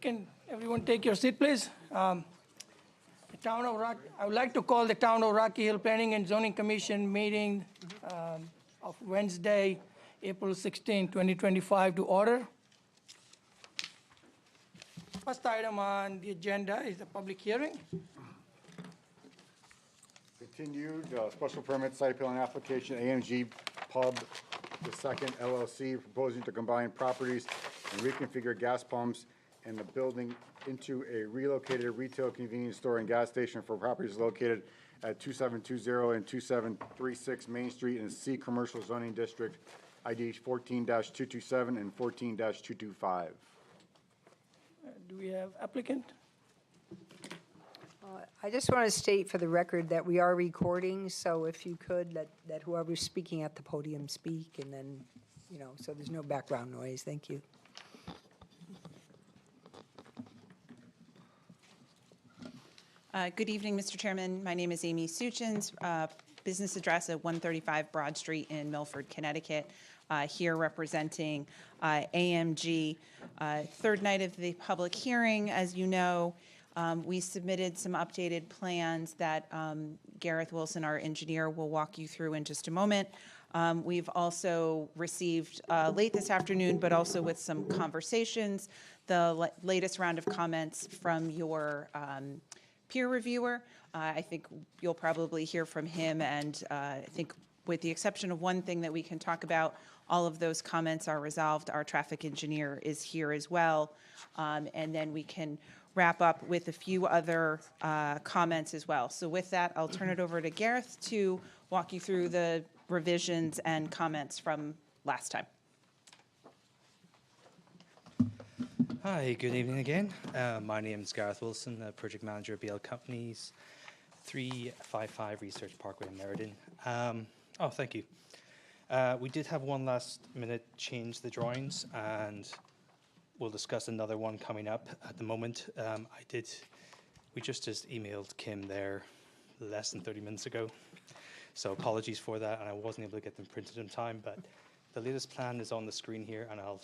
Can everyone take your seat, please? I would like to call the Town of Rocky Hill Planning and Zoning Commission meeting of Wednesday, April 16, 2025 to order. First item on the agenda is a public hearing. Continued special permit site plan application, AMG Pub II LLC, proposing to combine properties and reconfigure gas pumps in the building into a relocated retail convenience store and gas station for properties located at 2720 and 2736 Main Street in C Commercial Zoning District, ID 14-227 and 14-225. Do we have applicant? I just want to state for the record that we are recording, so if you could, let whoever's speaking at the podium speak, and then, so there's no background noise. Thank you. Good evening, Mr. Chairman. My name is Amy Suchins, business address at 135 Broad Street in Milford, Connecticut, here representing AMG. Third night of the public hearing, as you know, we submitted some updated plans that Gareth Wilson, our engineer, will walk you through in just a moment. We've also received late this afternoon, but also with some conversations, the latest round of comments from your peer reviewer. I think you'll probably hear from him, and I think with the exception of one thing that we can talk about, all of those comments are resolved. Our traffic engineer is here as well, and then we can wrap up with a few other comments as well. So with that, I'll turn it over to Gareth to walk you through the revisions and comments from last time. Hi, good evening again. My name is Gareth Wilson, project manager at BL Companies, 355 Research Parkway in Meriden. Thank you. We did have one last minute change the drawings, and we'll discuss another one coming up. At the moment, we just emailed Kim there less than 30 minutes ago. So apologies for that, and I wasn't able to get them printed in time, but the latest plan is on the screen here, and I'll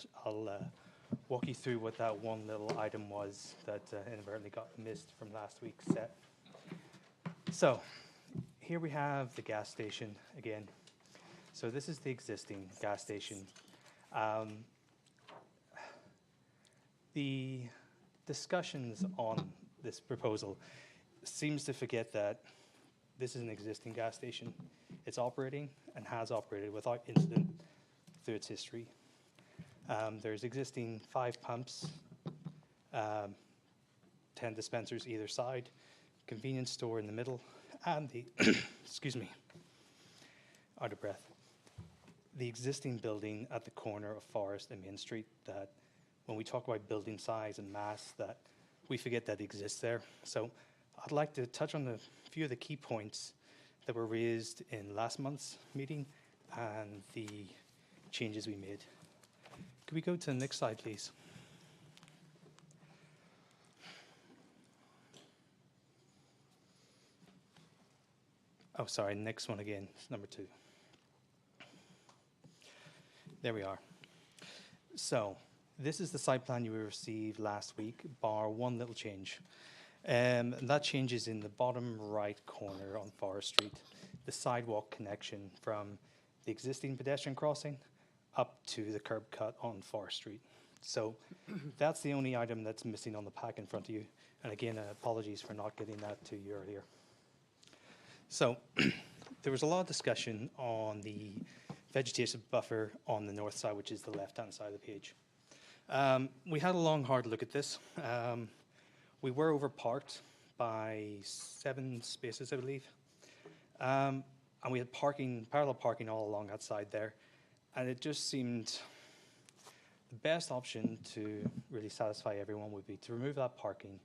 walk you through what that one little item was that inadvertently got missed from last week's set. So here we have the gas station again. So this is the existing gas station. The discussions on this proposal seems to forget that this is an existing gas station. It's operating and has operated without incident through its history. There's existing 5 pumps, 10 dispensers either side, convenience store in the middle, and the, excuse me, out of breath. The existing building at the corner of Forest and Main Street, that when we talk about building size and mass, that we forget that exists there. So I'd like to touch on a few of the key points that were raised in last month's meeting and the changes we made. Could we go to the next slide, please? Oh, sorry, next one again, it's number 2. There we are. So this is the site plan you received last week, bar one little change. And that change is in the bottom right corner on Forest Street, the sidewalk connection from the existing pedestrian crossing up to the curb cut on Forest Street. So that's the only item that's missing on the pack in front of you. And again, apologies for not getting that to you earlier. So there was a lot of discussion on the vegetation buffer on the north side, which is the left-hand side of the page. We had a long, hard look at this. We were overparked by 7 spaces, I believe. And we had parallel parking all along that side there. And it just seemed the best option to really satisfy everyone would be to remove that parking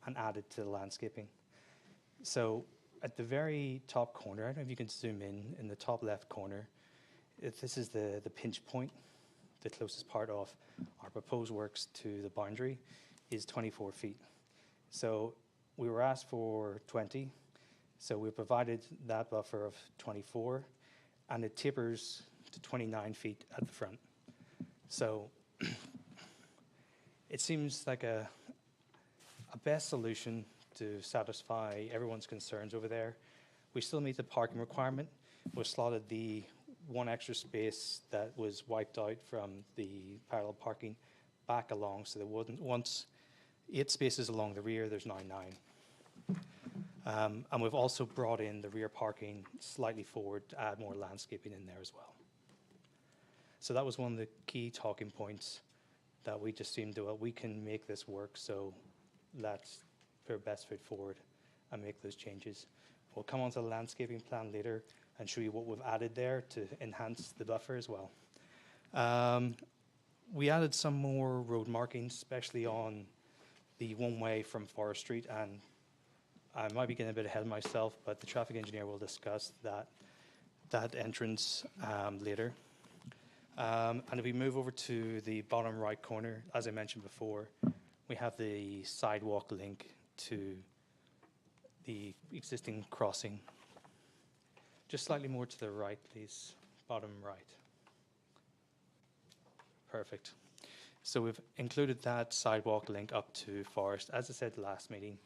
and add it to the landscaping. So at the very top corner, I don't know if you can zoom in the top left corner, this is the pinch point. The closest part of our proposed works to the boundary is 24 feet. So we were asked for 20. So we provided that buffer of 24, and it tapers to 29 feet at the front. So it seems like a a best solution to satisfy everyone's concerns over there. We still meet the parking requirement. We've slotted the one extra space that was wiped out from the parallel parking back along, so there wasn't, once 8 spaces along the rear, there's now 9. And we've also brought in the rear parking slightly forward to add more landscaping in there as well. So that was one of the key talking points that we just seemed to, well, we can make this work, so let's put our best foot forward and make those changes. We'll come on to the landscaping plan later and show you what we've added there to enhance the buffer as well. We added some more road markings, especially on the one-way from Forest Street, and I might be getting a bit ahead of myself, but the traffic engineer will discuss that entrance later. And if we move over to the bottom right corner, as I mentioned before, we have the sidewalk link to the existing crossing. Just slightly more to the right, please. Bottom right. Perfect. So we've included that sidewalk link up to Forest. As I said last meeting,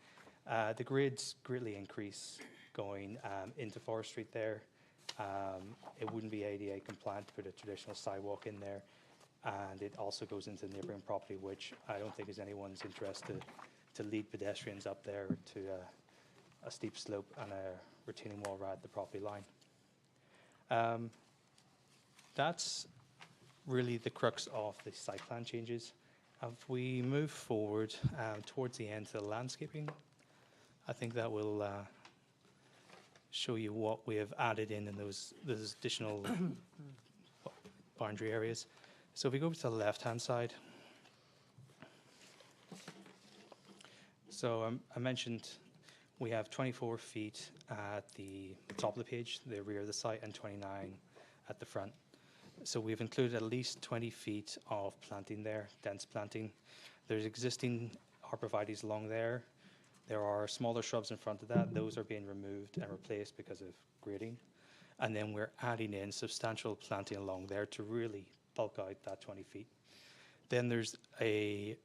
the grids greatly increase going into Forest Street there. It wouldn't be ADA compliant to put a traditional sidewalk in there, and it also goes into the neighbouring property, which I don't think is anyone's interest to lead pedestrians up there to a steep slope and a retaining wall right at the property line. That's really the crux of the site plan changes. If we move forward towards the end to the landscaping, I think that will show you what we have added in those additional boundary areas. So if we go to the left-hand side, so I mentioned we have 24 feet at the top of the page, the rear of the site, and 29 at the front. So we've included at least 20 feet of planting there, dense planting. There's existing arborvitaes along there. There are smaller shrubs in front of that. Those are being removed and replaced because of grading. And then we're adding in substantial planting along there to really bulk out that 20 feet. Then there's a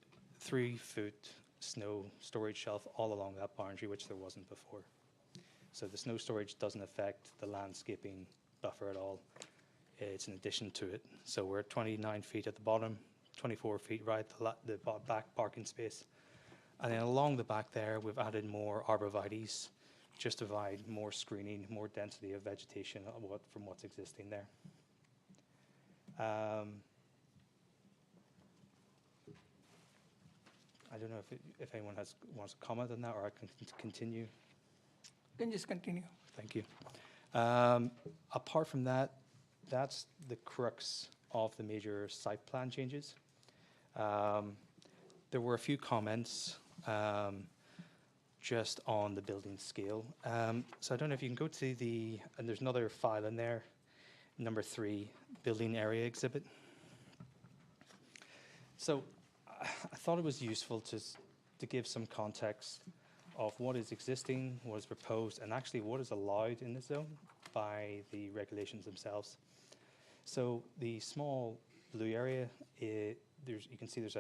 3-foot snow storage shelf all along that boundary, which there wasn't before. So the snow storage doesn't affect the landscaping buffer at all. It's an addition to it. So we're at 29 feet at the bottom, 24 feet right at the back parking space. And then along the back there, we've added more arborvitaes just to provide more screening, more density of vegetation from what's existing there. I don't know if anyone wants to comment on that, or I can continue. You can just continue. Thank you. Apart from that, that's the crux of the major site plan changes. There were a few comments just on the building scale. So I don't know if you can go to and there's another file in there, number 3, building area exhibit. So I thought it was useful to give some context of what is existing, what is proposed, and actually what is allowed in the zone by the regulations themselves. So the small blue area, you can see there's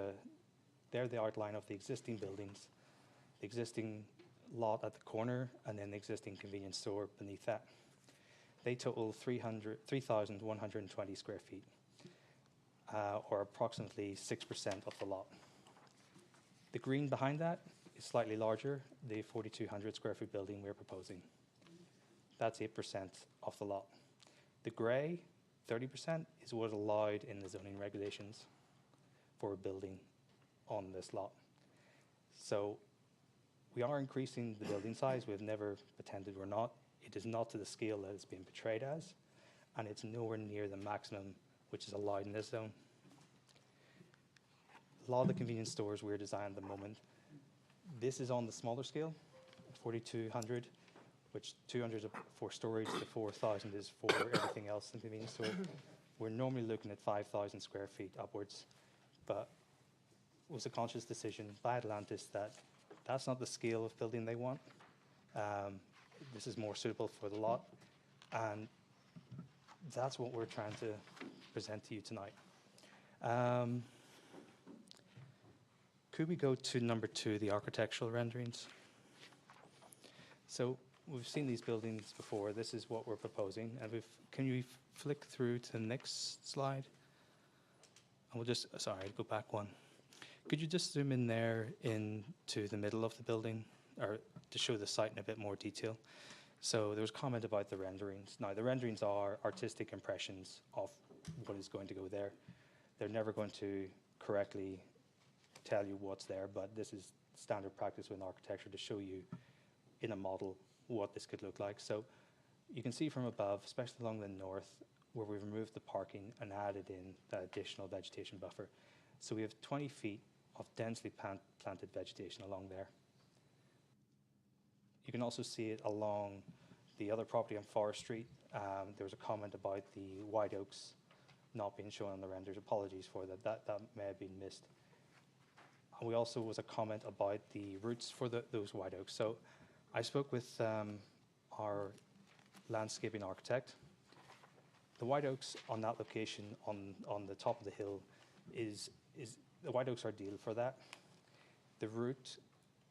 the outline of the existing buildings, the existing lot at the corner, and then the existing convenience store beneath that. They total 3,120 square feet, or approximately 6% of the lot. The green behind that is slightly larger, the 4,200 square foot building we're proposing. That's 8% of the lot. The grey, 30%, is what is allowed in the zoning regulations for a building on this lot. So we are increasing the building size. We've never pretended we're not. It is not to the scale that it's been portrayed as, and it's nowhere near the maximum which is allowed in this zone. A lot of the convenience stores we're designing at the moment, this is on the smaller scale, 4,200, which 200 is for storage, the 4,000 is for everything else in the convenience store. We're normally looking at 5,000 square feet upwards, but it was a conscious decision by Atlantis that that's not the scale of building they want. This is more suitable for the lot, and that's what we're trying to present to you tonight. could we go to number 2, the architectural renderings? So we've seen these buildings before. This is what we're proposing. And can you flick through to the next slide? And we'll just, sorry, go back one. Could you just zoom in there into the middle of the building, or to show the site in a bit more detail? So there was a comment about the renderings. Now, the renderings are artistic impressions of what is going to go there. They're never going to correctly tell you what's there, but this is standard practice within architecture to show you in a model what this could look like. So you can see from above, especially along the north, where we've removed the parking and added in that additional vegetation buffer. So we have 20 feet of densely planted vegetation along there. You can also see it along the other property on Forest Street. There was a comment about the white oaks not being shown on the renders. Apologies for that. That may have been missed. And we also was a comment about the roots for those white oaks. So I spoke with our landscaping architect. The white oaks on that location on the top of the hill is the white oaks are ideal for that. The root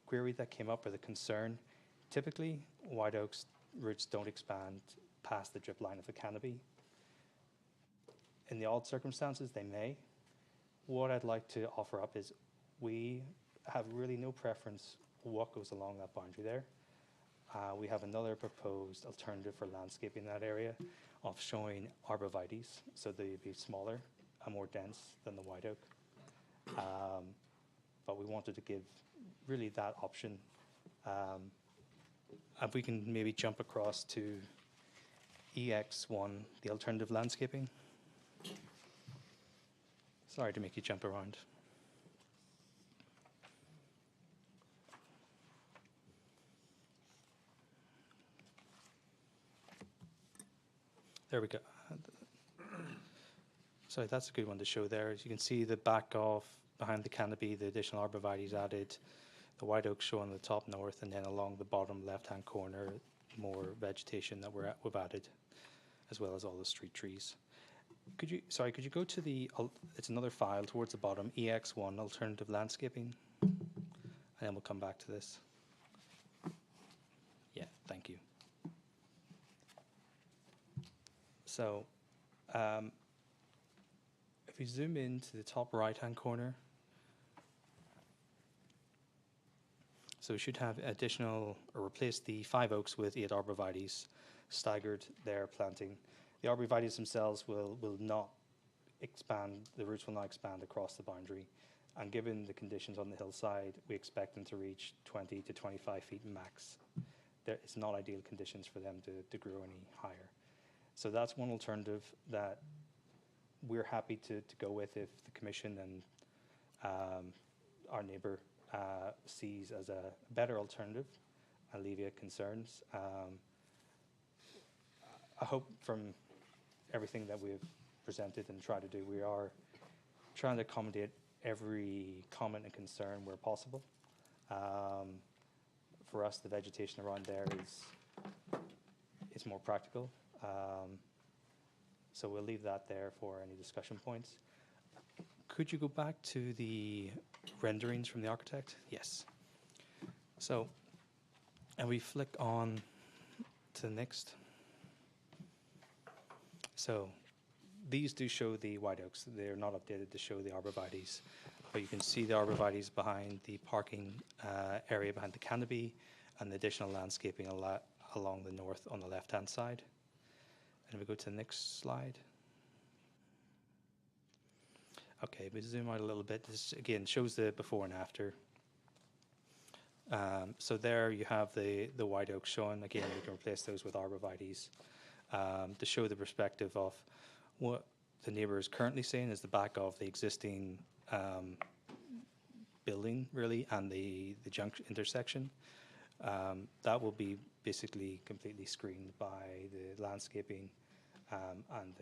query that came up, or the concern, typically white oaks roots don't expand past the drip line of the canopy. In the odd circumstances, they may. What I'd like to offer up is we have really no preference what goes along that boundary there. We have another proposed alternative for landscaping in that area of showing arborvitaes, so they'd be smaller and more dense than the white oak. But we wanted to give really that option. If we can maybe jump across to EX1, the alternative landscaping. Sorry to make you jump around. There we go. Sorry, that's a good one to show there. As you can see, the back of behind the canopy, the additional arborvitaes added, the white oak shown on the top north, and then along the bottom left-hand corner, more vegetation that we've added, as well as all the street trees. Could you go to the, it's another file towards the bottom, EX1, alternative landscaping, and then we'll come back to this. Yeah, thank you. So, if we zoom into the top right-hand corner, so we should have additional, or replace the 5 oaks with 8 arborvitaes, staggered their planting. The arborvitaes themselves will not expand, the roots will not expand across the boundary. And given the conditions on the hillside, we expect them to reach 20 to 25 feet max. It's not ideal conditions for them to grow any higher. So that's one alternative that we're happy to go with if the commission and our neighbour sees as a better alternative, alleviate concerns. I hope from everything that we've presented and tried to do, we are trying to accommodate every comment and concern where possible. For us, the vegetation around there is more practical. So we'll leave that there for any discussion points. Could you go back to the renderings from the architect? Yes. So, and we flick on to the next. So these do show the white oaks. They're not updated to show the arborvitaes, but you can see the arborvitaes behind the parking area behind the canopy, and the additional landscaping along the north on the left-hand side. And we go to the next slide. Okay, we zoom out a little bit. This again shows the before and after. So there you have the white oak shown. Again, we can replace those with arborvitaes to show the perspective of what the neighbour is currently saying is the back of the existing building, really, and the junction intersection. That will be basically completely screened by the landscaping and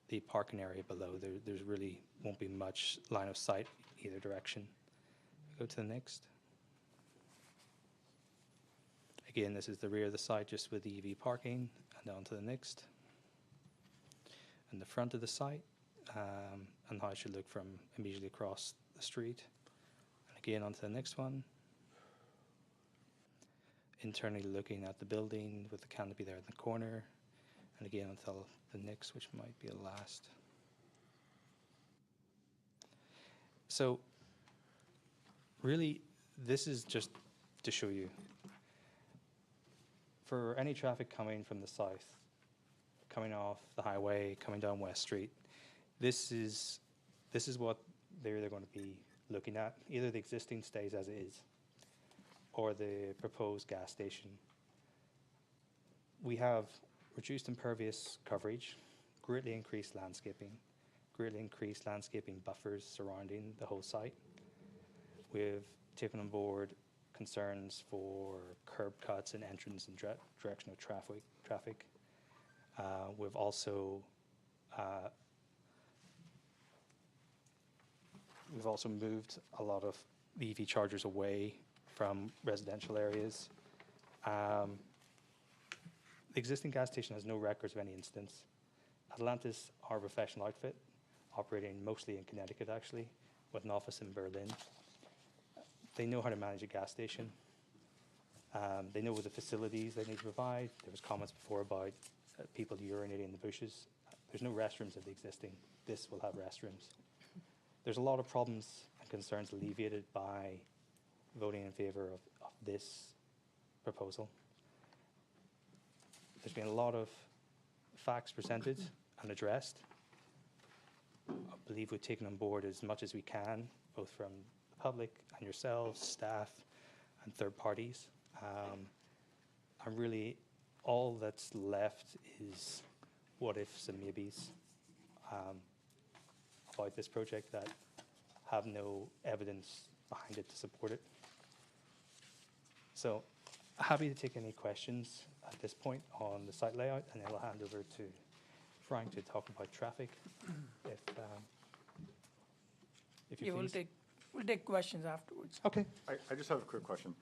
the parking area below. There's really won't be much line of sight either direction. Go to the next. Again, this is the rear of the site just with the EV parking, and on to the next. And the front of the site, and how it should look from immediately across the street. Again, on to the next one. Internally looking at the building with the canopy there in the corner. And again, until the next, which might be the last. So really, this is just to show you. For any traffic coming from the south, coming off the highway, coming down West Street, this is what they're going to be looking at. Either the existing stays as it is, or the proposed gas station. We have reduced impervious coverage, greatly increased landscaping buffers surrounding the whole site. We've taken on board concerns for curb cuts and entrance and direction of traffic. We've also moved a lot of the EV chargers away from residential areas. The existing gas station has no records of any incidents. Atlantis are a professional outfit, operating mostly in Connecticut actually, with an office in Berlin. They know how to manage a gas station. They know the facilities they need to provide. There was comments before about people urinating in the bushes. There's no restrooms at the existing. This will have restrooms. There's a lot of problems and concerns alleviated by voting in favor of this proposal. There's been a lot of facts presented and addressed. I believe we've taken on board as much as we can, both from the public and yourselves, staff, and third parties. And really, all that's left is what ifs and maybes about this project that have no evidence behind it to support it. So, happy to take any questions at this point on the site layout, and then I'll hand over to Frank to talk about traffic. If you Yeah, we'll take questions afterwards. Okay. I just have a quick question.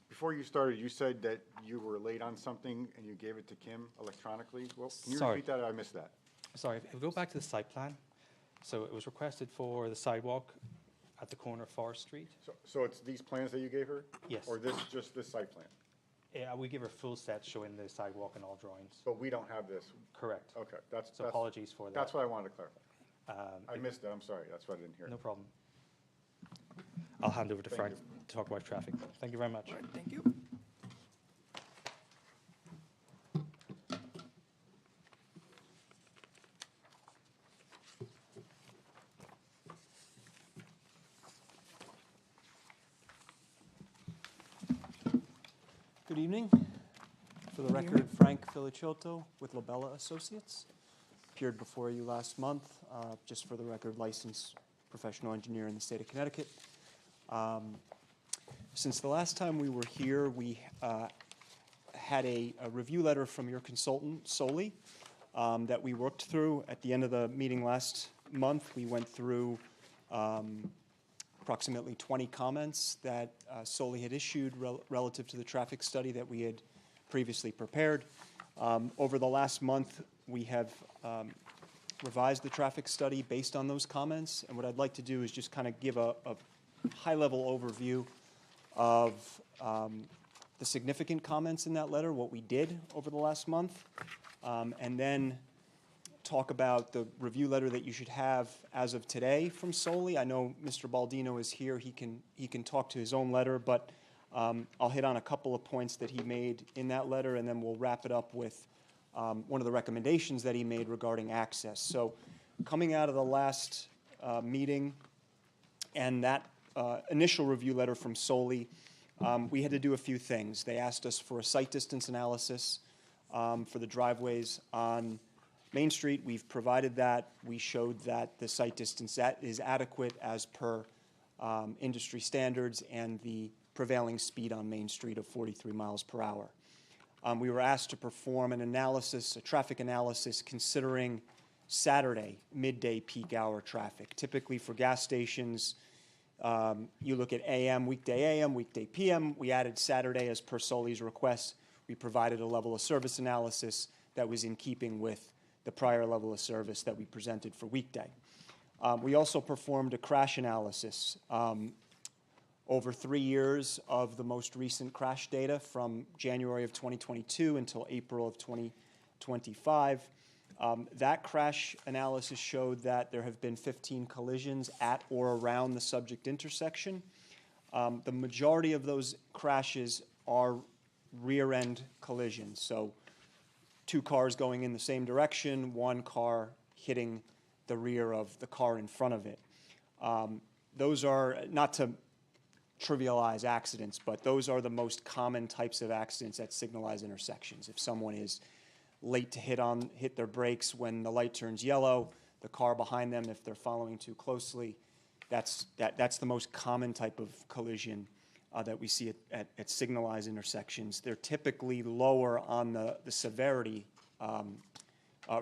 Before you started, you said that you were late on something and you gave it to Kim electronically. Well, can you Sorry. repeat that? I missed that. Sorry, if we go back to the site plan. So it was requested for the sidewalk at the corner of Forest Street. So it's these plans that you gave her? Yes. Or just this site plan? Yeah, we give her full set showing the sidewalk and all drawings. But we don't have this? Correct. Okay, that's. So apologies for that. That's what I wanted to clarify. I missed it, I'm sorry, that's why I didn't hear it. No problem. I'll hand over to Thank Frank you. to talk about traffic. Thank you very much. All right, thank you. Good evening. For the record, Frank Filicciotto with Labella Associates. Appeared before you last month, just for the record, licensed professional engineer in the state of Connecticut. Since the last time we were here, we had a review letter from your consultant, Soli, that we worked through. At the end of the meeting last month, we went through approximately 20 comments that Soli had issued relative to the traffic study that we had previously prepared. Over the last month, we have revised the traffic study based on those comments, and what I'd like to do is just kind of give a high-level overview of the significant comments in that letter, what we did over the last month, and then talk about the review letter that you should have as of today from Soli. I know Mr. Baldino is here. He can talk to his own letter, but I'll hit on a couple of points that he made in that letter, and then we'll wrap it up with one of the recommendations that he made regarding access. So coming out of the last meeting and that initial review letter from Soli, we had to do a few things. They asked us for a site distance analysis for the driveways on Main Street. We've provided that. We showed that the site distance is adequate as per industry standards and the prevailing speed on Main Street of 43 miles per hour. We were asked to perform an analysis, a traffic analysis, considering Saturday midday peak hour traffic. Typically for gas stations, you look at AM, weekday PM. We added Saturday as per Soli's request. We provided a level of service analysis that was in keeping with the prior level of service that we presented for weekday. We also performed a crash analysis over 3 years of the most recent crash data from January of 2022 until April of 2025. That crash analysis showed that there have been 15 collisions at or around the subject intersection. The majority of those crashes are rear-end collisions, so 2 cars going in the same direction, 1 car hitting the rear of the car in front of it. Those are, not to trivialize accidents, but those are the most common types of accidents at signalized intersections. If someone is late to hit their brakes when the light turns yellow, the car behind them, if they're following too closely, that's the most common type of collision that we see at signalized intersections. They're typically lower on the severity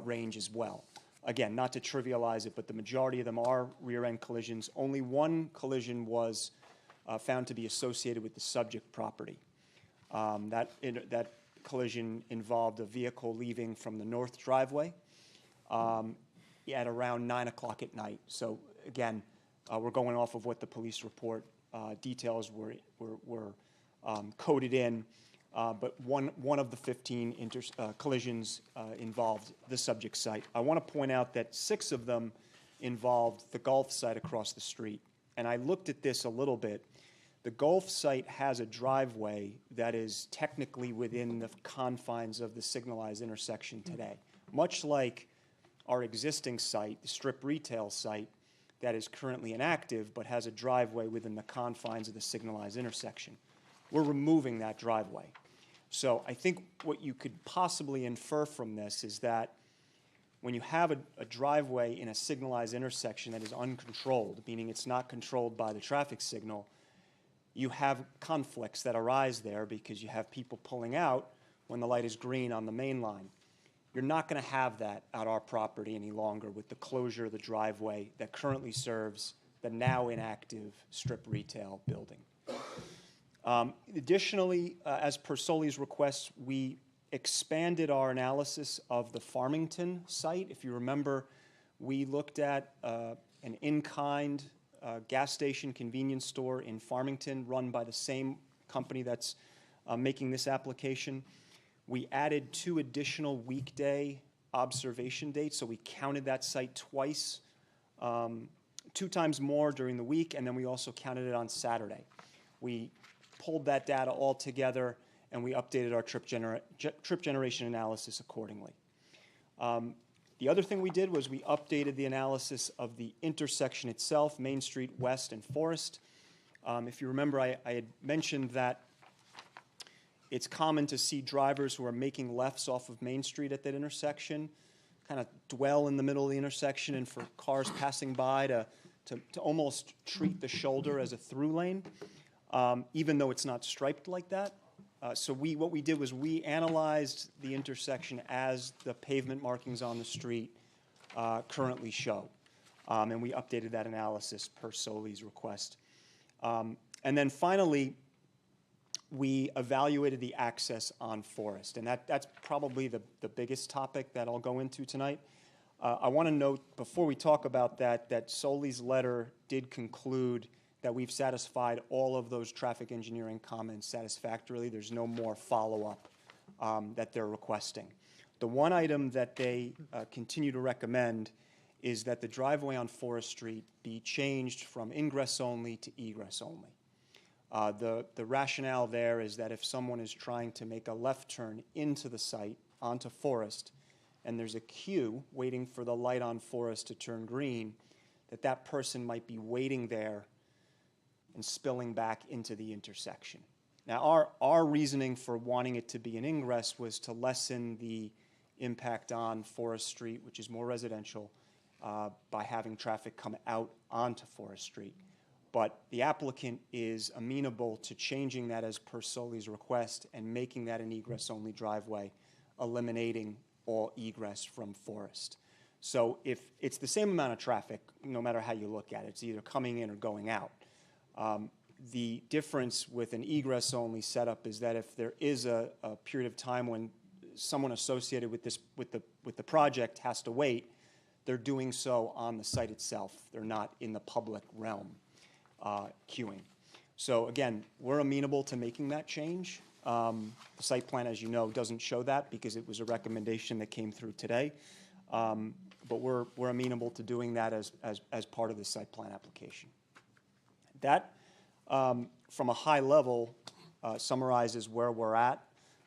range as well. Again, not to trivialize it, but the majority of them are rear-end collisions. Only 1 collision was found to be associated with the subject property. That collision involved a vehicle leaving from the north driveway at around 9 o'clock at night. So again, we're going off of what the police report details were coded in, but one of the 15 collisions involved the subject site. I want to point out that 6 of them involved the golf site across the street. And I looked at this a little bit. The golf site has a driveway that is technically within the confines of the signalized intersection today, much like our existing site, the strip retail site, that is currently inactive but has a driveway within the confines of the signalized intersection. We're removing that driveway. So I think what you could possibly infer from this is that when you have a driveway in a signalized intersection that is uncontrolled, meaning it's not controlled by the traffic signal, you have conflicts that arise there because you have people pulling out when the light is green on the main line. You're not going to have that at our property any longer with the closure of the driveway that currently serves the now inactive strip retail building. Additionally, as per Soli's request, we expanded our analysis of the Farmington site. If you remember, we looked at an in-kind gas station convenience store in Farmington run by the same company that's making this application. We added 2 additional weekday observation dates, so we counted that site twice, 2 times more during the week, and then we also counted it on Saturday. We pulled that data all together, and we updated our trip generation analysis accordingly. The other thing we did was we updated the analysis of the intersection itself, Main Street West and Forest. If you remember, I had mentioned that it's common to see drivers who are making lefts off of Main Street at that intersection kind of dwell in the middle of the intersection and for cars passing by to almost treat the shoulder as a through lane, even though it's not striped like that. So what we did was we analyzed the intersection as the pavement markings on the street currently show. And we updated that analysis per Soli's request. And then finally, we evaluated the access on Forest. And that's probably the biggest topic that I'll go into tonight. I want to note, before we talk about that Soli's letter did conclude that we've satisfied all of those traffic engineering comments satisfactorily. There's no more follow-up that they're requesting. The one item that they continue to recommend is that the driveway on Forest Street be changed from ingress only to egress only. The rationale there is that if someone is trying to make a left turn into the site, onto Forest, and there's a queue waiting for the light on Forest to turn green, that person might be waiting there and spilling back into the intersection. Now, our reasoning for wanting it to be an ingress was to lessen the impact on Forest Street, which is more residential, by having traffic come out onto Forest Street. But the applicant is amenable to changing that as per Soli's request and making that an egress-only driveway, eliminating all egress from Forest. So if it's the same amount of traffic, no matter how you look at it, it's either coming in or going out. The difference with an egress-only setup is that if there is a period of time when someone associated with the project has to wait, they're doing so on the site itself. They're not in the public realm queuing. So again, we're amenable to making that change. The site plan, as you know, doesn't show that because it was a recommendation that came through today. But we're amenable to doing that as part of the site plan application. That, from a high level, summarizes where we're at.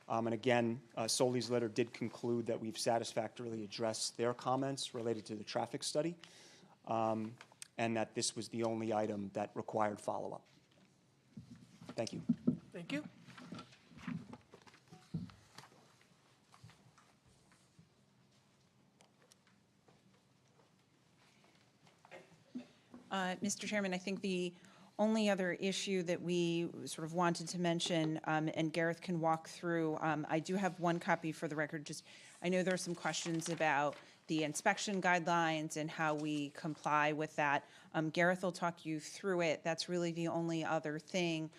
And again, Soli's letter did conclude that we've satisfactorily addressed their comments related to the traffic study, and that this was the only item that required follow-up. Thank you. Thank you. Mr. Chairman, I think the only other issue that we sort of wanted to mention, and Gareth can walk through, I do have one copy for the record. Just, I know there are some questions about the inspection guidelines and how we comply with that. Gareth will talk you through it. That's really the only other thing.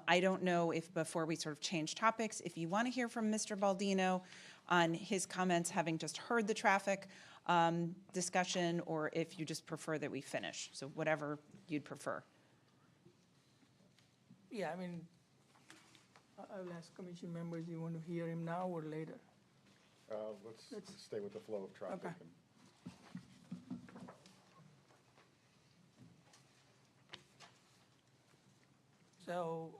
I don't know if before we sort of change topics, if you want to hear from Mr. Baldino on his comments, having just heard the traffic discussion, or if you just prefer that we finish. So whatever you'd prefer. Yeah, I mean, I'll ask commission members, you want to hear him now or later? Let's stay with the flow of traffic. Okay. So,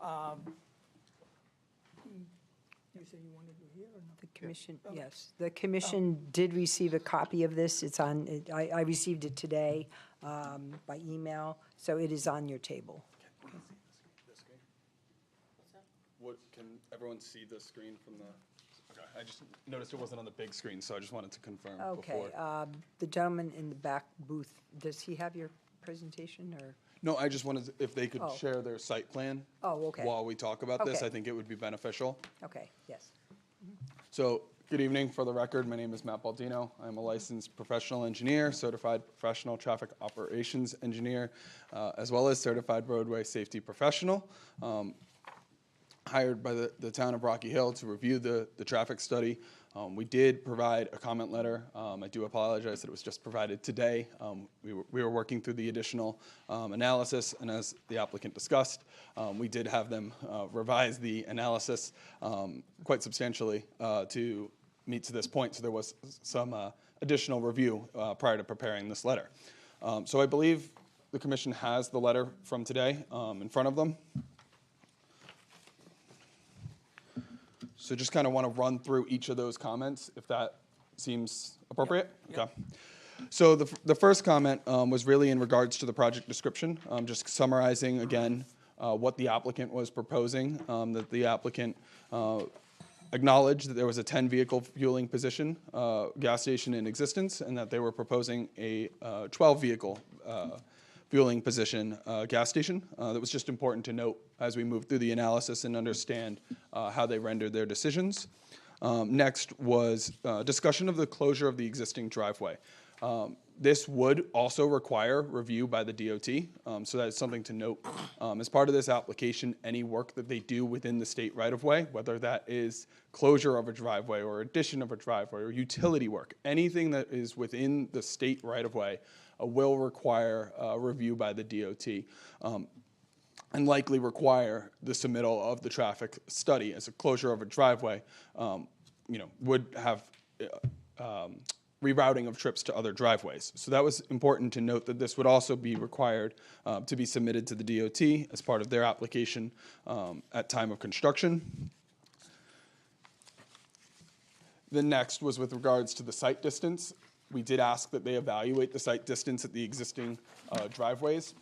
you said you wanted to hear or not? The commission, Okay. yes. The commission did receive a copy of this. It's on, I received it today by email, so it is on your table. What, can everyone see the screen from the, okay, I just noticed it wasn't on the big screen, so I just wanted to confirm Okay, before. the gentleman in the back booth, does he have your presentation, or? No, I just wanted, if they could Oh. share their site plan. Oh, okay. While we talk about this, Okay. I think it would be beneficial. Okay, yes. So, good evening, for the record, my name is Matt Baldino. I'm a licensed professional engineer, certified professional traffic operations engineer, as well as certified roadway safety professional. Hired by the town of Rocky Hill to review the traffic study. We did provide a comment letter. I do apologize that it was just provided today. We were working through the additional analysis, and as the applicant discussed, we did have them revise the analysis quite substantially to meet to this point, so there was some additional review prior to preparing this letter. So I believe the commission has the letter from today in front of them. So just kind of want to run through each of those comments, if that seems appropriate? Okay. So the first comment was really in regards to the project description, just summarizing again what the applicant was proposing, that the applicant acknowledged that there was a 10-vehicle fueling position gas station in existence, and that they were proposing a 12-vehicle fueling position gas station. That was just important to note as we move through the analysis and understand how they rendered their decisions. Next was discussion of the closure of the existing driveway. This would also require review by the DOT, so that's something to note. As part of this application, any work that they do within the state right-of-way, whether that is closure of a driveway or addition of a driveway or utility work, anything that is within the state right-of-way will require review by the DOT. And likely require the submittal of the traffic study. As a closure of a driveway, would have rerouting of trips to other driveways. So that was important to note, that this would also be required to be submitted to the DOT as part of their application at time of construction. The next was with regards to the site distance. We did ask that they evaluate the site distance at the existing driveways.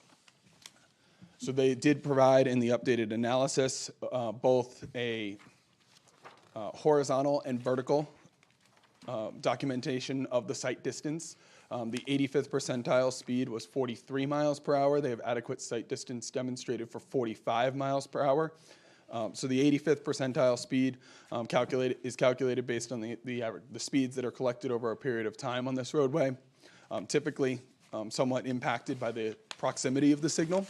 So they did provide in the updated analysis both a horizontal and vertical documentation of the site distance. The 85th percentile speed was 43 miles per hour. They have adequate site distance demonstrated for 45 miles per hour. So the 85th percentile speed is calculated based on the speeds that are collected over a period of time on this roadway, typically somewhat impacted by the proximity of the signal.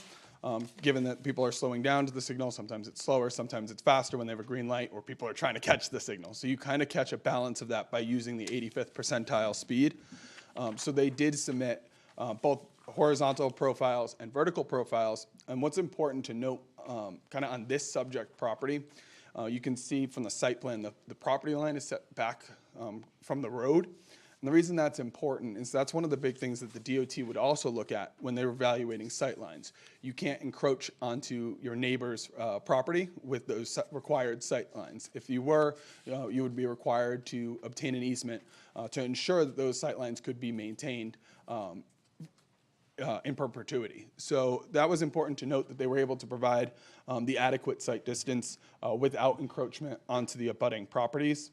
Given that people are slowing down to the signal, sometimes it's slower, sometimes it's faster when they have a green light, or people are trying to catch the signal. So you kind of catch a balance of that by using the 85th percentile speed. So they did submit both horizontal profiles and vertical profiles. And what's important to note kind of on this subject property. You can see from the site plan, the property line is set back from the road. And the reason that's important is that's one of the big things that the DOT would also look at when they're evaluating sight lines. You can't encroach onto your neighbor's property with those required sight lines. If you were, you would be required to obtain an easement to ensure that those sight lines could be maintained in perpetuity. So that was important to note that they were able to provide the adequate sight distance without encroachment onto the abutting properties.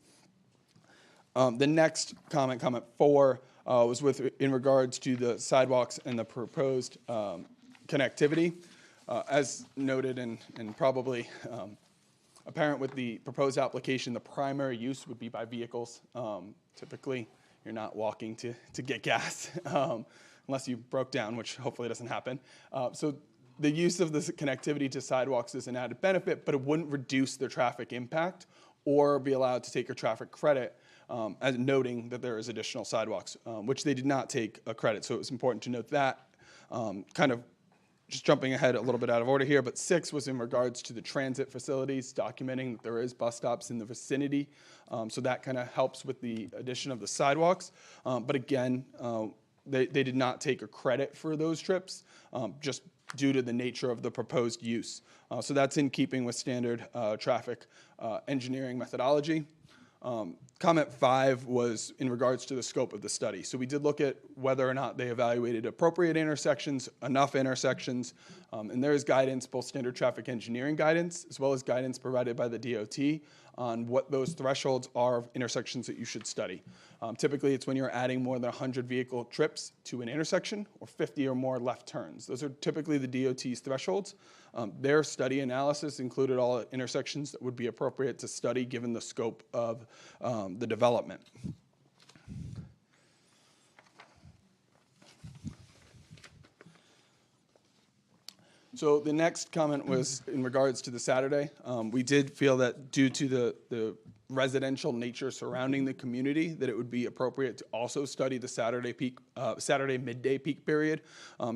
The next comment 4, was in regards to the sidewalks and the proposed connectivity. As noted and probably apparent with the proposed application, the primary use would be by vehicles. Typically, you're not walking to get gas unless you broke down, which hopefully doesn't happen. So the use of this connectivity to sidewalks is an added benefit, but it wouldn't reduce their traffic impact or be allowed to take a traffic credit, as noting that there is additional sidewalks, which they did not take a credit. So it was important to note that. Kind of just jumping ahead a little bit out of order here, but 6 was in regards to the transit facilities, documenting that there is bus stops in the vicinity. So that kind of helps with the addition of the sidewalks. But again, they did not take a credit for those trips, just due to the nature of the proposed use. So that's in keeping with standard traffic engineering methodology. Comment 5 was in regards to the scope of the study. So we did look at whether or not they evaluated appropriate intersections, enough intersections, and there is guidance, both standard traffic engineering guidance, as well as guidance provided by the DOT on what those thresholds are of intersections that you should study. Typically, it's when you're adding more than 100 vehicle trips to an intersection or 50 or more left turns. Those are typically the DOT's thresholds. Their study analysis included all intersections that would be appropriate to study given the scope of the development. So the next comment was in regards to the Saturday. We did feel that due to the residential nature surrounding the community, that it would be appropriate to also study the Saturday midday peak period.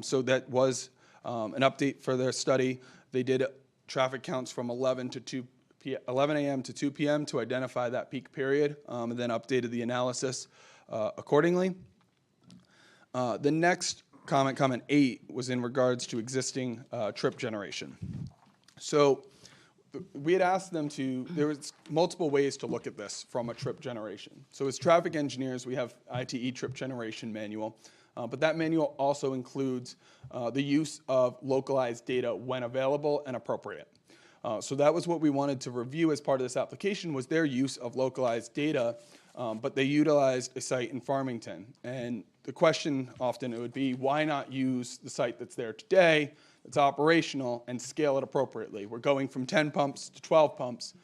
So that was an update for their study. They did traffic counts from 11 a.m. to 2 p.m. to identify that peak period, and then updated the analysis accordingly. The next comment 8, was in regards to existing trip generation. So we had asked them there was multiple ways to look at this from a trip generation. So as traffic engineers, we have ITE trip generation manual, but that manual also includes the use of localized data when available and appropriate. So that was what we wanted to review as part of this application, was their use of localized data, but they utilized a site in Farmington. And the question often it would be, why not use the site that's there today, that's operational, and scale it appropriately? We're going from 10 pumps to 12 pumps.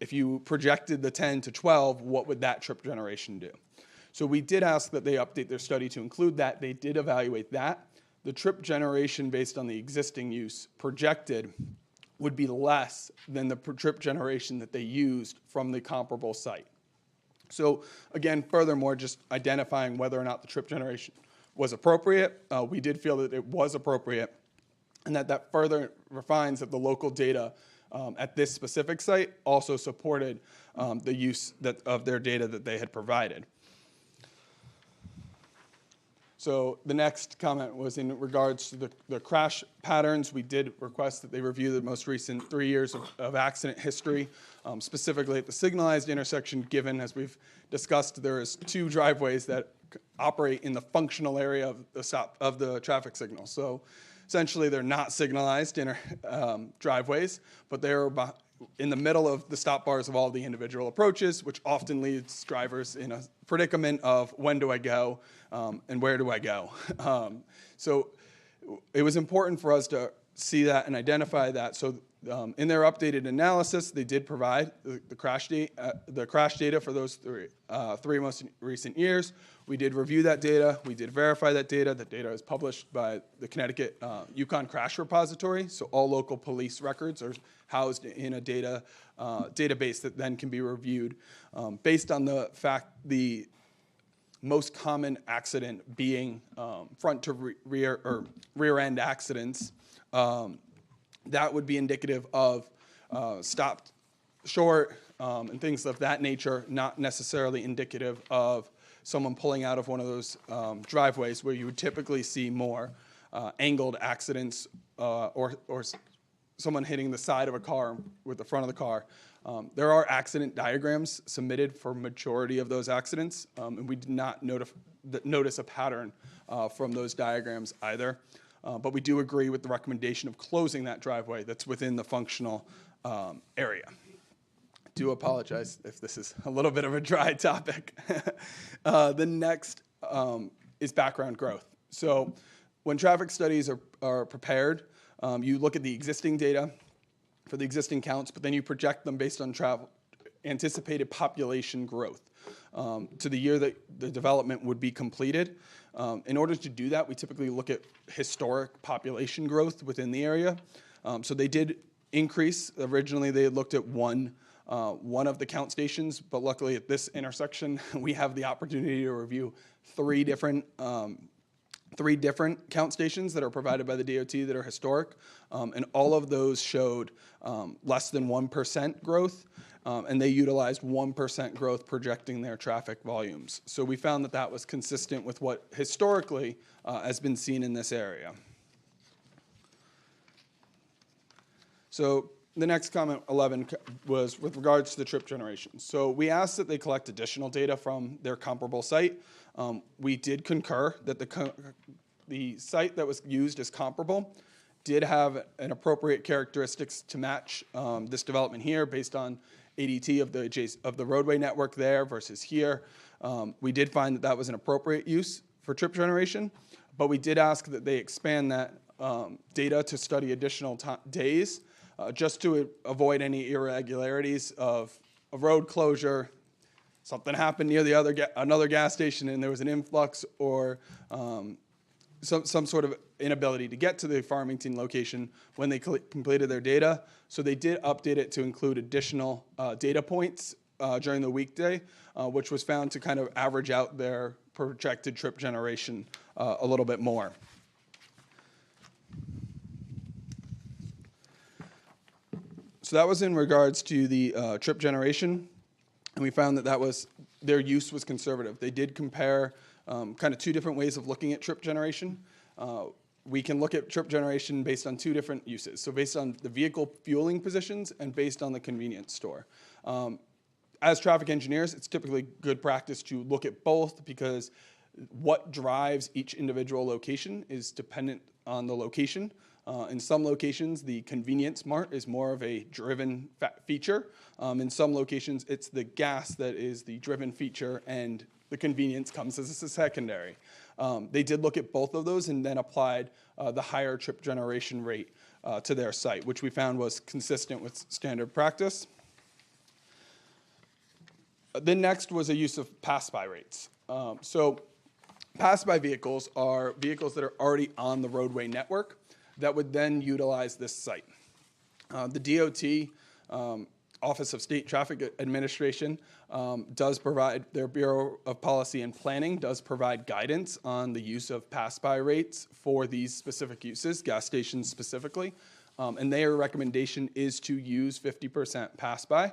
If you projected the 10 to 12, what would that trip generation do? So we did ask that they update their study to include that. They did evaluate that. The trip generation based on the existing use projected would be less than the trip generation that they used from the comparable site. So again, furthermore, just identifying whether or not the trip generation was appropriate. We did feel that it was appropriate, and that further refines that the local data at this specific site also supported the use of their data that they had provided. So the next comment was in regards to the crash patterns. We did request that they review the most recent 3 years of accident history, specifically at the signalized intersection, given, as we've discussed, there is 2 driveways that operate in the functional area of the traffic signal. So essentially, they're not signalized driveways, but they're in the middle of the stop bars of all the individual approaches, which often leaves drivers in a predicament of when do I go and where do I go. So it was important for us to see that and identify that. So in their updated analysis, they did provide the crash data for those 3 most recent years. We did review that data. We did verify that data. That data is published by the Connecticut Yukon Crash Repository. So all local police records are housed in a database that then can be reviewed based on the fact the most common accident being front to rear end accidents. that would be indicative of stopped short and things of that nature, not necessarily indicative of someone pulling out of one of those driveways where you would typically see more angled accidents or someone hitting the side of a car with the front of the car. There are accident diagrams submitted for majority of those accidents, and we did not notice a pattern from those diagrams either. But we do agree with the recommendation of closing that driveway that's within the functional area. Do apologize if this is a little bit of a dry topic. The next is background growth. So when traffic studies are prepared, you look at the existing data for the existing counts, but then you project them based on anticipated population growth to the year that the development would be completed. In order to do that, we typically look at historic population growth within the area. So they did increase. Originally, they had looked at one of the count stations, but luckily at this intersection, we have the opportunity to review three different count stations that are provided by the DOT that are historic, and all of those showed less than 1% growth, and they utilized 1% growth projecting their traffic volumes. So we found that that was consistent with what historically has been seen in this area. So the next comment, 11, was with regards to the trip generation. So we asked that they collect additional data from their comparable site. We did concur that the site that was used as comparable did have an appropriate characteristics to match this development here based on ADT of the roadway network there versus here. We did find that that was an appropriate use for trip generation, but we did ask that they expand that data to study additional days just to avoid any irregularities of a road closure, something happened near another gas station and there was an influx, or some sort of inability to get to the Farmington location when they completed their data. So they did update it to include additional data points during the weekday, which was found to kind of average out their projected trip generation a little bit more. So that was in regards to the trip generation, and we found that their use was conservative. They did compare kind of two different ways of looking at trip generation. We can look at trip generation based on two different uses. So based on the vehicle fueling positions and based on the convenience store. As traffic engineers, it's typically good practice to look at both because what drives each individual location is dependent on the location. In some locations, the convenience mart is more of a driven feature. In some locations, it's the gas that is the driven feature and the convenience comes as a secondary. They did look at both of those and then applied the higher trip generation rate to their site, which we found was consistent with standard practice. Then next was a use of pass-by rates. So pass-by vehicles are vehicles that are already on the roadway network that would then utilize this site. The DOT, Office of State Traffic Administration, does provide, their Bureau of Policy and Planning does provide guidance on the use of pass-by rates for these specific uses, gas stations specifically, and their recommendation is to use 50% pass-by.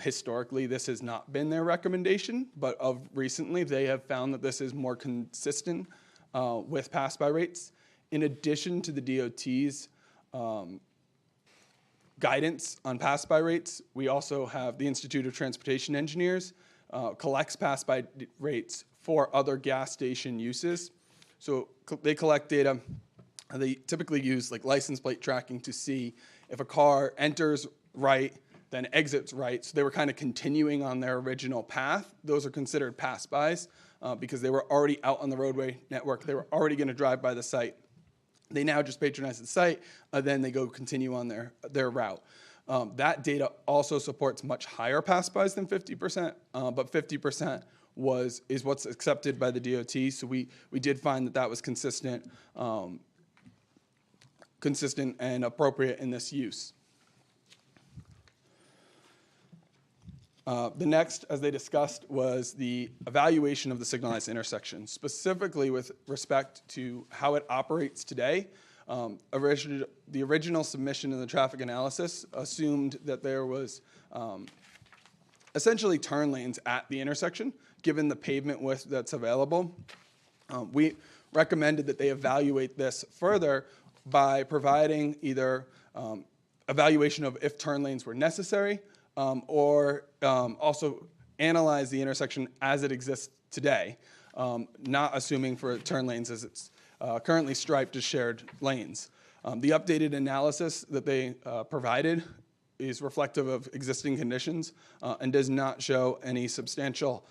Historically, this has not been their recommendation, but of recently, they have found that this is more consistent with pass-by rates. In addition to the DOT's guidance on pass-by rates, we also have the Institute of Transportation Engineers collects pass-by rates for other gas station uses. So they collect data. They typically use like license plate tracking to see if a car enters right, then exits right. So they were kind of continuing on their original path. Those are considered pass-bys because they were already out on the roadway network. They were already going to drive by the site. They now just patronize the site, then they go continue on their route. That data also supports much higher pass-bys than 50%, but 50% is what's accepted by the DOT. So we did find that was consistent and appropriate in this use. The next, as they discussed, was the evaluation of the signalized intersection, specifically with respect to how it operates today. The original submission in the traffic analysis assumed that there was essentially turn lanes at the intersection, given the pavement width that's available. We recommended that they evaluate this further by providing either evaluation of if turn lanes were necessary, or also analyze the intersection as it exists today, not assuming for turn lanes as it's currently striped as shared lanes. The updated analysis that they provided is reflective of existing conditions and does not show any substantial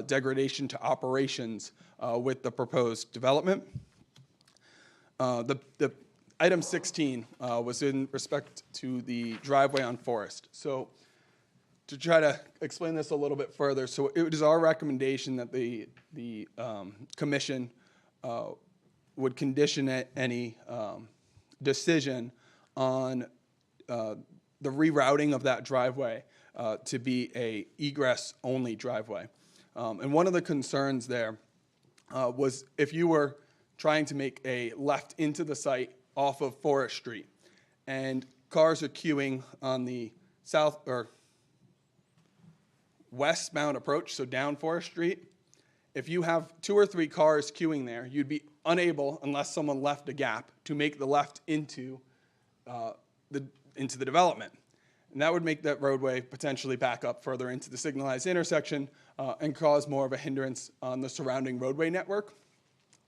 degradation to operations with the proposed development. The item 16 was in respect to the driveway on Forest. So to try to explain this a little bit further, so it is our recommendation that the commission would condition any decision on the rerouting of that driveway to be a egress-only driveway. And one of the concerns there was if you were trying to make a left into the site off of Forest Street, and cars are queuing on the south or westbound approach, so down Forest Street. If you have 2 or 3 cars queuing there, you'd be unable, unless someone left a gap, to make the left into the development. And that would make that roadway potentially back up further into the signalized intersection and cause more of a hindrance on the surrounding roadway network.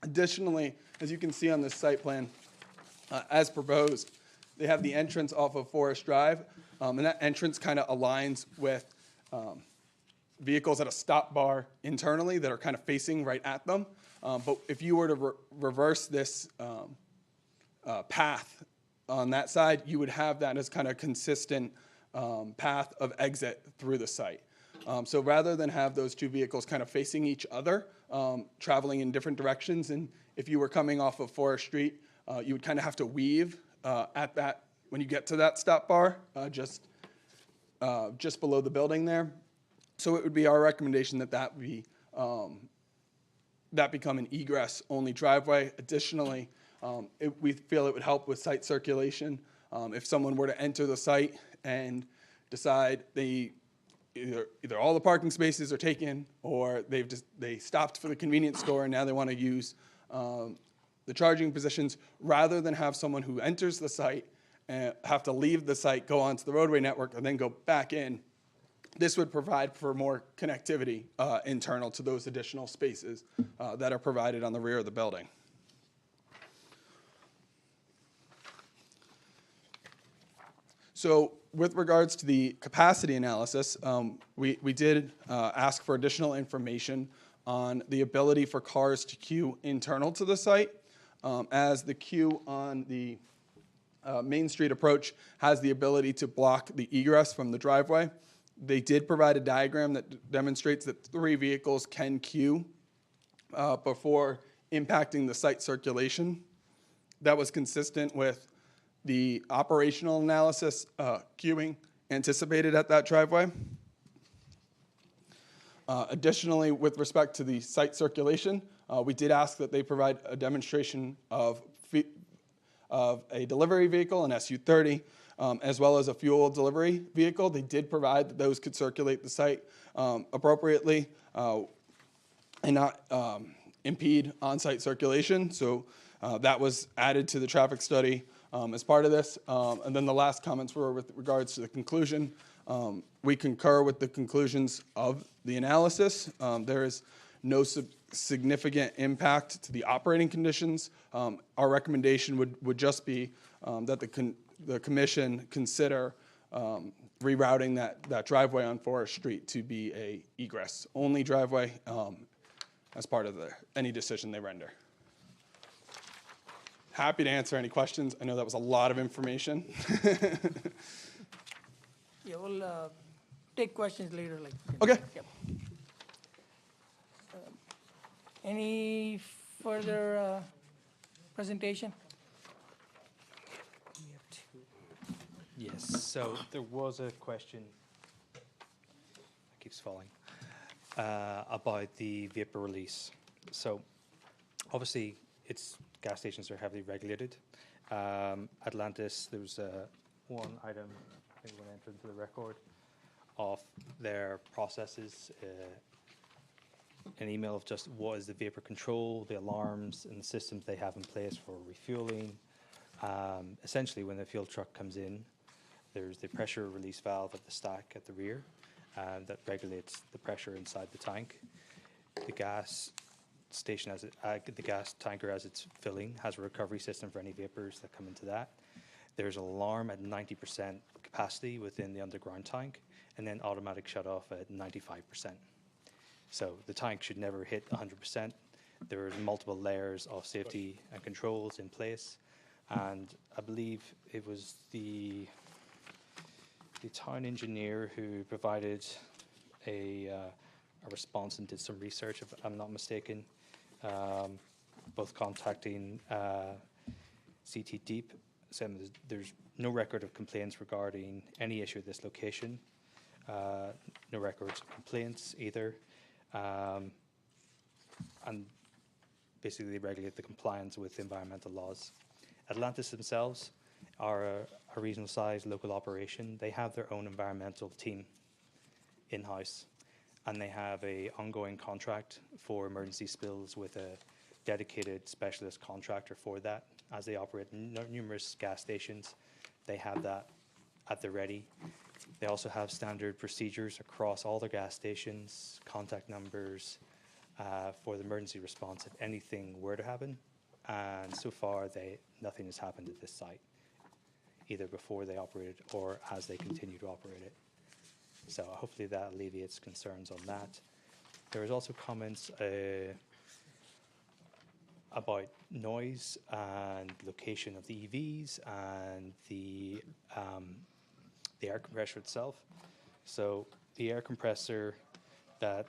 Additionally, as you can see on this site plan, as proposed, they have the entrance off of Forest Drive, and that entrance kind of aligns with vehicles at a stop bar internally that are kind of facing right at them. But if you were to reverse this path on that side, you would have that as kind of consistent path of exit through the site. So rather than have those 2 vehicles kind of facing each other, traveling in different directions, and if you were coming off of Forest Street, you would kind of have to weave at that, when you get to that stop bar, just below the building there. So it would be our recommendation that that become an egress-only driveway. Additionally, we feel it would help with site circulation. If someone were to enter the site and decide either all the parking spaces are taken, or they stopped for the convenience store and now they want to use the charging positions, rather than have someone who enters the site and have to leave the site, go onto the roadway network, and then go back in, this would provide for more connectivity internal to those additional spaces that are provided on the rear of the building. So with regards to the capacity analysis, we did ask for additional information on the ability for cars to queue internal to the site, as the queue on the Main Street approach has the ability to block the egress from the driveway. They did provide a diagram that demonstrates that 3 vehicles can queue before impacting the site circulation. That was consistent with the operational analysis queuing anticipated at that driveway. Additionally, with respect to the site circulation, we did ask that they provide a demonstration of a delivery vehicle, an SU-30, as well as a fuel delivery vehicle. They did provide that those could circulate the site appropriately and not impede on-site circulation. So that was added to the traffic study as part of this. And then the last comments were with regards to the conclusion. We concur with the conclusions of the analysis. There is no significant impact to the operating conditions. Our recommendation would just be that the commission consider rerouting that driveway on Forest Street to be a egress-only driveway as part of any decision they render. Happy to answer any questions. I know that was a lot of information. Yeah, we'll take questions later. Okay. Yep. Any further presentation? Yes, so there was a question, that keeps falling, about the vapor release. So obviously, gas stations are heavily regulated, Atlantis, there was one item, I think when entered into the record, of their processes, an email of just what is the vapor control, the alarms, and the systems they have in place for refueling. Essentially, when the fuel truck comes in, there's the pressure release valve at the stack at the rear that regulates the pressure inside the tank. The gas station, the gas tanker as it's filling, has a recovery system for any vapors that come into that. There's an alarm at 90% capacity within the underground tank, and then automatic shut off at 95%. So the tank should never hit 100%. There are multiple layers of safety and controls in place, and I believe it was the town engineer who provided a response and did some research, if I'm not mistaken, both contacting CT Deep, saying there's no record of complaints regarding any issue at this location, no records of complaints either, and basically they regulate the compliance with environmental laws. Atlantis themselves are a reasonable sized local operation. They have their own environmental team in-house, and they have a ongoing contract for emergency spills with a dedicated specialist contractor for that. As they operate numerous gas stations, they have that at the ready. They also have standard procedures across all their gas stations, contact numbers for the emergency response if anything were to happen. And so far, nothing has happened at this site, either before they operated or as they continue to operate it. So hopefully that alleviates concerns on that. There was also comments about noise and location of the EVs and the air compressor itself. So the air compressor that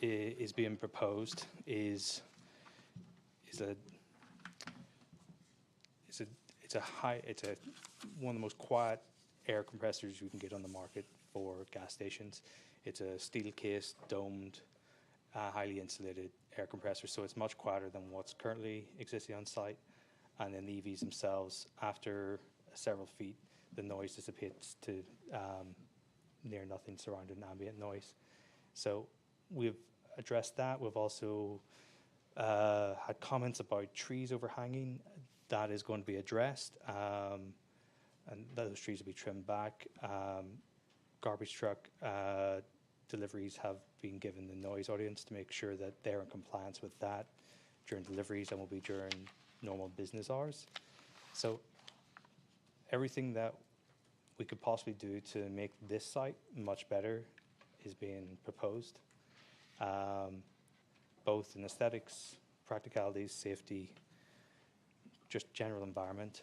is being proposed is one of the most quiet air compressors you can get on the market for gas stations. It's a steel-cased, domed, highly insulated air compressor, so it's much quieter than what's currently existing on site. And then the EVs themselves, after several feet, the noise dissipates to near nothing surrounding ambient noise. So we've addressed that. We've also had comments about trees overhanging. That is going to be addressed, and those trees will be trimmed back. Garbage truck deliveries have been given the noise audience to make sure that they're in compliance with that during deliveries and will be during normal business hours. So everything that we could possibly do to make this site much better is being proposed, both in aesthetics, practicalities, safety, just general environment.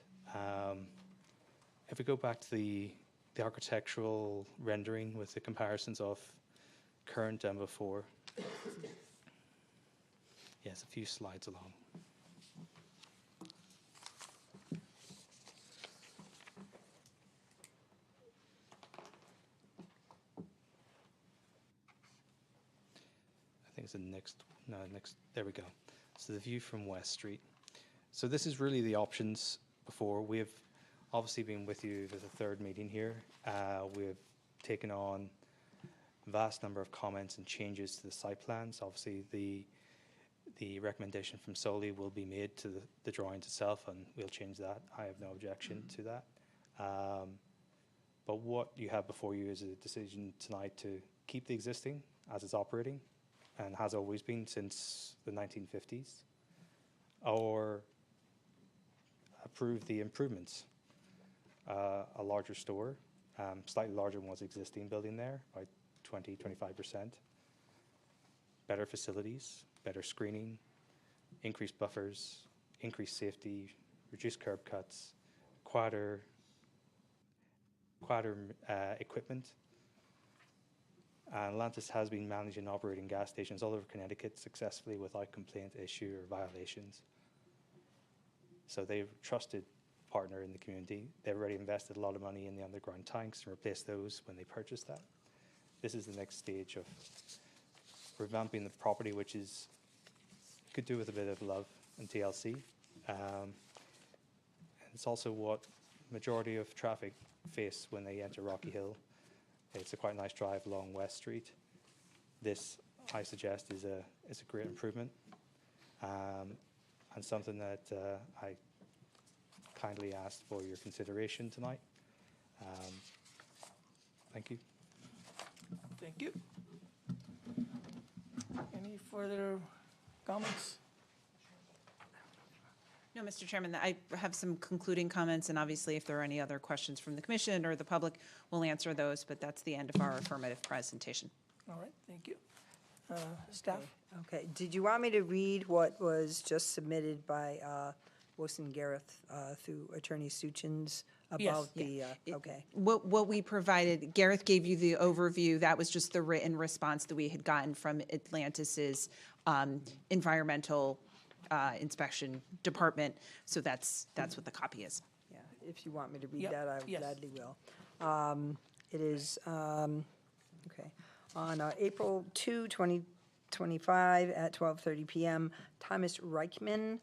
If we go back to the architectural rendering with the comparisons of current and before. Yes, a few slides along. I think it's the next, there we go. So the view from West Street. So this is really the options before. We've obviously been with you for the third meeting here. We've taken on a vast number of comments and changes to the site plans. Obviously, the recommendation from Soli will be made to the drawings itself, and we'll change that. I have no objection to that. But what you have before you is a decision tonight to keep the existing as it's operating and has always been since the 1950s, or approve the improvements. A larger store, slightly larger than what's existing building there, by 20-25%. Better facilities, better screening, increased buffers, increased safety, reduced curb cuts, quieter equipment. Atlantis has been managing and operating gas stations all over Connecticut successfully without complaint, issue, or violations. So they've trusted partner in the community. They've already invested a lot of money in the underground tanks and replaced those when they purchased that. This is the next stage of revamping the property, which is could do with a bit of love and TLC. It's also what majority of traffic face when they enter Rocky Hill. It's a quite nice drive along West Street. This, I suggest, is a great improvement, and something that I kindly asked for your consideration tonight. Thank you. Thank you. Any further comments? No, Mr. Chairman, I have some concluding comments, and obviously, if there are any other questions from the commission or the public, we'll answer those, but that's the end of our affirmative presentation. All right, thank you. Staff? Okay, did you want me to read what was just submitted by Wilson Gareth through Attorney Suchins about the, okay. What we provided, Gareth gave you the overview. That was just the written response that we had gotten from Atlantis's environmental inspection department. So that's what the copy is. Yeah, if you want me to read Yep, that, I yes. gladly will. It is, okay, on April 2, 2025, at 12:30 PM, Thomas Reichman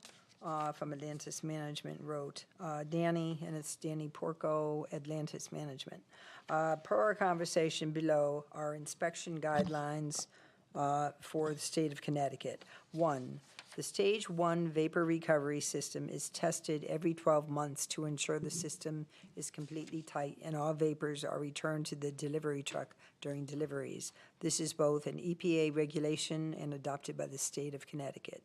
from Atlantis Management wrote, Danny, and it's Danny Porco, Atlantis Management. Per our conversation below are inspection guidelines for the state of Connecticut. 1, the Stage 1 vapor recovery system is tested every 12 months to ensure the system is completely tight and all vapors are returned to the delivery truck during deliveries. This is both an EPA regulation and adopted by the state of Connecticut.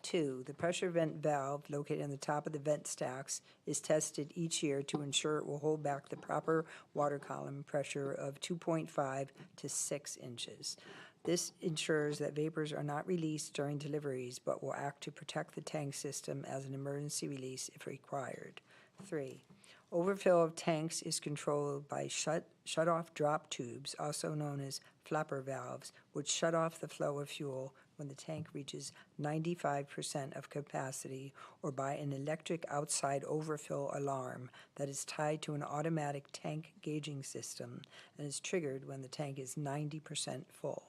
2, the pressure vent valve located on the top of the vent stacks is tested each year to ensure it will hold back the proper water column pressure of 2.5 to 6 inches. This ensures that vapors are not released during deliveries, but will act to protect the tank system as an emergency release if required. 3, overfill of tanks is controlled by shut-off drop tubes, also known as flapper valves, which shut off the flow of fuel when the tank reaches 95% of capacity, or by an electric outside overfill alarm that is tied to an automatic tank gauging system and is triggered when the tank is 90% full.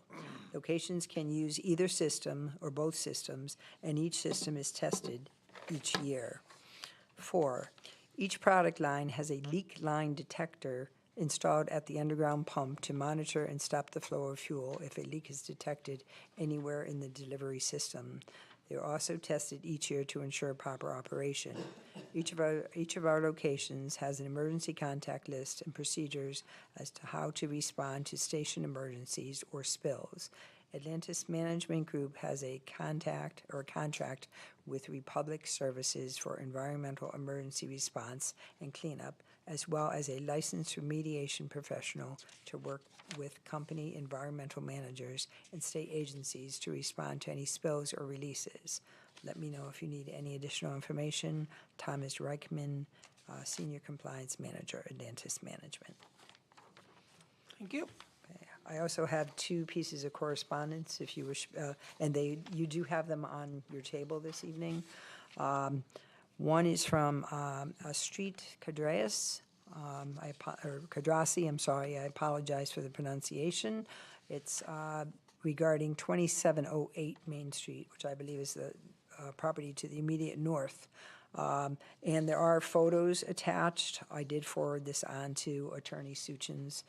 Locations can use either system or both systems, and each system is tested each year. 4, each product line has a leak line detector installed at the underground pump to monitor and stop the flow of fuel if a leak is detected anywhere in the delivery system. They are also tested each year to ensure proper operation. Each of our locations has an emergency contact list and procedures as to how to respond to station emergencies or spills. Atlantis Management Group has a contract with Republic Services for environmental emergency response and cleanup, as well as a licensed remediation professional to work with company environmental managers and state agencies to respond to any spills or releases. Let me know if you need any additional information. Thomas Reichman, Senior Compliance Manager, Atlantis Management. Thank you. I also have 2 pieces of correspondence, if you wish, and you do have them on your table this evening. One is from Street Cadrassi, I'm sorry, I apologize for the pronunciation. It's regarding 2708 Main Street, which I believe is the property to the immediate north. And there are photos attached. I did forward this on to Attorney Suchins.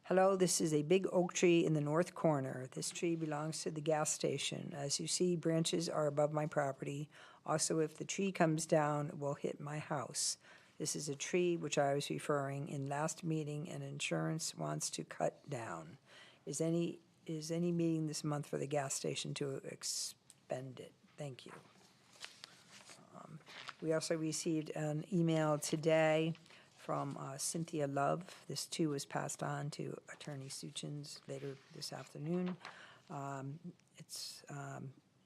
Hello, this is a big oak tree in the north corner. This tree belongs to the gas station. As you see, branches are above my property. Also, if the tree comes down, it will hit my house. This is a tree which I was referring in last meeting and insurance wants to cut down. Is any meeting this month for the gas station to expend it? Thank you. We also received an email today from Cynthia Love. This too was passed on to Attorney Suchins later this afternoon. It's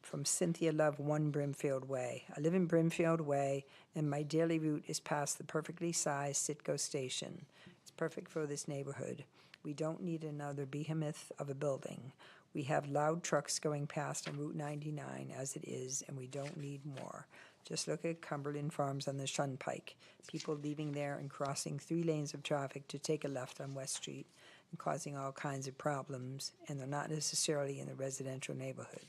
from Cynthia Love, 1 Brimfield Way. I live in Brimfield Way, and my daily route is past the perfectly sized Citgo station. It's perfect for this neighborhood. We don't need another behemoth of a building. We have loud trucks going past on Route 99 as it is, and we don't need more. Just look at Cumberland Farms on the Shunpike. People leaving there and crossing 3 lanes of traffic to take a left on West Street and causing all kinds of problems, and they're not necessarily in the residential neighborhood.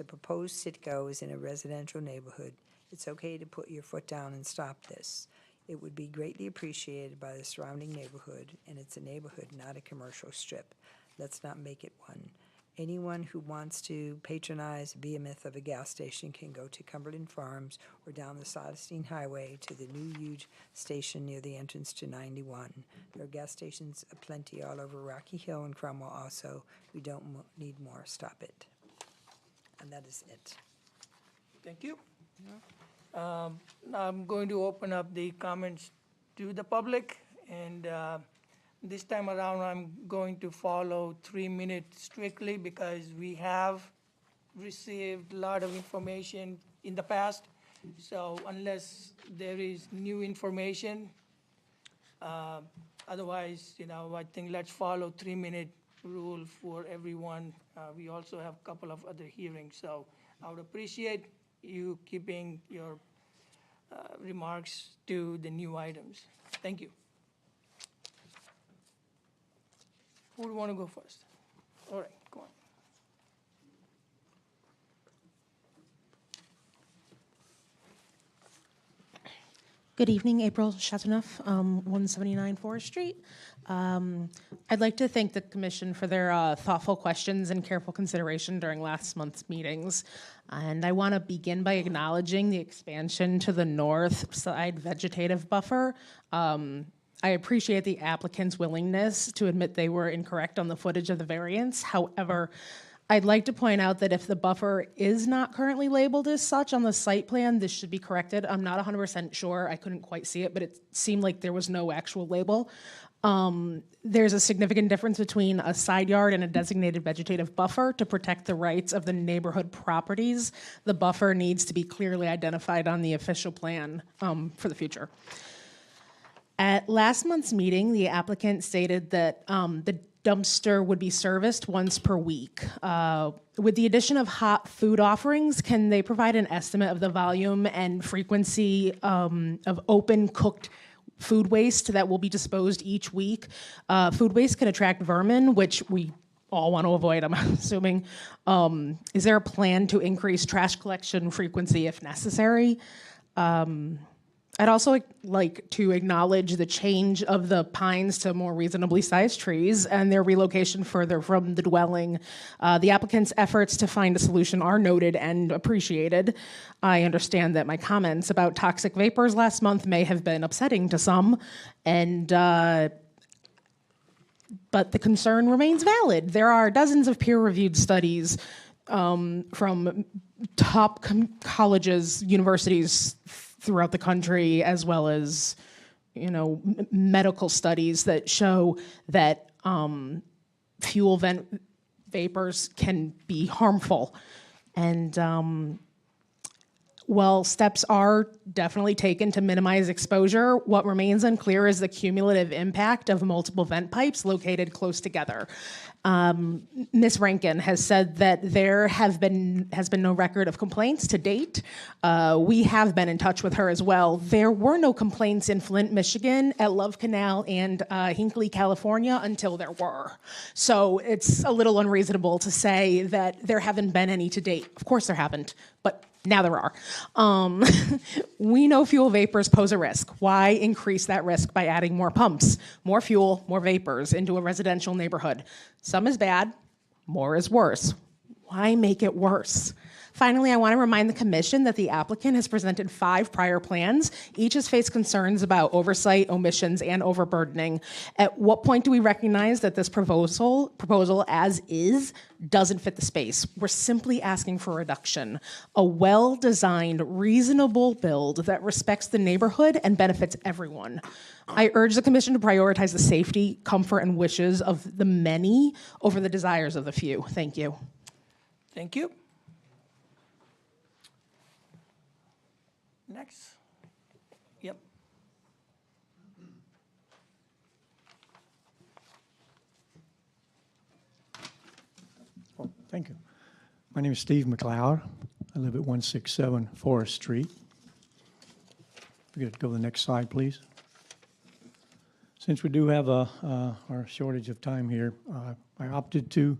The proposed Citgo is in a residential neighborhood. It's okay to put your foot down and stop this. It would be greatly appreciated by the surrounding neighborhood, and it's a neighborhood, not a commercial strip. Let's not make it one. Anyone who wants to patronize behemoth of a gas station can go to Cumberland Farms or down the Silestein Highway to the new huge station near the entrance to 91. There are gas stations aplenty all over Rocky Hill and Cromwell also. We don't need more. Stop it. And that is it. Thank you. Now I'm going to open up the comments to the public, and this time around, I'm going to follow 3 minutes strictly because we have received a lot of information in the past. So unless there is new information, otherwise, I think let's follow 3-minute rule for everyone. We also have a couple of other hearings, so I would appreciate you keeping your remarks to the new items. Thank you. Who would want to go first? All right, go on. Good evening, April Chateauneuf, 179 Forest Street. I'd like to thank the commission for their thoughtful questions and careful consideration during last month's meetings. And I want to begin by acknowledging the expansion to the north side vegetative buffer. I appreciate the applicant's willingness to admit they were incorrect on the footage of the variance. However, I'd like to point out that if the buffer is not currently labeled as such on the site plan, this should be corrected. I'm not 100% sure. I couldn't quite see it, but it seemed like there was no actual label. There's a significant difference between a side yard and a designated vegetative buffer. To protect the rights of the neighborhood properties, the buffer needs to be clearly identified on the official plan for the future. At last month's meeting, the applicant stated that the dumpster would be serviced once per week. With the addition of hot food offerings, can they provide an estimate of the volume and frequency of open cooked food waste that will be disposed each week? Food waste can attract vermin, which we all want to avoid, I'm assuming. Is there a plan to increase trash collection frequency if necessary? I'd also like to acknowledge the change of the pines to more reasonably sized trees and their relocation further from the dwelling. The applicant's efforts to find a solution are noted and appreciated. I understand that my comments about toxic vapors last month may have been upsetting to some, but the concern remains valid. There are dozens of peer-reviewed studies from top colleges, universities throughout the country, as well as, medical studies that show that fuel vent vapors can be harmful. And while steps are definitely taken to minimize exposure, what remains unclear is the cumulative impact of multiple vent pipes located close together. Ms. Rankin has said that there has been no record of complaints to date. We have been in touch with her as well. There were no complaints in Flint, Michigan, at Love Canal, and Hinckley, California, until there were. So it's a little unreasonable to say that there haven't been any to date. Of course there haven't, but now there are. We know fuel vapors pose a risk. Why increase that risk by adding more pumps, more fuel, more vapors into a residential neighborhood? Some is bad, more is worse. Why make it worse? Finally, I want to remind the commission that the applicant has presented 5 prior plans. Each has faced concerns about oversight, omissions, and overburdening. At what point do we recognize that this proposal as is doesn't fit the space? We're simply asking for a reduction. A well-designed, reasonable build that respects the neighborhood and benefits everyone. I urge the commission to prioritize the safety, comfort, and wishes of the many over the desires of the few. Thank you. Thank you. Next. Yep. Thank you. My name is Steve McLeod. I live at 167 Forest Street. If we could go to the next slide, please. Since we do have our shortage of time here, I opted to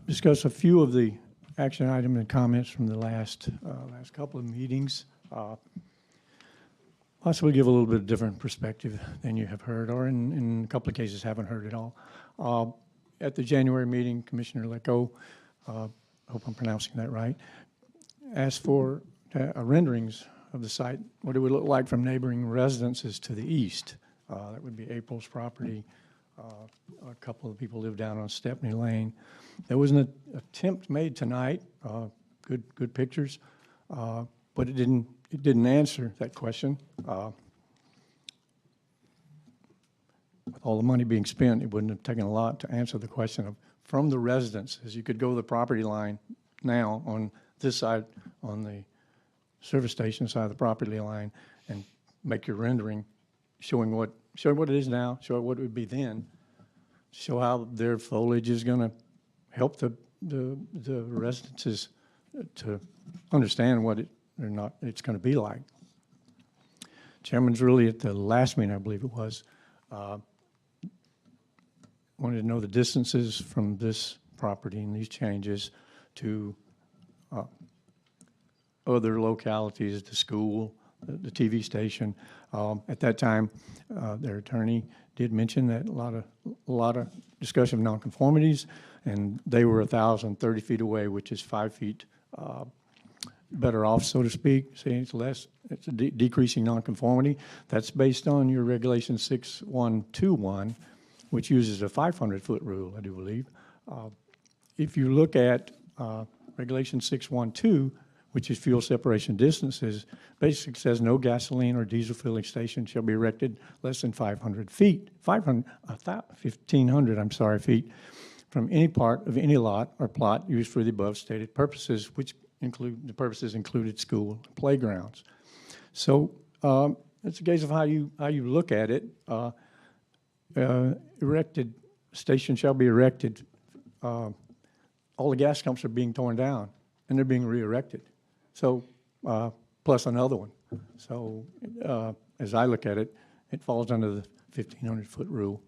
discuss a few of the action item and comments from the last couple of meetings. Possibly give a little bit different perspective than you have heard, or in a couple of cases haven't heard at all. At the January meeting, Commissioner Lecco, I hope I'm pronouncing that right, asked for renderings of the site, what it would look like from neighboring residences to the east. That would be April's property. A couple of people live down on Stepney Lane. There was an attempt made tonight, good pictures, but it didn't answer that question. With all the money being spent, it wouldn't have taken a lot to answer the question of, from the residences, you could go to the property line now on this side, on the service station side of the property line, and make your rendering showing what it is now, show what it would be then, show how their foliage is going to help the residences to understand what it's going to be like. Chairman's really at the last meeting, I believe it was, wanted to know the distances from this property and these changes to other localities, the school, the TV station. At that time, their attorney did mention that a lot of discussion of nonconformities, and they were 1,030 feet away, which is 5 feet better off, so to speak. Saying it's a decreasing nonconformity. That's based on your regulation 6121, which uses a 500-foot rule, I do believe. If you look at regulation 612, which is fuel separation distances, basically says no gasoline or diesel filling station shall be erected less than 500 feet, 1,500, feet from any part of any lot or plot used for the above stated purposes, which included school and playgrounds. So it's a case of how you look at it. Erected station shall be erected. All the gas pumps are being torn down and they're being re-erected. So plus another one. So as I look at it, it falls under the 1,500-foot rule.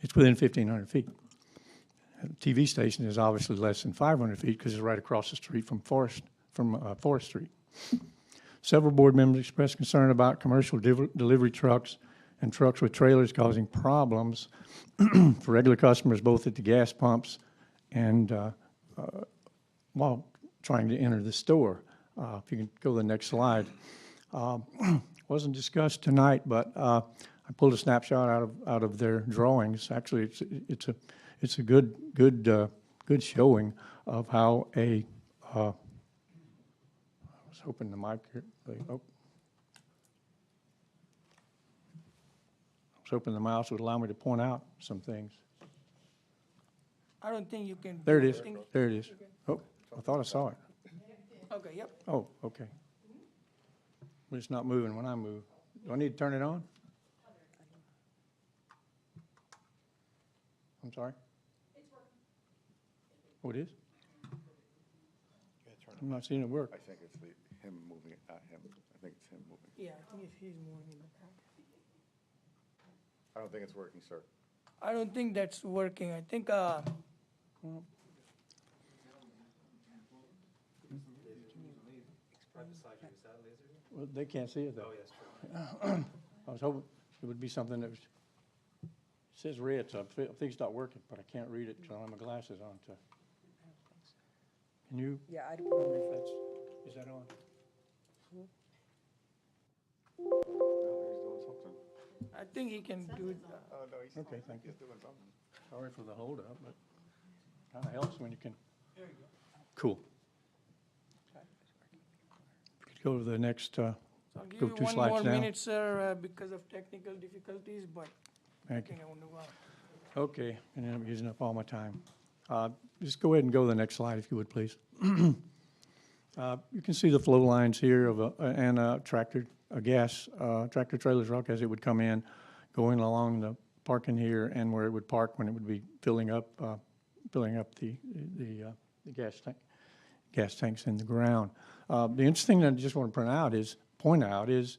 It's within 1,500 feet. TV station is obviously less than 500 feet because it's right across the street from Forest Street. Several board members expressed concern about commercial delivery trucks and trucks with trailers causing problems for regular customers both at the gas pumps and while trying to enter the store. If you can go to the next slide. Wasn't discussed tonight, but I pulled a snapshot out of their drawings. Actually, it's a good showing of how a. I was hoping the mic here. Oh. I was hoping the mouse would allow me to point out some things. I don't think you can. There it is. There it is. Oh, I thought I saw it. Okay, yep. Oh, okay. But it's not moving when I move. Do I need to turn it on? I'm sorry? It's working. Oh, it is? I'm not seeing it work. I think it's him moving it, not him. I think it's him moving. Yeah, I think he's moving in the back. I don't think it's working, sir. I don't think that's working. I think, Well, they can't see it though. Oh, yes. I was hoping it would be something that was, it says red, so I think it's not working, but I can't read it because I don't have my glasses on. So. Can you? Yeah, I don't Wonder if that's, is that on? No, he's doing something. I think he can do it. Oh, no, he's Okay, thank you. He's doing something. Sorry for the hold up, but kind of helps when you can. There you go. Cool. Could go to the next, I'll go give you 2 one slides more down. minute, sir, because of technical difficulties, but I Thank you. think I want to go on. Okay, and then I'm using up all my time. Just go ahead and go to the next slide, if you would, please. You can see the flow lines here of a tractor, a gas tractor trailer truck as it would come in, going along the parking here, and where it would park when it would be filling up the gas tanks in the ground. The interesting thing I just want to point out is,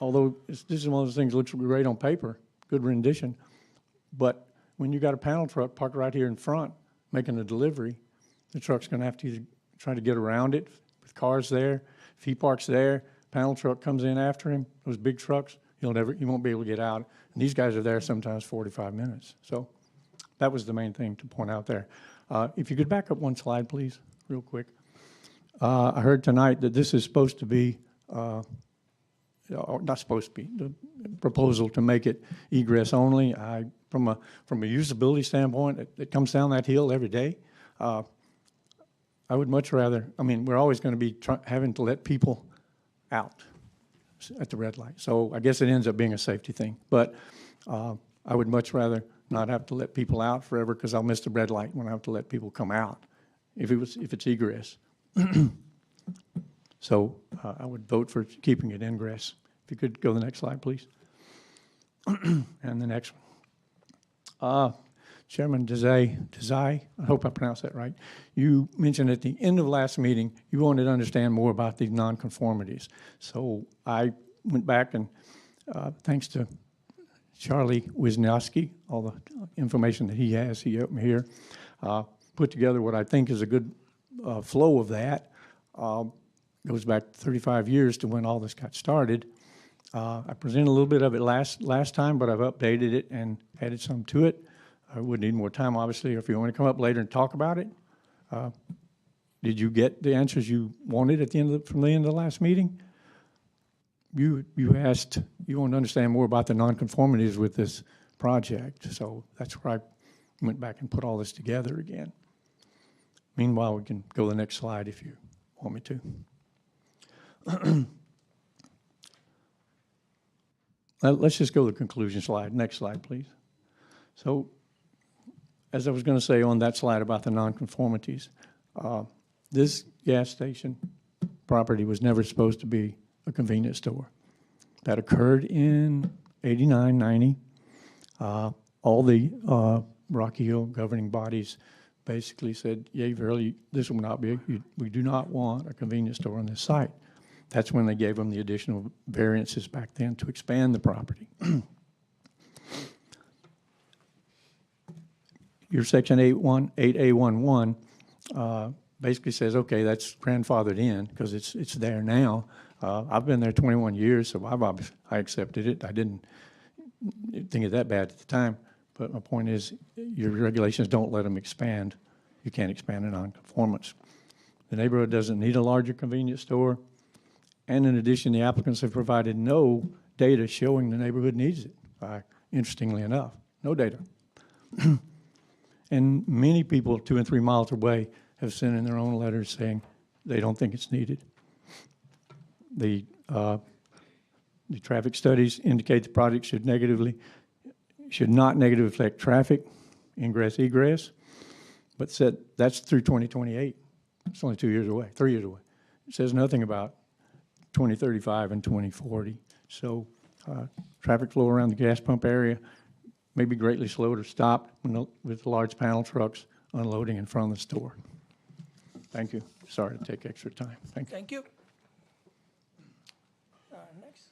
although this is one of those things that looks great on paper, good rendition, but when you got a panel truck parked right here in front making a delivery, the truck's gonna have to either try to get around it with cars there. If he parks there, panel truck comes in after him, those big trucks, he won't be able to get out. And these guys are there sometimes 45 minutes. So that was the main thing to point out there. If you could back up one slide, please, real quick. I heard tonight that this is supposed to be, not supposed to be, the proposal to make it egress only. From a usability standpoint, it comes down that hill every day. I would much rather, I mean, we're always going to be having to let people out at the red light. So I guess it ends up being a safety thing. But I would much rather not have to let people out forever because I'll miss the red light when I have to let people come out if it's egress. So I would vote for keeping it ingress. If you could go to the next slide, please. And the next one. Chairman Desai, I hope I pronounced that right. You mentioned at the end of last meeting, you wanted to understand more about these nonconformities. So I went back and thanks to Charlie Wisniewski, all the information that he has, he helped me here, put together what I think is a good flow of that. Goes back 35 years to when all this got started. I presented a little bit of it last time, but I've updated it and added some to it. I would need more time, obviously, if you want to come up later and talk about it. Did you get the answers you wanted from the end of the last meeting? You asked, you want to understand more about the nonconformities with this project, so that's where I went back and put all this together again. Meanwhile, we can go to the next slide if you want me to. Let's just go to the conclusion slide. Next slide, please. So, as I was going to say on that slide about the nonconformities, this gas station property was never supposed to be a convenience store. That occurred in 89, 90. All the Rocky Hill governing bodies basically said, yea, verily, this will not be, we do not want a convenience store on this site. That's when they gave them the additional variances back then to expand the property. Your section 8A11 basically says, okay, that's grandfathered in because it's there now. I've been there 21 years, so I accepted it. I didn't think it that bad at the time. But my point is, your regulations don't let them expand. You can't expand a nonconformance. The neighborhood doesn't need a larger convenience store. And in addition, the applicants have provided no data showing the neighborhood needs it, interestingly enough. No data. And many people 2 and 3 miles away have sent in their own letters saying they don't think it's needed. The traffic studies indicate the project should not negatively affect traffic, ingress, egress, but said that's through 2028. It's only 2 years away, 3 years away. It says nothing about 2035 and 2040. So traffic flow around the gas pump area may be greatly slowed or stopped with large panel trucks unloading in front of the store. Thank you. Sorry to take extra time. Thank you. Thank you. Next.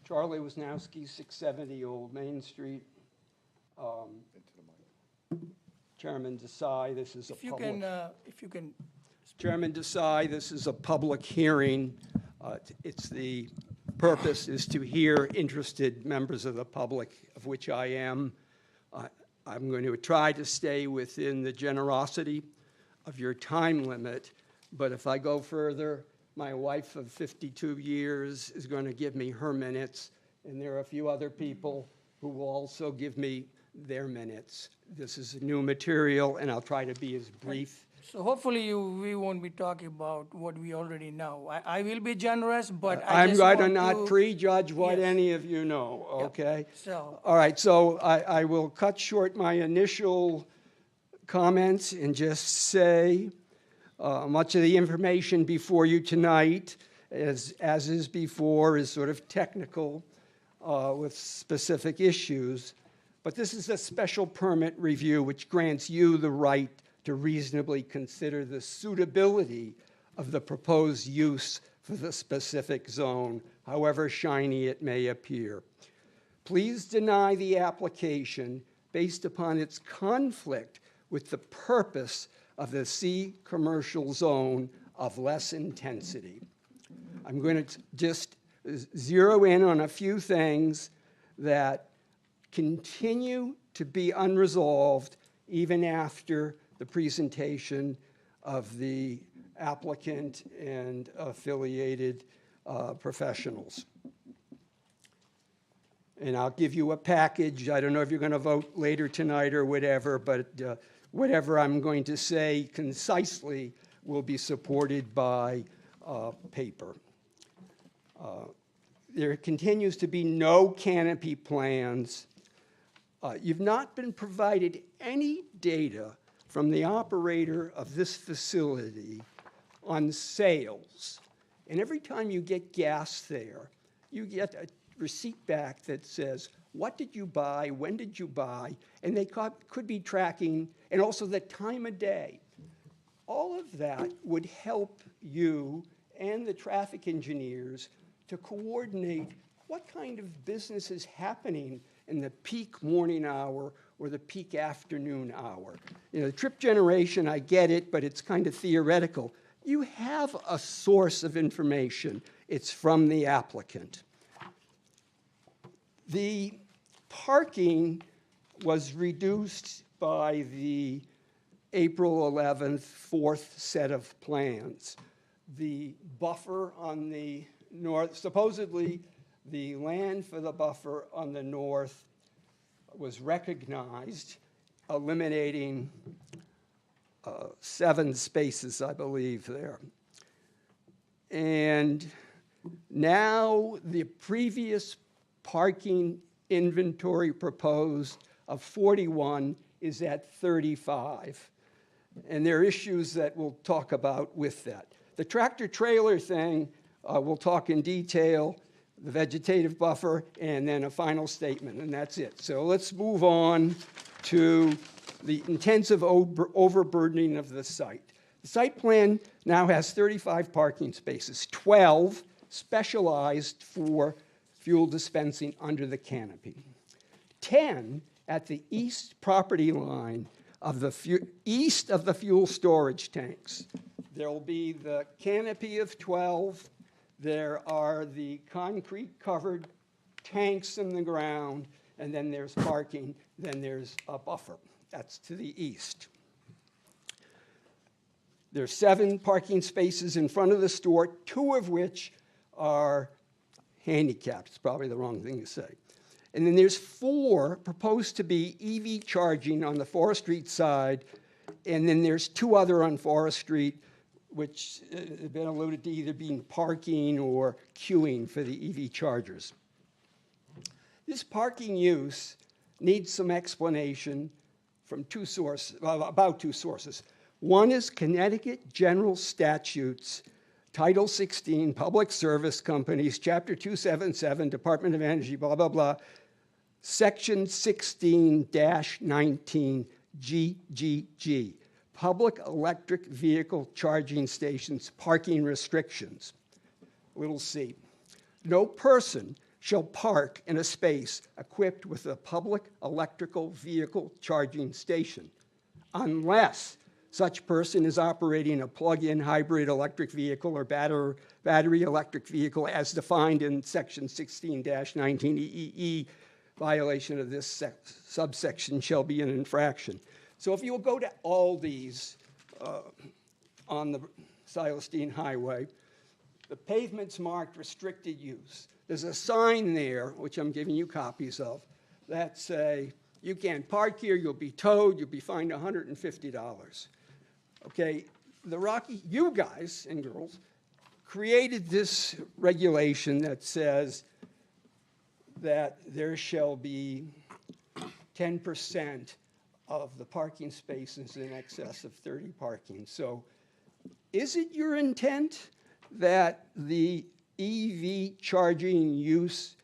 Charlie Wisniewski, 670 Old Main Street. Chairman Desai, this is a public... If you can... Chairman Desai, this is a public hearing. The purpose is to hear interested members of the public, of which I am. I'm going to try to stay within the generosity of your time limit, but if I go further, my wife of 52 years is going to give me her minutes, and there are a few other people who will also give me their minutes. This is new material, and I'll try to be as brief. So hopefully we won't be talking about what we already know. I will be generous, but I'm going to not prejudge what any of you know, okay? So. All right, so I will cut short my initial comments and just say much of the information before you tonight, as is before, is sort of technical with specific issues. But this is a special permit review which grants you the right to reasonably consider the suitability of the proposed use for the specific zone, however shiny it may appear. Please deny the application based upon its conflict with the purpose of the C commercial zone of less intensity. I'm going to just zero in on a few things that continue to be unresolved even after the presentation of the applicant and affiliated professionals. And I'll give you a package. I don't know if you're going to vote later tonight or whatever, but whatever I'm going to say concisely will be supported by paper. There continues to be no canopy plans. You've not been provided any data from the operator of this facility on sales. And every time you get gas there, you get a receipt back that says, what did you buy, when did you buy, and they could be tracking, and also the time of day. All of that would help you and the traffic engineers to coordinate what kind of business is happening in the peak morning hour or the peak afternoon hour. You know, the trip generation, I get it, but it's kind of theoretical. You have a source of information. It's from the applicant. The parking was reduced by the April 11th fourth set of plans. The buffer on the north, supposedly the land for the buffer on the north was recognized, eliminating 7 spaces, I believe, there. And now the previous parking inventory proposed of 41 is at 35. And there are issues that we'll talk about with that. The tractor trailer thing, we'll talk in detail, the vegetative buffer, and then a final statement, and that's it. So let's move on to the intensive overburdening of the site. The site plan now has 35 parking spaces, 12 specialized for fuel dispensing under the canopy. 10 at the east property line of the east of the fuel storage tanks. There will be the canopy of 12. There are the concrete covered tanks in the ground, and then there's parking, then there's a buffer. That's to the east. There's 7 parking spaces in front of the store, 2 of which are handicapped. It's probably the wrong thing to say. And then there's 4 proposed to be EV charging on the Forest Street side, and then there's 2 other on Forest Street, which have been alluded to either being parking or queuing for the EV chargers. This parking use needs some explanation from 2 sources, about 2 sources. One is Connecticut General Statutes, Title 16, Public Service Companies, Chapter 277, Department of Energy, blah, blah, blah, Section 16-19 GGG, Public Electric Vehicle Charging Stations Parking Restrictions. Little c. No person shall park in a space equipped with a public electrical vehicle charging station unless such person is operating a plug-in hybrid electric vehicle or battery electric vehicle as defined in Section 16-19 EEE. Violation of this subsection shall be an infraction. So if you'll go to Aldi's on the Silas Deane Highway, the pavement's marked restricted use. There's a sign there, which I'm giving you copies of, that say, you can't park here, you'll be towed, you'll be fined $150. Okay, you guys and girls created this regulation that says that there shall be 10% of the parking spaces in excess of 30 parking. So is it your intent that the EV charging use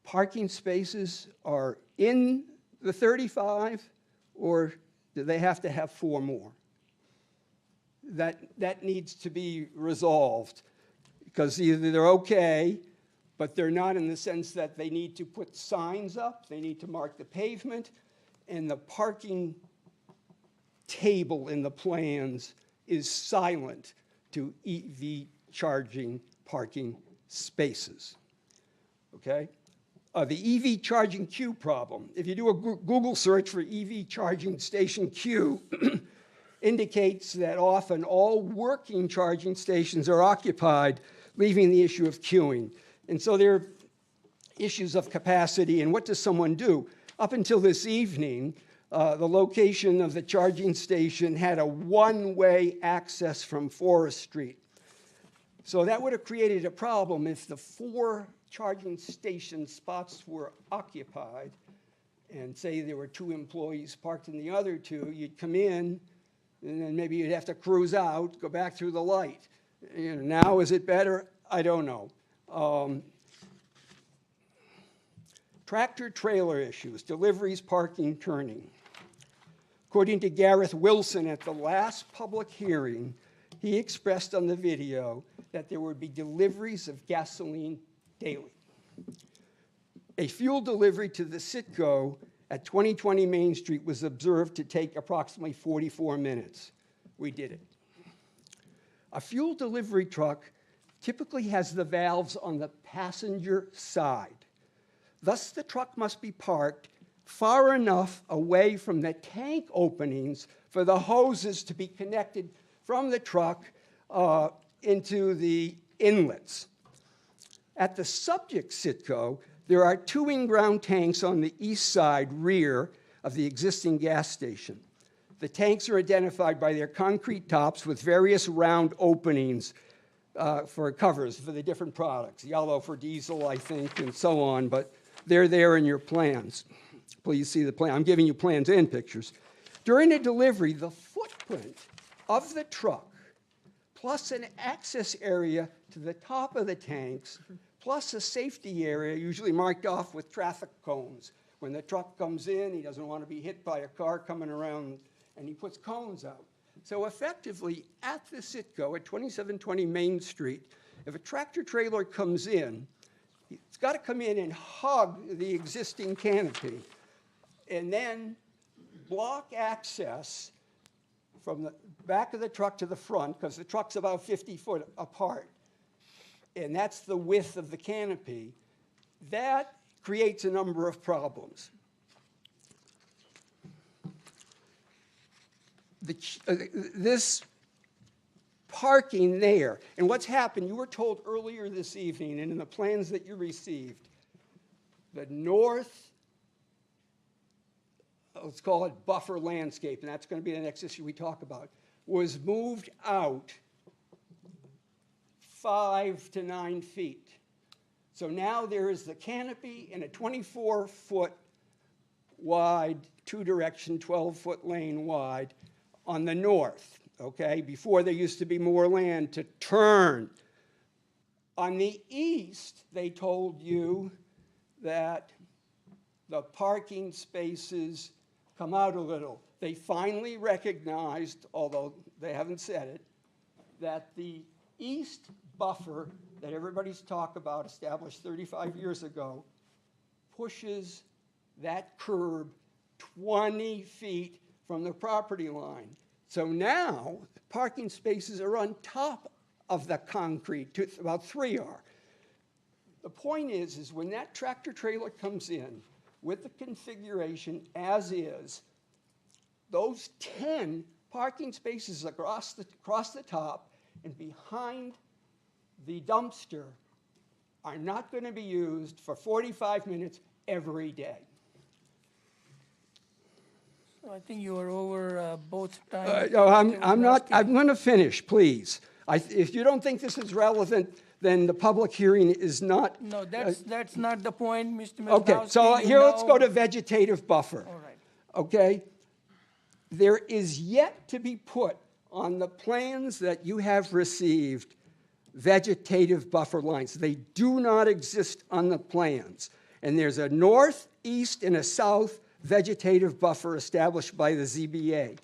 parking spaces are in the 35, or Do they have to have 4 more? That needs to be resolved, because either they're okay, but they're not in the sense that they need to put signs up, they need to mark the pavement, and the parking table in the plans is silent to EV charging parking spaces, okay? The EV charging queue problem, if you do a Google search for EV charging station queue, indicates that often all working charging stations are occupied, leaving the issue of queuing. And so there are issues of capacity, and what does someone do? Up until this evening, the location of the charging station had a one-way access from Forest Street. So that would have created a problem if the 4 charging station spots were occupied, and say there were 2 employees parked in the other 2, you'd come in, and then maybe you'd have to cruise out, go back through the light. You know, now, is it better? I don't know. Tractor trailer issues, deliveries, parking, turning. According to Gareth Wilson at the last public hearing, he expressed on the video that there would be deliveries of gasoline daily. A fuel delivery to the Citgo at 2020 Main Street was observed to take approximately 44 minutes. We did it. A fuel delivery truck typically has the valves on the passenger side. Thus, the truck must be parked far enough away from the tank openings for the hoses to be connected from the truck into the inlets. At the subject Citgo, there are 2 in-ground tanks on the east side rear of the existing gas station. The tanks are identified by their concrete tops with various round openings for covers for the different products, yellow for diesel, I think, and so on, but they're there in your plans. Please see the plan. I'm giving you plans and pictures. During the delivery, the footprint of the truck, plus an access area to the top of the tanks, plus a safety area usually marked off with traffic cones. When the truck comes in, he doesn't want to be hit by a car coming around, and he puts cones out. So effectively, at the Citgo at 2720 Main Street, if a tractor trailer comes in, it's got to come in and hug the existing canopy, and then block access from the back of the truck to the front, because the truck's about 50 foot apart, and that's the width of the canopy. That creates a number of problems. This parking there, and what's happened, you were told earlier this evening, and in the plans that you received, the north, let's call it buffer landscape, and that's going to be the next issue we talk about, was moved out 5 to 9 feet. So now there is the canopy and a 24-foot wide, 2-direction, 12-foot lane wide on the north, okay? Before there used to be more land to turn. On the east, they told you that the parking spaces come out a little. They finally recognized, although they haven't said it, that the east buffer that everybody's talked about, established 35 years ago, pushes that curb 20 feet from the property line. So now, parking spaces are on top of the concrete, about 3 are. The point is when that tractor trailer comes in with the configuration as is, those 10 parking spaces across the top and behind the dumpster are not going to be used for 45 minutes every day. So I think you are over both times. No, I'm not. I'm going to finish, please. If you don't think this is relevant, then the public hearing is not. No, that's not the point, Mr. Miskowski. Okay, so here let's go to vegetative buffer. All right. Okay? There is yet to be put on the plans that you have received vegetative buffer lines. They do not exist on the plans. And there's a north, east, and a south vegetative buffer established by the ZBA.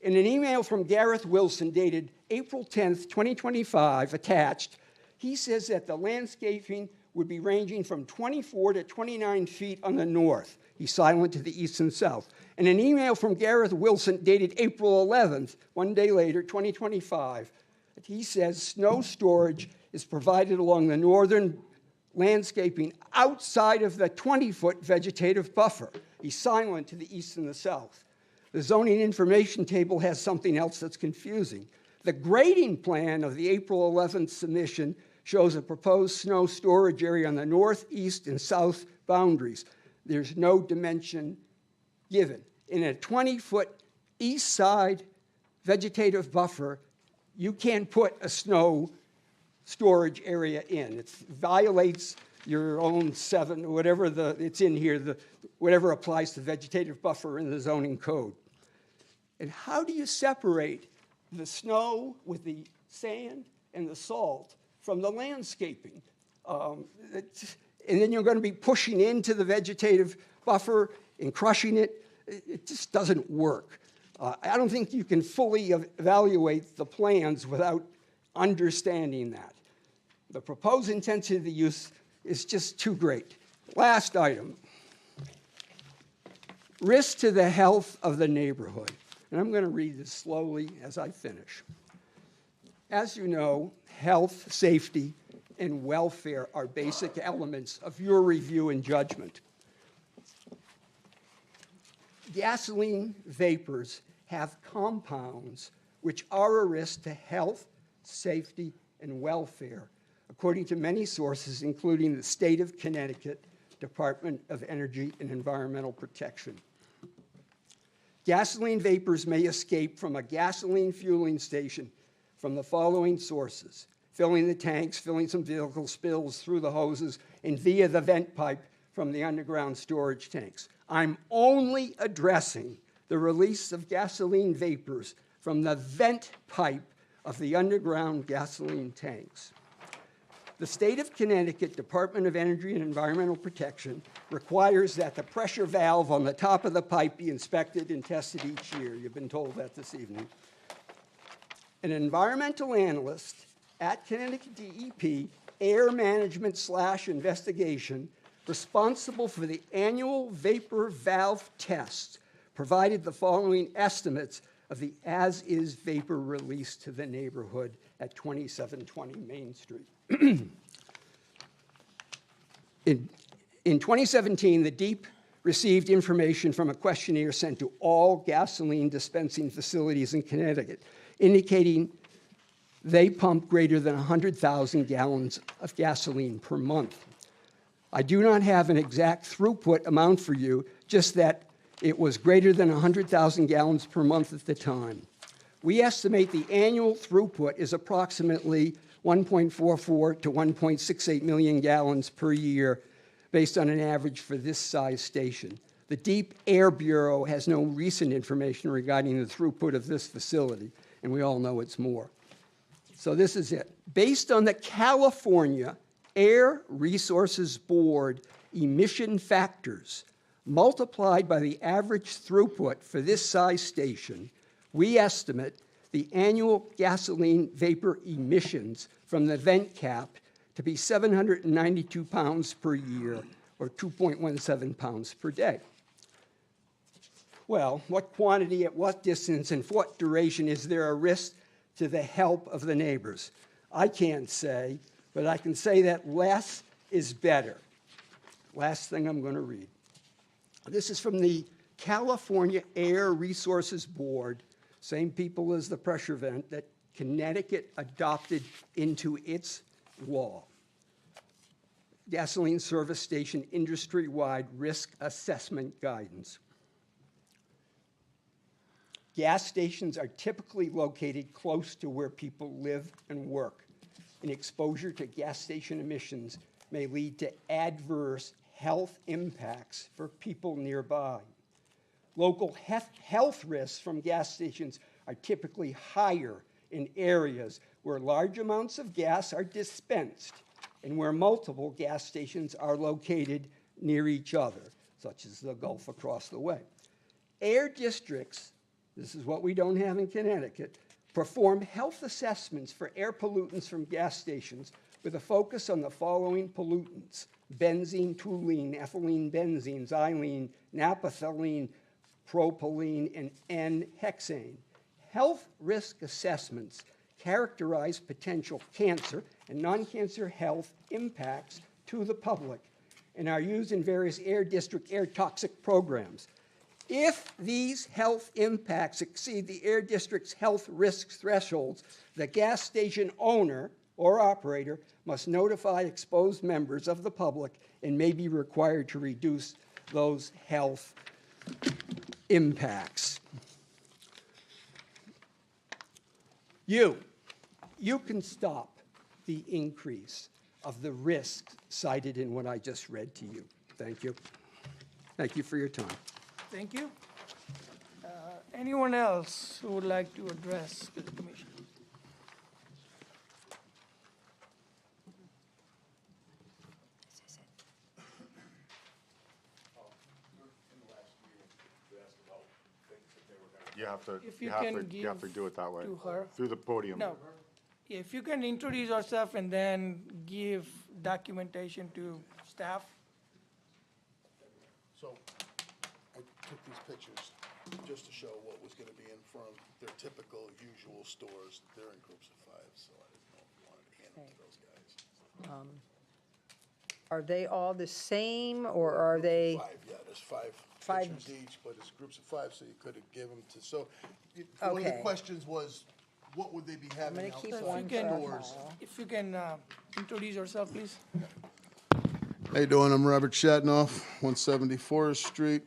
In an email from Gareth Wilson dated April 10th, 2025, attached, he says that the landscaping would be ranging from 24 to 29 feet on the north. He's silent to the east and south. In an email from Gareth Wilson dated April 11th, one day later, 2025, he says snow storage is provided along the northern landscaping outside of the 20-foot vegetative buffer. He's silent to the east and the south. The zoning information table has something else that's confusing. The grading plan of the April 11th submission shows a proposed snow storage area on the north, east, and south boundaries. There's no dimension given. In a 20-foot east side vegetative buffer, you can't put a snow storage area in. It violates your own 7, whatever it's in here, whatever applies to vegetative buffer in the zoning code. And how do you separate the snow with the sand and the salt from the landscaping? And then you're going to be pushing into the vegetative buffer and crushing it. It just doesn't work. I don't think you can fully evaluate the plans without understanding that. The proposed intensity of the use is just too great. Last item, risk to the health of the neighborhood. And I'm going to read this slowly as I finish. As you know, health, safety, and welfare are basic elements of your review and judgment. Gasoline vapors have compounds which are a risk to health, safety, and welfare, according to many sources, including the State of Connecticut Department of Energy and Environmental Protection. Gasoline vapors may escape from a gasoline fueling station from the following sources: filling the tanks, filling some vehicle spills through the hoses, and via the vent pipe from the underground storage tanks. I'm only addressing the release of gasoline vapors from the vent pipe of the underground gasoline tanks. The State of Connecticut Department of Energy and Environmental Protection requires that the pressure valve on the top of the pipe be inspected and tested each year. You've been told that this evening. An environmental analyst at Connecticut DEP Air Management / Investigation responsible for the annual vapor valve tests provided the following estimates of the as-is vapor release to the neighborhood at 2720 Main Street. In 2017, the DEP received information from a questionnaire sent to all gasoline dispensing facilities in Connecticut, indicating they pump greater than 100,000 gallons of gasoline per month. I do not have an exact throughput amount for you, just that it was greater than 100,000 gallons per month at the time. We estimate the annual throughput is approximately 1.44 to 1.68 million gallons per year, based on an average for this size station. The DEP Air Bureau has no recent information regarding the throughput of this facility, and we all know it's more. So this is it. Based on the California Air Resources Board emission factors, multiplied by the average throughput for this size station, we estimate the annual gasoline vapor emissions from the vent cap to be 792 pounds per year, or 2.17 pounds per day. Well, what quantity, at what distance, and for what duration is there a risk to the health of the neighbors? I can't say, but I can say that less is better. Last thing I'm going to read. This is from the California Air Resources Board, same people as the pressure vent that Connecticut adopted into its law. Gasoline service station industry-wide risk assessment guidance. Gas stations are typically located close to where people live and work, and exposure to gas station emissions may lead to adverse health impacts for people nearby. Local health risks from gas stations are typically higher in areas where large amounts of gas are dispensed and where multiple gas stations are located near each other. such as the Gulf across the way. Air districts, this is what we don't have in Connecticut, perform health assessments for air pollutants from gas stations with a focus on the following pollutants: benzene, toluene, ethylene benzene, xylene, naphthalene, propylene, and N-hexane. Health risk assessments characterize potential cancer and non-cancer health impacts to the public and are used in various air district air toxic programs. If these health impacts exceed the air district's health risk thresholds, the gas station owner or operator must notify exposed members of the public and may be required to reduce those health impacts. You can stop the increase of the risks cited in what I just read to you. Thank you. Thank you for your time. Thank you. Anyone else who would like to address the commission? You have to, If you you have can to, you have to give do it that way. to her. Through the podium. No. If you can introduce yourself and then give documentation to staff. So I took these pictures just to show what was gonna be in front of their typical usual stores. They're in groups of 5, so I didn't know if you wanted to hand them to those guys. Are they all the same, or are they? 5, yeah, there's 5 Five. pictures each, but it's groups of 5, so you could have given them to, so one of the Okay. questions was, what would they be having gonna keep outside one for our stores? If you can introduce yourself, please. How you doing? I'm Robert Shatnoff, 170 Forest Street,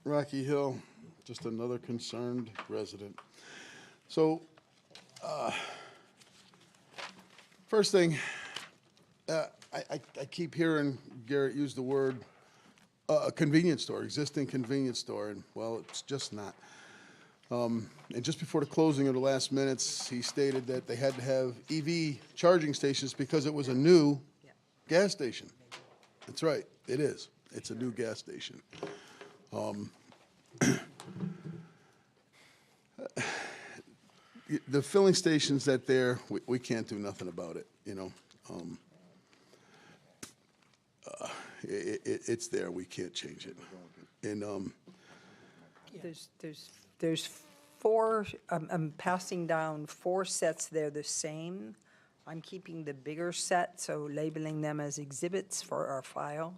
Rocky Hill, just another concerned resident. So, first thing, I keep hearing Garrett use the word a convenience store, existing convenience store, and well, it's just not. And just before the closing of the last minutes, he stated that they had to have EV charging stations because it was a new gas station. That's right, it is. It's a new gas station. The filling stations that there, we can't do nothing about it, you know. It's there, we can't change it. And, There's 4, I'm passing down 4 sets, they're the same. I'm keeping the bigger set, so labeling them as exhibits for our file.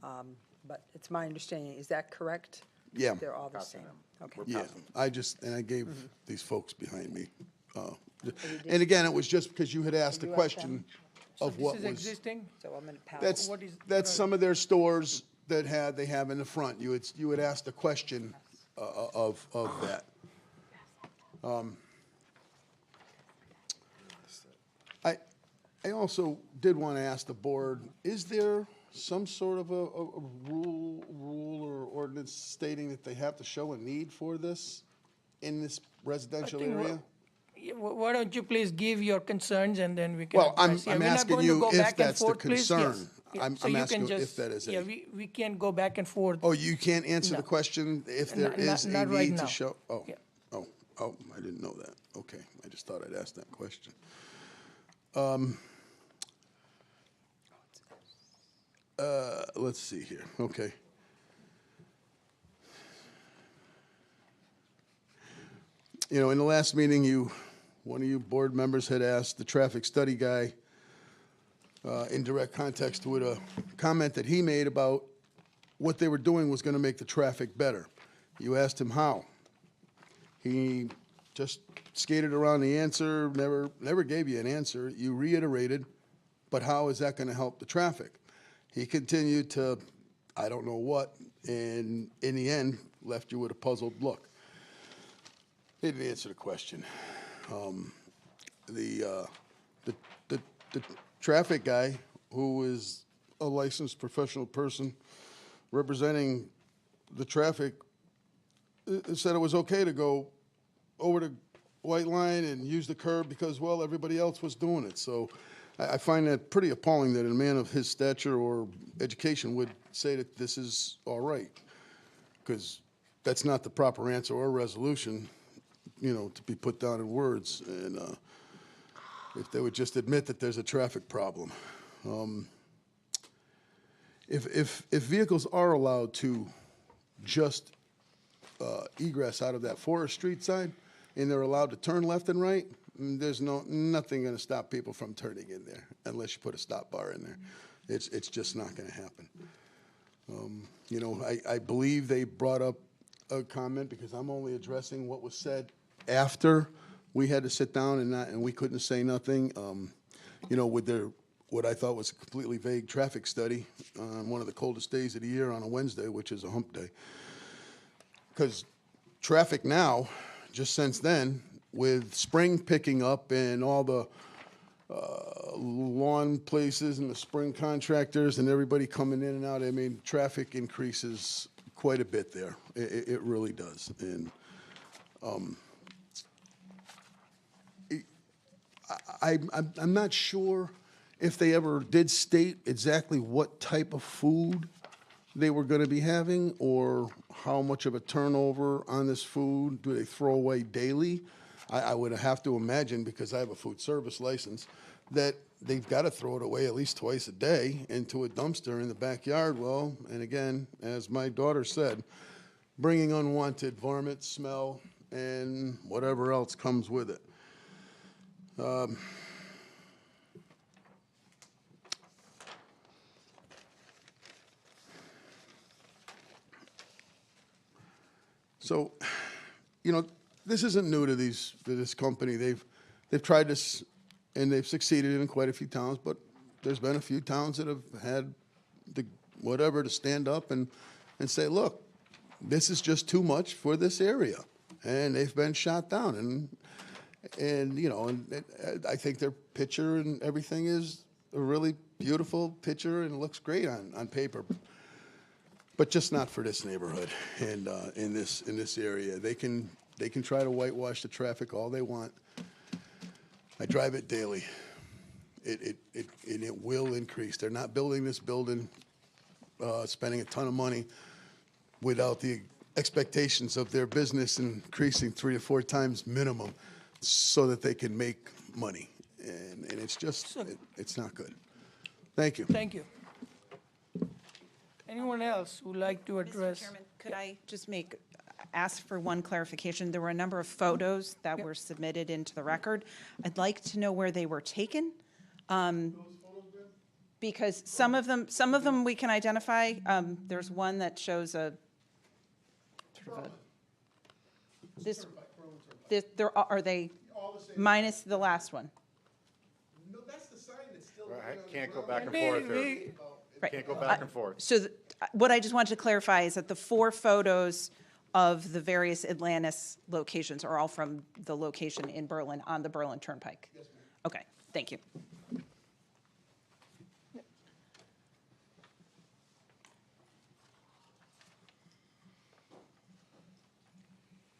But it's my understanding, is that correct? Yeah. They're all the same, okay. yeah, I gave these folks behind me. And again, it was just because you had asked the You asked question of This what is was. existing? So I'm gonna pass. That's, What is- that's some of their stores that they have in the front. You had asked the question of that. I also did want to ask the board, is there some sort of a rule or ordinance stating that they have to show a need for this in this residential think area? Yeah, why don't you please give your concerns and then we can. Well, I'm address. Yeah, I'm we're not asking going to you go if back and that's the forth, please. Yes. concern. Yeah, I'm so you can asking if just- that is Yeah, a. we can't go back and forth. Oh, you can't answer the No. question if there Not- is not a right need to now. show? Oh, Yeah. oh, I didn't know that. Okay, I just thought I'd ask that question. Let's see here, okay. You know, in the last meeting, one of you board members had asked the traffic study guy, in direct context with a comment that he made about what they were doing was gonna make the traffic better. You asked him how. He just skated around the answer, never gave you an answer. You reiterated, but how is that gonna help the traffic? He continued to, I don't know what, and in the end, left you with a puzzled look. He didn't answer the question. The traffic guy, who is a licensed professional person representing the traffic, said it was okay to go over the white line and use the curb because, well, everybody else was doing it. So I find that pretty appalling that a man of his stature or education would say that this is all right, because that's not the proper answer or resolution, you know, to be put down in words. And if they would just admit that there's a traffic problem. If vehicles are allowed to just egress out of that Forest Street side, and they're allowed to turn left and right, there's nothing going to stop people from turning in there unless you put a stop bar in there. It's just not going to happen. You know, I believe they brought up a comment because I'm only addressing what was said after we had to sit down and we couldn't say nothing. You know, with what I thought was a completely vague traffic study on one of the coldest days of the year on a Wednesday, which is a hump day. Because traffic now, just since then, with spring picking up and all the lawn places and the spring contractors and everybody coming in and out, I mean, traffic increases quite a bit there. It really does. And I'm not sure if they ever did state exactly what type of food they were going to be having or how much of a turnover on this food do they throw away daily. I would have to imagine, because I have a food service license, that they've got to throw it away at least twice a day into a dumpster in the backyard. Well, and again, as my daughter said, bringing unwanted varmint, smell, and whatever else comes with it. So, you know, this isn't new to this company. They've tried this and they've succeeded in quite a few towns, but there's been a few towns that have had the whatever to stand up and say, look, this is just too much for this area, and they've been shot down. And you know, and I think their picture and everything is a really beautiful picture and it looks great on paper. But just not for this neighborhood and in this area. They can try to whitewash the traffic all they want. I drive it daily. It will increase. They're not building this building, spending a ton of money without the expectations of their business increasing 3 to 4 times minimum, so that they can make money. And it's just it's not good. Thank you. Thank you. Anyone else who would like to address? Mr. Chairman, could I just ask for one clarification? There were a number of photos that were submitted into the record. I'd like to know where they were taken. Because some of them we can identify. There's one that shows are they minus the last one? No, that's the sign that's still. Can't go back and forth here. Right. Can't go back and forth. So what I just wanted to clarify is that the 4 photos of the various Atlantis locations are all from the location in Berlin on the Berlin Turnpike? Yes, ma'am. Okay, thank you.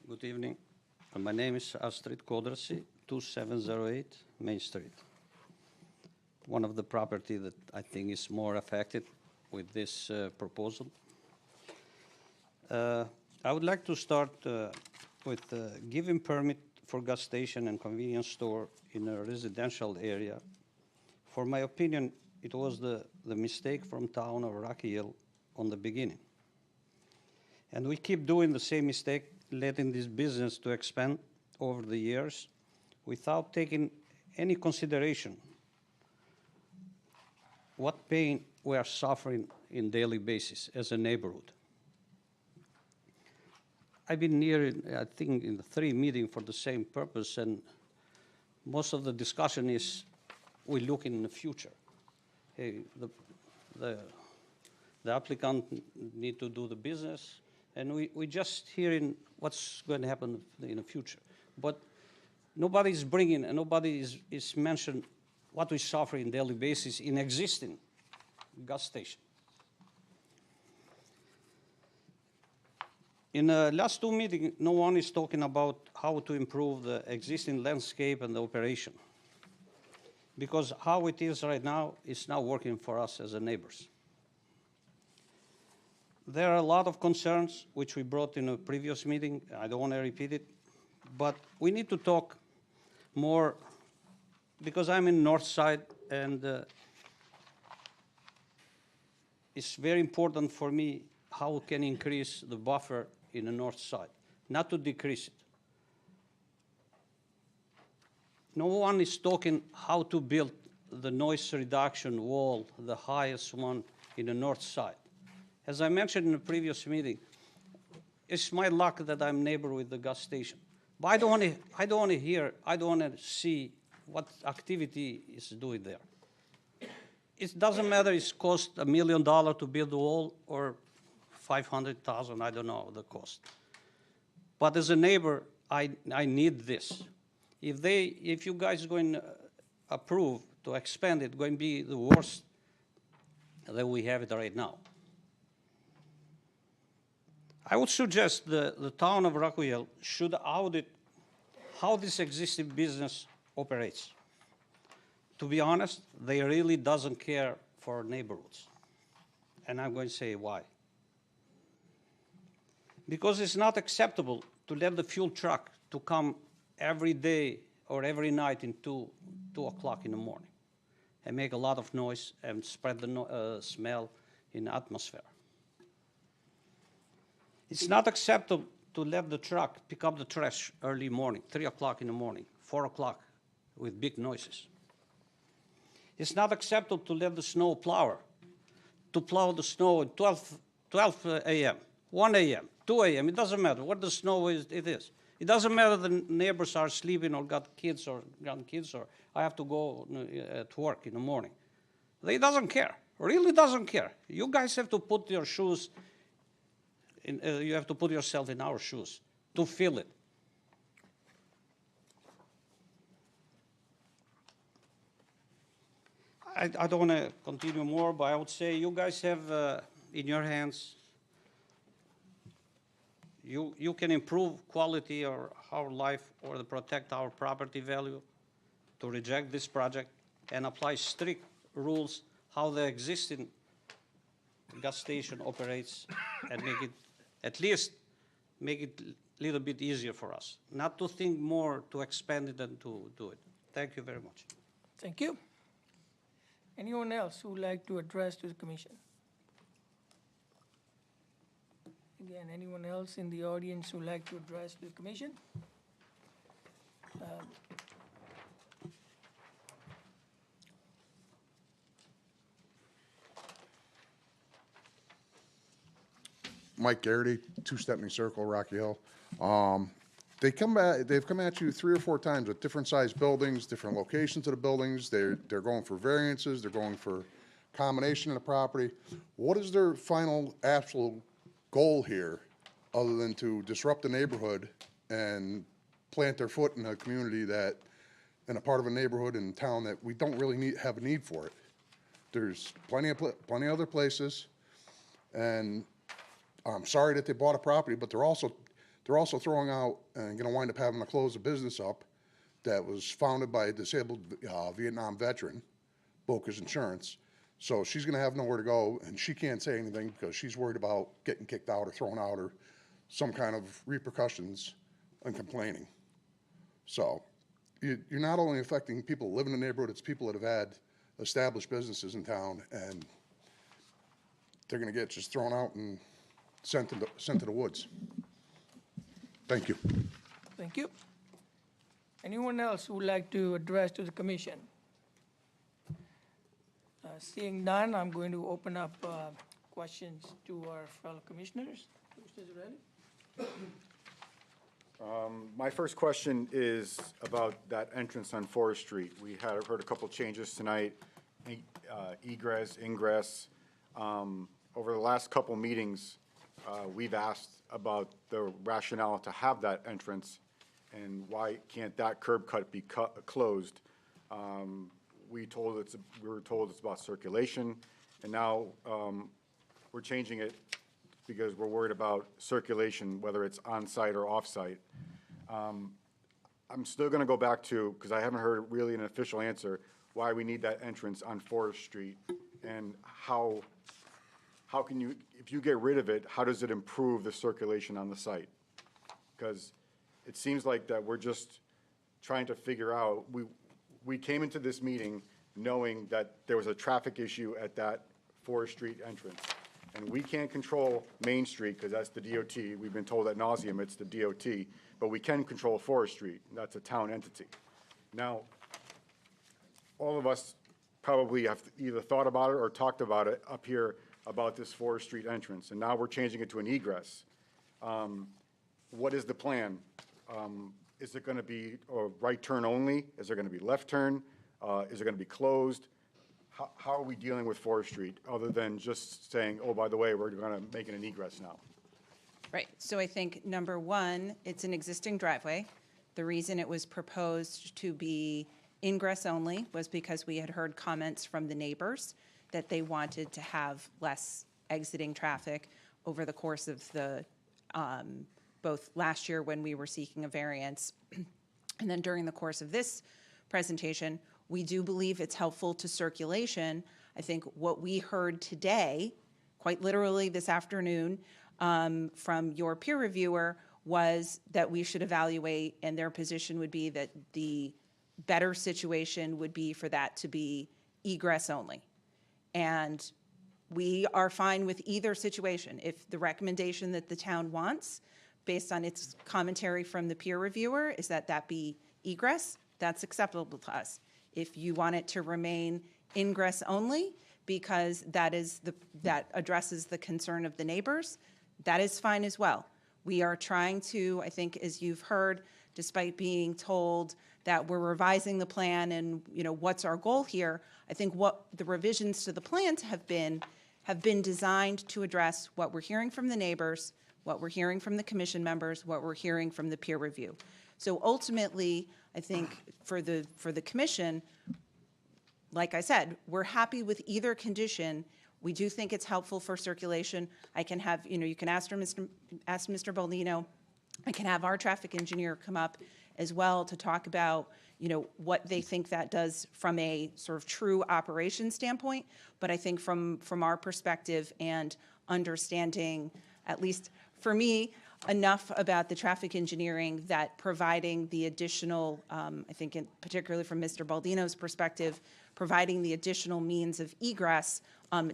Good evening. My name is Astrid Kodrasi, 2708 Main Street. One of the property that I think is more affected with this proposal. I would like to start with giving permit for gas station and convenience store in a residential area. For my opinion, it was the mistake from town of Rocky Hill on the beginning. And we keep doing the same mistake, letting this business to expand over the years without taking any consideration what pain we are suffering in daily basis as a neighborhood. I've been here, I think, in the 3 meetings for the same purpose, and most of the discussion is we look in the future. Hey, the applicant need to do the business, and we just hearing what's going to happen in the future. But nobody is bringing, and nobody is mentioning what we suffer in daily basis in existing gas station. In the last 2 meetings, no one is talking about how to improve the existing landscape and the operation. because how it is right now is not working for us as a neighbors. There are a lot of concerns which we brought in a previous meeting. I don't want to repeat it, but we need to talk more because I'm in north side and it's very important for me how we can increase the buffer in the north side, not to decrease it. No one is talking how to build the noise reduction wall, the highest one in the north side. As I mentioned in the previous meeting, it's my luck that I'm neighbor with the gas station. But I don't want to hear, I don't want to see what activity is doing there. It doesn't matter if it costs $1 million to build the wall or 500,000, I don't know the cost. But as a neighbor, I need this. If you guys are going to approve to expand it, going to be the worst that we have it right now. I would suggest the town of Rockville should audit how this existing business operates. To be honest, they really doesn't care for neighborhoods. And I'm going to say why. Because it's not acceptable to let the fuel truck to come every day or every night in 2 o'clock in the morning and make a lot of noise and spread the smell in the atmosphere. It's not acceptable to let the truck pick up the trash early morning, 3 o'clock in the morning, 4 o'clock with big noises. It's not acceptable to let the snow plower to plow the snow at 12 a.m., 1 a.m., 2 a.m., it doesn't matter what the snow is, it is. It doesn't matter the neighbors are sleeping or got kids or grandkids or I have to go at work in the morning. They doesn't care, really doesn't care. You guys have to put your shoes, you have to put yourself in our shoes to feel it. I don't want to continue more, but I would say you guys have in your hands, you can improve quality of our life or to protect our property value, to reject this project and apply strict rules how the existing gas station operates and make it, at least make it a little bit easier for us. Not to think more to expand it than to do it. Thank you very much. Thank you. Anyone else who would like to address to the commission? Again, anyone else in the audience who would like to address to the commission? Mike Garrity, 2 Stepney Circle, Rocky Hill. They've come at you 3 or 4 times with different sized buildings, different locations of the buildings. They're going for variances, they're going for combination of the property. What is their final absolute goal here, other than to disrupt the neighborhood and plant their foot in a community that, in a part of a neighborhood in town that we don't really have a need for it? There's plenty of other places, and I'm sorry that they bought a property, but they're also throwing out and going to wind up having to close a business up that was founded by a disabled Vietnam veteran, Boca's Insurance. So she's going to have nowhere to go, and she can't say anything because she's worried about getting kicked out or thrown out or some kind of repercussions and complaining. So you're not only affecting people who live in the neighborhood, it's people that have had established businesses in town, and they're going to get just thrown out and sent to the woods. Thank you. Thank you. Anyone else who would like to address to the commission? Seeing none, I'm going to open up questions to our fellow commissioners. Mr. Zarelli? My first question is about that entrance on Forest Street. We heard a couple changes tonight, egress, ingress. Over the last couple meetings, we've asked about the rationale to have that entrance and why can't that curb cut be closed. We were told it's about circulation, and now we're changing it because we're worried about circulation, whether it's on-site or off-site. I'm still going to go back to, because I haven't heard really an official answer, why we need that entrance on Forest Street, and how can you, if you get rid of it, how does it improve the circulation on the site? Because it seems like that we're just trying to figure out, we came into this meeting knowing that there was a traffic issue at that Forest Street entrance. And we can't control Main Street because that's the DOT. We've been told ad nauseum it's the DOT, but we can control Forest Street. That's a town entity. Now, all of us probably have either thought about it or talked about it up here about this Forest Street entrance, and now we're changing it to an egress. What is the plan? Is it going to be a right turn only? Is there going to be left turn? Is it going to be closed? How are we dealing with Forest Street, other than just saying, oh, by the way, we're going to make it an egress now? Right, so I think, number one, it's an existing driveway. The reason it was proposed to be ingress only was because we had heard comments from the neighbors that they wanted to have less exiting traffic over the course of the, both last year when we were seeking a variance, and then during the course of this presentation. We do believe it's helpful to circulation. I think what we heard today, quite literally this afternoon, from your peer reviewer was that we should evaluate, and their position would be that the better situation would be for that to be egress only. And we are fine with either situation. If the recommendation that the town wants, based on its commentary from the peer reviewer, is that that be egress, that's acceptable to us. If you want it to remain ingress only, because that addresses the concern of the neighbors, that is fine as well. We are trying to, I think, as you've heard, despite being told that we're revising the plan and, you know, what's our goal here, I think what the revisions to the plans have been designed to address what we're hearing from the neighbors, what we're hearing from the commission members, what we're hearing from the peer review. So ultimately, I think for the commission, like I said, we're happy with either condition. We do think it's helpful for circulation. I can have, you know, you can ask Mr. Baldino. I can have our traffic engineer come up as well to talk about, you know, what they think that does from a sort of true operation standpoint. But I think from our perspective and understanding, at least for me, enough about the traffic engineering that providing the additional, I think particularly from Mr. Baldino's perspective, providing the additional means of egress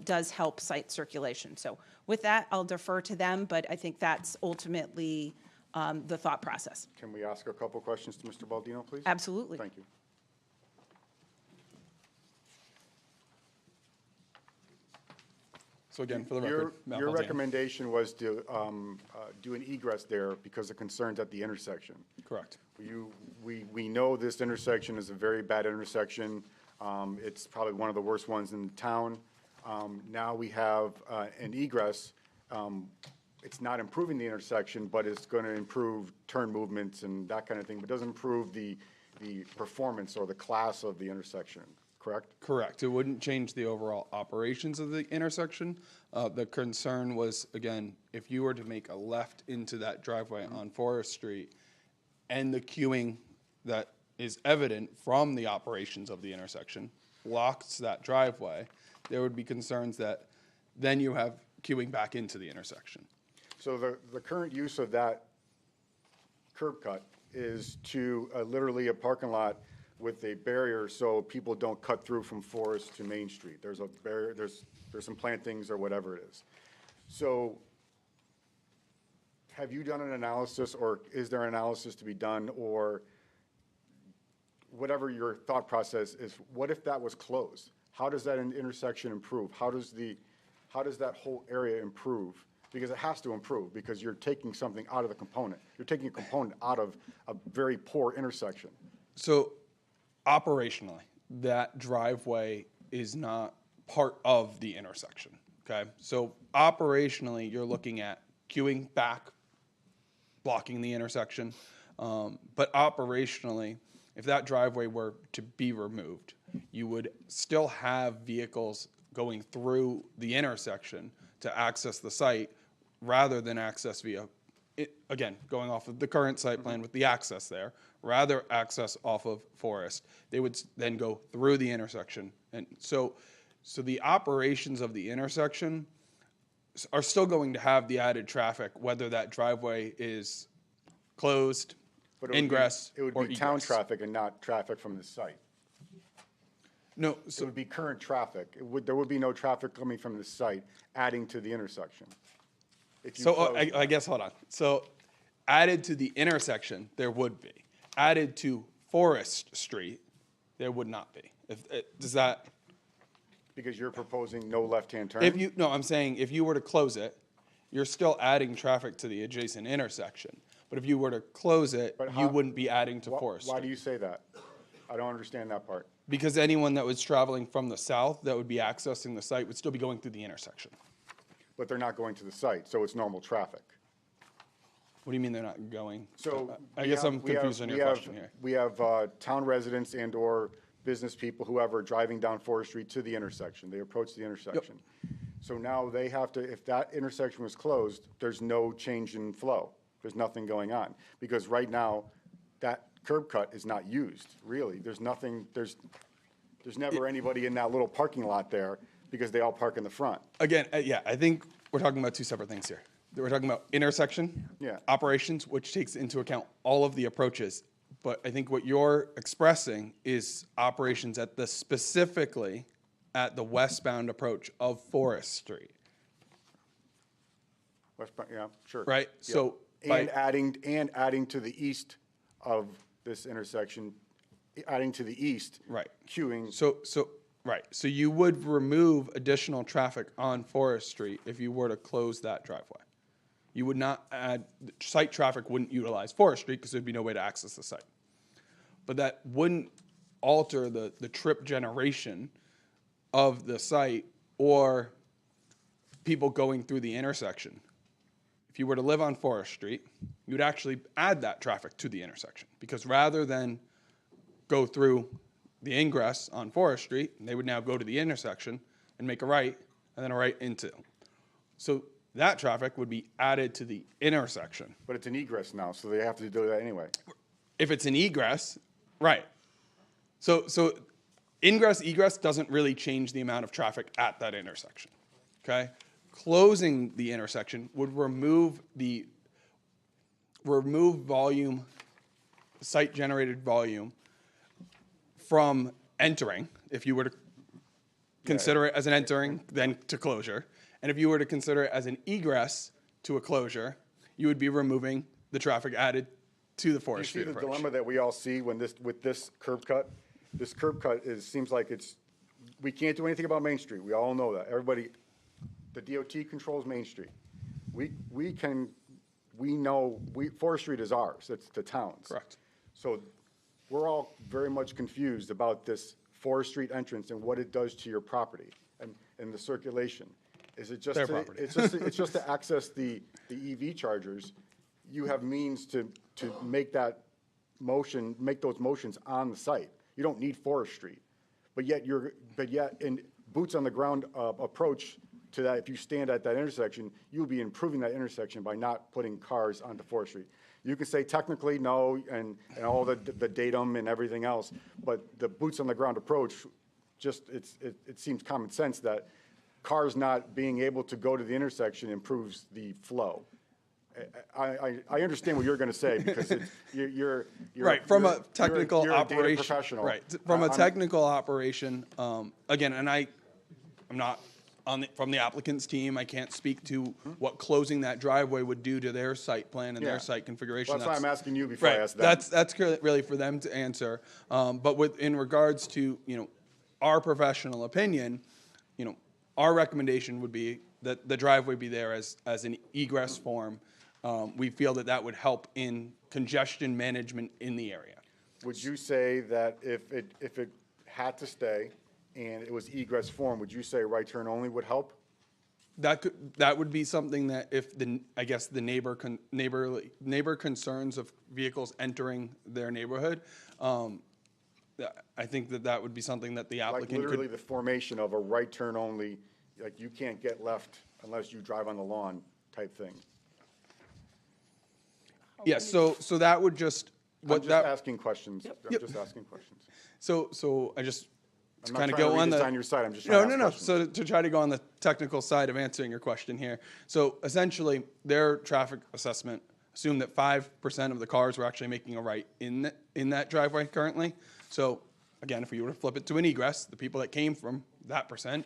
does help site circulation. So with that, I'll defer to them, but I think that's ultimately the thought process. Can we ask a couple questions to Mr. Baldino, please? Absolutely. Thank you. So again, for the record, Matt Your Baldino. recommendation was to do an egress there because of concerns at the intersection. Correct. We know this intersection is a very bad intersection. It's probably one of the worst ones in town. Now we have an egress. It's not improving the intersection, but it's going to improve turn movements and that kind of thing, but doesn't improve the performance or the class of the intersection, correct? Correct. It wouldn't change the overall operations of the intersection. The concern was, again, if you were to make a left into that driveway on Forest Street and the queuing that is evident from the operations of the intersection blocks that driveway, there would be concerns that then you have queuing back into the intersection. So the current use of that curb cut is to literally a parking lot with a barrier so people don't cut through from Forest to Main Street. There's a barrier, there's some plantings or whatever it is. So have you done an analysis, or is there an analysis to be done, or whatever your thought process is, what if that was closed? How does that intersection improve? How does that whole area improve? Because it has to improve, because you're taking something out of the component. You're taking a component out of a very poor intersection. So operationally, that driveway is not part of the intersection, okay? So operationally, you're looking at queuing back, blocking the intersection. But operationally, if that driveway were to be removed, you would still have vehicles going through the intersection to access the site rather than access via again, going off of the current site plan with the access there, rather access off of Forest, they would then go through the intersection. And so the operations of the intersection are still going to have the added traffic, whether that driveway is closed, But it would be- ingress, It would or be town egress. traffic and not traffic from the site. No, It so, would be current traffic. There would be no traffic coming from the site adding to the intersection. If you so close- I guess, hold on. So added to the intersection, there would be. Added to Forest Street, there would not be. Does that, Because you're proposing no left-hand turn? no, I'm saying if you were to close it, you're still adding traffic to the adjacent intersection. But if you were to close it, But you how- wouldn't be adding to Why- Forest Why do Street. you say that? I don't understand that part. Because anyone that was traveling from the south that would be accessing the site would still be going through the intersection. But they're not going to the site, so it's normal traffic. What do you mean they're not going? So. I we guess have- I'm we have- confused on your we have- question here. We have town residents and/or business people, whoever, driving down Forest Street to the intersection. They approach the intersection. So now they have to, if that intersection was closed, there's no change in flow. There's nothing going on. Because right now, that curb cut is not used, really. There's nothing, there's never anybody in that little parking lot there because they all park in the front. Again, yeah, I think we're talking about two separate things here. We're talking about intersection Yeah. operations, which takes into account all of the approaches. But I think what you're expressing is operations at the specifically at the westbound approach of Forest Street, Yeah, sure. right? Yeah. So And adding to the east of this intersection, adding to the east. Right. Queuing. Right, so you would remove additional traffic on Forest Street if you were to close that driveway. You would not add, site traffic wouldn't utilize Forest Street because there'd be no way to access the site. But that wouldn't alter the trip generation of the site or people going through the intersection. If you were to live on Forest Street, you'd actually add that traffic to the intersection because rather than go through the ingress on Forest Street, they would now go to the intersection and make a right and then a right into. So that traffic would be added to the intersection. But it's an egress now, so they have to do that anyway. If it's an egress, right. So ingress, egress doesn't really change the amount of traffic at that intersection, okay? Closing the intersection would remove volume, site-generated volume from entering, if you were to consider it as an entering, then to closure. And if you were to consider it as an egress to a closure, you would be removing the traffic added to the Forest You see Street the approach. dilemma that we all see with this curb cut? This curb cut seems like we can't do anything about Main Street. We all know that. Everybody, the DOT controls Main Street. Forest Street is ours. It's the town's. Correct. So we're all very much confused about this Forest Street entrance and what it does to your property and the circulation. Is it just Their to, property. it's just to access the EV chargers? You have means to make those motions on the site. You don't need Forest Street. But yet in boots on the ground approach to that, if you stand at that intersection, you'll be improving that intersection by not putting cars onto Forest Street. You can say technically no, and all the datum and everything else, but the boots on the ground approach, it seems common sense that cars not being able to go to the intersection improves the flow. I understand what you're going to say because you're Right, from you're- a technical you're a data operation. professional. Right, from a I'm- technical operation, again, and I'm not from the applicant's team, I can't speak to what closing that driveway would do to their site plan and Yeah. their site configuration. That's why I'm asking you before I Right, ask them. that's really for them to answer. But in regards to, our professional opinion, our recommendation would be that the driveway be there as an egress form. We feel that would help in congestion management in the area. Would you say that if it had to stay and it was egress form, would you say right turn only would help? That would be something that if the neighbor concerns of vehicles entering their neighborhood, I think that would be something that the Like applicant literally could. the formation of a right turn only, like you can't get left unless you drive on the lawn type thing. Yeah, so that would just, I'm what just that, asking questions. I'm just asking questions. so I just, to I'm not kind of trying go to on the. redesign your site, I'm just trying to ask questions. So to try to go on the technical side of answering your question here. So essentially, their traffic assessment assumed that 5% of the cars were actually making a right in that driveway currently. So again, if we were to flip it to an egress, the people that came from that percent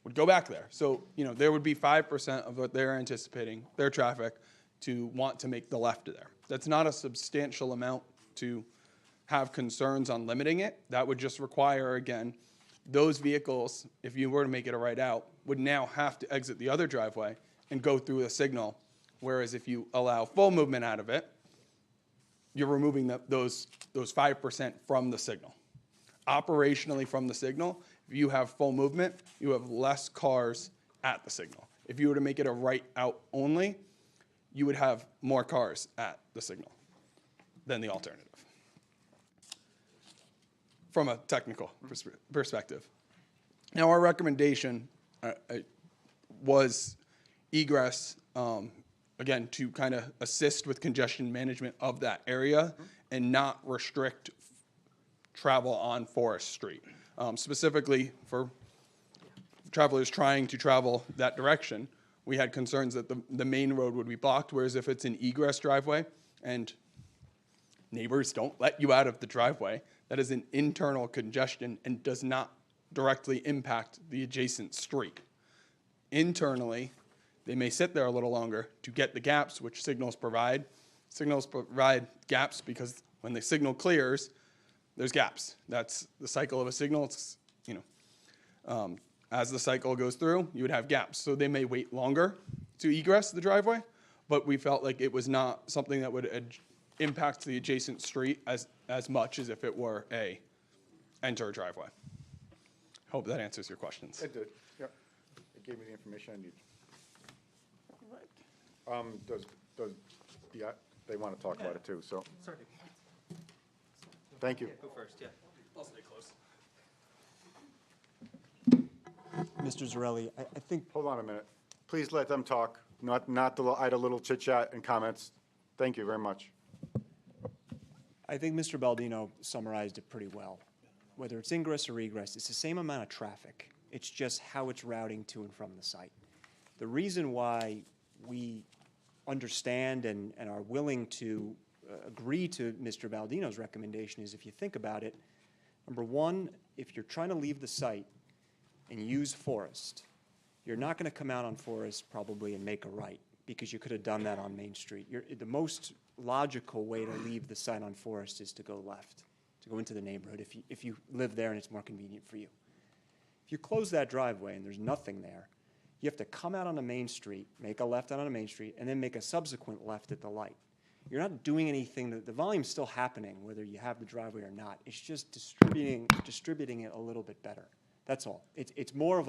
would go back there. So, there would be 5% of what they're anticipating, their traffic, to want to make the left of there. That's not a substantial amount to have concerns on limiting it. That would just require, again, those vehicles, if you were to make it a right out, would now have to exit the other driveway and go through a signal. Whereas if you allow full movement out of it, you're removing those 5% from the signal. Operationally from the signal, if you have full movement, you have less cars at the signal. If you were to make it a right out only, you would have more cars at the signal than the alternative. From a technical perspective. Now, our recommendation was egress, again, to kind of assist with congestion management of that area and not restrict travel on Forest Street. Specifically for travelers trying to travel that direction, we had concerns that the main road would be blocked, whereas if it's an egress driveway and neighbors don't let you out of the driveway, that is an internal congestion and does not directly impact the adjacent street. Internally, they may sit there a little longer to get the gaps which signals provide. Signals provide gaps because when the signal clears, there's gaps. That's the cycle of a signal. It's, as the cycle goes through, you would have gaps. So they may wait longer to egress the driveway, but we felt like it was not something that would impact the adjacent street as much as if it were a enter a driveway. Hope that answers your questions. It did, yeah. It gave me the information I need. Yeah, they want to talk about it too, so. Thank you. Go first, yeah. I'll stay close. Mr. Zarelli, I think Hold on a minute. Please let them talk, not the idle little chit chat and comments. Thank you very much. I think Mr. Baldino summarized it pretty well. Whether it's ingress or egress, it's the same amount of traffic. It's just how it's routing to and from the site. The reason why we understand and are willing to agree to Mr. Baldino's recommendation is, if you think about it, number one, if you're trying to leave the site and use Forest, you're not going to come out on Forest probably and make a right, because you could have done that on Main Street. The most logical way to leave the site on Forest is to go left, to go into the neighborhood if you live there and it's more convenient for you. If you close that driveway and there's nothing there, you have to come out on a Main Street, make a left out on a Main Street, and then make a subsequent left at the light. You're not doing anything. The volume's still happening whether you have the driveway or not. It's just distributing it a little bit better. That's all. It's more of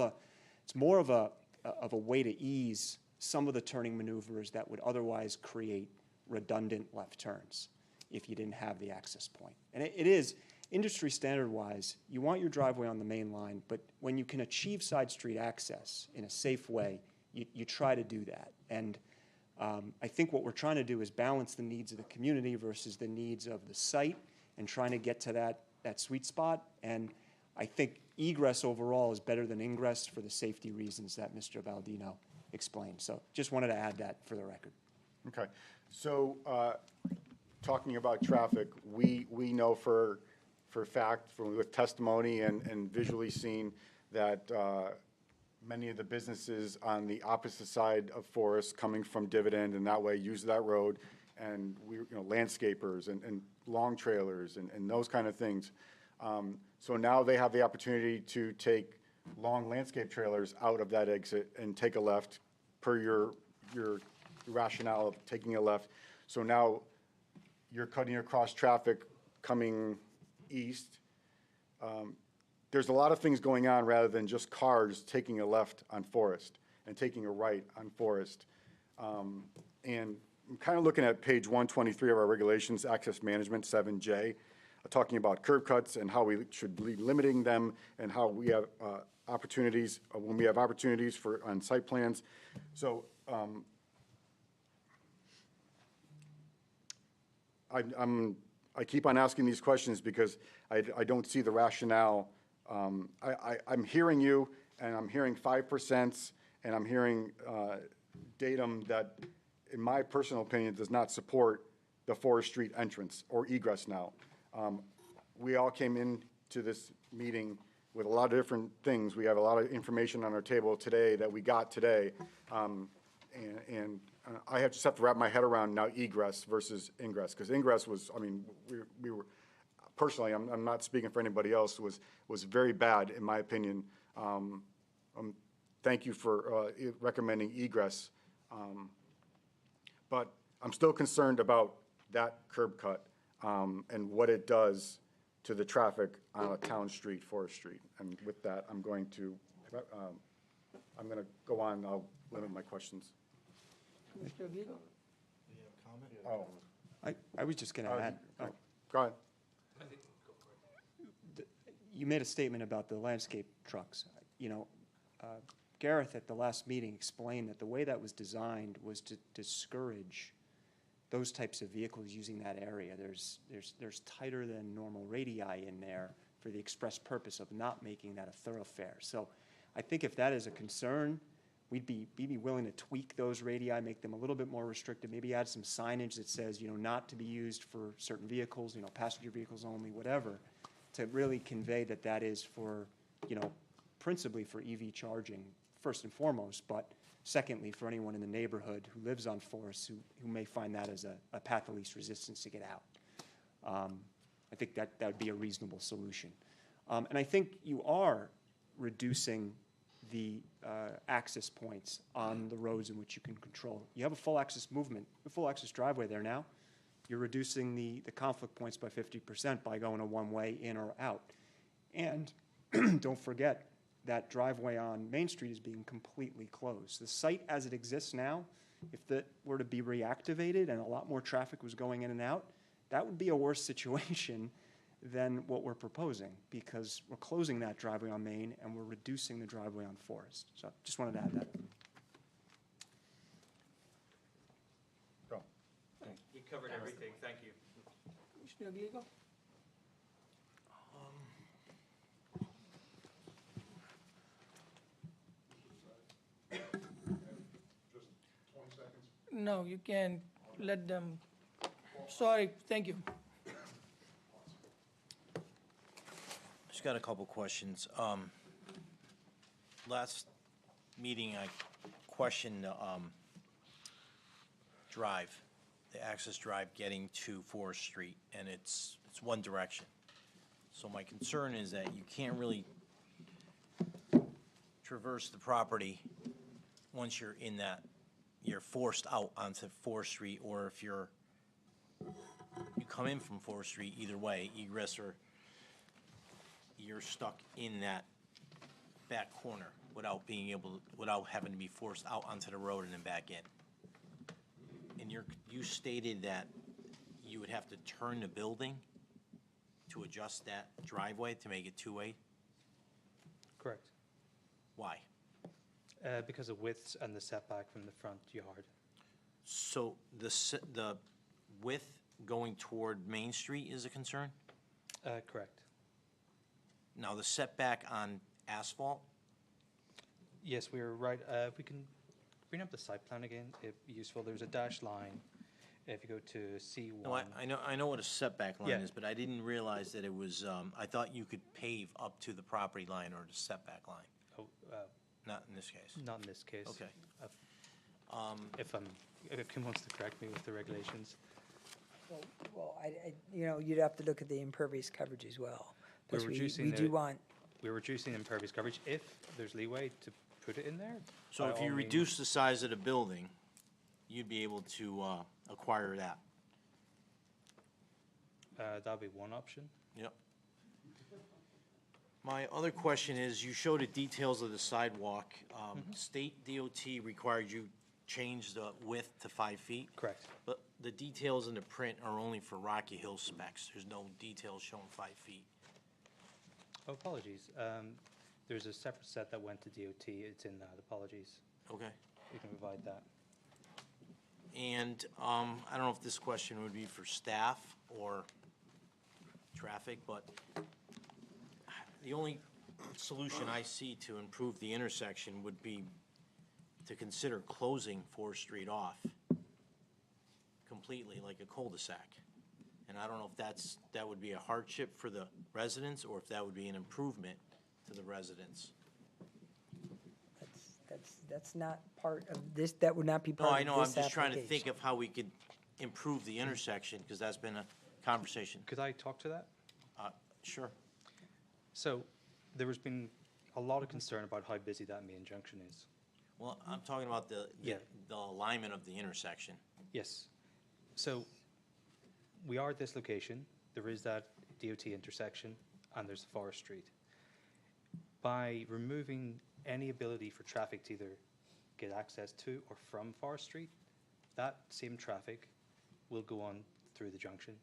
a way to ease some of the turning maneuvers that would otherwise create redundant left turns if you didn't have the access point. And it is, industry standard-wise, you want your driveway on the main line, but when you can achieve side street access in a safe way, you try to do that. And I think what we're trying to do is balance the needs of the community versus the needs of the site and trying to get to that sweet spot. And I think egress overall is better than ingress for the safety reasons that Mr. Baldino explained. So just wanted to add that for the record. Okay, so talking about traffic, we know for fact from with testimony and visually seen that many of the businesses on the opposite side of Forest coming from Dividend and that way use that road, and landscapers and long trailers and those kind of things. So now they have the opportunity to take long landscape trailers out of that exit and take a left per your rationale of taking a left. So now you're cutting across traffic coming east. There's a lot of things going on rather than just cars taking a left on Forest and taking a right on Forest. And I'm kind of looking at page 123 of our regulations, access management 7J, talking about curb cuts and how we should be limiting them and how we have opportunities, when we have opportunities on site plans. So I keep on asking these questions because I don't see the rationale. I'm hearing you, and I'm hearing 5%, and I'm hearing datum that, in my personal opinion, does not support the Forest Street entrance or egress now. We all came into this meeting with a lot of different things. We have a lot of information on our table today that we got today. And I just have to wrap my head around now egress versus ingress, because ingress was, I mean, we were, personally, I'm not speaking for anybody else, was very bad, in my opinion. Thank you for recommending egress. But I'm still concerned about that curb cut and what it does to the traffic on a town street, Forest Street. And with that, I'm going to go on, I'll limit my questions. Mr. Aguirre? Oh, I was just going to add, go ahead. you made a statement about the landscape trucks. You know, Gareth at the last meeting explained that the way that was designed was to discourage those types of vehicles using that area. There's tighter than normal radii in there for the express purpose of not making that a thoroughfare. So I think if that is a concern, we'd be willing to tweak those radii, make them a little bit more restricted, maybe add some signage that says, you know, not to be used for certain vehicles, you know, passenger vehicles only, whatever, to really convey that that is for, you know, principally for EV charging, first and foremost, but secondly, for anyone in the neighborhood who lives on Forest who may find that as a path of least resistance to get out. I think that would be a reasonable solution. And I think you are reducing the access points on the roads in which you can control. You have a full access movement, a full access driveway there now. You're reducing the conflict points by 50% by going a one-way in or out. And don't forget, that driveway on Main Street is being completely closed. The site as it exists now, if that were to be reactivated and a lot more traffic was going in and out, that would be a worse situation than what we're proposing, because we're closing that driveway on Main and we're reducing the driveway on Forest. So just wanted to add that. Go. We covered everything, thank you. Mr. Aguirre? No, you can let them, sorry, thank you. Just got a couple questions. Last meeting, I questioned the drive, the access drive getting to Forest Street, and it's one direction. So my concern is that you can't really traverse the property once you're in that, you're forced out onto Forest Street, or if you come in from Forest Street, either way, egress or you're stuck in that back corner without being able to, without having to be forced out onto the road and then back in. And you stated that you would have to turn the building to adjust that driveway to make it two-way? Correct. Why? Because of widths and the setback from the front yard. So the width going toward Main Street is a concern? Correct. Now, the setback on asphalt? Yes, we were right. If we can bring up the site plan again, it'd be useful. There's a dashed line. If you go to C1. No, I know what a setback line Yeah. is, but I didn't realize that it was, I thought you could pave up to the property line or the setback line. Oh, Not in this case. not in this case. Okay. If Kim wants to correct me with the regulations. Well, you know, you'd have to look at the impervious coverage as well. We're Because reducing we the- do want, We're reducing impervious coverage if there's leeway to put it in there. So by if all you means. reduce the size of the building, you'd be able to acquire that. That'd be one option. Yep. My other question is, you showed the details of the sidewalk. State DOT required you change the width to 5 feet, Correct. but the details in the print are only for Rocky Hill specs. There's no details showing 5 feet. Oh, apologies. There's a separate set that went to DOT. It's in that. Apologies. Okay. We can provide that. And I don't know if this question would be for staff or traffic, but the only solution I see to improve the intersection would be to consider closing 4th Street off completely, like a cul-de-sac. And I don't know if that would be a hardship for the residents, or if that would be an improvement to the residents. That's not part of this, that would not be No, part of I this know, I'm just trying to application. think of how we could improve the intersection, because that's been a conversation. Could I talk to that? Sure. So there has been a lot of concern about how busy that main junction is. Well, I'm talking about Yeah. the alignment of the intersection. Yes. So we are at this location. There is that DOT intersection, and there's Forest Street. By removing any ability for traffic to either get access to or from Forest Street, that same traffic will go on through the junction.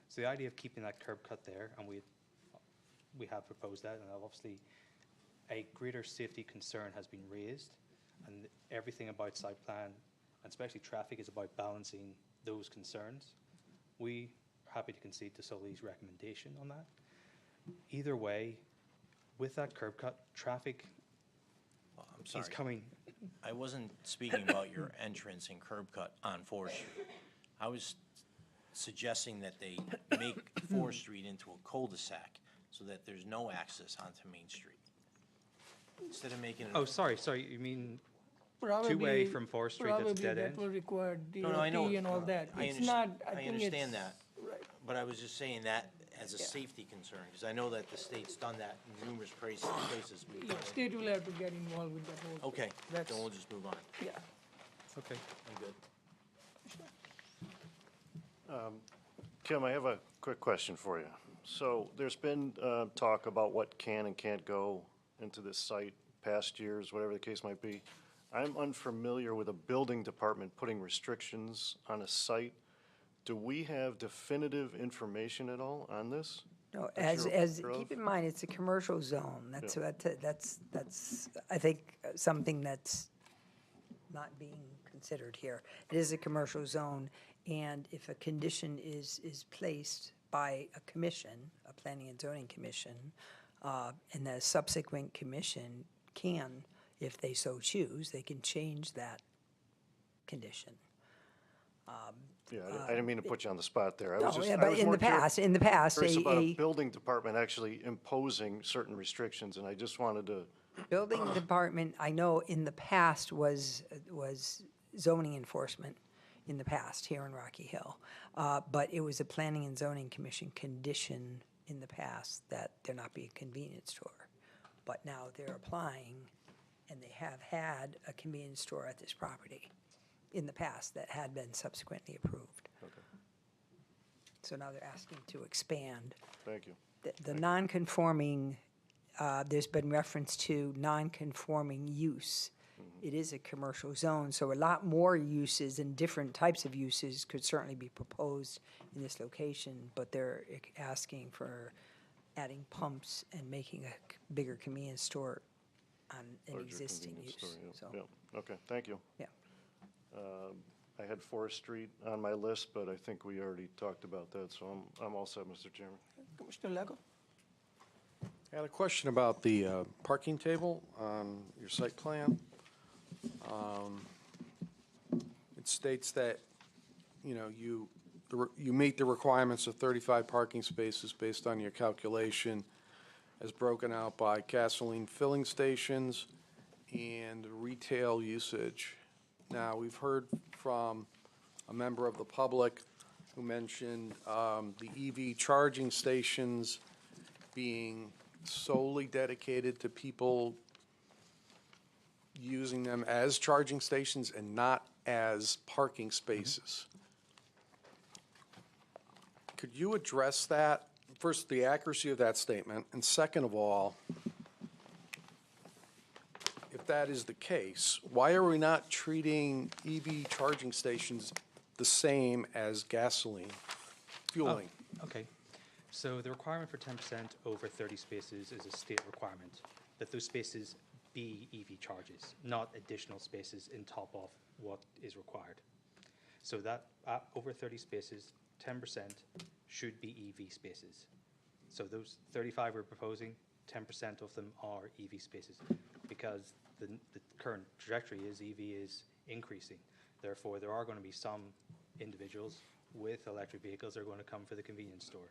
So the idea of keeping that curb cut there, and we have proposed that, and obviously a greater safety concern has been raised, and everything about site plan, and especially traffic, is about balancing those concerns. We are happy to concede to Sully's recommendation on that. Either way, with that curb cut, traffic Well, I'm sorry. is coming. I wasn't speaking about your entrance and curb cut on 4th Street. I was suggesting that they make 4th Street into a cul-de-sac so that there's no access onto Main Street. Instead of making it. Oh, sorry, you mean Probably- two-way from Forest Street that's Probably dead that end? will require No, I know. DOT and all that. I It's underst- not, I I think understand it's- that. Right. But I was just saying that as a Yeah. safety concern, because I know that the state's done that in numerous places. Yeah, state will have to get involved with that whole. Okay, That's- then we'll just move on. Yeah. Okay. I'm good. Kim, I have a quick question for you. So there's been talk about what can and can't go into this site, past years, whatever the case might be. I'm unfamiliar with a building department putting restrictions on a site. Do we have definitive information at all on this? No, that as, you're as, aware of? keep in mind, it's a commercial zone. That's, Yeah. that's, I think, something that's not being considered here. It is a commercial zone, and if a condition is placed by a commission, a planning and zoning commission, and the subsequent commission can, if they so choose, they can change that condition. Yeah, I didn't mean to put you on the spot there. I No, was just, yeah, I but was in more the past, curious about a a building department actually imposing certain restrictions, and I just wanted to, building department, I know in the past was zoning enforcement in the past here in Rocky Hill. But it was a planning and zoning commission condition in the past that there not be a convenience store. But now they're applying, and they have had a convenience store at this property in the past that had been subsequently approved. okay, So now they're asking to expand. thank you. The non-conforming, there's been reference to non-conforming use. It is a commercial zone, so a lot more uses and different types of uses could certainly be proposed in this location, but they're asking for adding pumps and making a bigger convenience store on an Larger existing convenience use, store, yeah, so, yeah. Okay, thank you. yeah. I had Forest Street on my list, but I think we already talked about that, so I'm all set, Mr. Chairman. Commissioner Lago? I had a question about the parking table on your site plan. It states that, you know, you meet the requirements of 35 parking spaces based on your calculation as broken out by gasoline filling stations and retail usage. Now, we've heard from a member of the public who mentioned the EV charging stations being solely dedicated to people using them as charging stations and not as parking spaces. Could you address that? First, the accuracy of that statement, and second of all, if that is the case, why are we not treating EV charging stations the same as gasoline fueling? Okay. So the requirement for 10% over 30 spaces is a state requirement, that those spaces be EV charges, not additional spaces in top of what is required. So that over 30 spaces, 10% should be EV spaces. So those 35 we're proposing, 10% of them are EV spaces, because the current trajectory is EV is increasing. Therefore, there are going to be some individuals with electric vehicles that are going to come for the convenience store.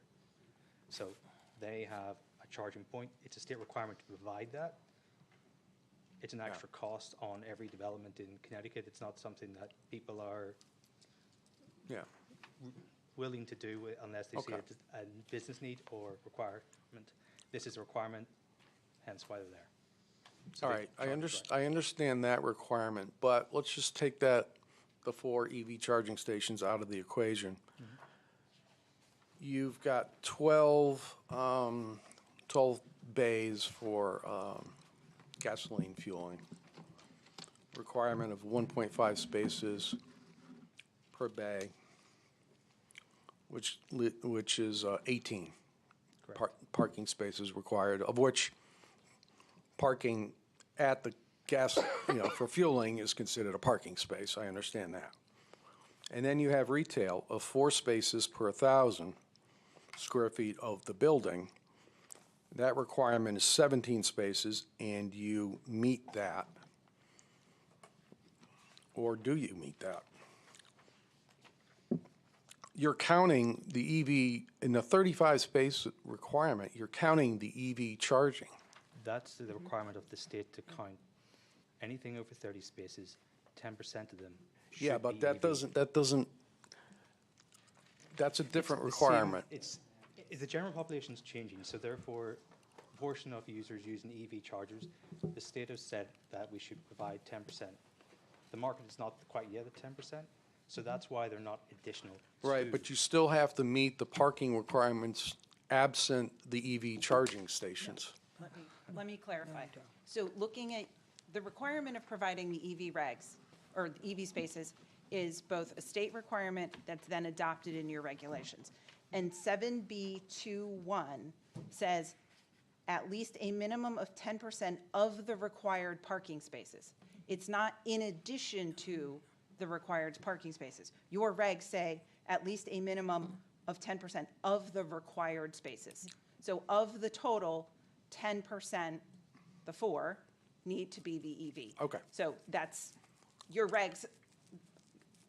So they have a charging point. It's a state requirement to provide that. It's an extra cost on every development in Connecticut. It's not something that people are willing to do unless they see it as a business need or requirement. This is a requirement, hence why they're there. So All they right, charge I understand that requirement, but let's just take the 4 EV charging stations out of the equation. You've got 12 bays for gasoline fueling. Requirement of 1.5 spaces per bay, which is 18 parking spaces required, of which parking at the gas, for fueling is considered a parking space. I understand that. And then you have retail of 4 spaces per 1,000 square feet of the building. That requirement is 17 spaces, and you meet that. Or do you meet that? You're counting the EV, in the 35 space requirement, you're counting the EV charging. That's the requirement of the state to count anything over 30 spaces, 10% of them should Yeah, but be that EV. doesn't, that's a different It's the same- requirement. The general population is changing, so therefore, a portion of users using EV chargers, the state has said that we should provide 10%. The market is not quite yet at 10%, so that's why they're not additional. Right, to- but you still have to meet the parking requirements absent the EV charging stations. Let me clarify. So looking at the requirement of providing the EV regs, or EV spaces, is both a state requirement that's then adopted in your regulations. And 7B21 says at least a minimum of 10% of the required parking spaces. It's not in addition to the required parking spaces. Your regs say at least a minimum of 10% of the required spaces. So of the total, 10%, the 4, need to be the EV. Okay. So that's, your regs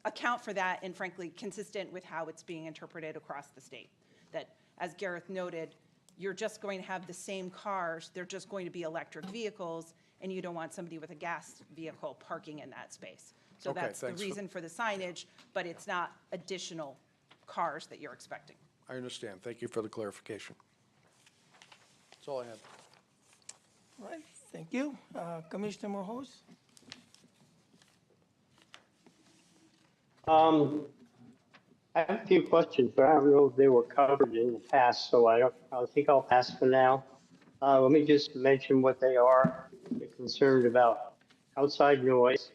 account for that, and frankly, consistent with how it's being interpreted across the state. That, as Gareth noted, you're just going to have the same cars, they're just going to be electric vehicles, and you don't want somebody with a gas vehicle parking in that space. So Okay, that's the thanks. reason for the signage, but it's not additional cars that you're expecting. I understand. Thank you for the clarification. That's all I have. All right, thank you. Commissioner Morhos? I have a few questions, but I don't know if they were covered in the past, so I think I'll pass for now. Let me just mention what they are. They're concerned about outside noise,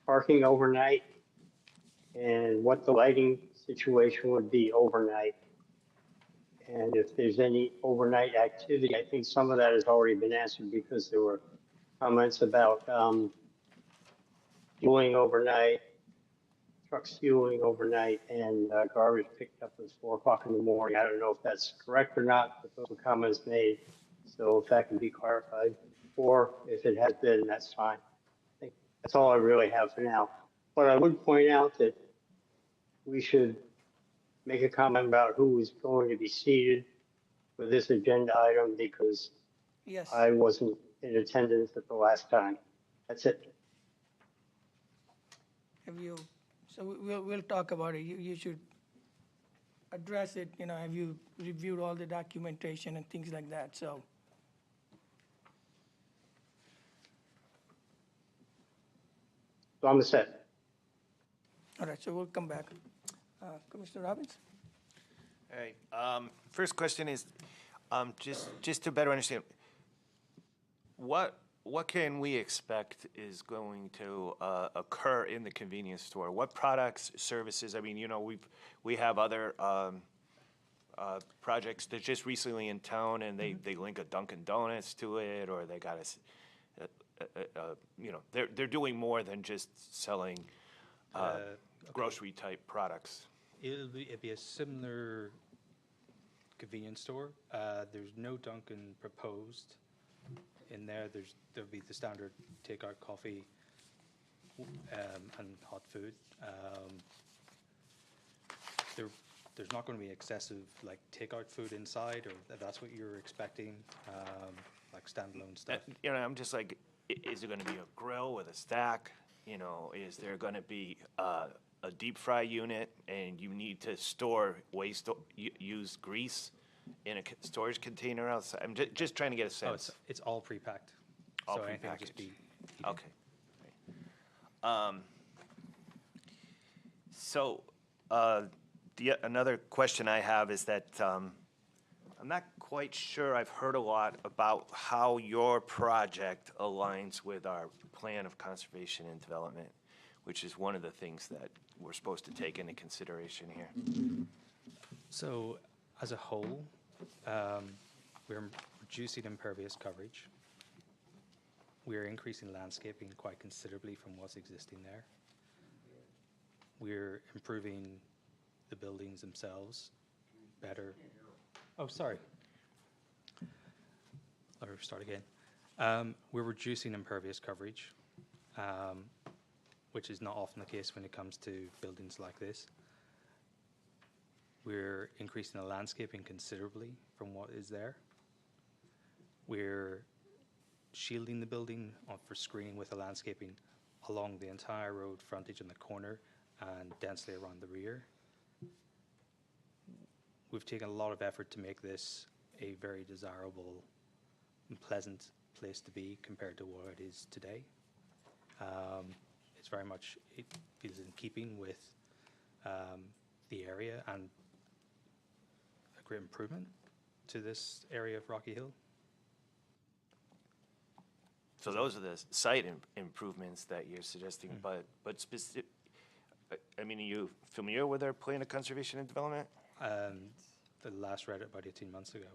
parking overnight, and what the lighting situation would be overnight. And if there's any overnight activity, I think some of that has already been answered because there were comments about fueling overnight, trucks fueling overnight, and garbage picked up at 4 o'clock in the morning. I don't know if that's correct or not, but those were comments made. So if that can be clarified, or if it has been, that's fine. I think that's all I really have for now. But I would point out that we should make a comment about who is going to be seated for this agenda item, because Yes. I wasn't in attendance at the last time. That's it. Have you, so we'll talk about it. You should address it, have you reviewed all the documentation and things like that, so. So I'm set. All right, so we'll come back. Commissioner Robbins? Hey, first question is, just to better understand, what can we expect is going to occur in the convenience store? What products, services? I mean, we have other projects that just recently in town, and they link a Dunkin' Donuts to it, or they got you know, they're doing more than just selling grocery-type products. It'd be a similar convenience store. There's no Dunkin' proposed in there. There'll be the standard takeout coffee and hot food. There's not going to be excessive like takeout food inside, or if that's what you're expecting, like standalone stuff. You know, I'm just like, is there going to be a grill with a stack? You know, is there going to be a deep fry unit, and you need to store used grease in a storage container outside? I'm just trying to get a sense. It's all pre-packed. All so anything will prepackaged. just be Okay. So, another question I have is that I'm not quite sure I've heard a lot about how your project aligns with our plan of conservation and development, which is one of the things that we're supposed to take into consideration here. So, as a whole, we're reducing impervious coverage. We're increasing landscaping quite considerably from what's existing there. We're improving the buildings themselves better. Oh, sorry. Let me start again. We're reducing impervious coverage, which is not often the case when it comes to buildings like this. We're increasing the landscaping considerably from what is there. We're shielding the building for screening with the landscaping along the entire road frontage in the corner and densely around the rear. We've taken a lot of effort to make this a very desirable and pleasant place to be compared to what it is today. It's very much, it is in keeping with the area and a great improvement to this area of Rocky Hill. So those are the site improvements that you're suggesting, but specific, I mean, are you familiar with our plan of conservation and development? The last read it about 18 months ago,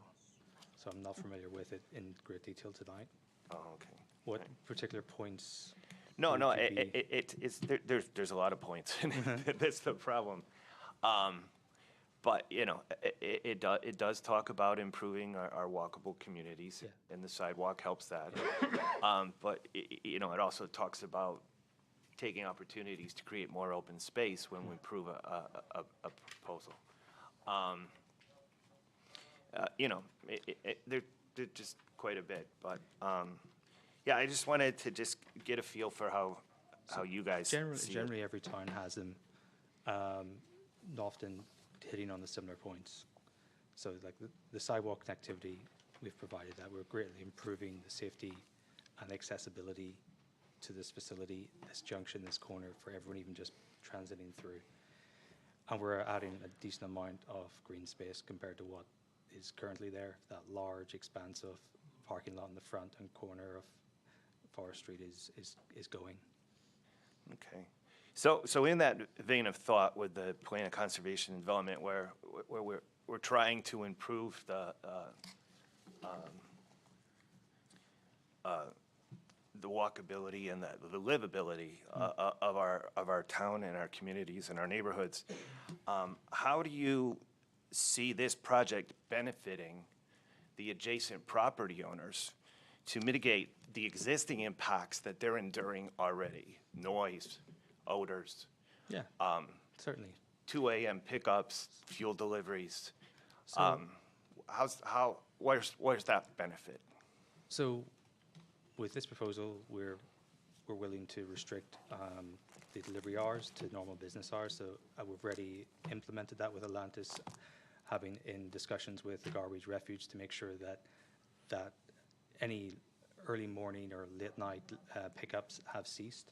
so I'm not familiar with it in great detail tonight. Oh, okay. What particular points? No, would no, you be- there's a lot of points. That's the problem. But, you know, it does talk about improving our walkable communities, and the sidewalk helps that. But, you know, it also talks about taking opportunities to create more open space when we approve a proposal. You know, they're just quite a bit, but, yeah, I just wanted to just get a feel for how you guys see it. Generally, every town has them, often hitting on the similar points. So like the sidewalk connectivity, we've provided that. We're greatly improving the safety and accessibility to this facility, this junction, this corner, for everyone even just transiting through. And we're adding a decent amount of green space compared to what is currently there. That large expanse of parking lot in the front and corner of Forest Street is going. Okay. So in that vein of thought with the plan of conservation and development, where we're trying to improve the walkability and the livability of our town and our communities and our neighborhoods, how do you see this project benefiting the adjacent property owners to mitigate the existing impacts that they're enduring already? Noise, odors. Yeah, certainly. 2 a.m. pickups, fuel deliveries. So- Where's that benefit? So with this proposal, we're willing to restrict the delivery hours to normal business hours. So we've already implemented that with Atlantis, having in discussions with the garbage refuge to make sure that any early morning or late night pickups have ceased.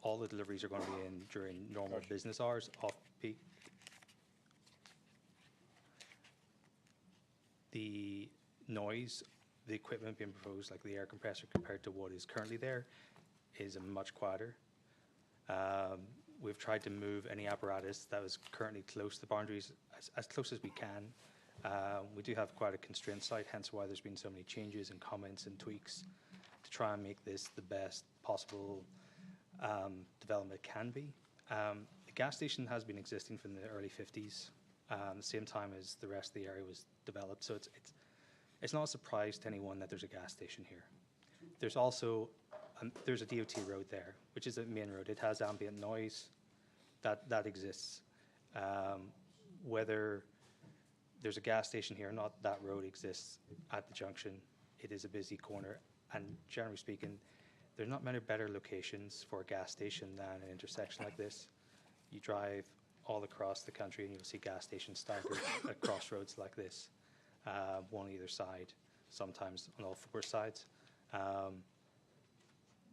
All the deliveries are going to be in during normal business hours, off-peak. The noise, the equipment being proposed, like the air compressor compared to what is currently there, is much quieter. We've tried to move any apparatus that was currently close to the boundaries as close as we can, We do have quite a constrained site, hence why there's been so many changes and comments and tweaks to try and make this the best possible development it can be. The gas station has been existing from the early 50s, the same time as the rest of the area was developed. So it's not a surprise to anyone that there's a gas station here. There's also there's a DOT road there, which is a main road. It has ambient noise that exists. Whether there's a gas station here or not, that road exists at the junction. It is a busy corner, and generally speaking, there's not many better locations for a gas station than an intersection like this. You drive all across the country and you'll see gas stations staggered at crossroads like this, one on either side, sometimes on all four sides.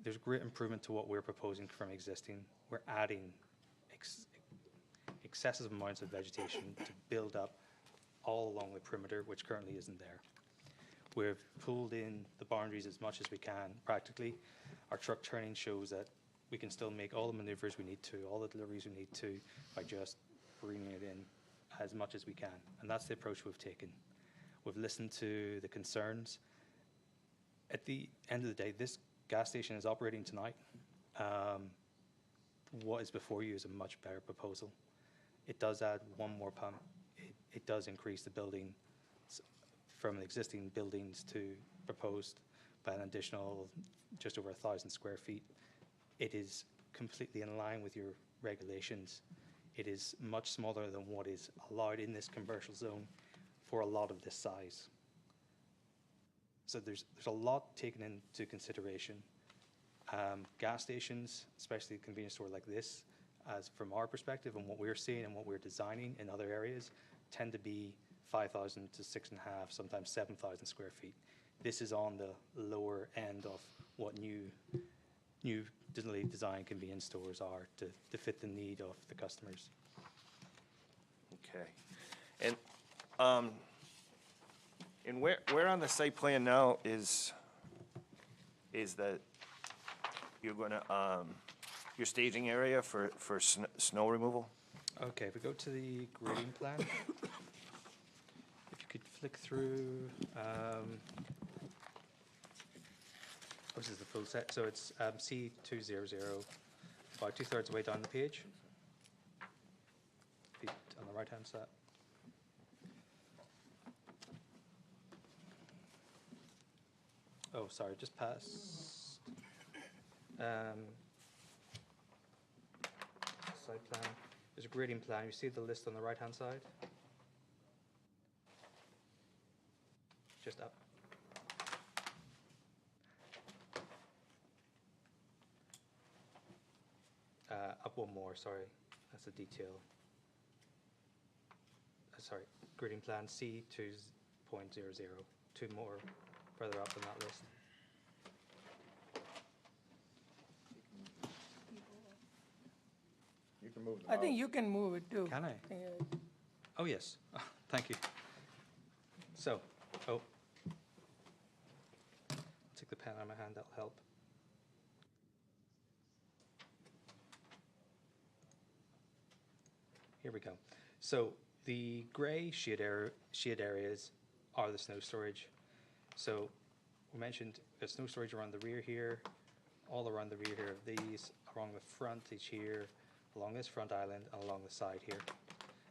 There's great improvement to what we're proposing from existing. We're adding excessive amounts of vegetation to build up all along the perimeter, which currently isn't there. We've pulled in the boundaries as much as we can, practically. Our truck turning shows that we can still make all the maneuvers we need to, all the deliveries we need to, by just bringing it in as much as we can. And that's the approach we've taken. We've listened to the concerns. At the end of the day, this gas station is operating tonight. What is before you is a much better proposal. It does add one more pump. It does increase the building from existing buildings to proposed by an additional just over 1,000 square feet. It is completely in line with your regulations. It is much smaller than what is allowed in this commercial zone for a lot of this size. So there's a lot taken into consideration. Gas stations, especially a convenience store like this, as from our perspective and what we're seeing and what we're designing in other areas, tend to be 5,000 to 6.5, sometimes 7,000 square feet. This is on the lower end of what new design convenience stores are to fit the need of the customers. Okay. And where on the site plan now is that you're going to your staging area for snow removal? Okay, if we go to the grading plan, if you could flick through, this is the full set, so it's C200, about 2/3 of the way down the page. Feet on the right-hand side. Oh, sorry, just past. Site plan. There's a grading plan. You see the list on the right-hand side? Just up. Up one more, sorry. That's a detail. Sorry, grading plan C2.00. Two more further up on that list. You can move them I think out. you can move it too. Can I? Oh, yes. Thank you. So, I'll take the pen out of my hand, that'll help. Here we go. So the gray shade areas are the snow storage. So we mentioned there's snow storage around the rear here, all around the rear here of these, along the front each here, along this front island, and along the side here.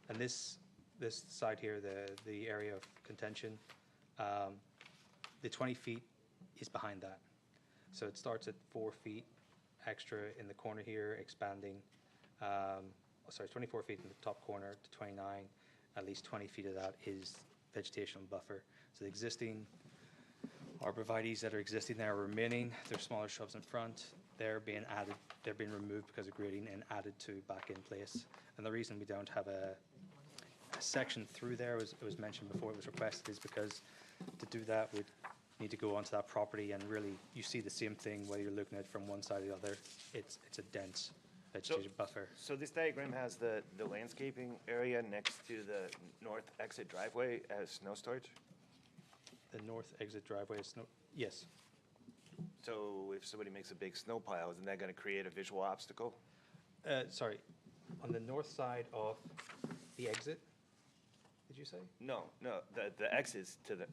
And this side here, the area of contention, the 20 feet is behind that. So it starts at 4 feet extra in the corner here, expanding, 24 feet in the top corner to 29. At least 20 feet of that is vegetational buffer. So the existing arborvitaes that are existing there are remaining. There's smaller shrubs in front. They're being added, they're being removed because of grading and added to back in place. And the reason we don't have a section through there, it was mentioned before it was requested, is because to do that we'd need to go onto that property, and really you see the same thing whether you're looking at it from one side or the other. It's a dense vegetation buffer. So this diagram has the landscaping area next to the north exit driveway as snow storage? The north exit driveway is snow, yes. So if somebody makes a big snow pile, isn't that going to create a visual obstacle? Sorry, on the north side of the exit, did you say? No, no, the exit's to the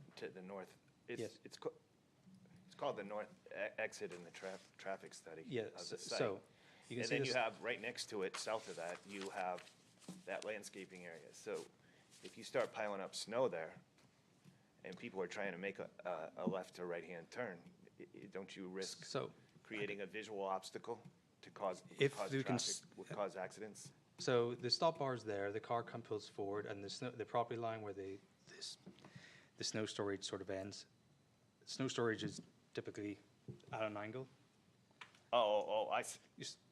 north. Yes. It's called the north exit in the traffic study Yeah, of the site. so you can And see then you this- have, right next to it, south of that, you have that landscaping area. So if you start piling up snow there, and people are trying to make a left or right-hand turn, don't you risk creating a visual obstacle to cause If cause you can traffic, would cause accidents? So the stop bar is there, the car pulls forward, and the property line where the snow storage sort of ends. Snow storage is typically at an angle. I see.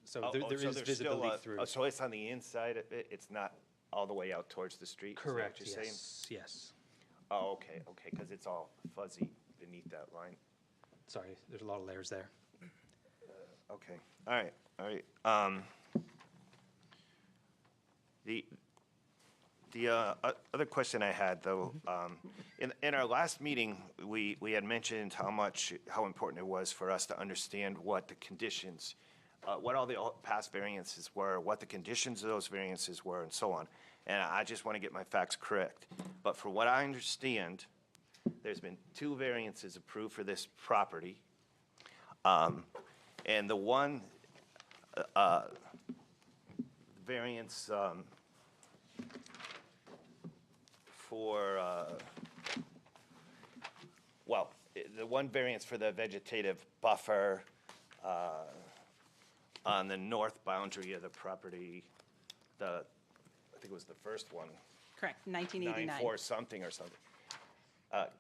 So Oh, there oh, is there's still visibility a- through. oh, So it's on the inside of it, it's not all the way out towards the street? Is that what Correct, you're saying? yes, yes. Oh, okay, because it's all fuzzy beneath that line. Sorry, there's a lot of layers there. Okay, all right. The other question I had, though, in our last meeting, we had mentioned how important it was for us to understand what the conditions, what all the past variances were, what the conditions of those variances were, and so on. And I just want to get my facts correct. But from what I understand, there's been 2 variances approved for this property. And the one variance the one variance for the vegetative buffer on the north boundary of the property, I think it was the first one. Correct, 1989. 9-4 something or something.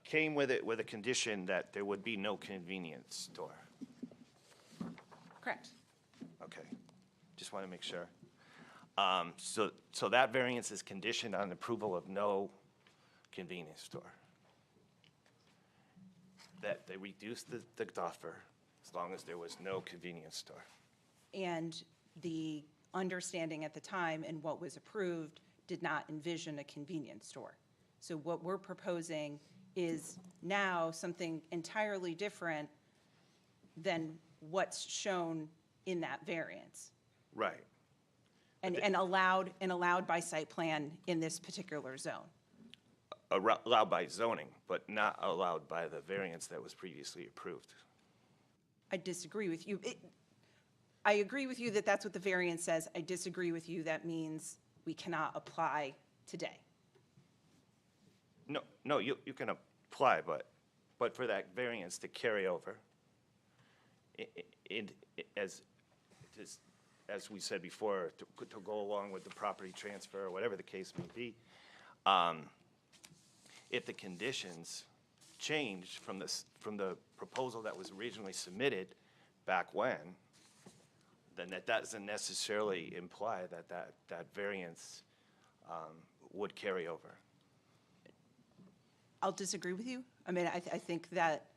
Came with it with a condition that there would be no convenience store. Correct. Okay, just want to make sure. So that variance is conditioned on approval of no convenience store. That they reduced the buffer as long as there was no convenience store. And the understanding at the time and what was approved did not envision a convenience store. So what we're proposing is now something entirely different than what's shown in that variance. Right. And allowed by site plan in this particular zone. Allowed by zoning, but not allowed by the variance that was previously approved. I disagree with you. I agree with you that that's what the variance says. I disagree with you that means we cannot apply today. No, you can apply, but for that variance to carry over, as we said before, to go along with the property transfer, or whatever the case may be, if the conditions changed from the proposal that was originally submitted back when, then that doesn't necessarily imply that variance would carry over. I'll disagree with you. I mean, I think that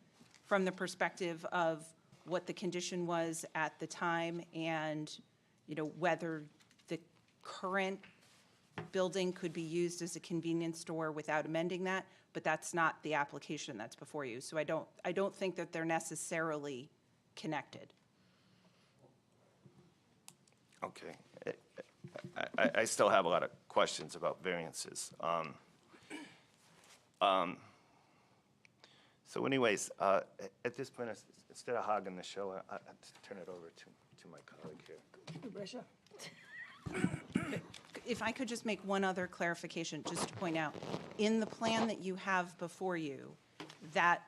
from the perspective of what the condition was at the time and, whether the current building could be used as a convenience store without amending that, but that's not the application that's before you. So I don't think that they're necessarily connected. Okay. I still have a lot of questions about variances. So anyways, at this point, instead of hogging the show, I'll turn it over to my colleague here. If I could just make one other clarification, just to point out, in the plan that you have before you, that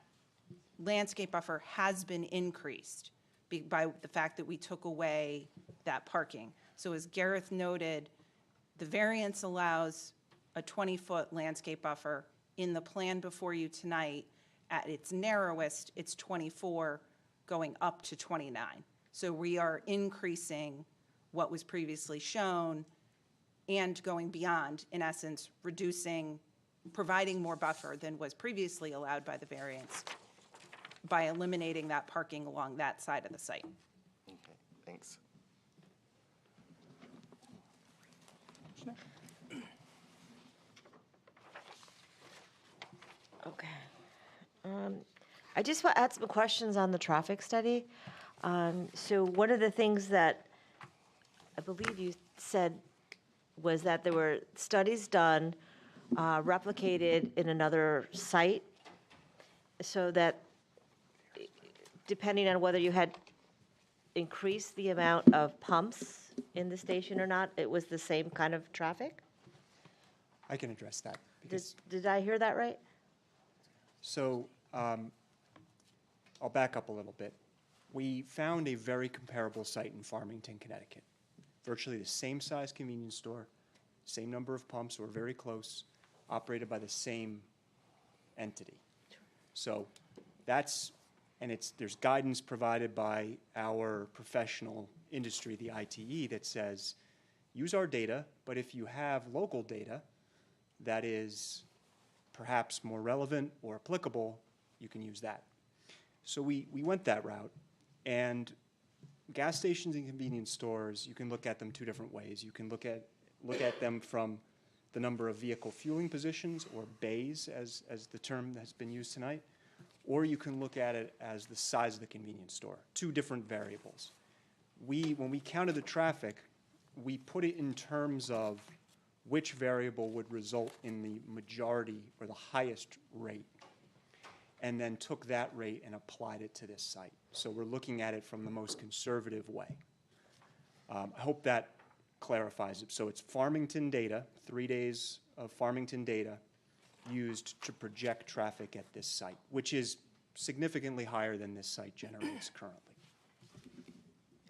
landscape buffer has been increased by the fact that we took away that parking. So as Gareth noted, the variance allows a 20-foot landscape buffer. In the plan before you tonight, at its narrowest, it's 24, going up to 29. So we are increasing what was previously shown and going beyond, in essence, providing more buffer than was previously allowed by the variance by eliminating that parking along that side of the site. Okay, thanks. Okay. I just want to add some questions on the traffic study. So one of the things that I believe you said was that there were studies done replicated in another site so that depending on whether you had increased the amount of pumps in the station or not, it was the same kind of traffic? I can address that. because- Did I hear that right? So I'll back up a little bit. We found a very comparable site in Farmington, Connecticut. Virtually the same size convenience store, same number of pumps, or very close, operated by the same entity. So that's, and there's guidance provided by our professional industry, the ITE, that says, use our data, but if you have local data that is perhaps more relevant or applicable, you can use that. So we went that route, and gas stations and convenience stores, you can look at them two different ways. You can look at them from the number of vehicle fueling positions, or bays, as the term has been used tonight, or you can look at it as the size of the convenience store, two different variables. When we counted the traffic, we put it in terms of which variable would result in the majority or the highest rate, and then took that rate and applied it to this site. So we're looking at it from the most conservative way. I hope that clarifies it. So it's Farmington data, 3 days of Farmington data used to project traffic at this site, which is significantly higher than this site generates currently.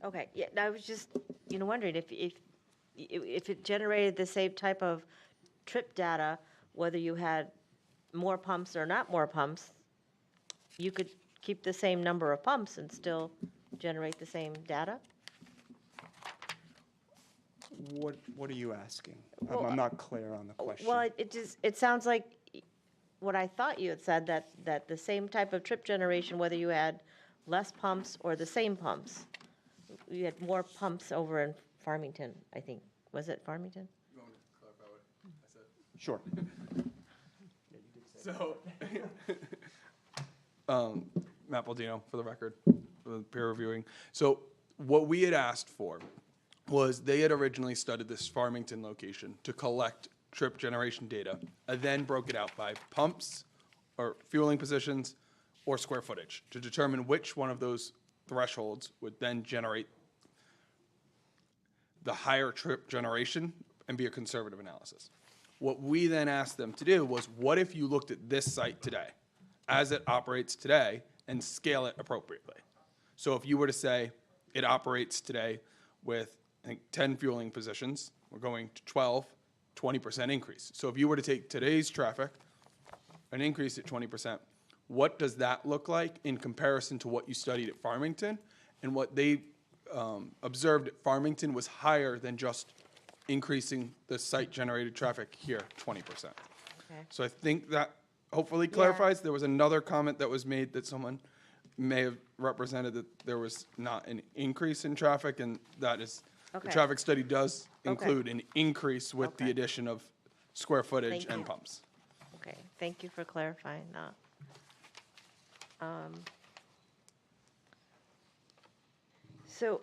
Okay, yeah, I was just, wondering if it generated the same type of trip data, whether you had more pumps or not more pumps, you could keep the same number of pumps and still generate the same data? What are you asking? Well, I'm not clear on the question. Well, it sounds like what I thought you had said, that the same type of trip generation, whether you had less pumps or the same pumps. You had more pumps over in Farmington, I think. Was it Farmington? You want me to clarify what I said? Sure. So, Matt Baldino, for the record, for the peer reviewing. So what we had asked for was they had originally studied this Farmington location to collect trip generation data, and then broke it out by pumps or fueling positions or square footage to determine which one of those thresholds would then generate the higher trip generation and be a conservative analysis. What we then asked them to do was, what if you looked at this site today, as it operates today, and scale it appropriately? So if you were to say it operates today with, I think, 10 fueling positions, we're going to 12, 20% increase. So if you were to take today's traffic and increase it 20%, what does that look like in comparison to what you studied at Farmington? And what they observed at Farmington was higher than just increasing the site-generated traffic here 20%. Okay. So I think that hopefully clarifies. There was another comment that was made that someone may have represented that there was not an increase in traffic, and that is, Okay. the traffic study does Okay. include an increase with the Okay. addition of square footage Thank and you. pumps. Okay, thank you for clarifying that. So,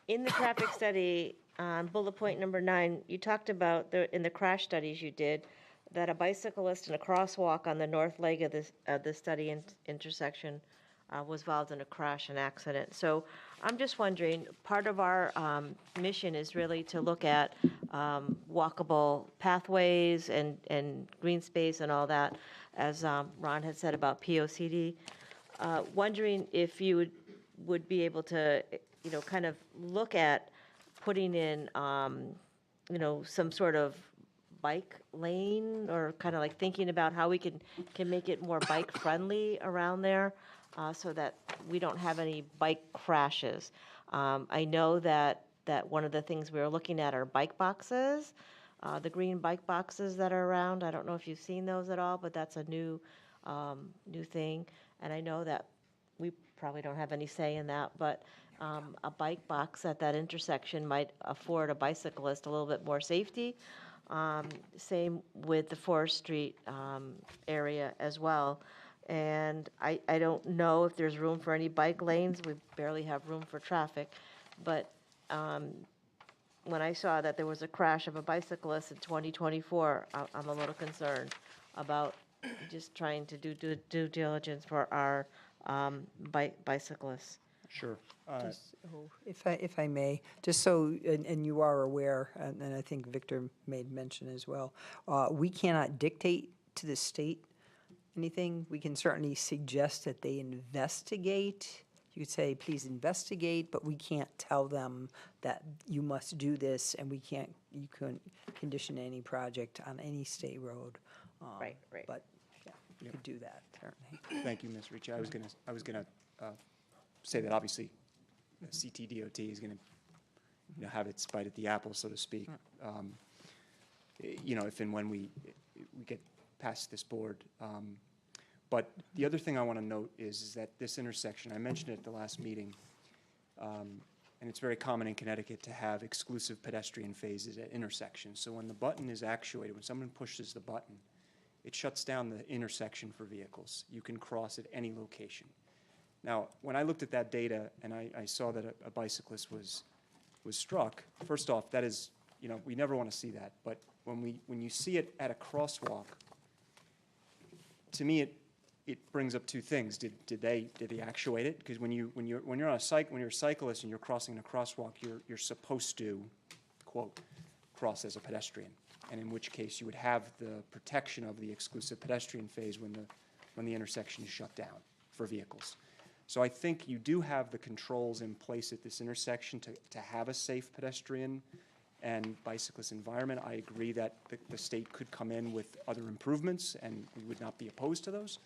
in the traffic study, on bullet point number 9, you talked about, in the crash studies you did, that a bicyclist in a crosswalk on the north leg of the study intersection was involved in a crash and accident. So I'm just wondering, part of our mission is really to look at walkable pathways and green space and all that, as Ron had said about POCD. Wondering if you would be able to, kind of look at putting in, some sort of bike lane, or kind of like thinking about how we can make it more bike-friendly around there, so that we don't have any bike crashes. I know that one of the things we were looking at are bike boxes, the green bike boxes that are around. I don't know if you've seen those at all, but that's a new thing. And I know that we probably don't have any say in that, but a bike box at that intersection might afford a bicyclist a little bit more safety. Same with the Forest Street area as well. And I don't know if there's room for any bike lanes. We barely have room for traffic. But when I saw that there was a crash of a bicyclist in 2024, I'm a little concerned about just trying to do due diligence for our bicyclists. Sure. If I may, just so, and you are aware, and I think Victor made mention as well, we cannot dictate to the state anything. We can certainly suggest that they investigate. You could say, please investigate, but we can't tell them that you must do this, and you couldn't condition any project on any state road. Right. But, yeah, you could do that, certainly. Thank you, Ms. Ricci. I was gonna say that obviously CTDOT is gonna, have its bite at the apple, so to speak. If and when we get past this board. But the other thing I want to note is that this intersection, I mentioned it at the last meeting, and it's very common in Connecticut to have exclusive pedestrian phases at intersections. So when the button is actuated, when someone pushes the button, it shuts down the intersection for vehicles. You can cross at any location. Now, when I looked at that data and I saw that a bicyclist was struck, first off, that is, we never want to see that. But when you see it at a crosswalk, to me, it brings up two things. Did they actuate it? Because when you're a cyclist and you're crossing a crosswalk, you're supposed to, quote, cross as a pedestrian, and in which case you would have the protection of the exclusive pedestrian phase when the intersection is shut down for vehicles. So I think you do have the controls in place at this intersection to have a safe pedestrian and bicyclist environment. I agree that the state could come in with other improvements, and we would not be opposed to those.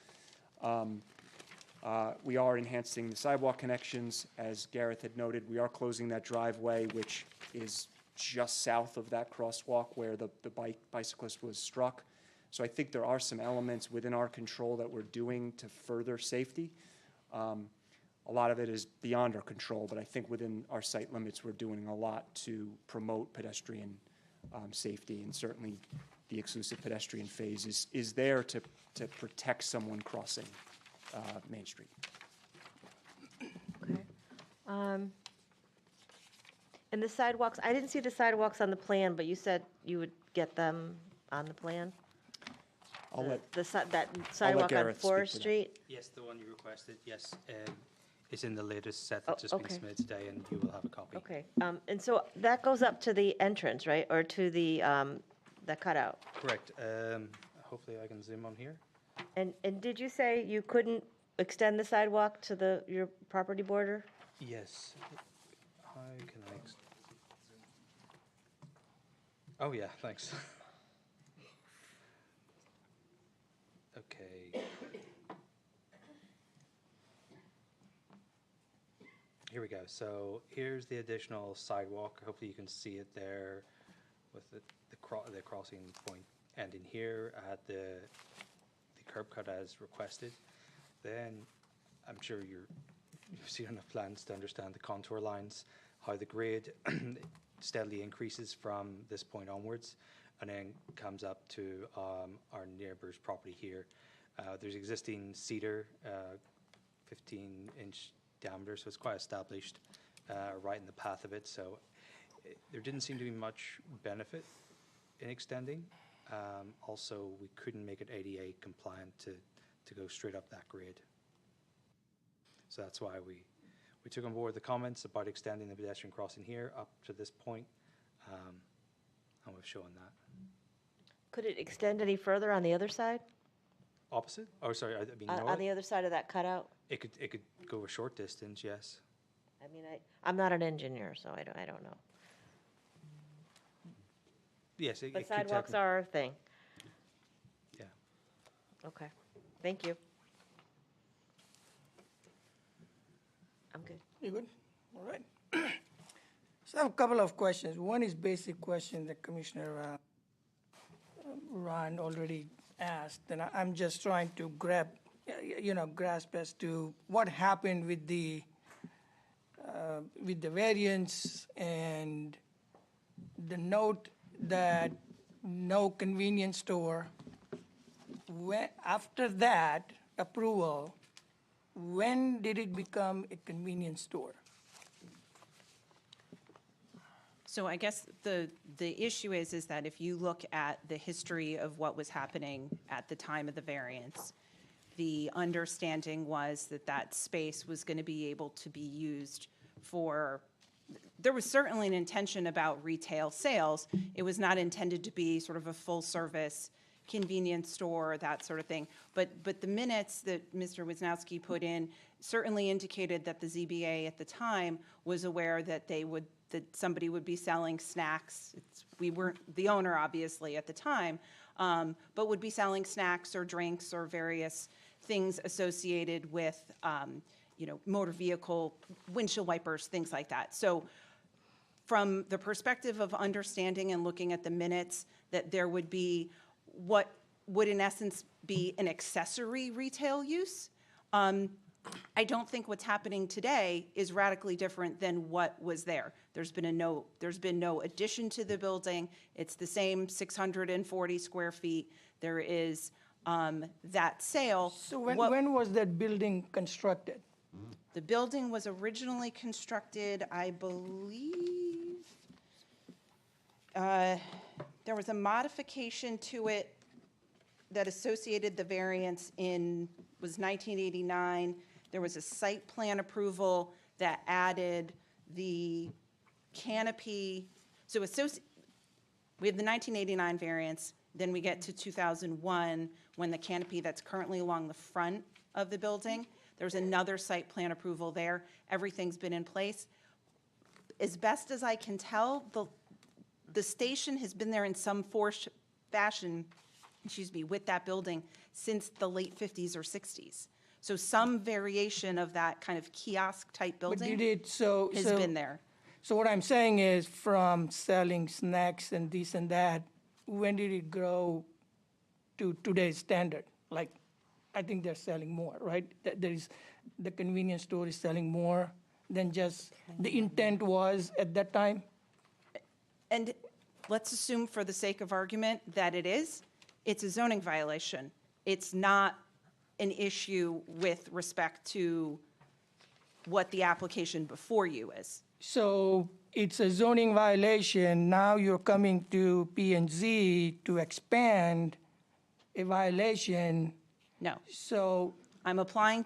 We are enhancing the sidewalk connections. As Gareth had noted, we are closing that driveway, which is just south of that crosswalk where the bicyclist was struck. So I think there are some elements within our control that we're doing to further safety. A lot of it is beyond our control, but I think within our site limits, we're doing a lot to promote pedestrian safety, and certainly the exclusive pedestrian phase is there to protect someone crossing Main Street. Okay. And the sidewalks, I didn't see the sidewalks on the plan, but you said you would get them on the plan? I'll let that sidewalk on Gareth speak to Forest that. Street? Yes, the one you requested, yes. It's in the latest set that's just been okay. submitted today, and you will have a copy. Okay, and so that goes up to the entrance, right, or to the cutout? Correct. Hopefully I can zoom on here. And did you say you couldn't extend the sidewalk to your property border? Yes. How can I... Oh, yeah, thanks. Okay. Here we go. So here's the additional sidewalk. Hopefully you can see it there with the crossing point ending here at the curb cut as requested. Then I'm sure you've seen enough plans to understand the contour lines, how the grade steadily increases from this point onwards, and then comes up to our neighbor's property here. There's existing cedar, 15-inch diameter, so it's quite established right in the path of it. So there didn't seem to be much benefit in extending. Also, we couldn't make it ADA compliant to go straight up that grade. So that's why we took on board the comments about extending the pedestrian crossing here up to this point, and we've shown that. Could it extend any further on the other side? Opposite? Oh, sorry, I mean On the other side of that cutout? It could go a short distance, yes. I mean, I'm not an engineer, so I don't know. Yes, it But could sidewalks techni- are our thing. Yeah. Okay, thank you. I'm good. You good? All right. So I have a couple of questions. One is basic question that Commissioner Ron already asked, and I'm just trying to grasp as to what happened with the variance and the note that no convenience store. After that approval, when did it become a convenience store? So I guess the issue is that if you look at the history of what was happening at the time of the variance, the understanding was that that space was going to be able to be used for, there was certainly an intention about retail sales. It was not intended to be sort of a full-service convenience store, that sort of thing. But the minutes that Mr. Wisnowski put in certainly indicated that the ZBA at the time was aware that that somebody would be selling snacks. We weren't the owner, obviously, at the time, but would be selling snacks or drinks or various things associated with, motor vehicle, windshield wipers, things like that. So from the perspective of understanding and looking at the minutes, that there would be what would in essence be an accessory retail use, I don't think what's happening today is radically different than what was there. There's been no addition to the building. It's the same 640 square feet. There is that sale. So when was that building constructed? The building was originally constructed, I believe, there was a modification to it that associated the variance was 1989. There was a site plan approval that added the canopy. So we have the 1989 variance, then we get to 2001 when the canopy that's currently along the front of the building, there's another site plan approval there. Everything's been in place. As best as I can tell, the station has been there in some fashion, with that building since the late 50s or 60s. So some variation of that kind of kiosk-type building has been there. So what I'm saying is, from selling snacks and this and that, when did it grow to today's standard? Like, I think they're selling more, right? The convenience store is selling more than just the intent was at that time? And let's assume for the sake of argument that it is. It's a zoning violation. It's not an issue with respect to what the application before you is. So it's a zoning violation. Now you're coming to P&Z to expand a violation. No. So I'm applying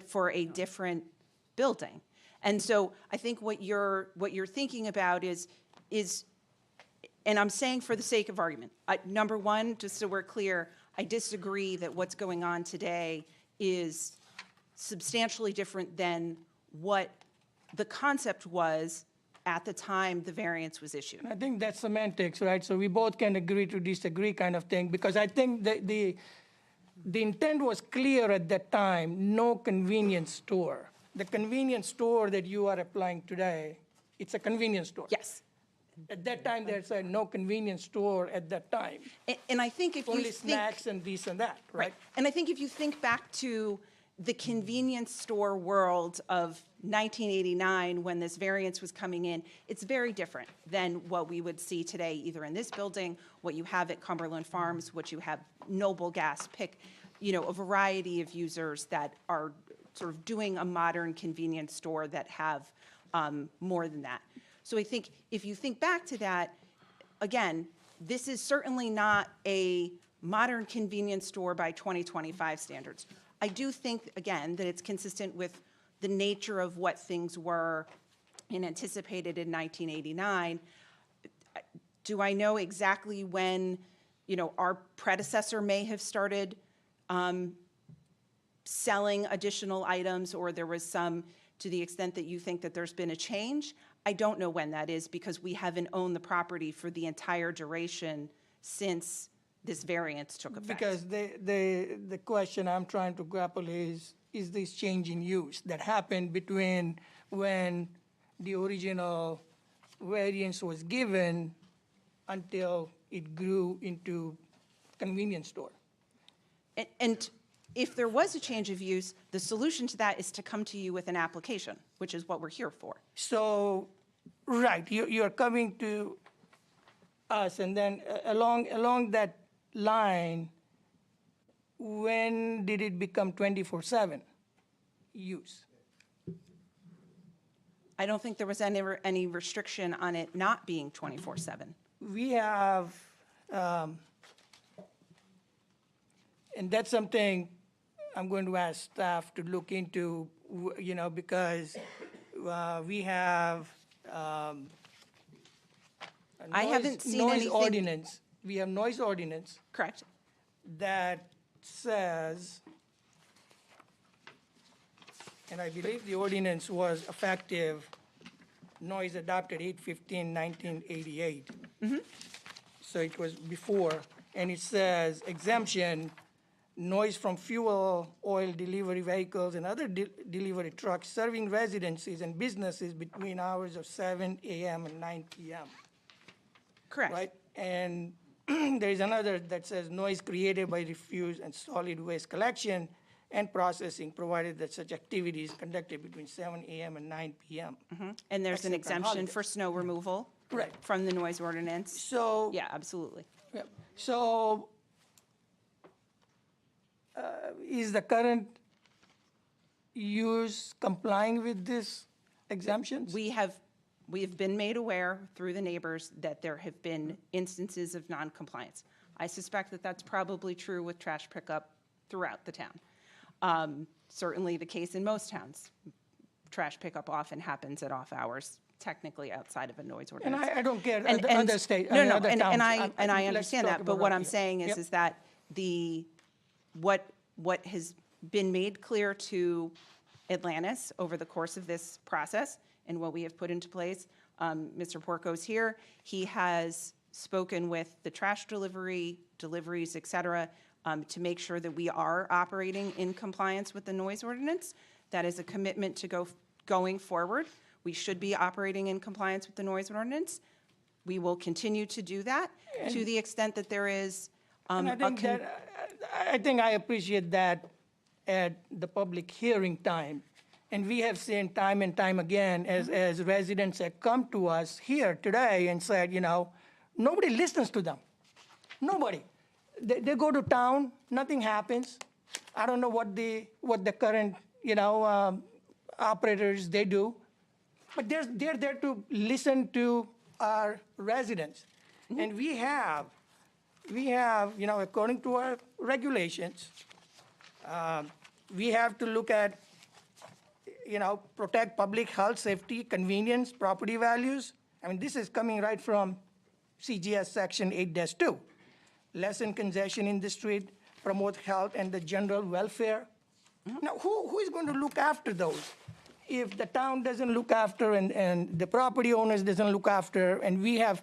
for a different building. And so I think what you're thinking about is, and I'm saying for the sake of argument, number one, just so we're clear, I disagree that what's going on today is substantially different than what the concept was at the time the variance was issued. I think that's semantics, right? So we both can agree to disagree kind of thing, because I think that the intent was clear at that time, no convenience store. The convenience store that you are applying today, it's a convenience store. Yes. At that time, there's no convenience store at that time. And I think if you Only snacks and this and that, right? And I think if you think back to the convenience store world of 1989, when this variance was coming in, it's very different than what we would see today, either in this building, what you have at Cumberland Farms, what you have Noble Gas, Pick, a variety of users that are sort of doing a modern convenience store that have more than that. So I think if you think back to that, again, this is certainly not a modern convenience store by 2025 standards. I do think, again, that it's consistent with the nature of what things were and anticipated in 1989. Do I know exactly when, our predecessor may have started selling additional items, or there was some, to the extent that you think that there's been a change? I don't know when that is, because we haven't owned the property for the entire duration since this variance took effect. Because the question I'm trying to grapple is this change in use that happened between when the original variance was given until it grew into convenience store? And if there was a change of use, the solution to that is to come to you with an application, which is what we're here for. So, right, you're coming to us, and then along that line, when did it become 24/7 use? I don't think there was any restriction on it not being 24/7. We have, and that's something I'm going to ask staff to look into, because we have a I haven't seen noise anything- ordinance. We have noise ordinance Correct. that says, and I believe the ordinance was effective, noise adopted 8/15/1988. So it was before, and it says exemption, noise from fuel, oil delivery vehicles, and other delivery trucks serving residences and businesses between hours of 7 a.m. and 9 p.m. Correct. Right? And there is another that says noise created by refuse and solid waste collection and processing, provided that such activity is conducted between 7 a.m. and 9 p.m. And there's an Except on exemption for holidays. snow removal. Correct. From the noise ordinance. So. Yeah, absolutely. Yep. So, is the current use complying with this exemptions? We have been made aware through the neighbors that there have been instances of non-compliance. I suspect that that's probably true with trash pickup throughout the town. Certainly the case in most towns. Trash pickup often happens at off hours, technically outside of a noise And ordinance. I don't care, And- other and- state, No, no, other and towns. I Let's understand talk that, but about what right I'm here. saying Yep. is that what has been made clear to Atlantis over the course of this process and what we have put into place, Mr. Porco's here, he has spoken with the trash deliveries, et cetera, to make sure that we are operating in compliance with the noise ordinance. That is a commitment to going forward. We should be operating in compliance with the noise ordinance. We will continue to do that to the extent that there is And I think I appreciate that at the public hearing time. And we have seen time and time again, as residents have come to us here today and said, nobody listens to them. Nobody. They go to town, nothing happens. I don't know what the current, operators, they do. But they're there to listen to our residents. And we have, according to our regulations, we have to look at, protect public health, safety, convenience, property values. I mean, this is coming right from CGS Section 8-2. Lessen congestion in the street, promote health and the general welfare. Now, who is going to look after those? If the town doesn't look after and the property owners doesn't look after, and we have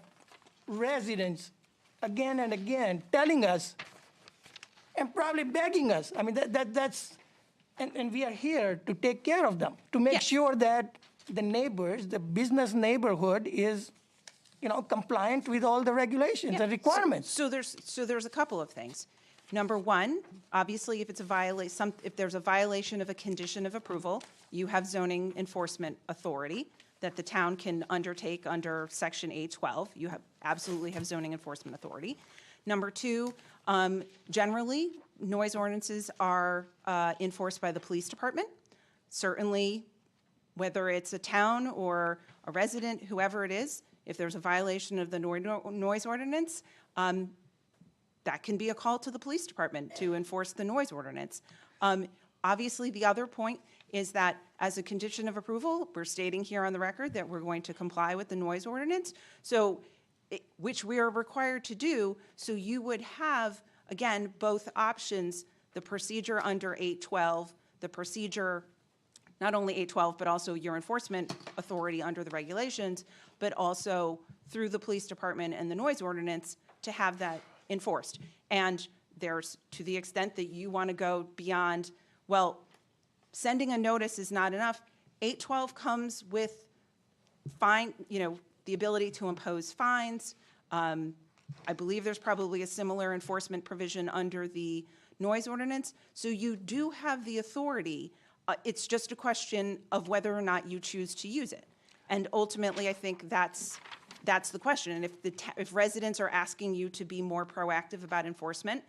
residents again and again telling us and probably begging us. I mean, that's, and we are here to take care of them, to make sure that the neighbors, the business neighborhood is, compliant with all the regulations and requirements. So there's a couple of things. Number one, obviously, if there's a violation of a condition of approval, you have zoning enforcement authority that the town can undertake under Section 812. You absolutely have zoning enforcement authority. Number two, generally, noise ordinances are enforced by the police department. Certainly, whether it's a town or a resident, whoever it is, if there's a violation of the noise ordinance, that can be a call to the police department to enforce the noise ordinance. Obviously, the other point is that as a condition of approval, we're stating here on the record that we're going to comply with the noise ordinance, which we are required to do. So you would have, again, both options, the procedure under 812, the procedure, not only 812, but also your enforcement authority under the regulations, but also through the police department and the noise ordinance to have that enforced. And there's, to the extent that you want to go beyond, well, sending a notice is not enough. 812 comes with the ability to impose fines. I believe there's probably a similar enforcement provision under the noise ordinance. So you do have the authority. It's just a question of whether or not you choose to use it. And ultimately, I think that's the question. And if residents are asking you to be more proactive about enforcement,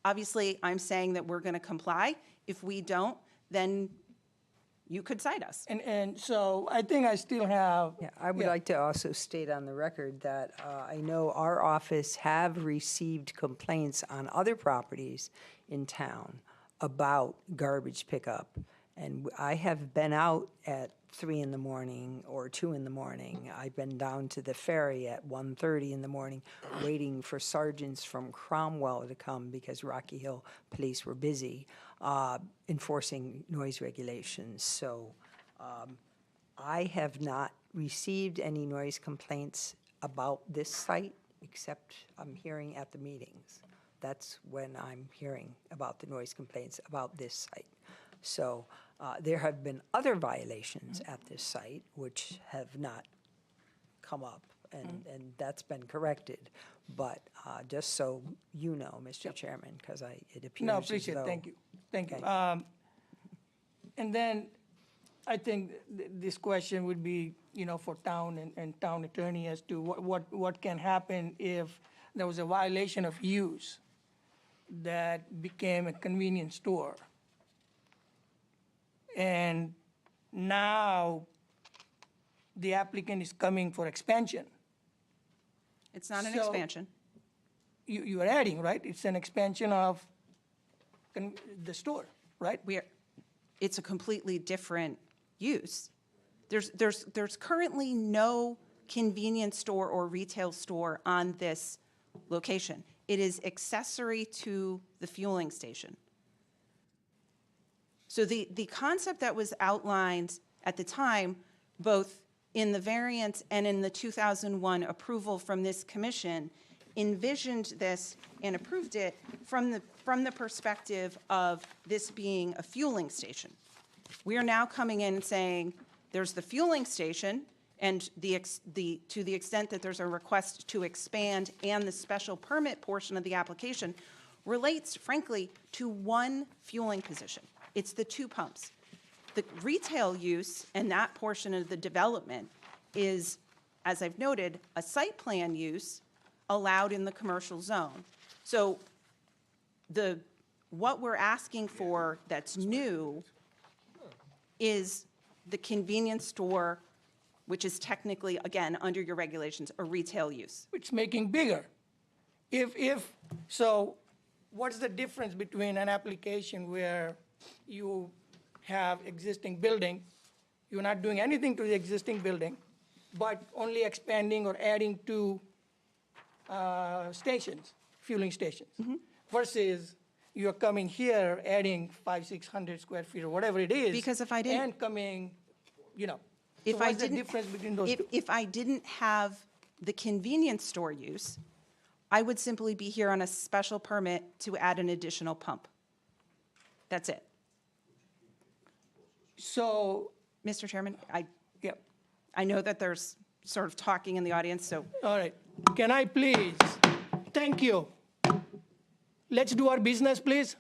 obviously, I'm saying that we're going to comply. If we don't, then you could cite us. And so I think I still have. Yeah, I would like to also state on the record that I know our office have received complaints on other properties in town about garbage pickup. And I have been out at 3 in the morning or 2 in the morning. I've been down to the ferry at 1:30 in the morning, waiting for sergeants from Cromwell to come because Rocky Hill Police were busy enforcing noise regulations. So I have not received any noise complaints about this site, except I'm hearing at the meetings. That's when I'm hearing about the noise complaints about this site. So there have been other violations at this site which have not come up, and that's been corrected. But just so you know, Mr. Chairman, because it appears No, as appreciate it. though- Thank you. Thank you. Okay. And then I think this question would be, for town and town attorney as to what can happen if there was a violation of use that became a convenience store. And now the applicant is coming for expansion. It's not an So- expansion. You are adding, right? It's an expansion of the store, right? It's a completely different use. There's currently no convenience store or retail store on this location. It is accessory to the fueling station. So the concept that was outlined at the time, both in the variance and in the 2001 approval from this commission, envisioned this and approved it from the perspective of this being a fueling station. We are now coming in and saying, there's the fueling station, and to the extent that there's a request to expand and the special permit portion of the application relates, frankly, to one fueling position. It's the 2 pumps. The retail use and that portion of the development is, as I've noted, a site plan use allowed in the commercial zone. So what we're asking for that's new is the convenience store, which is technically, again, under your regulations, a retail use. It's making bigger. So what's the difference between an application where you have existing building, you're not doing anything to the existing building, but only expanding or adding to stations, fueling stations, versus you're coming here, adding 500-600 square feet or whatever it is. Because if I didn't- And coming, so If I what's the didn't- difference between those two? If I didn't have the convenience store use, I would simply be here on a special permit to add an additional pump. That's it. So, Mr. Chairman, yep. I know that there's sort of talking in the audience, so All right. Can I please? Thank you. Let's do our business, please.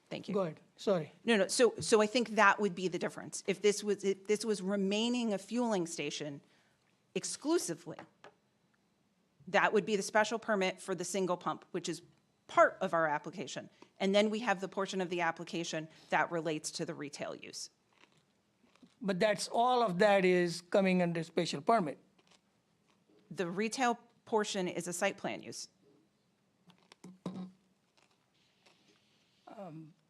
thank you. Go ahead. Sorry. No, so I think that would be the difference. If this was remaining a fueling station exclusively, that would be the special permit for the single pump, which is part of our application. And then we have the portion of the application that relates to the retail use. But all of that is coming under special permit. The retail portion is a site plan use.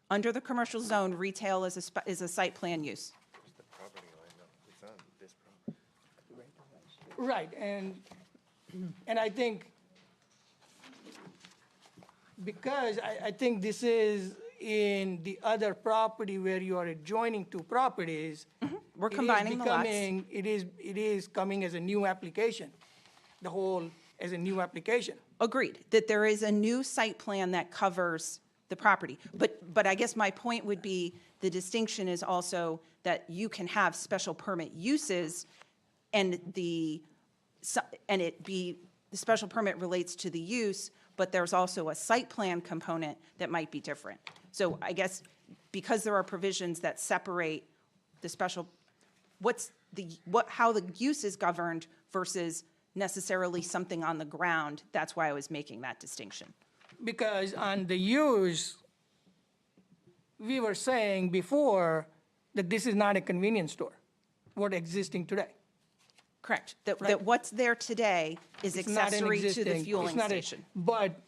Under the commercial zone, retail is a site plan use. Right, and I think, because I think this is in the other property where you are adjoining 2 properties. We're combining the lots. It is coming as a new application, the whole as a new application. Agreed, that there is a new site plan that covers the property. But I guess my point would be, the distinction is also that you can have special permit uses and the special permit relates to the use, but there's also a site plan component that might be different. So I guess because there are provisions that separate the special, how the use is governed versus necessarily something on the ground, that's why I was making that distinction. Because on the use, we were saying before that this is not a convenience store, what existing today. Correct. That what's there today is It's not an accessory to the existing- fueling it's not a- station. But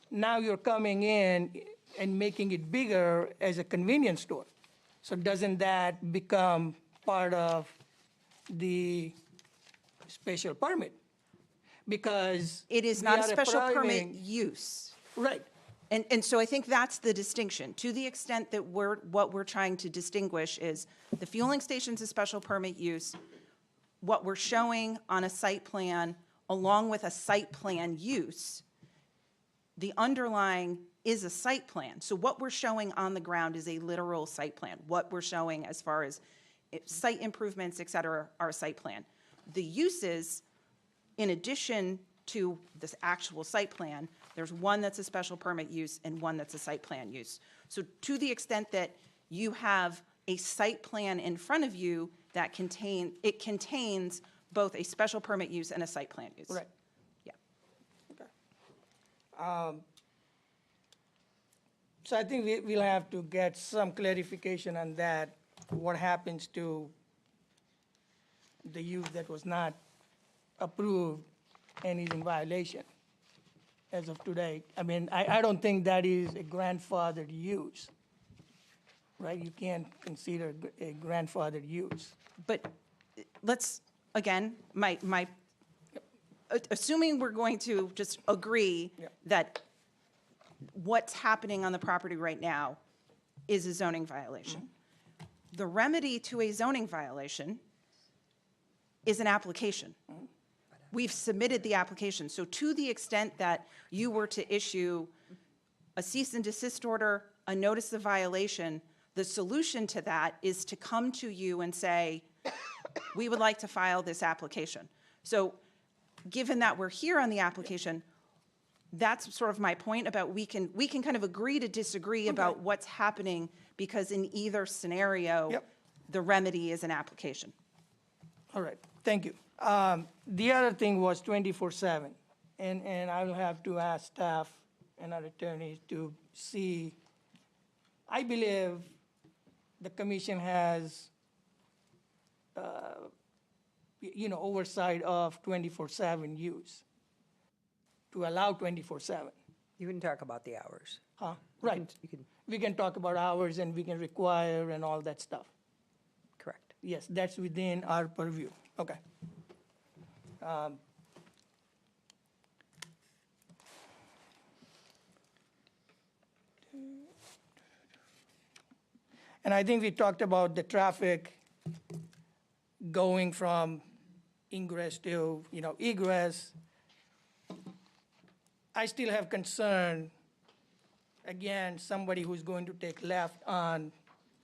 now you're coming in and making it bigger as a convenience store. So doesn't that become part of the special permit? Because. It is we not a are special permit approving- use. Right. And so I think that's the distinction. To the extent that what we're trying to distinguish is the fueling station's a special permit use. What we're showing on a site plan, along with a site plan use, the underlying is a site plan. So what we're showing on the ground is a literal site plan. What we're showing as far as site improvements, et cetera, are a site plan. The uses, in addition to this actual site plan, there's one that's a special permit use and one that's a site plan use. So to the extent that you have a site plan in front of you that contains both a special permit use and a site plan use. Right. Yeah. So I think we'll have to get some clarification on that, what happens to the use that was not approved and is in violation as of today. I mean, I don't think that is a grandfathered use, right? You can't consider a grandfathered use. But let's, again, assuming we're going to just agree that what's happening on the property right now is a zoning violation. The remedy to a zoning violation is an application. We've submitted the application. So to the extent that you were to issue a cease and desist order, a notice of violation, the solution to that is to come to you and say, we would like to file this application. So given that we're here on the application, that's sort of my point about we can kind of agree to disagree about what's happening, because in either scenario, the remedy is an application. All right, thank you. The other thing was 24/7, and I will have to ask staff and our attorneys to see. I believe the commission has, oversight of 24/7 use, to allow 24/7. You can talk about the hours. Huh? Right. We can talk about hours and we can require and all that stuff. Correct. Yes, that's within our purview. Okay. And I think we talked about the traffic going from ingress to, egress. I still have concern, again, somebody who's going to take left on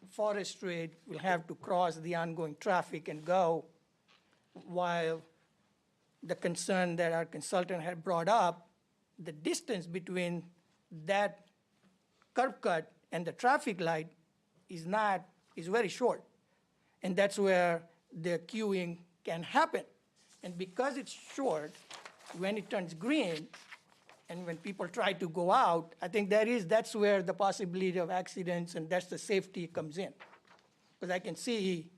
Forest Street will have to cross the ongoing traffic and go, while the concern that our consultant had brought up, the distance between that curb cut and the traffic light is very short. And that's where the queuing can happen. And because it's short, when it turns green, and when people try to go out, I think that's where the possibility of accidents and that's the safety comes in. Because I can see,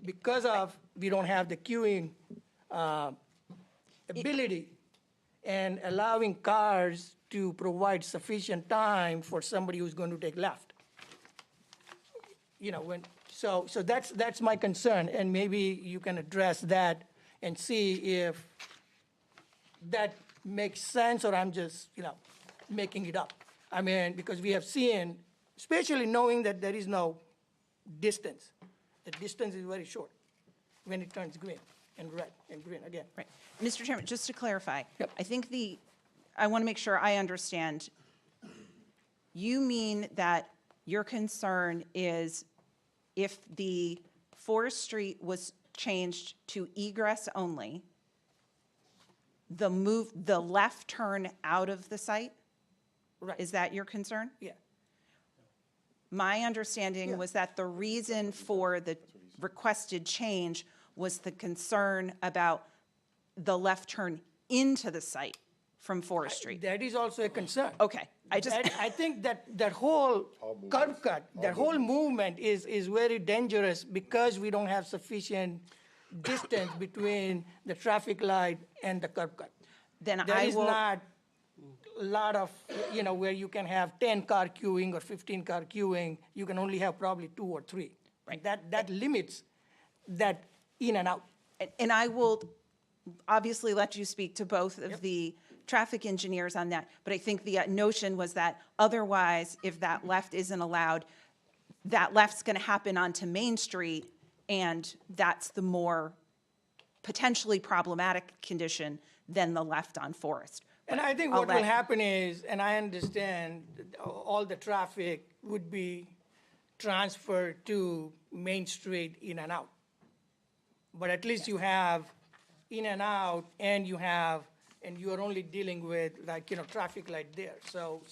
because of, we don't have the queuing ability and allowing cars to provide sufficient time for somebody who's going to take left. So that's my concern, and maybe you can address that and see if that makes sense, or I'm just, making it up. I mean, because we have seen, especially knowing that there is no distance. The distance is very short when it turns green and red and green again. Right. Mr. Chairman, just to clarify, I think I want to make sure I understand. You mean that your concern is if the Forest Street was changed to egress only, the left turn out of the site? Right. Is that your concern? Yeah. My understanding was that the reason for the requested change was the concern about the left turn into the site from Forest Street. That is also a concern. Okay, I think that whole curb cut, that whole movement is very dangerous because we don't have sufficient distance between the traffic light and the curb cut. Then There I is will- not a lot of, where you can have 10 car queuing or 15 car queuing, you can only have probably 2 or 3. Right. That limits that in and out. And I will obviously let you speak to both of the traffic engineers on that, but I think the notion was that otherwise, if that left isn't allowed, that left's going to happen onto Main Street, and that's the more potentially problematic condition than the left on Forest. And I think I'll what will let- happen is, and I understand, all the traffic would be transferred to Main Street in and out. But at least you have in and out, and you are only dealing with traffic light there. So,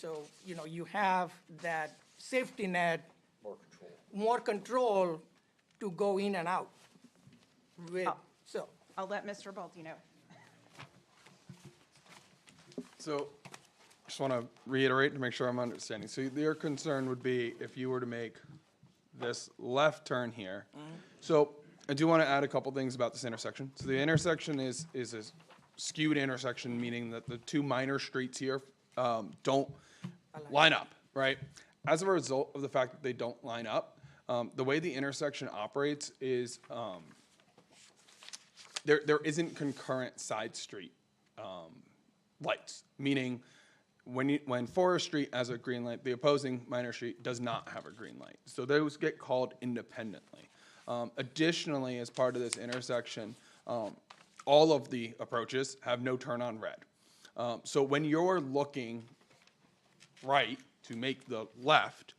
you have that safety net. More control to go in and out with, so. I'll let Mr. Baldino. So, just want to reiterate to make sure I'm understanding. So your concern would be if you were to make this left turn here. So I do want to add a couple things about this intersection. So the intersection is a skewed intersection, meaning that the two minor streets here don't line up, right? As a result of the fact that they don't line up, the way the intersection operates is there isn't concurrent side street lights, meaning when Forest Street has a green light, the opposing minor street does not have a green light. So those get called independently. Additionally, as part of this intersection, all of the approaches have no turn on red. So when you're looking right to make the left,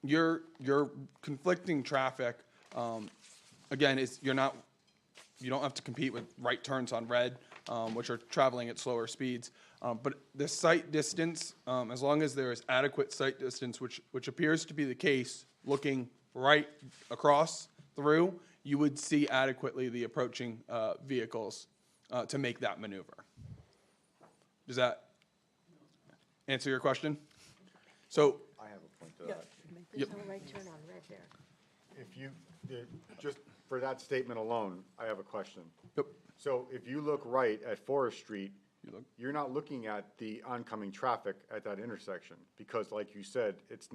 your conflicting traffic, again, you don't have to compete with right turns on red, which are traveling at slower speeds. But the sight distance, as long as there is adequate sight distance, which appears to be the case, looking right across through, you would see adequately the approaching vehicles to make that maneuver. Does that answer your question? So, I have a point to that. There's no right turn on red there. Just for that statement alone, I have a question. Yep. So if you look right at Forest Street, you're not looking at the oncoming traffic at that intersection, because like you said, it's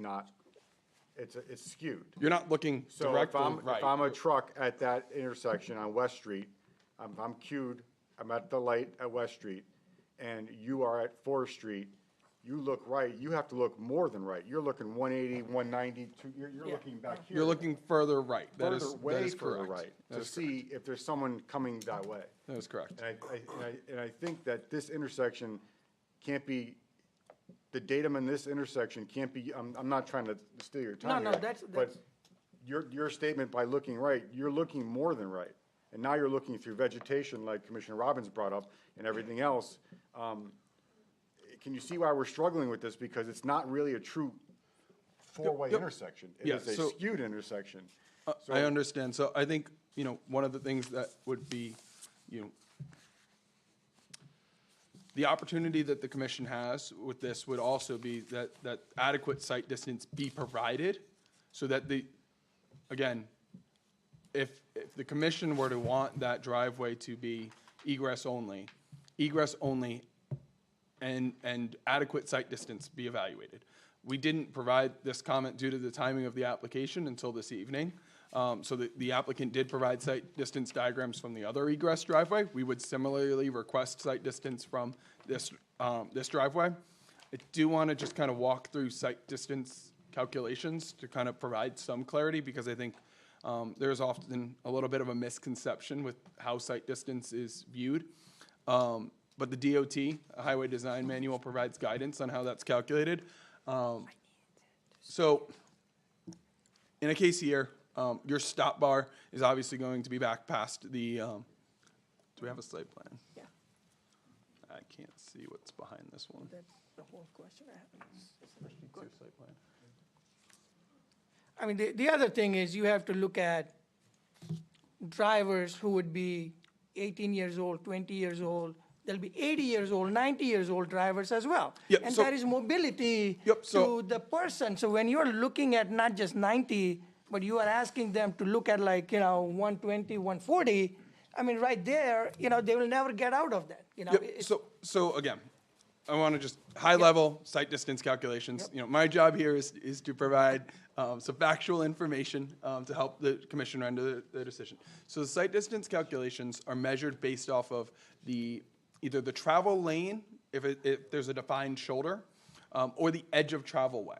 skewed. you're not looking So directly right. if I'm a truck at that intersection on West Street, I'm queued, I'm at the light at West Street, and you are at Forest Street, you look right, you have to look more than right. You're looking 180, 190, you're looking back here. You're looking further right. That is way correct. further right, That to is correct. see if there's someone coming that way. That is correct. And I think that this intersection can't be, the datum in this intersection can't be, I'm not trying to steal your time No, here, that's- but your statement by looking right, you're looking more than right. And now you're looking through vegetation, like Commissioner Robbins brought up, and everything else. Can you see why we're struggling with this? Because it's not really a true four-way Yep. intersection. It Yeah, is a so- skewed intersection. I understand. So I think, one of the things that would be, the opportunity that the commission has with this would also be that adequate sight distance be provided so that again, if the commission were to want that driveway to be egress only, and adequate sight distance be evaluated. We didn't provide this comment due to the timing of the application until this evening. So the applicant did provide sight distance diagrams from the other egress driveway. We would similarly request sight distance from this driveway. I do want to just kind of walk through sight distance calculations to kind of provide some clarity, because I think there's often a little bit of a misconception with how sight distance is viewed. But the DOT, Highway Design Manual, provides guidance on how that's calculated. So in a case here, your stop bar is obviously going to be back past the, do we have a site plan? Yeah. I can't see what's behind this one. That's the whole question I have. Site plan. I mean, the other thing is you have to look at drivers who would be 18 years old, 20 years old, there'll be 80 years old, 90 years old drivers as well. Yeah, And so- that is mobility so- to the person. So when you're looking at not just 90, but you are asking them to look at 120, 140, I mean, right there, they will never get out of that. Yep. So again, I want to just high-level sight distance calculations. My job here is to provide some factual information to help the commission render the decision. So the sight distance calculations are measured based off of either the travel lane, if there's a defined shoulder, or the edge of travel way.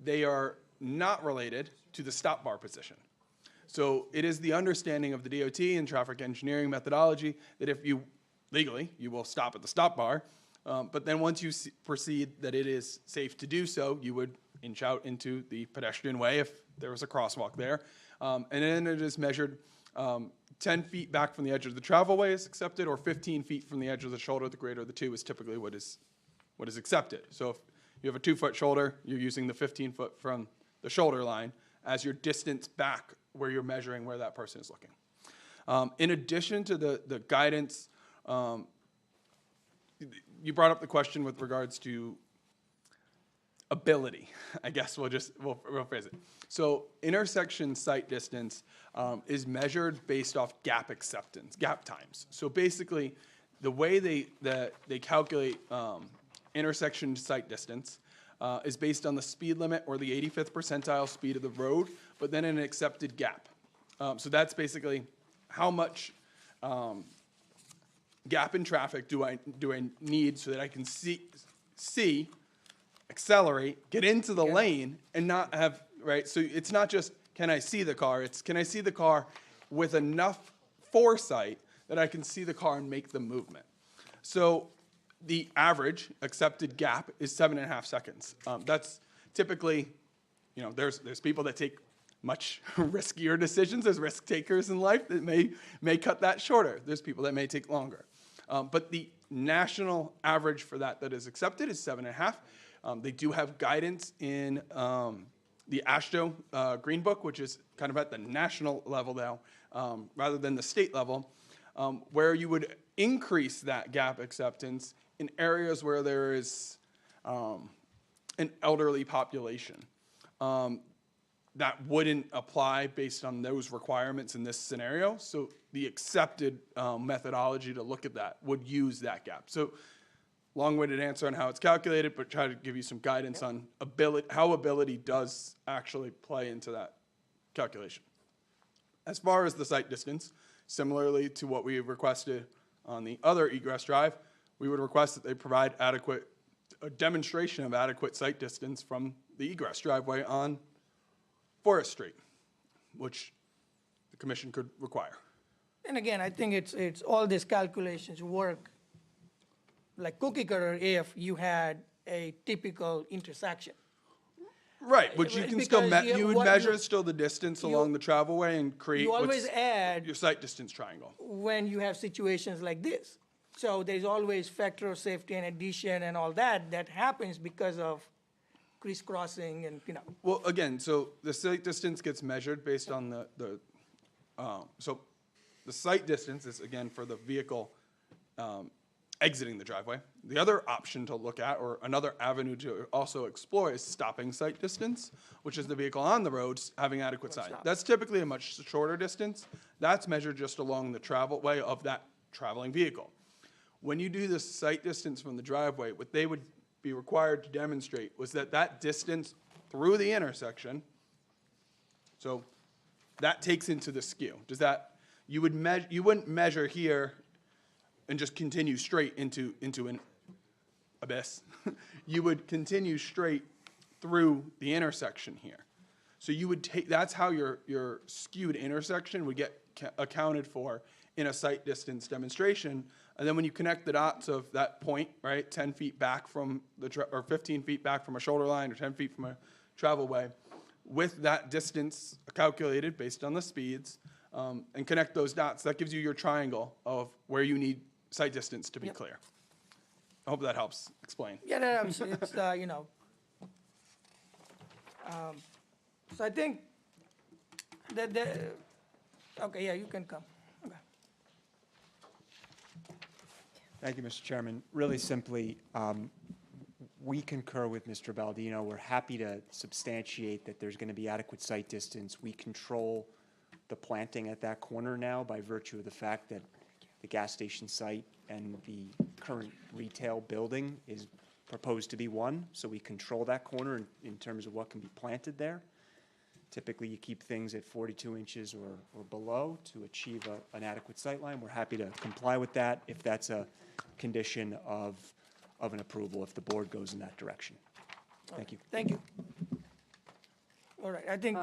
They are not related to the stop bar position. So it is the understanding of the DOT and traffic engineering methodology that if you, legally, you will stop at the stop bar, but then once you perceive that it is safe to do so, you would inch out into the pedestrian way if there was a crosswalk there. And then it is measured 10 feet back from the edge of the travel way is accepted, or 15 feet from the edge of the shoulder. The greater of the two is typically what is accepted. So if you have a 2-foot shoulder, you're using the 15-foot from the shoulder line as your distance back where you're measuring where that person is looking. In addition to the guidance, you brought up the question with regards to ability. I guess we'll phrase it. So intersection sight distance is measured based off gap acceptance, gap times. So basically, the way they calculate intersection sight distance is based on the speed limit or the 85th percentile speed of the road, but then an accepted gap. So that's basically how much gap in traffic do I need so that I can see, accelerate, get into the lane, and not have, right? So it's not just, can I see the car? It's, can I see the car with enough foresight that I can see the car and make the movement? So the average accepted gap is 7.5 seconds. That's typically, there's people that take much riskier decisions. There's risk takers in life that may cut that shorter. There's people that may take longer. But the national average for that is accepted is 7.5. They do have guidance in the AASHTO Green Book, which is kind of at the national level now, rather than the state level, where you would increase that gap acceptance in areas where there is an elderly population. That wouldn't apply based on those requirements in this scenario. So the accepted methodology to look at that would use that gap. So long-winded answer on how it's calculated, but try to give you some guidance on how ability does actually play into that calculation. As far as the sight distance, similarly to what we requested on the other egress drive, we would request that they provide a demonstration of adequate sight distance from the egress driveway on Forest Street, which the commission could require. And again, I think it's all these calculations work like cookie cutter if you had a typical intersection. Right, but you can still, Because you would what measure still the distance along the travel way and create You always add your sight distance triangle. when you have situations like this. So there's always factor of safety and addition and all that happens because of crisscrossing and, Well, again, so the sight distance gets measured based on so the sight distance is, again, for the vehicle exiting the driveway. The other option to look at, or another avenue to also explore, is stopping sight distance, which is the vehicle on the roads having adequate sight. That's typically a much shorter distance. That's measured just along the travel way of that traveling vehicle. When you do the sight distance from the driveway, what they would be required to demonstrate was that distance through the intersection, so that takes into the skew. Does that, you wouldn't measure here and just continue straight into an abyss. You would continue straight through the intersection here. So you would take, that's how your skewed intersection would get accounted for in a sight distance demonstration. And then when you connect the dots of that point, right, 10 feet back from or 15 feet back from a shoulder line or 10 feet from a travel way, with that distance calculated based on the speeds, and connect those dots, that gives you your triangle of where you need sight distance to be clear. I hope that helps explain. Yeah, no, it's so I think that okay, yeah, you can come. Okay. Thank you, Mr. Chairman. Really simply, we concur with Mr. Baldino. We're happy to substantiate that there's going to be adequate site distance. We control the planting at that corner now by virtue of the fact that the gas station site and the current retail building is proposed to be one. So we control that corner in terms of what can be planted there. Typically, you keep things at 42 inches or below to achieve an adequate sight line. We're happy to comply with that if that's a condition of an approval, if the board goes in that direction. Thank you. Thank you. All right, I think,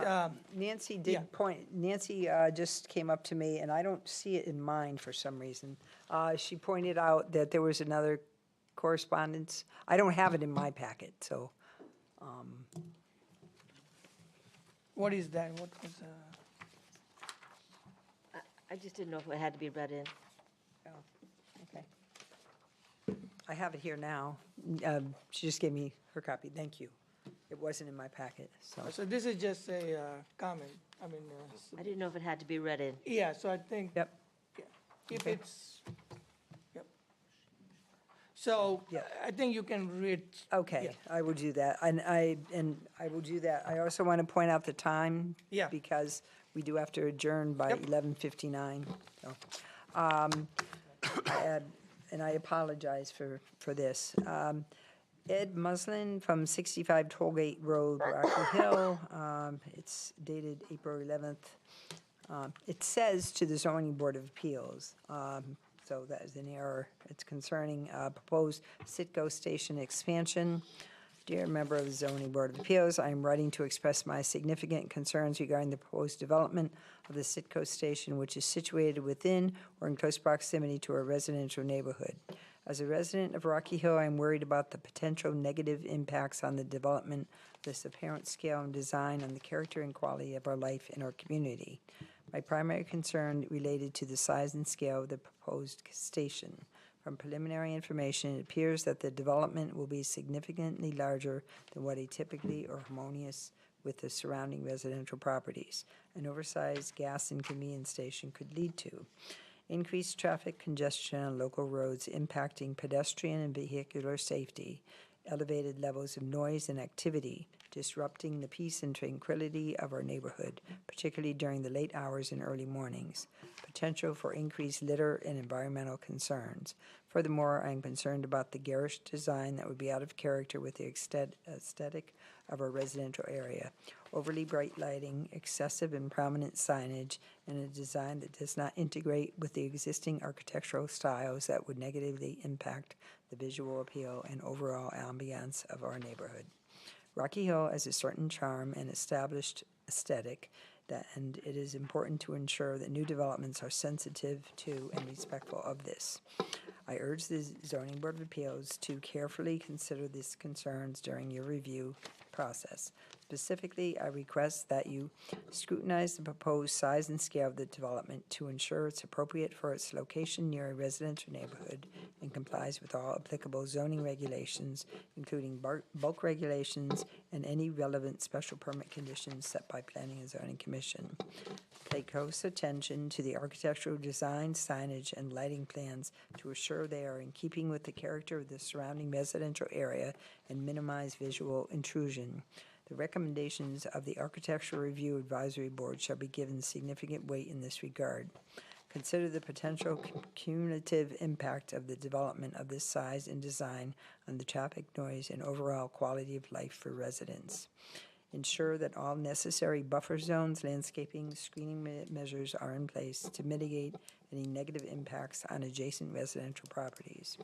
Nancy yeah. did point, Nancy just came up to me, and I don't see it in mine for some reason. She pointed out that there was another correspondence. I don't have it in my packet, so. what is that? What was, I just didn't know if it had to be read in. Okay. I have it here now. She just gave me her copy. Thank you. It wasn't in my packet, so. so this is just a comment, I mean, I didn't know if it had to be read in. yeah, so I think. Yep. Yeah, if Okay. it's, yep. So, I think you can read. Okay, I will do that. And I will do that. I also want to point out the time. Yeah. Because we do have to adjourn by Yep. 11:59. So, and I apologize for this. Ed Muslin from 65 Tollgate Road, Rocky Hill. It's dated April 11th. It says to the Zoning Board of Appeals, so that is an error. It's concerning proposed Citgo Station expansion. Dear member of the Zoning Board of Appeals, I am writing to express my significant concerns regarding the proposed development of the Citgo Station, which is situated within or in close proximity to a residential neighborhood. As a resident of Rocky Hill, I am worried about the potential negative impacts on the development of this apparent scale and design on the character and quality of our life in our community. My primary concern related to the size and scale of the proposed station. From preliminary information, it appears that the development will be significantly larger than what a typically or harmonious with the surrounding residential properties. An oversized gas and convenience station could lead to increased traffic congestion on local roads impacting pedestrian and vehicular safety, elevated levels of noise and activity, disrupting the peace and tranquility of our neighborhood, particularly during the late hours and early mornings, potential for increased litter and environmental concerns. Furthermore, I am concerned about the garish design that would be out of character with the aesthetic of our residential area. Overly bright lighting, excessive and prominent signage, and a design that does not integrate with the existing architectural styles that would negatively impact the visual appeal and overall ambiance of our neighborhood. Rocky Hill has a certain charm and established aesthetic, and it is important to ensure that new developments are sensitive to and respectful of this. I urge the Zoning Board of Appeals to carefully consider these concerns during your review process. Specifically, I request that you scrutinize the proposed size and scale of the development to ensure it's appropriate for its location near a residential neighborhood and complies with all applicable zoning regulations, including bulk regulations and any relevant special permit conditions set by Planning and Zoning Commission. Pay close attention to the architectural design, signage, and lighting plans to assure they are in keeping with the character of the surrounding residential area and minimize visual intrusion. The recommendations of the Architectural Review Advisory Board shall be given significant weight in this regard. Consider the potential cumulative impact of the development of this size and design on the traffic, noise, and overall quality of life for residents. Ensure that all necessary buffer zones, landscaping, screening measures are in place to mitigate any negative impacts on adjacent residential properties.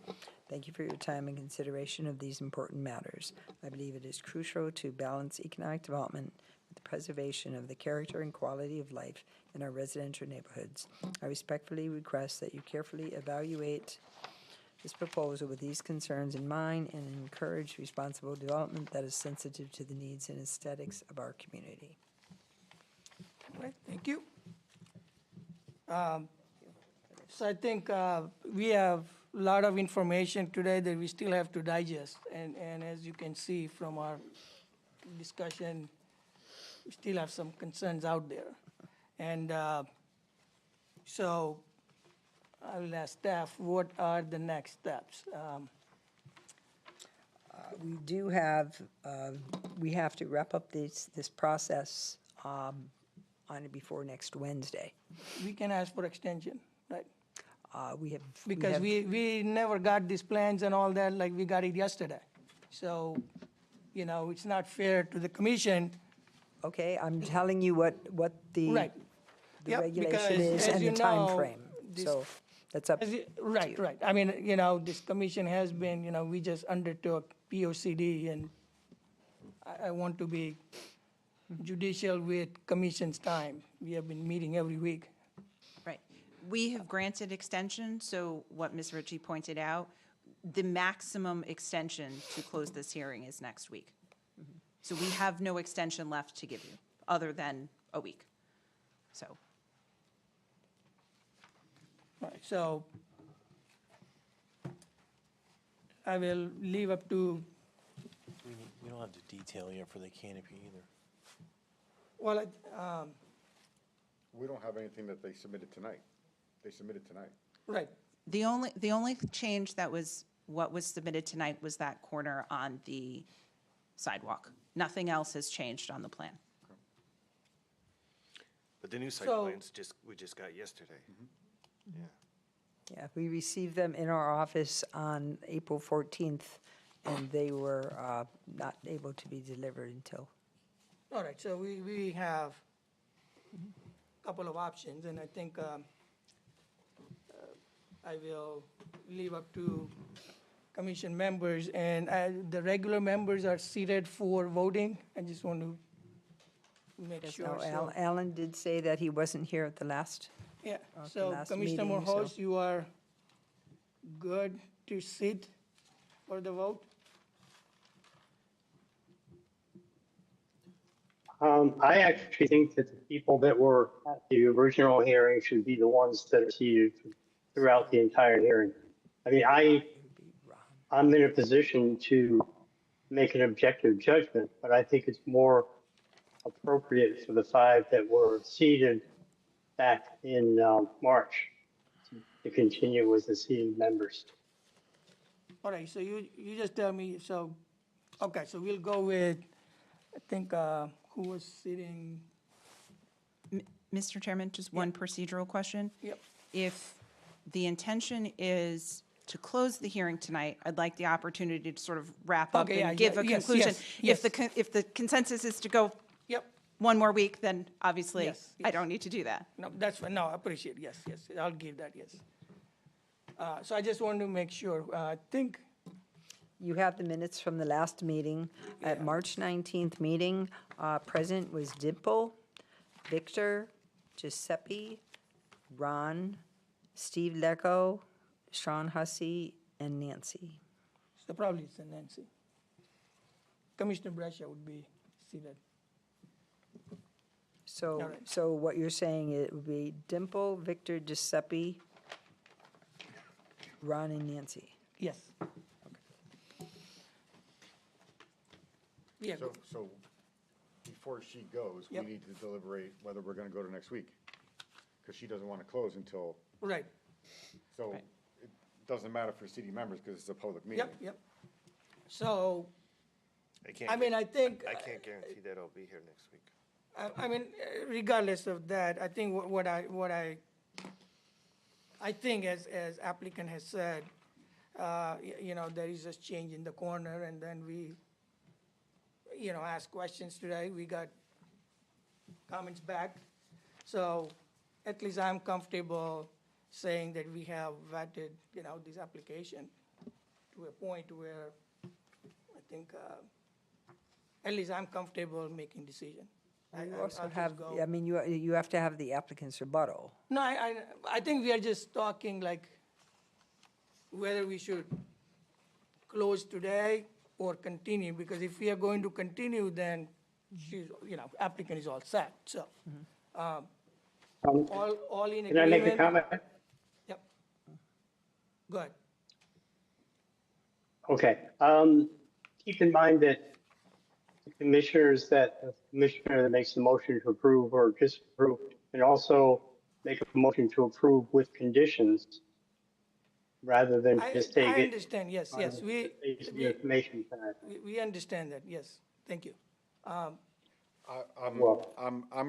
Thank you for your time and consideration of these important matters. I believe it is crucial to balance economic development with the preservation of the character and quality of life in our residential neighborhoods. I respectfully request that you carefully evaluate this proposal with these concerns in mind and encourage responsible development that is sensitive to the needs and aesthetics of our community. All right, thank you. So I think we have a lot of information today that we still have to digest. And as you can see from our discussion, we still have some concerns out there. And so I will ask staff, what are the next steps? We do have, we have to wrap up this process on it before next Wednesday. We can ask for extension, right? We have. Because we never got these plans and all that, like we got it yesterday. So, you know, it's not fair to the commission. Okay, I'm telling you what the. Right. The Yep, regulation because is as and you the know, timeframe. this- So that's up. Right, right. I mean, you know, this commission has been, you know, we just undertook POCD, and I want to be judicial with commission's time. We have been meeting every week. Right. We have granted extension, so what Ms. Ritchie pointed out, the maximum extension to close this hearing is next week. So we have no extension left to give you, other than a week. So, Right, so I will leave up to, We don't have the detail yet for the canopy either. well, We don't have anything that they submitted tonight. They submitted tonight. right, the only change that was, what was submitted tonight was that corner on the sidewalk. Nothing else has changed on the plan. But the new site So- plans we just got yesterday. Yeah. Yeah, we received them in our office on April 14th, and they were not able to be delivered until. all right, so we have a couple of options, and I think I will leave up to commission members, and the regular members are seated for voting. I just want to make Yes, sure. no, so- Alan did say that he wasn't here at the last. Yeah, the so last Commissioner meeting, so- Morhos, you are good to sit for the vote? I actually think that the people that were at the original hearing should be the ones that are seated throughout the entire hearing. I mean, I'm in a position to make an objective judgment, but I think it's more appropriate for the 5 that were seated back in March to continue with the seated members. All right, so you just tell me, so, okay, so we'll go with, I think, who was sitting, Mr. Chairman, just one procedural question. Yep. If the intention is to close the hearing tonight, I'd like the opportunity to sort of wrap up Okay, yeah, and give a yeah, yes, conclusion. yes, If the consensus is to go Yep. one more week, then obviously Yes, I yes. don't need to do that. No, that's fine, no, I appreciate, yes, I'll give that, yes. So I just want to make sure, I think, You have the minutes from the last meeting. At March 19th meeting, present was Dimple, Victor, Giuseppe, Ron, Steve Lecco, Sean Hussey, and Nancy. so probably it's a Nancy. Commissioner Brescia would be seated. So, All right. so what you're saying, it would be Dimple, Victor, Giuseppe, Ron, and Nancy. Yes. Yeah, So before she goes, we Yep. need to deliberate whether we're gonna go to next week. Because she doesn't wanna close until, right, so it doesn't matter for city members because it's a public meeting. yep. So, I can't. I mean, I think, I can't guarantee that I'll be here next week. I mean, regardless of that, I think what I think as applicant has said, you know, there is a change in the corner, and then we, you know, asked questions today, we got comments back. So at least I'm comfortable saying that we have vetted, you know, this application to a point where I think, at least I'm comfortable making decision. You I'll also just have, go- I mean, you have to have the applicant's rebuttal. No, I think we are just talking like whether we should close today or continue, because if we are going to continue, then she's, you know, applicant is all set, so. All in agreement? Can I make a comment? Yep. Go ahead. Okay. Keep in mind that the commissioners the commissioner that makes the motion to approve or disapprove can also make a motion to approve with conditions rather than I just take it. understand, yes, yes, Take the information back. we understand that, yes, thank you. I'm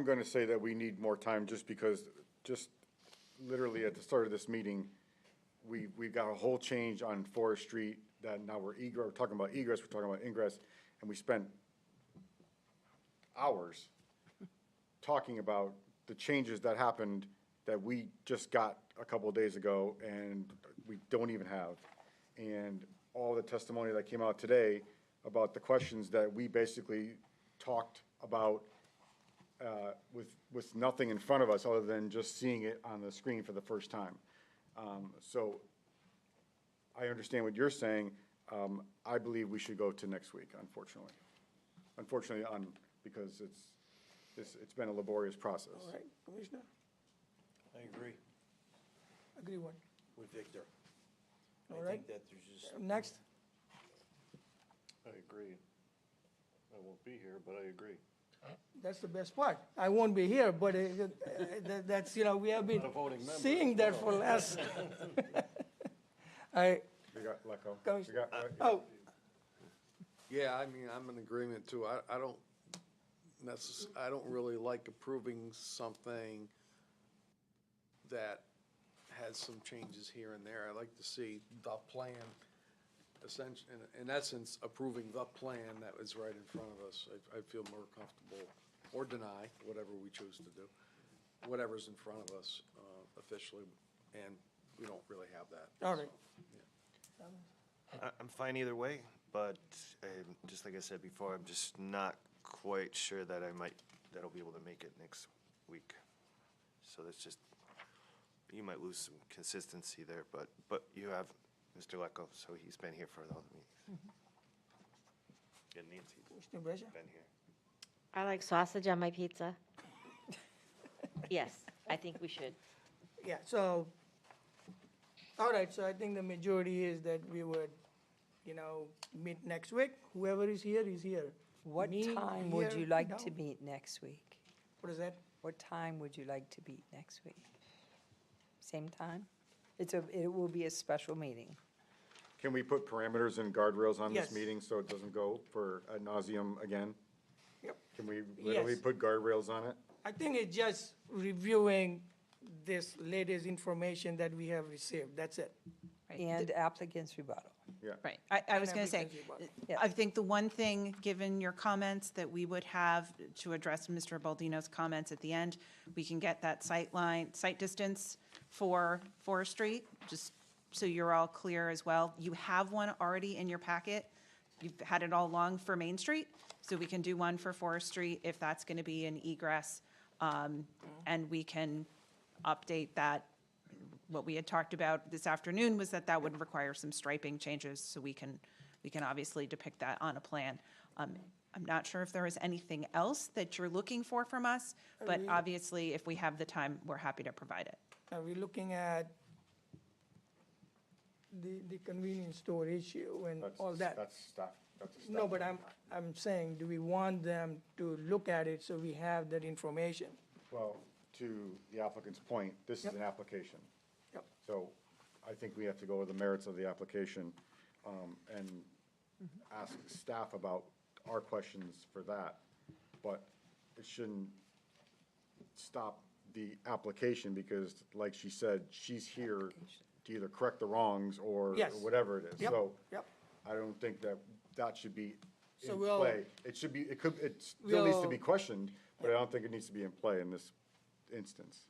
gonna say that we need more time just because, just literally at the start of this meeting, we've got a whole change on Forest Street that now we're talking about egress, we're talking about ingress, and we spent hours talking about the changes that happened that we just got a couple of days ago and we don't even have. And all the testimony that came out today about the questions that we basically talked about with nothing in front of us other than just seeing it on the screen for the first time. So I understand what you're saying. I believe we should go to next week, unfortunately. Unfortunately, because it's been a laborious process. All right, Commissioner, I agree agree what? with Victor. All I right. think that there's just. Next, I agree. I won't be here, but I agree. that's the best part. I won't be here, but that's, you know, we have been Not a voting member. seeing that for last. We got Lecco. We got, Oh, Yeah, I mean, I'm in agreement too. I don't I don't really like approving something that has some changes here and there. I like to see the plan, essentially, in essence, approving the plan that was right in front of us. I feel more comfortable, or deny, whatever we choose to do, whatever's in front of us officially, and we don't really have that. all right. I'm fine either way, but just like I said before, I'm just not quite sure that I'll be able to make it next week. So that's just, you might lose some consistency there, but you have Mr. Lecco, so he's been here for all the meetings. And Nancy's Commissioner Brescia? been here. I like sausage on my pizza. Yes, I think we should. Yeah, so, all right, so I think the majority is that we would, you know, meet next week. Whoever is here is here. What Me, time would here, you like to down. meet next week? What is that? What time would you like to meet next week? Same time? It will be a special meeting. can we put parameters and guardrails on this Yes. meeting so it doesn't go for ad nauseum again? Yep. Can we literally Yes. put guardrails on it? I think it's just reviewing this latest information that we have received, that's it. And applicant's rebuttal. Yeah. Right, I was going to say, Yeah. I think the one thing, given your comments, that we would have to address Mr. Baldino's comments at the end, we can get that sight distance for Forest Street, just so you're all clear as well. You have one already in your packet. You've had it all along for Main Street, so we can do one for Forest Street if that's going to be an egress. And we can update that. What we had talked about this afternoon was that would require some striping changes, so we can obviously depict that on a plan. I'm not sure if there is anything else that you're looking for from us, but we- obviously, if we have the time, we're happy to provide it. Are we looking at the convenience store issue and all that? That's stuff, that's a stuff. No, but I'm saying, do we want them to look at it so we have that information? Well, to the applicant's point, this is Yep. an application. Yep. So I think we have to go with the merits of the application, and ask staff about our questions for that. But it shouldn't stop the application because, like she said, she's here to either correct the wrongs or Yes. whatever it is. Yep, So yep. I don't think that should be So in we'll- play. It should be, it still needs to be We'll- questioned, but I don't think it needs to be in play in this instance.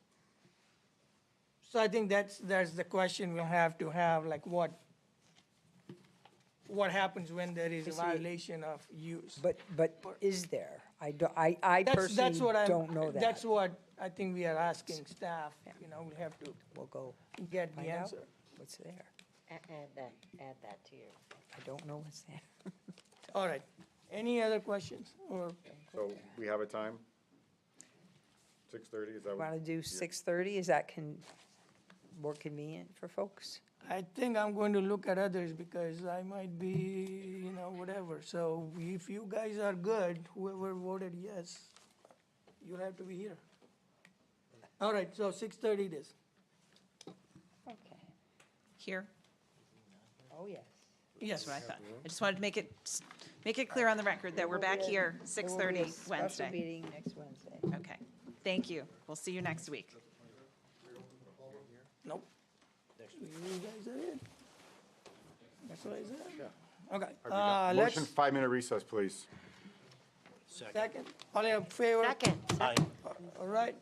So I think that's the question we'll have to have, like what happens when there is a You see- violation of use? But is there? I That's personally what I'm- don't know that. That's what I think we are asking staff, you know, we have to We'll go get the find out answer. what's there. Add that to your. I don't know what's there. All right. Any other questions or? So we have a time? 6:30, is that what? Want to do Yeah. 6:30? Is that more convenient for folks? I think I'm going to look at others because I might be, you know, whatever. So if you guys are good, whoever voted yes, you'll have to be here. All right, so 6:30 it is. Okay. Here, Oh, yes. Yes. That's what I thought. I just wanted to make it clear on the record that we're back here 6:30 Special Wednesday. meeting next Wednesday. Okay, thank you. We'll see you next week. Nope. You guys are in. That's what I said. Okay, let's, Motion 5-minute recess, please. second, all in favor? Second. Aye. All right.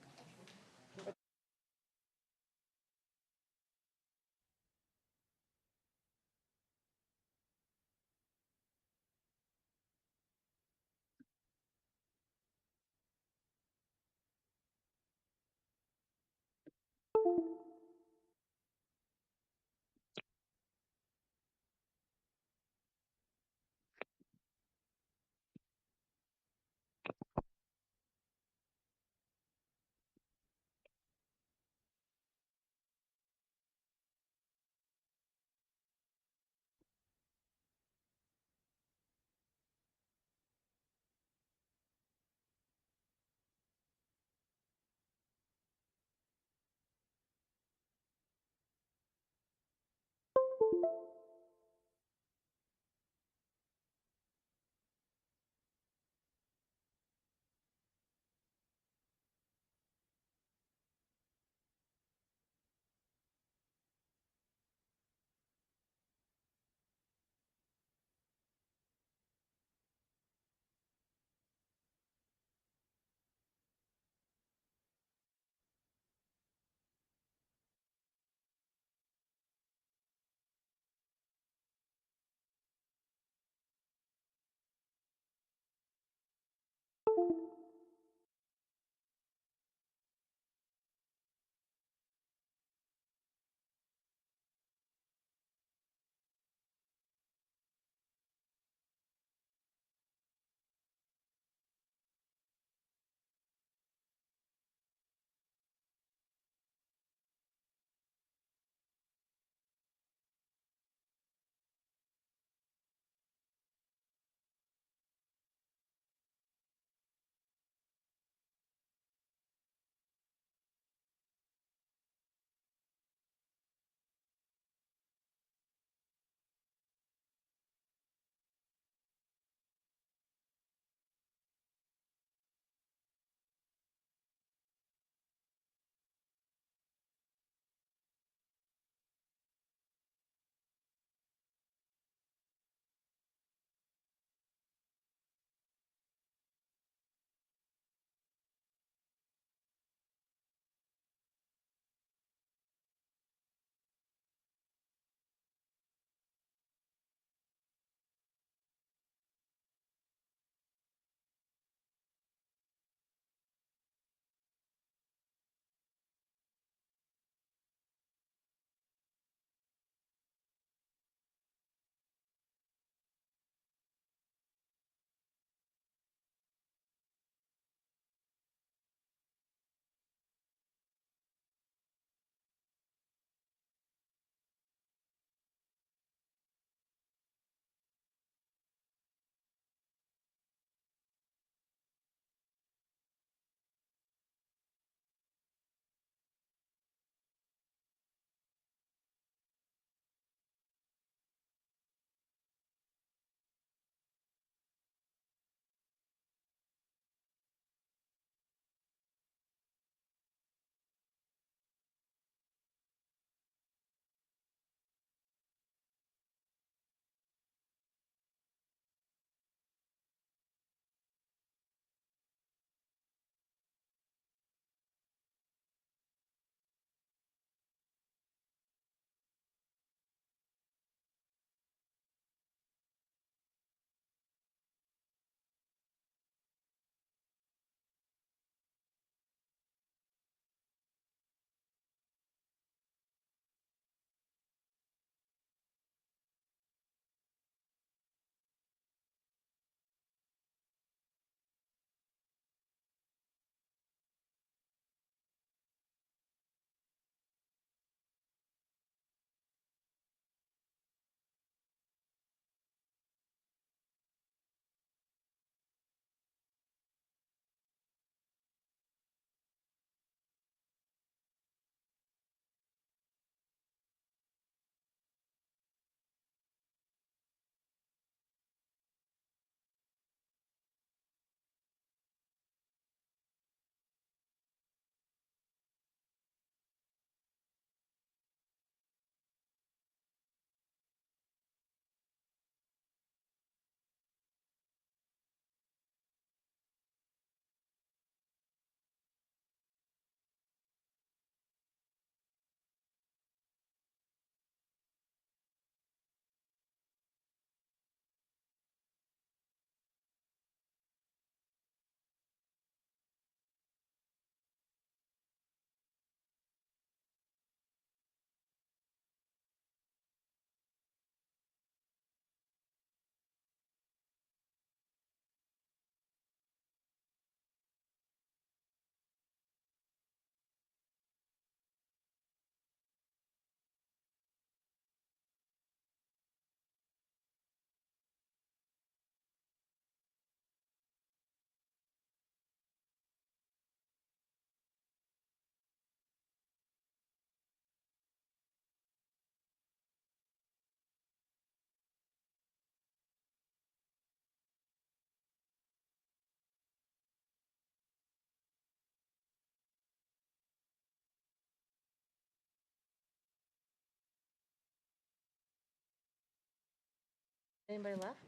Anybody left?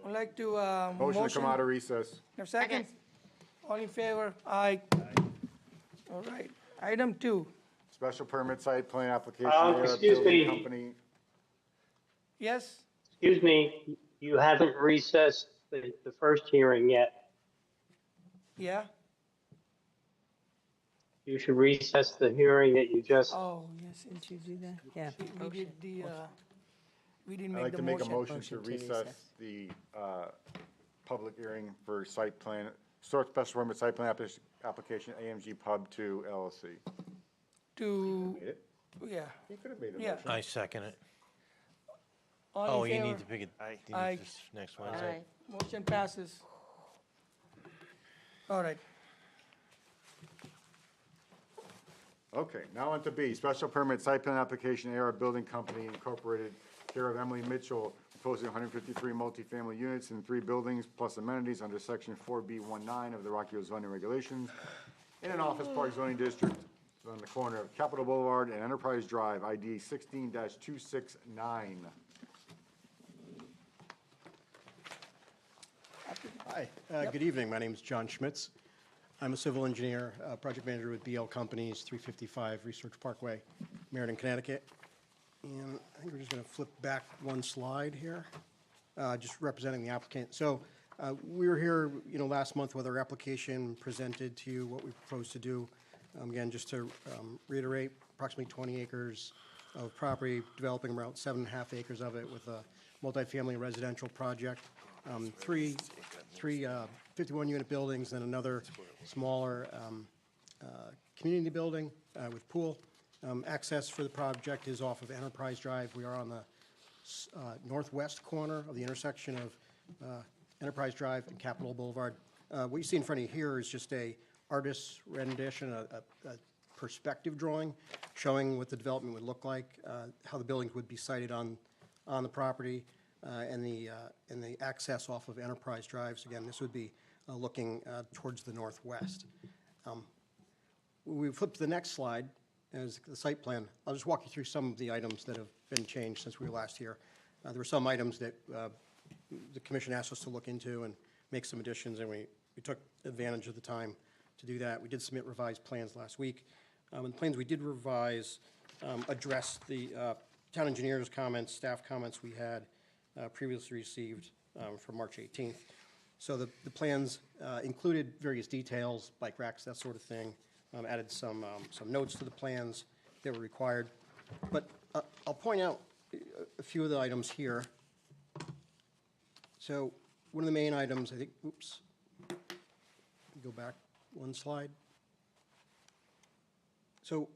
I'd like to, Motion to come out of recess. Have a second? All in favor? Aye. All right. Item 2. Special permit site plan application. Excuse Building me. Company. Yes? Excuse me, you haven't recessed the first hearing yet. Yeah? You should recess the hearing that you just, Oh, yes. Did you do that? Yeah. We did the, we didn't I'd make like the to make a motion. motion to Motion to recess recess. the public hearing for site plan, special permit site plan application AMG Pub 2 LLC. To, Made it? yeah. You could have made a Yeah. motion. I second it. All Oh, in you favor? need to pick it, you Aye. need this next Wednesday. Aye. Motion passes. All right. Okay, now on to B, special permit site plan application, AR Building Company Incorporated, care of Emily Mitchell, proposing 153 multifamily units in 3 buildings plus amenities under section 4B19 of the Rocky Hill zoning regulations in an office park zoning district on the corner of Capitol Boulevard and Enterprise Drive, ID 16-269. Hi, good evening. My name is John Schmitz. I'm a civil engineer, project manager with BL Companies, 355 Research Parkway, Meriden, Connecticut. And I think we're just going to flip back one slide here, just representing the applicant. So we were here, last month with our application, presented to you what we propose to do. Again, just to reiterate, approximately 20 acres of property, developing around 7.5 acres of it with a multifamily residential project. Three 51-unit buildings, and another smaller community building with pool. Access for the project is off of Enterprise Drive. We are on the northwest corner of the intersection of Enterprise Drive and Capitol Boulevard. What you see in front of you here is just a artist's rendition, a perspective drawing showing what the development would look like, how the buildings would be sited on the property, and the access off of Enterprise Drive. So again, this would be looking towards the northwest. We flip to the next slide as the site plan. I'll just walk you through some of the items that have been changed since we were last here. There were some items that the commission asked us to look into and make some additions, and we took advantage of the time to do that. We did submit revised plans last week. And the plans we did revise addressed the town engineer's comments, staff comments we had previously received from March 18th. So the plans included various details, bike racks, that sort of thing, added some notes to the plans that were required. But I'll point out a few of the items here. So one of the main items, I think, oops, go back one slide. So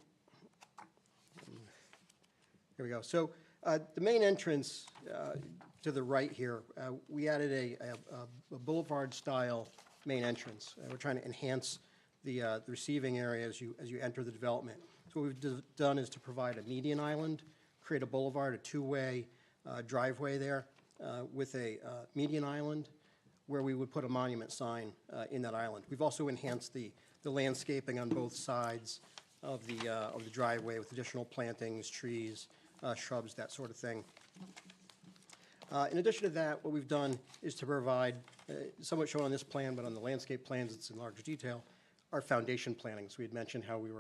here we go. So the main entrance to the right here, we added a boulevard-style main entrance. We're trying to enhance the receiving area as you enter the development. So what we've done is to provide a median island, create a boulevard, a two-way driveway there with a median island where we would put a monument sign in that island. We've also enhanced the landscaping on both sides of the driveway with additional plantings, trees, shrubs, that sort of thing. In addition to that, what we've done is to provide, somewhat shown on this plan, but on the landscape plans it's in larger detail, our foundation plantings. We had mentioned how we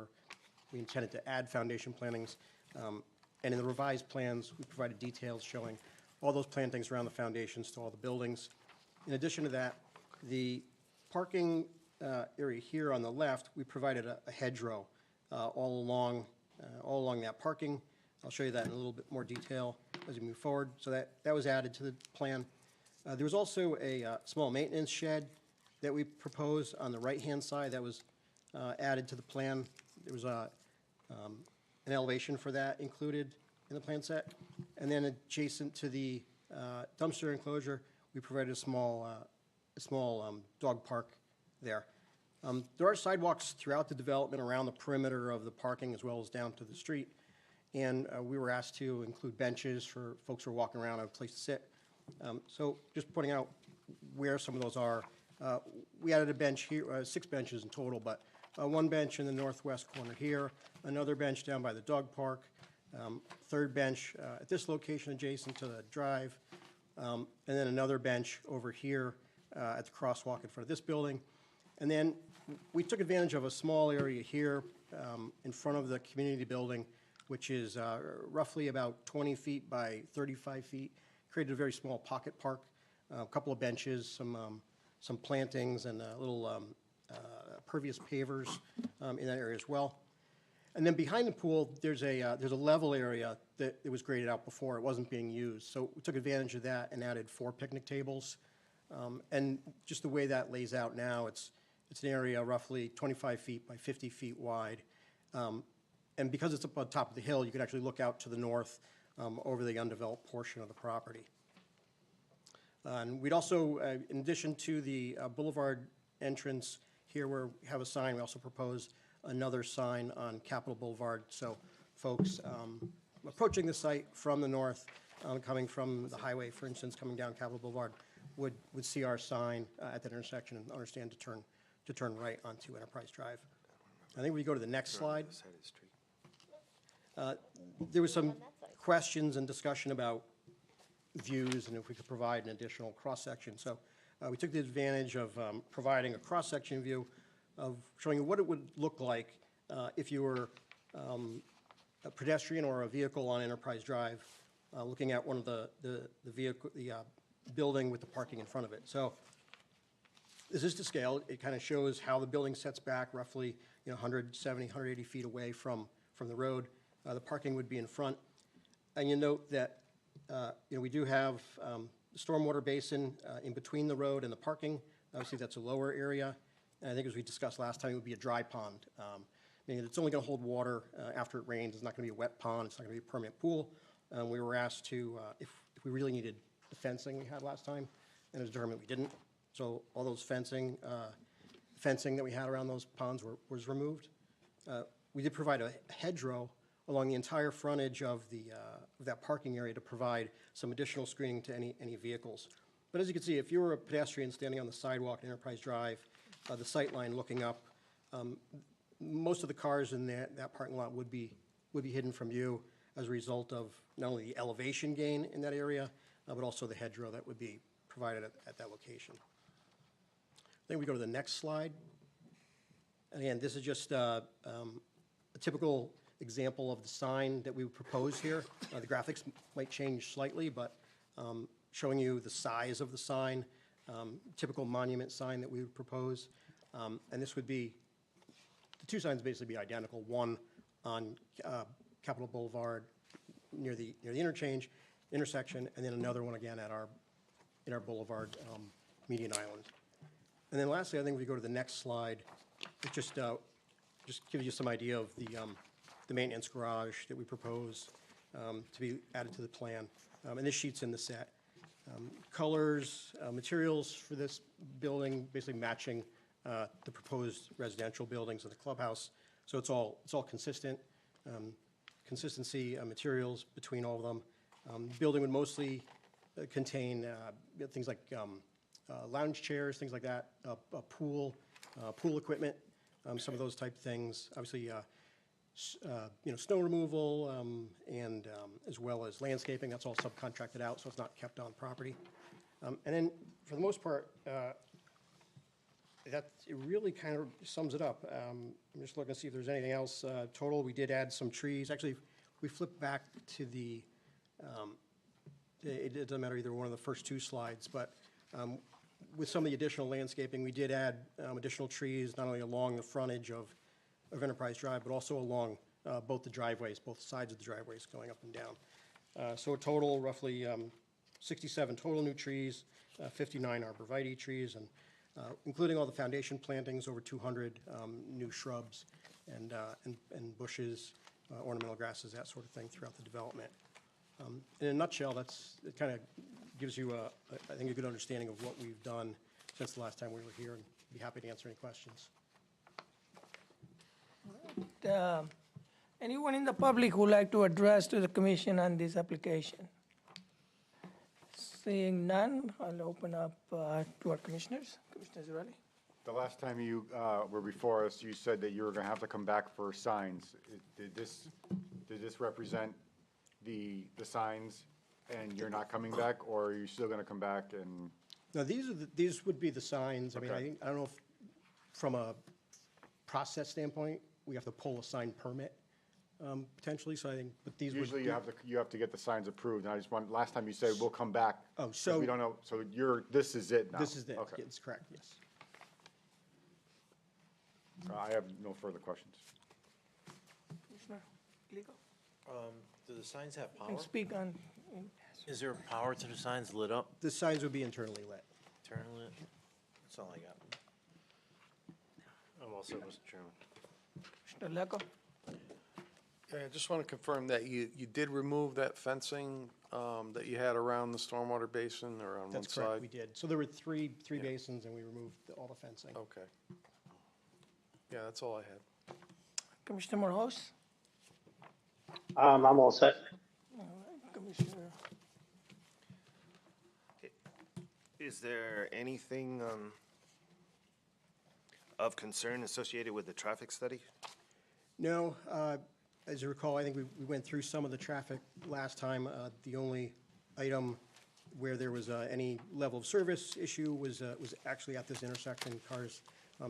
intended to add foundation plantings, and in the revised plans, we provided details showing all those plantings around the foundations to all the buildings. In addition to that, the parking area here on the left, we provided a hedgerow all along that parking. I'll show you that in a little bit more detail as we move forward. So that was added to the plan. There was also a small maintenance shed that we proposed on the right-hand side that was added to the plan. There was an elevation for that included in the plan set. And then adjacent to the dumpster enclosure, we provided a small dog park there. There are sidewalks throughout the development around the perimeter of the parking as well as down to the street. And we were asked to include benches for folks who are walking around, have a place to sit. So just pointing out where some of those are. We added a bench here, 6 benches in total, but one bench in the northwest corner here, another bench down by the dog park, third bench at this location adjacent to the drive, and then another bench over here at the crosswalk in front of this building. And then we took advantage of a small area here in front of the community building, which is roughly about 20 feet by 35 feet. Created a very small pocket park, a couple of benches, some plantings, and little pervious pavers in that area as well. And then behind the pool, there's a level area that it was graded out before. It wasn't being used. So we took advantage of that and added 4 picnic tables. And just the way that lays out now, it's an area roughly 25 feet by 50 feet wide. And because it's up on top of the hill, you can actually look out to the north over the undeveloped portion of the property. And we'd also, in addition to the boulevard entrance here where we have a sign, we also proposed another sign on Capitol Boulevard. So folks approaching the site from the north, coming from the highway, for instance, coming down Capitol Boulevard, would see our sign at that intersection and understand to turn right onto Enterprise Drive. I think we go to the next slide. There was some questions and discussion about views and if we could provide an additional cross-section. So we took the advantage of providing a cross-section view of showing you what it would look like if you were a pedestrian or a vehicle on Enterprise Drive, looking at one of the building with the parking in front of it. So this is to scale. It kind of shows how the building sets back roughly 170, 180 feet away from the road. The parking would be in front. And you note that we do have the stormwater basin in between the road and the parking. Obviously, that's a lower area. And I think as we discussed last time, it would be a dry pond. Meaning it's only going to hold water after it rains. It's not going to be a wet pond. It's not going to be a permanent pool. We were asked to, if we really needed the fencing we had last time, and it was determined we didn't. So all those fencing that we had around those ponds was removed. We did provide a hedgerow along the entire frontage of that parking area to provide some additional screening to any vehicles. But as you can see, if you were a pedestrian standing on the sidewalk in Enterprise Drive, the sight line looking up, most of the cars in that parking lot would be hidden from view as a result of not only the elevation gain in that area, but also the hedgerow that would be provided at that location. Then we go to the next slide. And again, this is just a typical example of the sign that we would propose here. The graphics might change slightly, but showing you the size of the sign, typical monument sign that we would propose. And this would be, the two signs basically be identical, one on Capitol Boulevard near the intersection, and then another one again in our boulevard median island. And then lastly, I think if we go to the next slide, it just gives you some idea of the maintenance garage that we propose to be added to the plan. And this sheet's in the set. Colors, materials for this building, basically matching the proposed residential buildings of the clubhouse. So it's all consistent. Consistency materials between all of them. The building would mostly contain things like lounge chairs, things like that, pool equipment, some of those type things. Obviously, snow removal and as well as landscaping. That's all subcontracted out, so it's not kept on property. And then, for the most part, it really kind of sums it up. I'm just looking to see if there's anything else. Total, we did add some trees. Actually, we flip back to the. It doesn't matter either one of the first two slides, but with some of the additional landscaping, we did add additional trees, not only along the frontage of Enterprise Drive, but also along both the driveways, both sides of the driveways going up and down. So a total roughly 67 total new trees, 59 arborvitae trees, and including all the foundation plantings, over 200 new shrubs and bushes, ornamental grasses, that sort of thing throughout the development. In a nutshell, it kind of gives you, I think, a good understanding of what we've done since the last time we were here, and be happy to answer any questions. Anyone in the public who would like to address to the commission on this application? Seeing none, I'll open up to our commissioners. Commissioner Zarelli? The last time you were before us, you said that you were going to have to come back for signs. Did this represent the signs And you're not coming back, or are you still gonna come back and? No, these would be the signs. I mean, Okay. I don't know if, from a process standpoint, we have to pull a sign permit, potentially, so I think, but these would. Usually you have to get the signs approved, and I just want, last time you said, we'll come back. Oh, 'cause so- we don't know, so this is it now? This is it, Okay. it's correct, yes. I have no further questions. Commissioner Glico? Do the signs have power? And speak on, Is there power to the signs lit up? The signs would be internally lit. Turn lit? That's all I got. I'm all set, Mr. Chairman. Commissioner Lecco? Yeah, I just want to confirm that you did remove that fencing that you had around the stormwater basin or on one That's correct, side? we did. So there were three basins, and we removed all the fencing. Okay. Yeah, that's all I had. Commissioner Morales? I'm all set. All right, Commissioner. Is there anything of concern associated with the traffic study? No, as you recall, I think we went through some of the traffic last time. The only item where there was any level of service issue was actually at this intersection, cars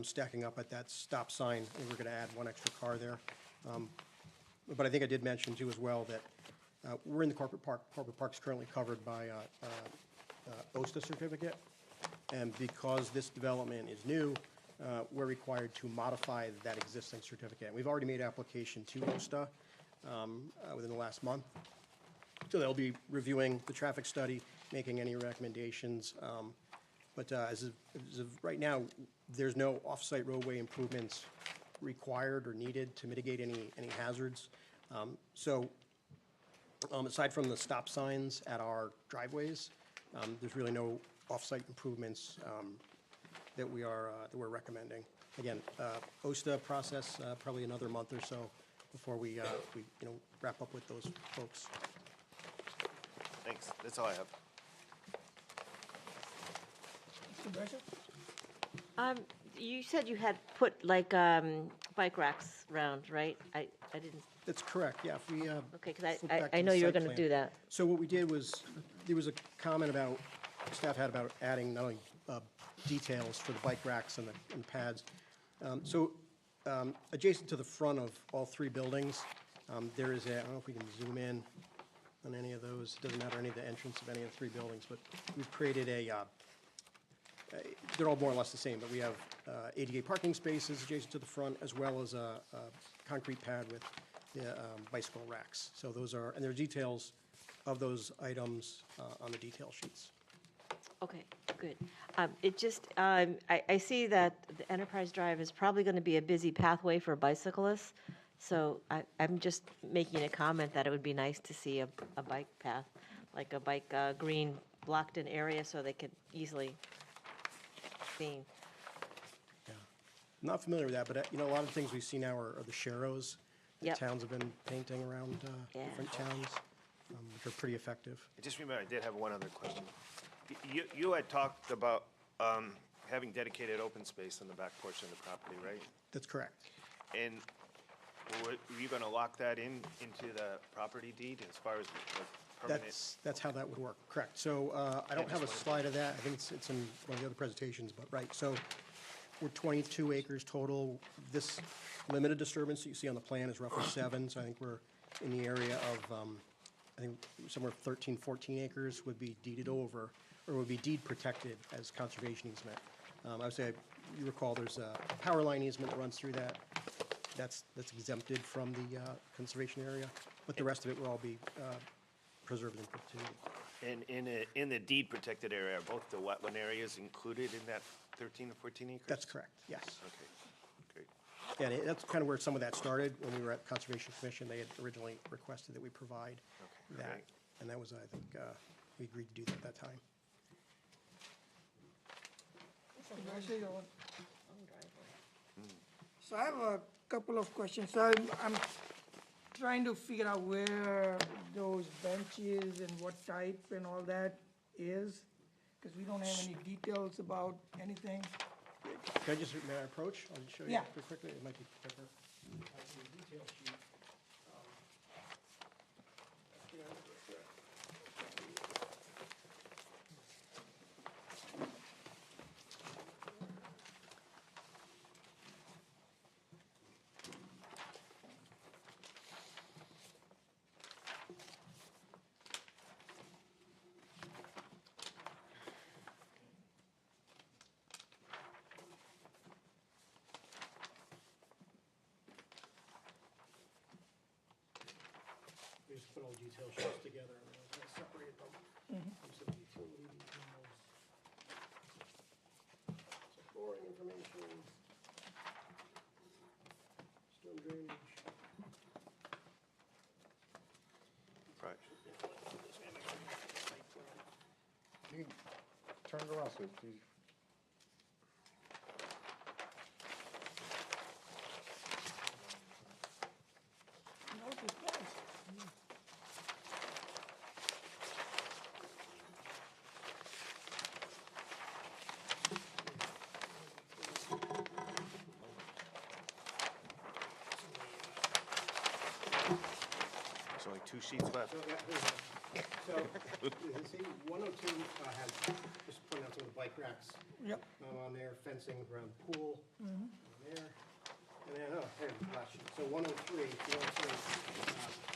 stacking up at that stop sign, and we're going to add one extra car there. But I think I did mention too as well that we're in the corporate park. Corporate park's currently covered by OSTA certificate, and because this development is new, we're required to modify that existing certificate. We've already made application to OSTA within the last month. So they'll be reviewing the traffic study, making any recommendations. But as of right now, there's no off-site roadway improvements required or needed to mitigate any hazards. So aside from the stop signs at our driveways, there's really no off-site improvements that we're recommending. Again, OSTA process, probably another month or so before we wrap up with those folks. Thanks, that's all I have. Mr. Brescher? You said you had put like bike racks around, right? I didn't. That's correct, yeah. If we, Okay, because flip back I to know the you were site going to plan. do that. So what we did was, there was a comment about, staff had about adding not only details for the bike racks and the pads. Adjacent to the front of all three buildings, there is a, I don't know if we can zoom in on any of those. It doesn't matter any of the entrance of any of the three buildings, but we've created they're all more or less the same, but we have ADA parking spaces adjacent to the front, as well as a concrete pad with the bicycle racks. So those are, and there are details of those items on the detail sheets. Okay, good. It just, I see that the Enterprise Drive is probably going to be a busy pathway for bicyclists. So I'm just making a comment that it would be nice to see a bike path, like a bike green blocked in area so they could easily see. I'm not familiar with that, but a lot of the things we see now are the sharrows that Yep. towns have been painting around different towns, which are pretty effective. I just remember, I did have one other question. You had talked about having dedicated open space on the back portion of the property, right? That's correct. And were you going to lock that into the property deed as far as the permanent? That's how that would work, correct. So I don't have a slide of that. I think it's in one of the other presentations, but right. So we're 22 acres total. This limited disturbance that you see on the plan is roughly 7. So I think we're in the area of, I think somewhere 13, 14 acres would be deeded over, or would be deed protected as conservation easement. I would say, you recall, there's a power line easement that runs through that. That's exempted from the conservation area, but the rest of it will all be preserved in perpetuity. And in the deed protected area, are both the wetland areas included in that 13 to 14 acres? That's correct, yes. Okay, great. Yeah, and that's kind of where some of that started. When we were at Conservation Commission, they had originally requested that we provide that. great. And that was, I think, we agreed to do that at that time. So I have a couple of questions. So I'm trying to figure out where those benches and what type and all that is, because we don't have any details about anything. Can I just, may I approach? I'll just show you Yeah. real quickly. It might be quicker. The detail sheet. just put all the detail sheets together, and I kind of separated them. Some utility details. So flooring information. Storm drainage. Right. You can turn it around so it's easy. There's only 2 sheets left. So, yeah, here's it. So, as you see, 102 has, just pointing out some of the bike racks. Yep. On there, fencing around the pool, on there. And then, oh, here, last sheet. So 103,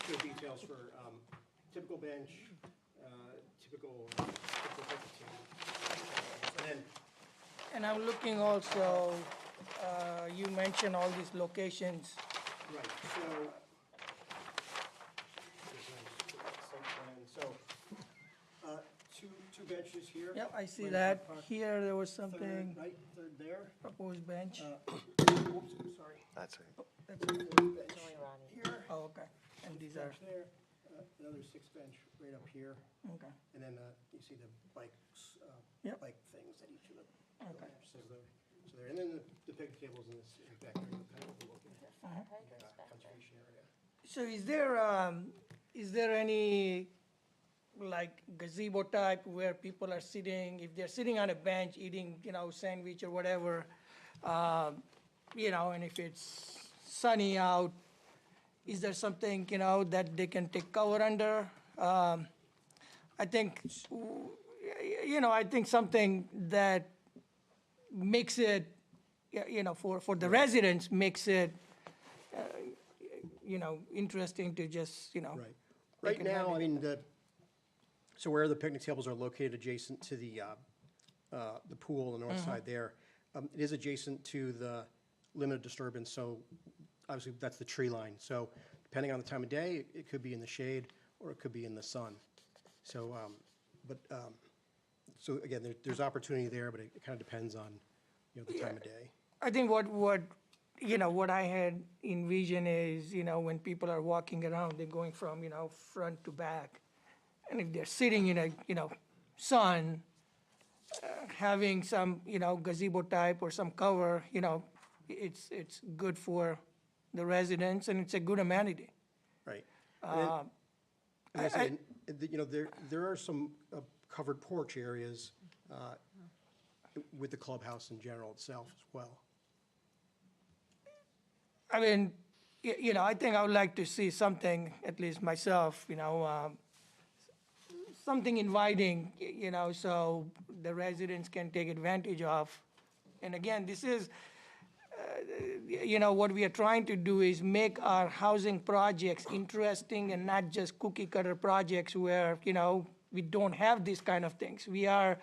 show details for typical bench, typical picnic table. And then, And I'm looking also, you mentioned all these locations. right, so, so, two benches here. Yep, I see right that. in front. Here, there was Third, something, right, third there. proposed bench. Oops, sorry. That's it. That's Third bench here. Oh, okay. And these are, Bench there, another 6 bench right up here. okay. And then you see the bikes, Yep. bike things at each of the Okay. benches. So there, and then the picnic tables in this, in back there, kind of overlooking conservation area. So is there any, like gazebo type where people are sitting, if they're sitting on a bench eating, sandwich or whatever, and if it's sunny out, is there something, that they can take cover under? I think, I think something that makes it, for the residents, makes it, interesting to just, Right. take Right now, I advantage. mean, so where the picnic tables are located adjacent to the pool on the north side there, it is adjacent to the limit of disturbance, so obviously that's the tree line. So depending on the time of day, it could be in the shade or it could be in the sun. So, so again, there's opportunity there, but it kind of depends on, the time of day. I think what I had envisioned is, when people are walking around, they're going from, front to back. And if they're sitting in a, sun, having some, gazebo type or some cover, it's good for the residents and it's a good amenity. Right. Uh, And I say, there are some covered porch areas with the clubhouse in general itself as well. I mean, I think I would like to see something, at least myself, something inviting, so the residents can take advantage of. And again, this is, what we are trying to do is make our housing projects interesting and not just cookie cutter projects where, we don't have these kind of things. We are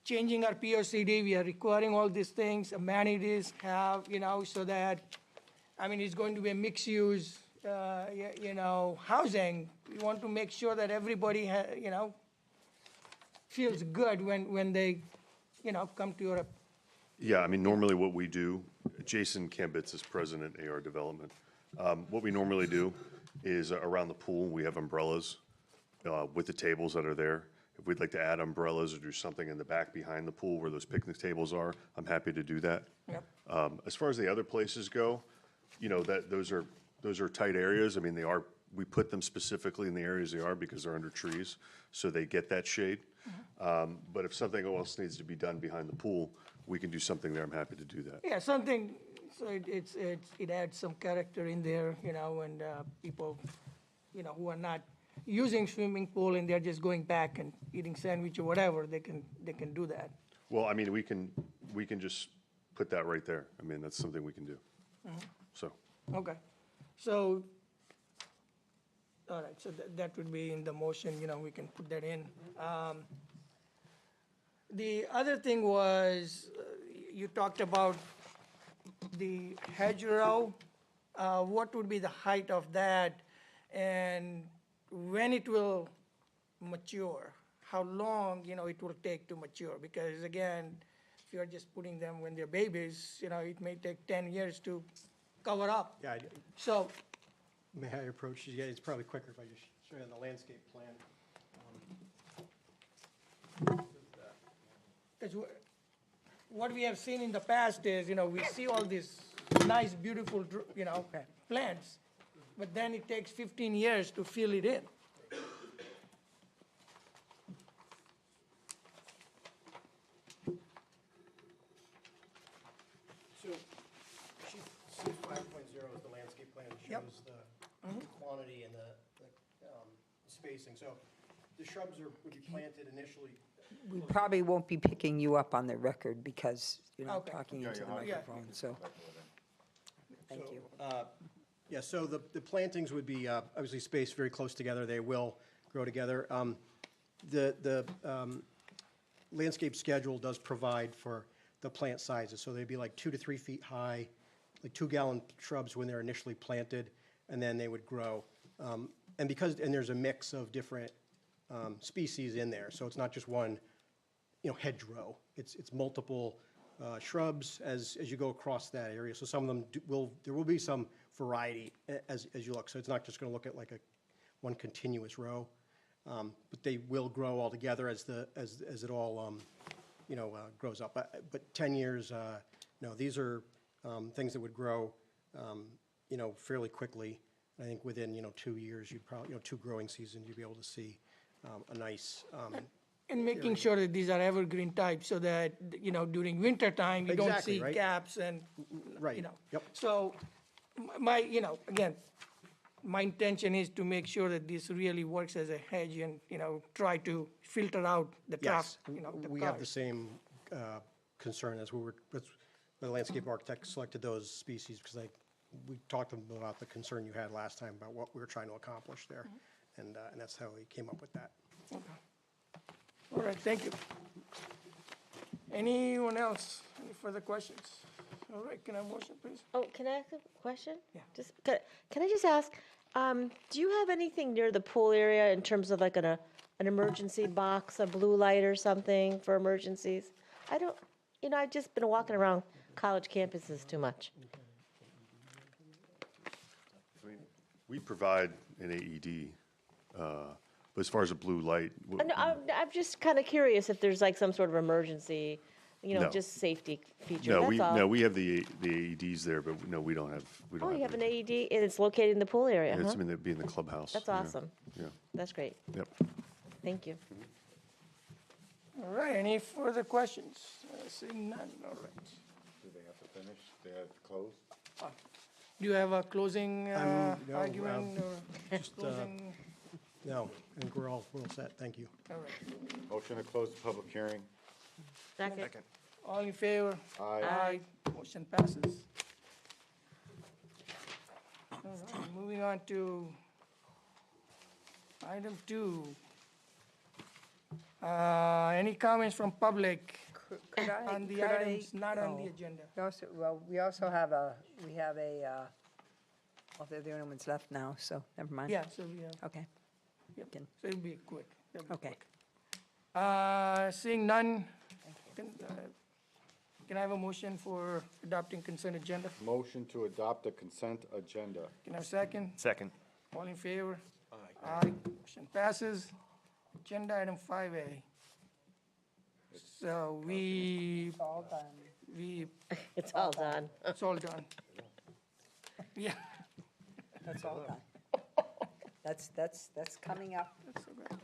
changing our POCD, we are requiring all these things, amenities have, so that, it's going to be a mixed use, housing. We want to make sure that everybody, feels good when they, come to Europe. Yeah, normally what we do, Jason Kambitz is president, AR Development. What we normally do is around the pool, we have umbrellas with the tables that are there. If we'd like to add umbrellas or do something in the back behind the pool where those picnic tables are, I'm happy to do that. Yep. As far as the other places go, those are tight areas. We put them specifically in the areas they are because they're under trees, so they get that shade. But if something else needs to be done behind the pool, we can do something there. I'm happy to do that. Yeah, something, so it adds some character in there, and people, who are not using swimming pool and they're just going back and eating sandwich or whatever, they can do that. Well, we can just put that right there. That's something we can do. So, Okay, so, all right, so that would be in the motion, we can put that in. The other thing was, you talked about the hedgerow. What would be the height of that? And when it will mature, how long, it will take to mature, because again, if you're just putting them when they're babies, it may take 10 years to cover up. Yeah, So, may I approach, yeah, it's probably quicker if I just show you on the landscape plan. Because what we have seen in the past is, we see all these nice, beautiful, plants, but then it takes 15 years to fill it in. So, sheet 5.0 is the landscape plan, it Yep. shows the quantity and the spacing. So the shrubs would be planted initially. We probably won't be picking you up on the record because you're not Okay. talking into the Yeah. microphone, so, thank you. Yeah, so the plantings would be obviously spaced very close together. They will grow together. The landscape schedule does provide for the plant sizes. So they'd be like 2 to 3 feet high, like 2-gallon shrubs when they're initially planted, and then they would grow. And there's a mix of different species in there. So it's not just one, hedgerow. It's multiple shrubs as you go across that area. So some of them there will be some variety as you look. So it's not just going to look at like one continuous row, but they will grow all together as it all grows up. But 10 years, no, these are things that would grow, fairly quickly. I think within 2 years, you'd probably 2 growing seasons, you'd be able to see a nice. And making sure that these are evergreen types so that, during winter time, you don't Exactly, see right. gaps and, Right. Yep. So again, my intention is to make sure that this really works as a hedge and, try to filter out the Yes, traffic, the we have the cars. same concern as the landscape architect selected those species because we talked about the concern you had last time about what we were trying to accomplish there. And that's how we came up with that. Okay. All right, thank you. Anyone else? Any further questions? All right, can I have a motion, please? Oh, can I ask a question? Yeah. Can I just ask, do you have anything near the pool area in terms of like an emergency box, a blue light or something for emergencies? I don't, I've just been walking around college campuses too much. We provide an AED, but as far as a blue light, No, I'm just kind of curious if there's like some sort of emergency, No. just safety feature, no, that's all. we have the AEDs there, but no, we don't have, Oh, you have an AED and it's located in the pool area, It's, huh? I mean, it'd be in the clubhouse. That's yeah, awesome. Yeah, That's great. yep. Thank you. All right, any further questions? Seeing none, all right. Do they have to finish? They have to close? Do you have a closing No, argument or just, closing? No, I think we're all set. Thank you. All right. Motion to close the public hearing. Second. All in favor? Aye. Motion passes. All right, moving on to item 2. Any comments from public Could I? on the could I- items not on the oh. agenda? We also have a, well, they're the only ones left now, so never mind. Yeah, so we have, Okay. yep, Can- so it'll be quick. It'll be Okay. quick. Seeing none, can I have a motion for adopting consent agenda? Motion to adopt the consent agenda. Can I have a second? Second. All in favor? Aye. Motion passes. Agenda item 5A. So we, All done. It's all done. it's all done. Yeah. That's all done. That's coming up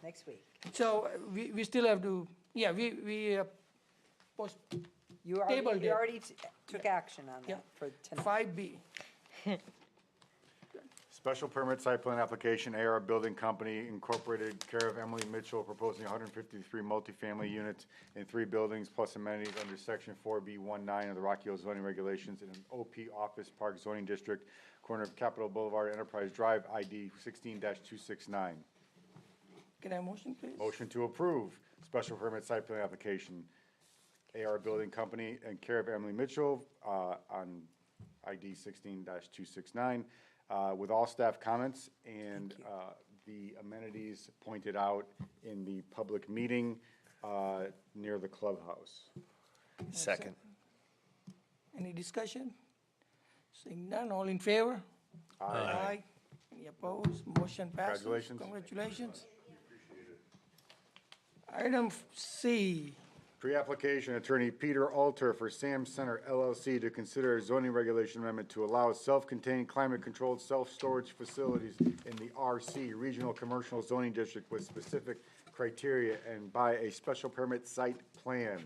next week. So we still have to, yeah, we post, You Tabled it. already took action on Yeah. that for tonight. 5B. Special permit site plan application, AR Building Company Incorporated, care of Emily Mitchell, proposing 153 multifamily units in 3 buildings plus amenities under section 4B19 of the Rocky Hill zoning regulations in an OP Office Park zoning district, corner of Capitol Boulevard, Enterprise Drive, ID 16-269. Can I have a motion, please? Motion to approve special permit site plan application, AR Building Company and care of Emily Mitchell, on ID 16-269, with all staff comments and the amenities pointed out in the public meeting near the clubhouse. Second. Any discussion? Seeing none, all in favor? Aye. Any opposed? Motion passes. Congratulations. Congratulations. Item C, Pre-application attorney Peter Alter for Sam Center LLC to consider a zoning regulation amendment to allow self-contained climate-controlled self-storage facilities in the RC Regional Commercial Zoning District with specific criteria and by a special permit site plan.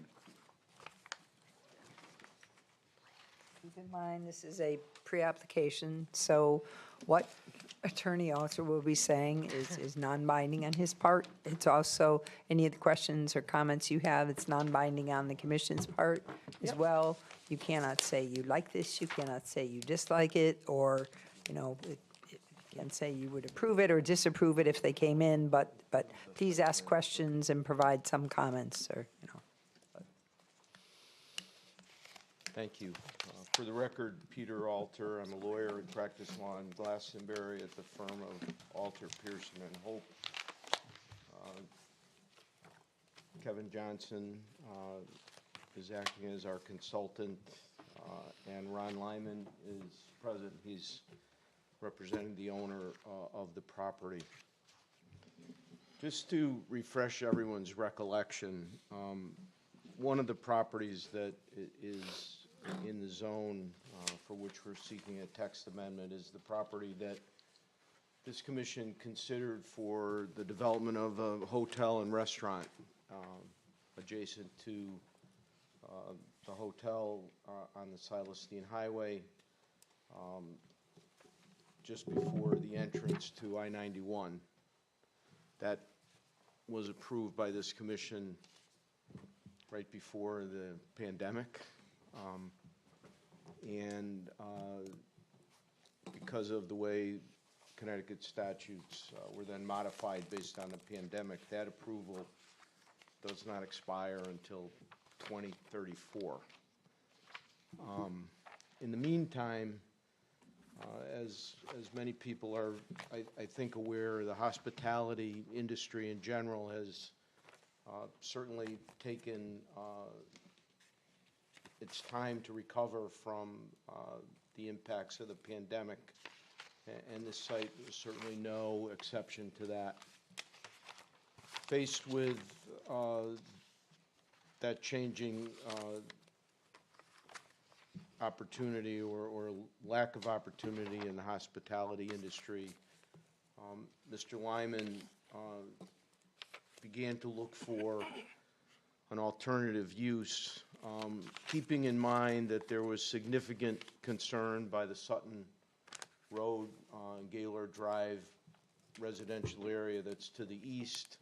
Keep in mind, this is a pre-application, so what Attorney Alter will be saying is non-binding on his part. It's also, any of the questions or comments you have, it's non-binding on the commission's part as well. You cannot say you like this, you cannot say you dislike it, or, you can say you would approve it or disapprove it if they came in, but please ask questions and provide some comments, or, Thank you. For the record, Peter Alter, I'm a lawyer and practice law in Glastonbury at the firm of Alter, Pearson and Hope. Kevin Johnson is acting as our consultant, and Ron Lyman is present. He's representing the owner of the property. Just to refresh everyone's recollection, one of the properties that is in the zone for which we're seeking a text amendment is the property that this commission considered for the development of a hotel and restaurant adjacent to the hotel on the Silestein Highway, just before the entrance to I-91. That was approved by this commission right before the pandemic. And because of the way Connecticut statutes were then modified based on the pandemic, that approval does not expire until 2034. In the meantime, as many people are, I think, aware, the hospitality industry in general has certainly taken its time to recover from the impacts of the pandemic, and this site is certainly no exception to that. Faced with that changing opportunity or lack of opportunity in the hospitality industry, Mr. Lyman began to look for an alternative use, keeping in mind that there was significant concern by the Sutton Road, Gaylord Drive residential area that's to the east,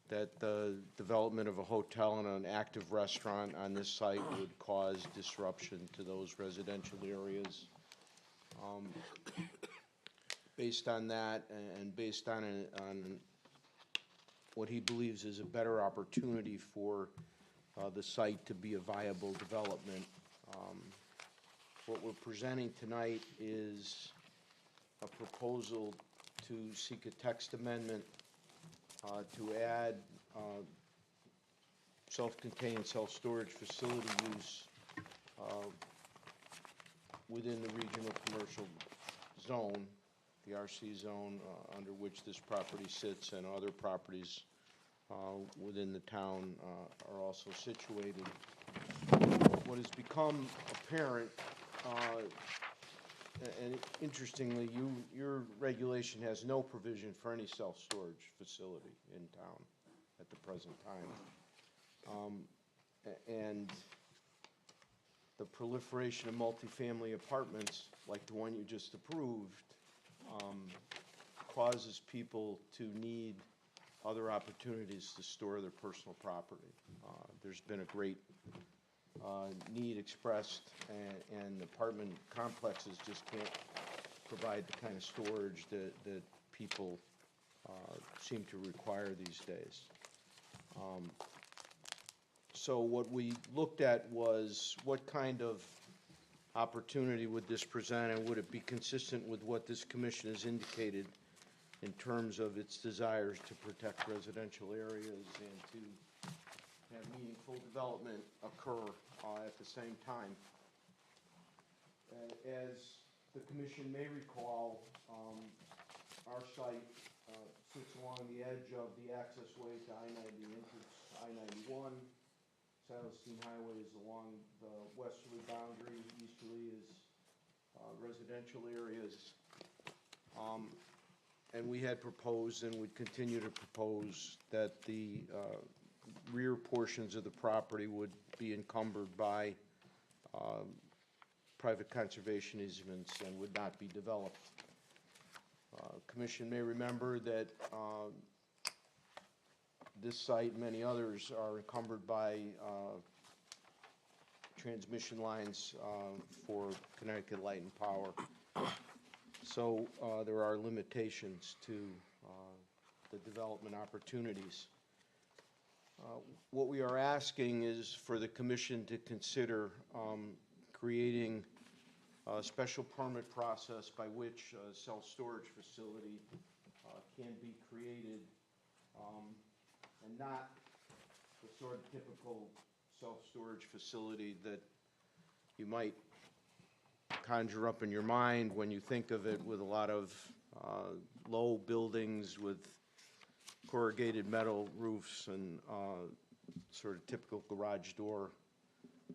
that the development of a hotel and an active restaurant on this site would cause disruption to those residential areas. Based on that, and based on what he believes is a better opportunity for the site to be a viable development, what we're presenting tonight is a proposal to seek a text amendment to add self-contained self-storage facility use within the regional commercial zone, the RC zone under which this property sits, and other properties within the town are also situated. What has become apparent, and interestingly, your regulation has no provision for any self-storage facility in town at the present time. And the proliferation of multifamily apartments, like the one you just approved, causes people to need other opportunities to store their personal property. There's been a great need expressed, and apartment complexes just can't provide the kind of storage that people seem to require these days. So what we looked at was what kind of opportunity would this present, and would it be consistent with what this commission has indicated in terms of its desires to protect residential areas and to have meaningful development occur at the same time. As the commission may recall, our site sits along the edge of the access way to I-90 entrance, I-91. Celestine Highway is along the westerly boundary, easterly is residential areas. And we had proposed and would continue to propose that the rear portions of the property would be encumbered by private conservation easements and would not be developed. Commission may remember that this site and many others are encumbered by transmission lines for Connecticut Light and Power. So there are limitations to the development opportunities. What we are asking is for the commission to consider creating a special permit process by which a self-storage facility can be created, and not the sort of typical self-storage facility that you might conjure up in your mind when you think of it, with a lot of low buildings with corrugated metal roofs and sort of typical garage door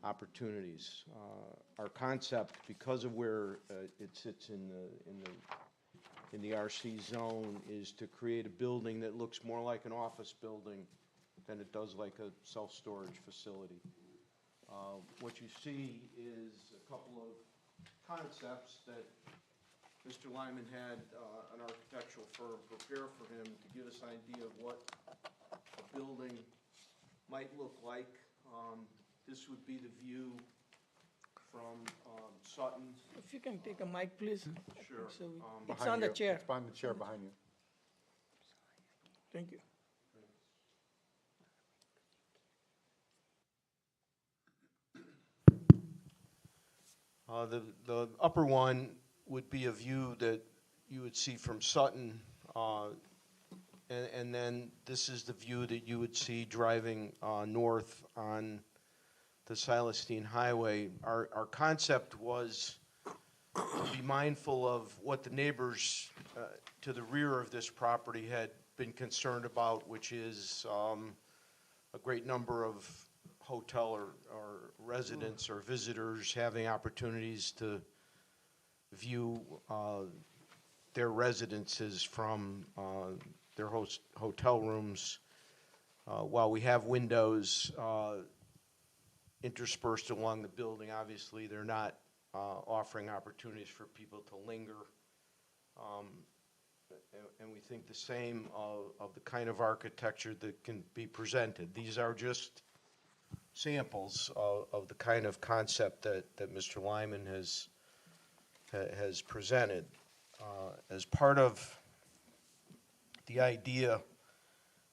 opportunities. Our concept, because of where it sits in the RC zone, is to create a building that looks more like an office building than it does like a self-storage facility. What you see is a couple of concepts that Mr. Lyman had an architectural firm prepare for him to give us an idea of what a building might look like. This would be the view from Sutton. If you can take a mic, please. Sure. So it's Behind on the you. chair. It's behind the chair behind you. Thank you. The upper one would be a view that you would see from Sutton, and then this is the view that you would see driving north on the Celestine Highway. Our concept was to be mindful of what the neighbors to the rear of this property had been concerned about, which is a great number of hotel or residents or visitors having opportunities to view their residences from their hotel rooms. While we have windows interspersed along the building, obviously they're not offering opportunities for people to linger. And we think the same of the kind of architecture that can be presented. These are just samples of the kind of concept that Mr. Lyman has presented. As part of the idea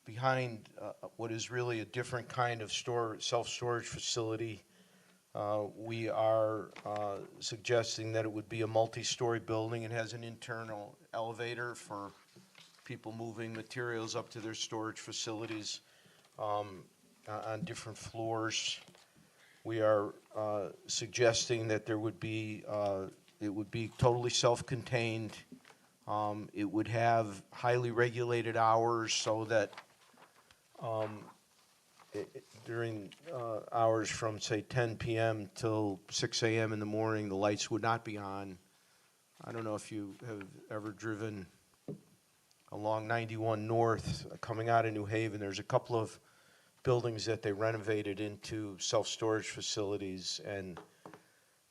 behind what is really a different kind of self-storage facility, we are suggesting that it would be a multi-story building. It has an internal elevator for people moving materials up to their storage facilities on different floors. We are suggesting that there would be, it would be totally self-contained. It would have highly regulated hours so that during hours from, say, 10 p.m. till 6 a.m. in the morning, the lights would not be on. I don't know if you have ever driven along 91 North coming out of New Haven. There's a couple of buildings that they renovated into self-storage facilities, and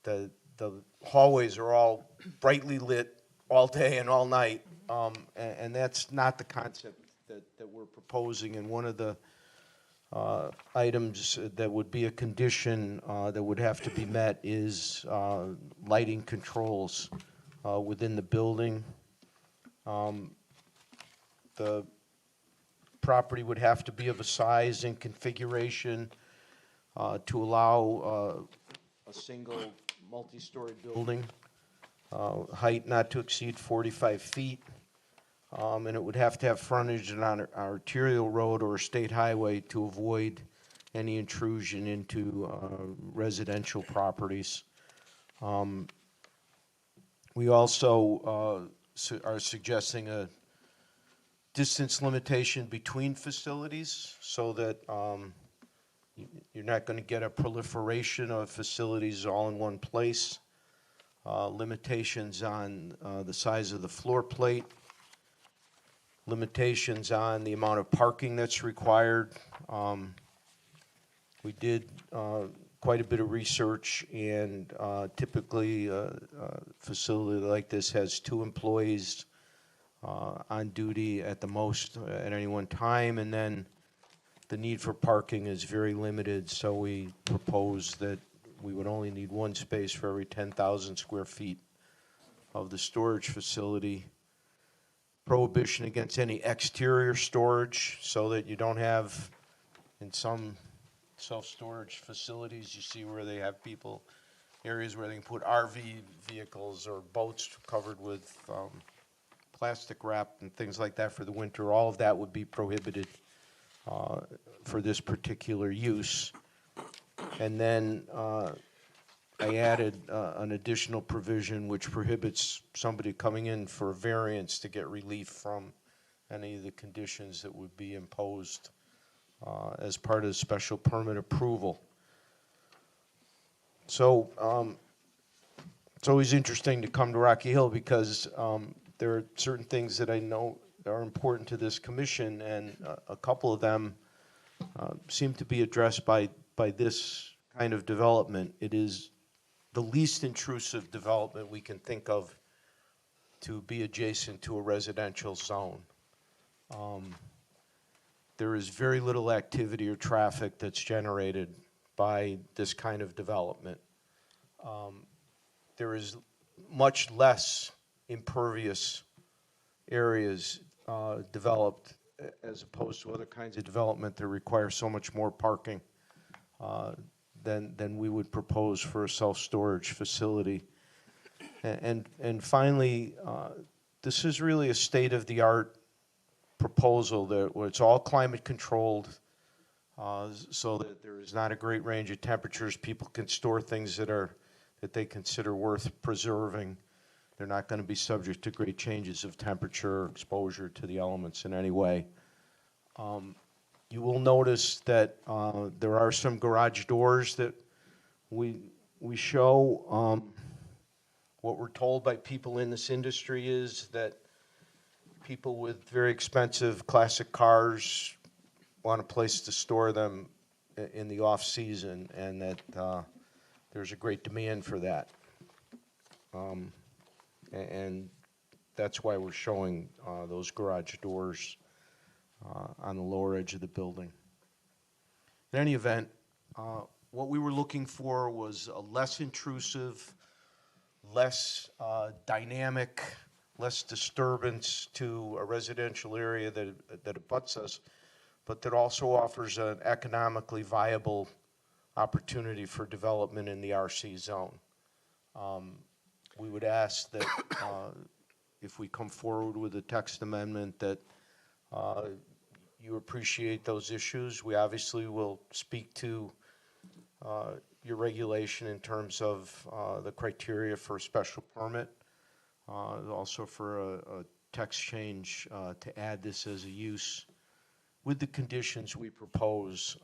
the hallways are all brightly lit all day and all night, and that's not the concept that we're proposing. And one of the items that would be a condition that would have to be met is lighting controls within the building. The property would have to be of a size and configuration to allow a single multi-story building, height not to exceed 45 feet. And it would have to have frontage on an arterial road or a state highway to avoid any intrusion into residential properties. We also are suggesting a distance limitation between facilities so that you're not going to get a proliferation of facilities all in one place. Limitations on the size of the floor plate, limitations on the amount of parking that's required. We did quite a bit of research, and typically a facility like this has 2 employees on duty at the most at any one time, and then the need for parking is very limited, so we propose that we would only need 1 space for every 10,000 square feet of the storage facility. Prohibition against any exterior storage so that you don't have, in some self-storage facilities, you see where they have people, areas where they can put RV vehicles or boats covered with plastic wrap and things like that for the winter. All of that would be prohibited for this particular use. And then I added an additional provision which prohibits somebody coming in for a variance to get relief from any of the conditions that would be imposed as part of the special permit approval. So it's always interesting to come to Rocky Hill because there are certain things that I know are important to this commission, and a couple of them seem to be addressed by this kind of development. It is the least intrusive development we can think of to be adjacent to a residential zone. There is very little activity or traffic that's generated by this kind of development. There is much less impervious areas developed as opposed to other kinds of development that require so much more parking than we would propose for a self-storage facility. And finally, this is really a state-of-the-art proposal that where it's all climate controlled, so that there is not a great range of temperatures. People can store things that they consider worth preserving. They're not going to be subject to great changes of temperature or exposure to the elements in any way. You will notice that there are some garage doors that we show. What we're told by people in this industry is that people with very expensive classic cars want a place to store them in the off-season, and that there's a great demand for that. And that's why we're showing those garage doors on the lower edge of the building. In any event, what we were looking for was a less intrusive, less dynamic, less disturbance to a residential area that abuts us, but that also offers an economically viable opportunity for development in the RC zone. We would ask that if we come forward with a text amendment that you appreciate those issues. We obviously will speak to your regulation in terms of the criteria for a special permit, also for a text change to add this as a use with the conditions we propose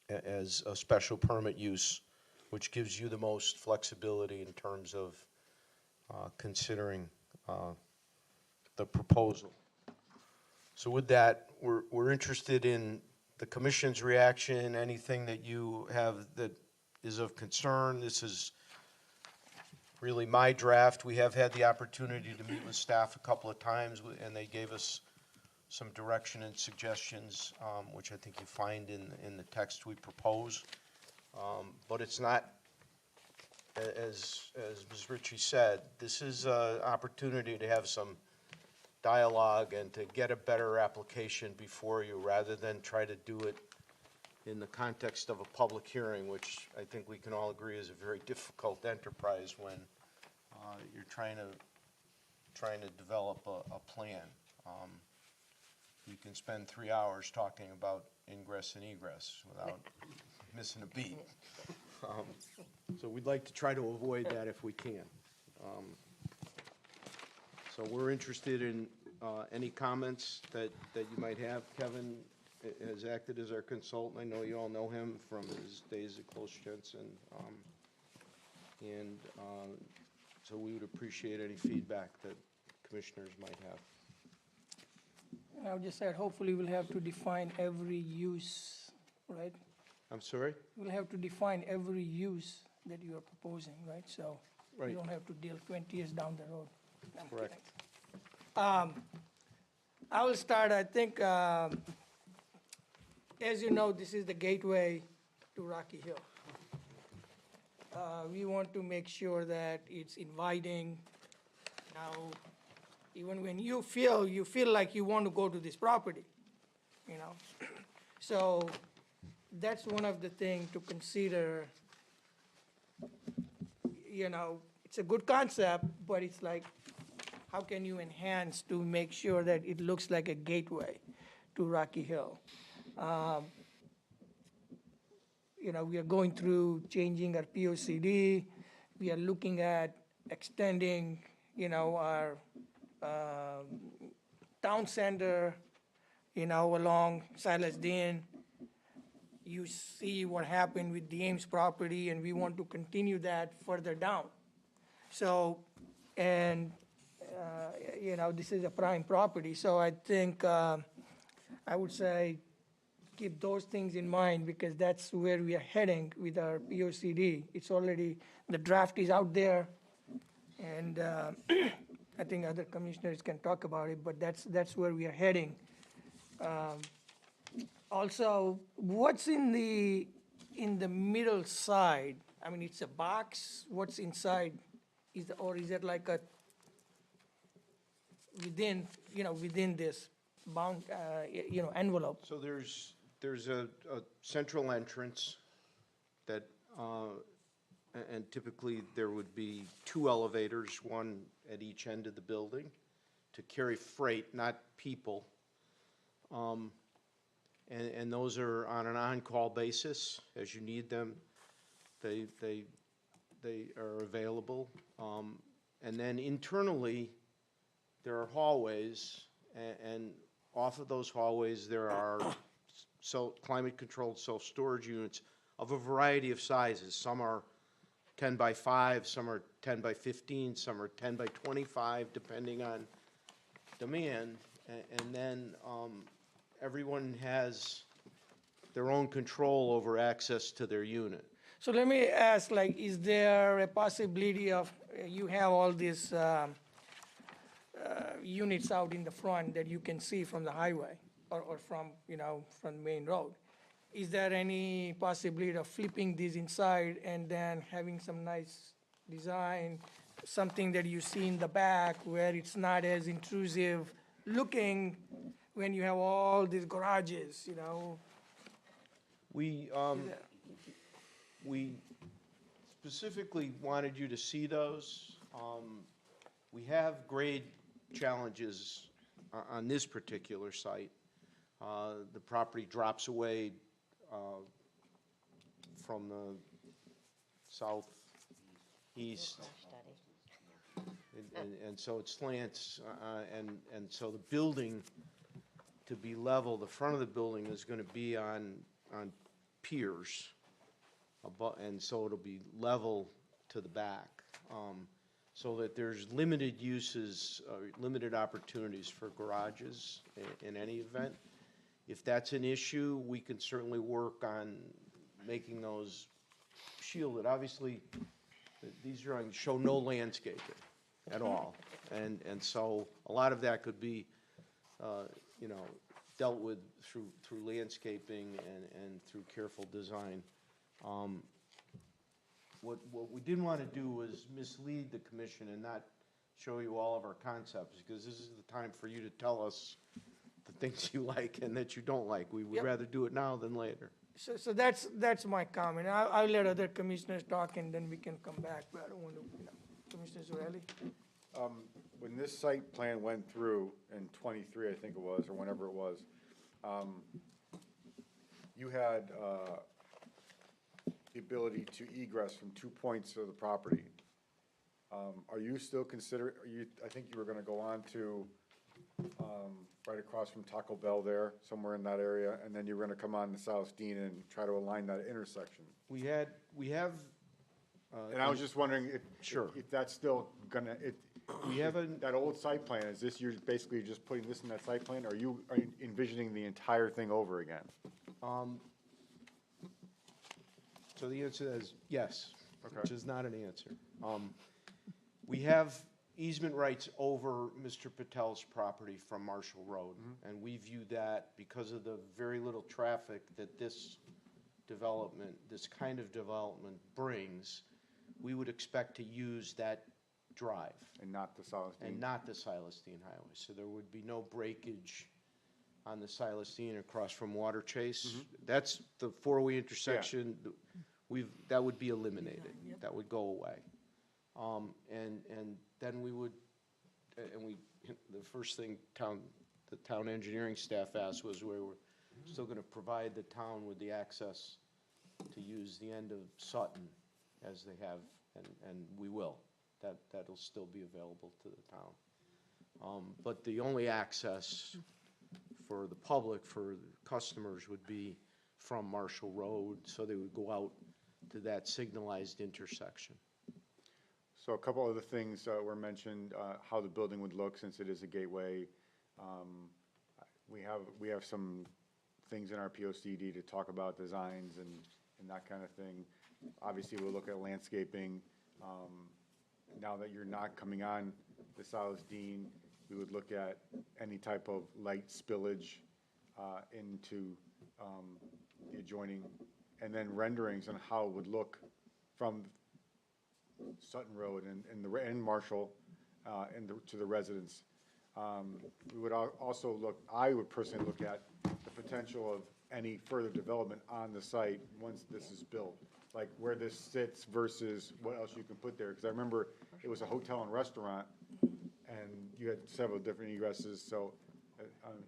as a special permit use, which gives you the most flexibility in terms of considering the proposal. So with that, we're interested in the commission's reaction, anything that you have that is of concern. This is really my draft. We have had the opportunity to meet with staff a couple of times, and they gave us some direction and suggestions, which I think you find in the text we propose. But it's not, as Ms. Ritchie said, this is an opportunity to have some dialogue and to get a better application before you, rather than try to do it in the context of a public hearing, which I think we can all agree is a very difficult enterprise when you're trying to trying to develop a plan. You can spend 3 hours talking about ingress and egress without missing a beat. So we'd like to try to avoid that if we can. So we're interested in any comments that you might have. Kevin has acted as our consultant. I know you all know him from his days at Close Jensen. And so we would appreciate any feedback that commissioners might have. I would just said, hopefully we'll have to define every use, right? I'm sorry? We'll have to define every use that you are proposing, right? So Right. you don't have to deal 20 years down the road. I'm Correct. kidding. I will start, I think, as you know, this is the gateway to Rocky Hill. We want to make sure that it's inviting. Now, even when you feel like you want to go to this property, you know? So that's one of the things to consider. You know, it's a good concept, but it's like, how can you enhance to make sure that it looks like a gateway to Rocky Hill? You know, we are going through changing our POCD. We are looking at extending, you know, our town center, you know, along Silas Dean. You see what happened with the Ames property, and we want to continue that further down. So, and, you know, this is a prime property, so I think, I would say, keep those things in mind, because that's where we are heading with our POCD. It's already, the draft is out there, and I think other commissioners can talk about it, but that's where we are heading. Also, what's in the middle side? I mean, it's a box, what's inside? Or is it like a, within this bound, envelope? So there's a central entrance that, and typically there would be 2 elevators, one at each end of the building, to carry freight, not people. And those are on an on-call basis. As you need them, they are available. And then internally, there are hallways, and off of those hallways, there are climate-controlled self-storage units of a variety of sizes. Some are 10 by 5, some are 10 by 15, some are 10 by 25, depending on demand. And then everyone has their own control over access to their unit. So let me ask, like, is there a possibility of, you have all these units out in the front that you can see from the highway or from, from the main road? Is there any possibility of flipping these inside and then having some nice design, something that you see in the back where it's not as intrusive looking when you have all these garages, We specifically wanted you to see those. We have grade challenges on this particular site. The property drops away from the southeast. And so it slants, and so the building, to be level, the front of the building is gonna be on piers. And so it'll be level to the back, so that there's limited uses, limited opportunities for garages in any event. If that's an issue, we can certainly work on making those shielded. Obviously, these drawings show no landscaping at all. And so a lot of that could be, dealt with through landscaping and through careful design. What we didn't want to do was mislead the commission and not show you all of our concepts, because this is the time for you to tell us the things you like and that you don't like. We would rather do it now than later. So that's my comment. I'll let other commissioners talk and then we can come back, but I don't want to, Commissioner Zorelli? when this site plan went through in '23, I think it was, or whenever it was, you had, the ability to egress from 2 points of the property. Are you still I think you were gonna go on to, right across from Taco Bell there, somewhere in that area, and then you were gonna come on to South Dean and try to align that intersection. We have. And I was just wondering if. Sure. If that's still gonna, We have that old site plan, is this, you're basically just putting this in that site plan, or are you envisioning the entire thing over again? So the answer is yes, Okay. which is not an answer. We have easement rights over Mr. Patel's property from Marshall Road. And we view that, because of the very little traffic that this development, this kind of development brings, we would expect to use that drive. And not the Silas Dean? And not the Silas Dean Highway. So there would be no breakage on the Silas Dean across from Water Chase. That's the four-way intersection. That would be eliminated. That would go away. And then we would, the first thing the town engineering staff asked was, we were still gonna provide the town with the access to use the end of Sutton as they have, and we will. That'll still be available to the town. But the only access for the public, for the customers, would be from Marshall Road, so they would go out to that signalized intersection. So a couple other things were mentioned, how the building would look since it is a gateway. We have some things in our POCD to talk about designs and that kind of thing. Obviously, we'll look at landscaping. Now that you're not coming on the Silas Dean, we would look at any type of light spillage into the adjoining, and then renderings on how it would look from Sutton Road and Marshall to the residents. We would also look, I would personally look at the potential of any further development on the site once this is built, like where this sits versus what else you can put there. Because I remember it was a hotel and restaurant, and you had several different egresses, so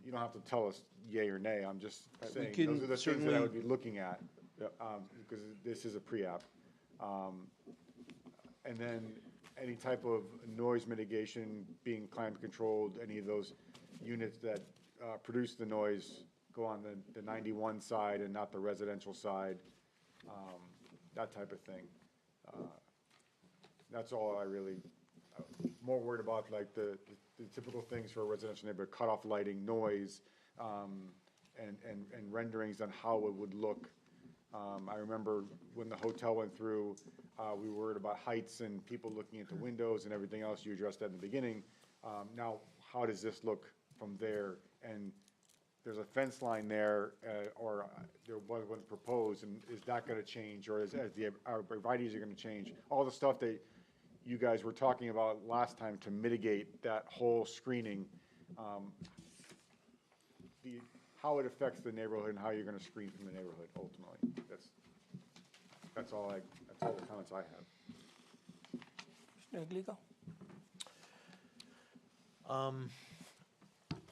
you don't have to tell us yay or nay. I'm just saying, those are the things that I would be looking at, because this is a pre-app. And then any type of noise mitigation being climate controlled, any of those units that produce the noise go on the 91 side and not the residential side, that type of thing. That's all I really, more worried about, like the typical things for a residential neighborhood: cutoff lighting, noise, and renderings on how it would look. I remember when the hotel went through, we were worried about heights and people looking into windows and everything else. You addressed that in the beginning. Now, how does this look from there? And there's a fence line there, or there was one proposed, and is that gonna change, or as the arborvitaes are gonna change? All the stuff that you guys were talking about last time to mitigate that whole screening, how it affects the neighborhood and how you're gonna screen from the neighborhood ultimately. That's all the comments I have. Mr. Glico?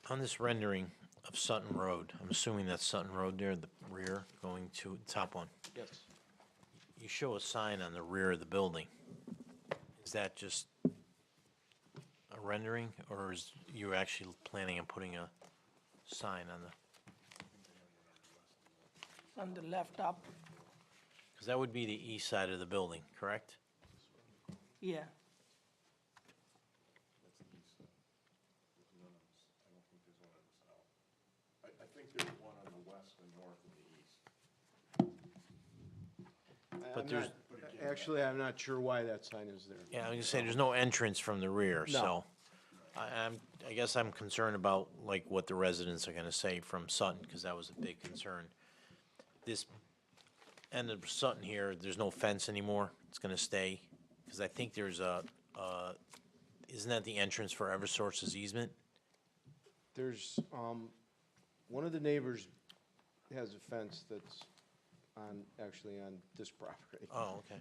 On this rendering of Sutton Road, I'm assuming that's Sutton Road there, the rear, going to the top one. Yes. You show a sign on the rear of the building. Is that just a rendering, or is you actually planning on putting a sign on the? On the left up, Because that would be the east side of the building, correct? yeah. I think there's one on the west and north and the east. But there's- Actually, I'm not sure why that sign is there. Yeah, I was gonna say, there's no entrance from the rear, so. I guess I'm concerned about, like, what the residents are gonna say from Sutton, because that was a big concern. This end of Sutton here, there's no fence anymore, it's gonna stay, because I think there's isn't that the entrance for Eversource's easement? There's, one of the neighbors has a fence that's actually on this property. Oh, okay.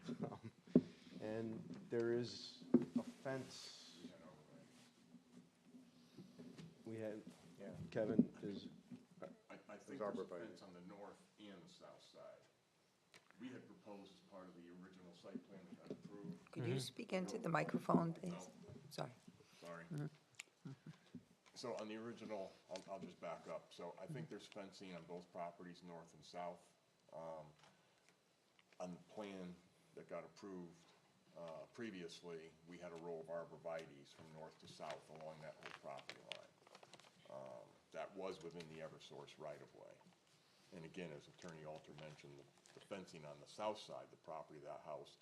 And there is a fence we had, Kevin is, I think there's a fence on the north and the south side. We had proposed as part of the original site plan that got approved. Could you speak into the microphone, please? Sorry. Sorry. So on the original, I'll just back up. So I think there's fencing on both properties, north and south. On the plan that got approved previously, we had a row of arborvitaes from north to south along that whole property line. That was within the Eversource right-of-way. And again, as Attorney Alter mentioned, the fencing on the south side, the property of that house,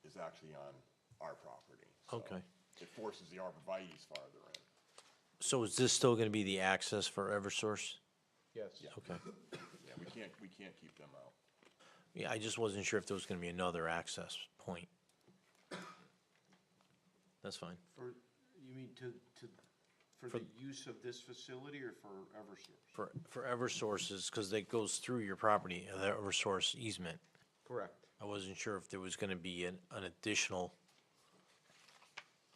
is actually on our property. So Okay. it forces the arborvitaes farther in. So is this still gonna be the access for Eversource? yes. Okay. Yeah, we can't keep them out. Yeah, I just wasn't sure if there was gonna be another access point. That's fine. For, you mean for For- the use of this facility or for Eversource? For Eversource's, because it goes through your property, the Eversource easement. Correct. I wasn't sure if there was gonna be an additional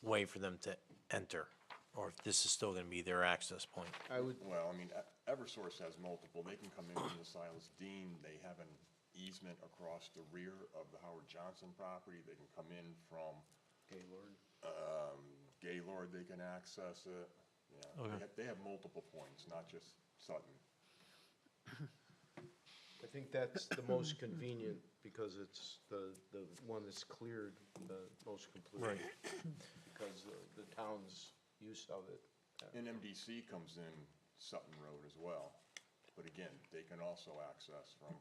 way for them to enter, or if this is still gonna be their access point. I would, Well, I mean, Eversource has multiple. They can come in from the Silas Dean. They have an easement across the rear of the Howard Johnson property. They can come in from Gaylord. Gaylord, they can access it. Yeah, Okay. they have multiple points, not just Sutton. I think that's the most convenient because it's the one that's cleared the most completely. Because the town's use of it. And MDC comes in Sutton Road as well. But again, they can also access from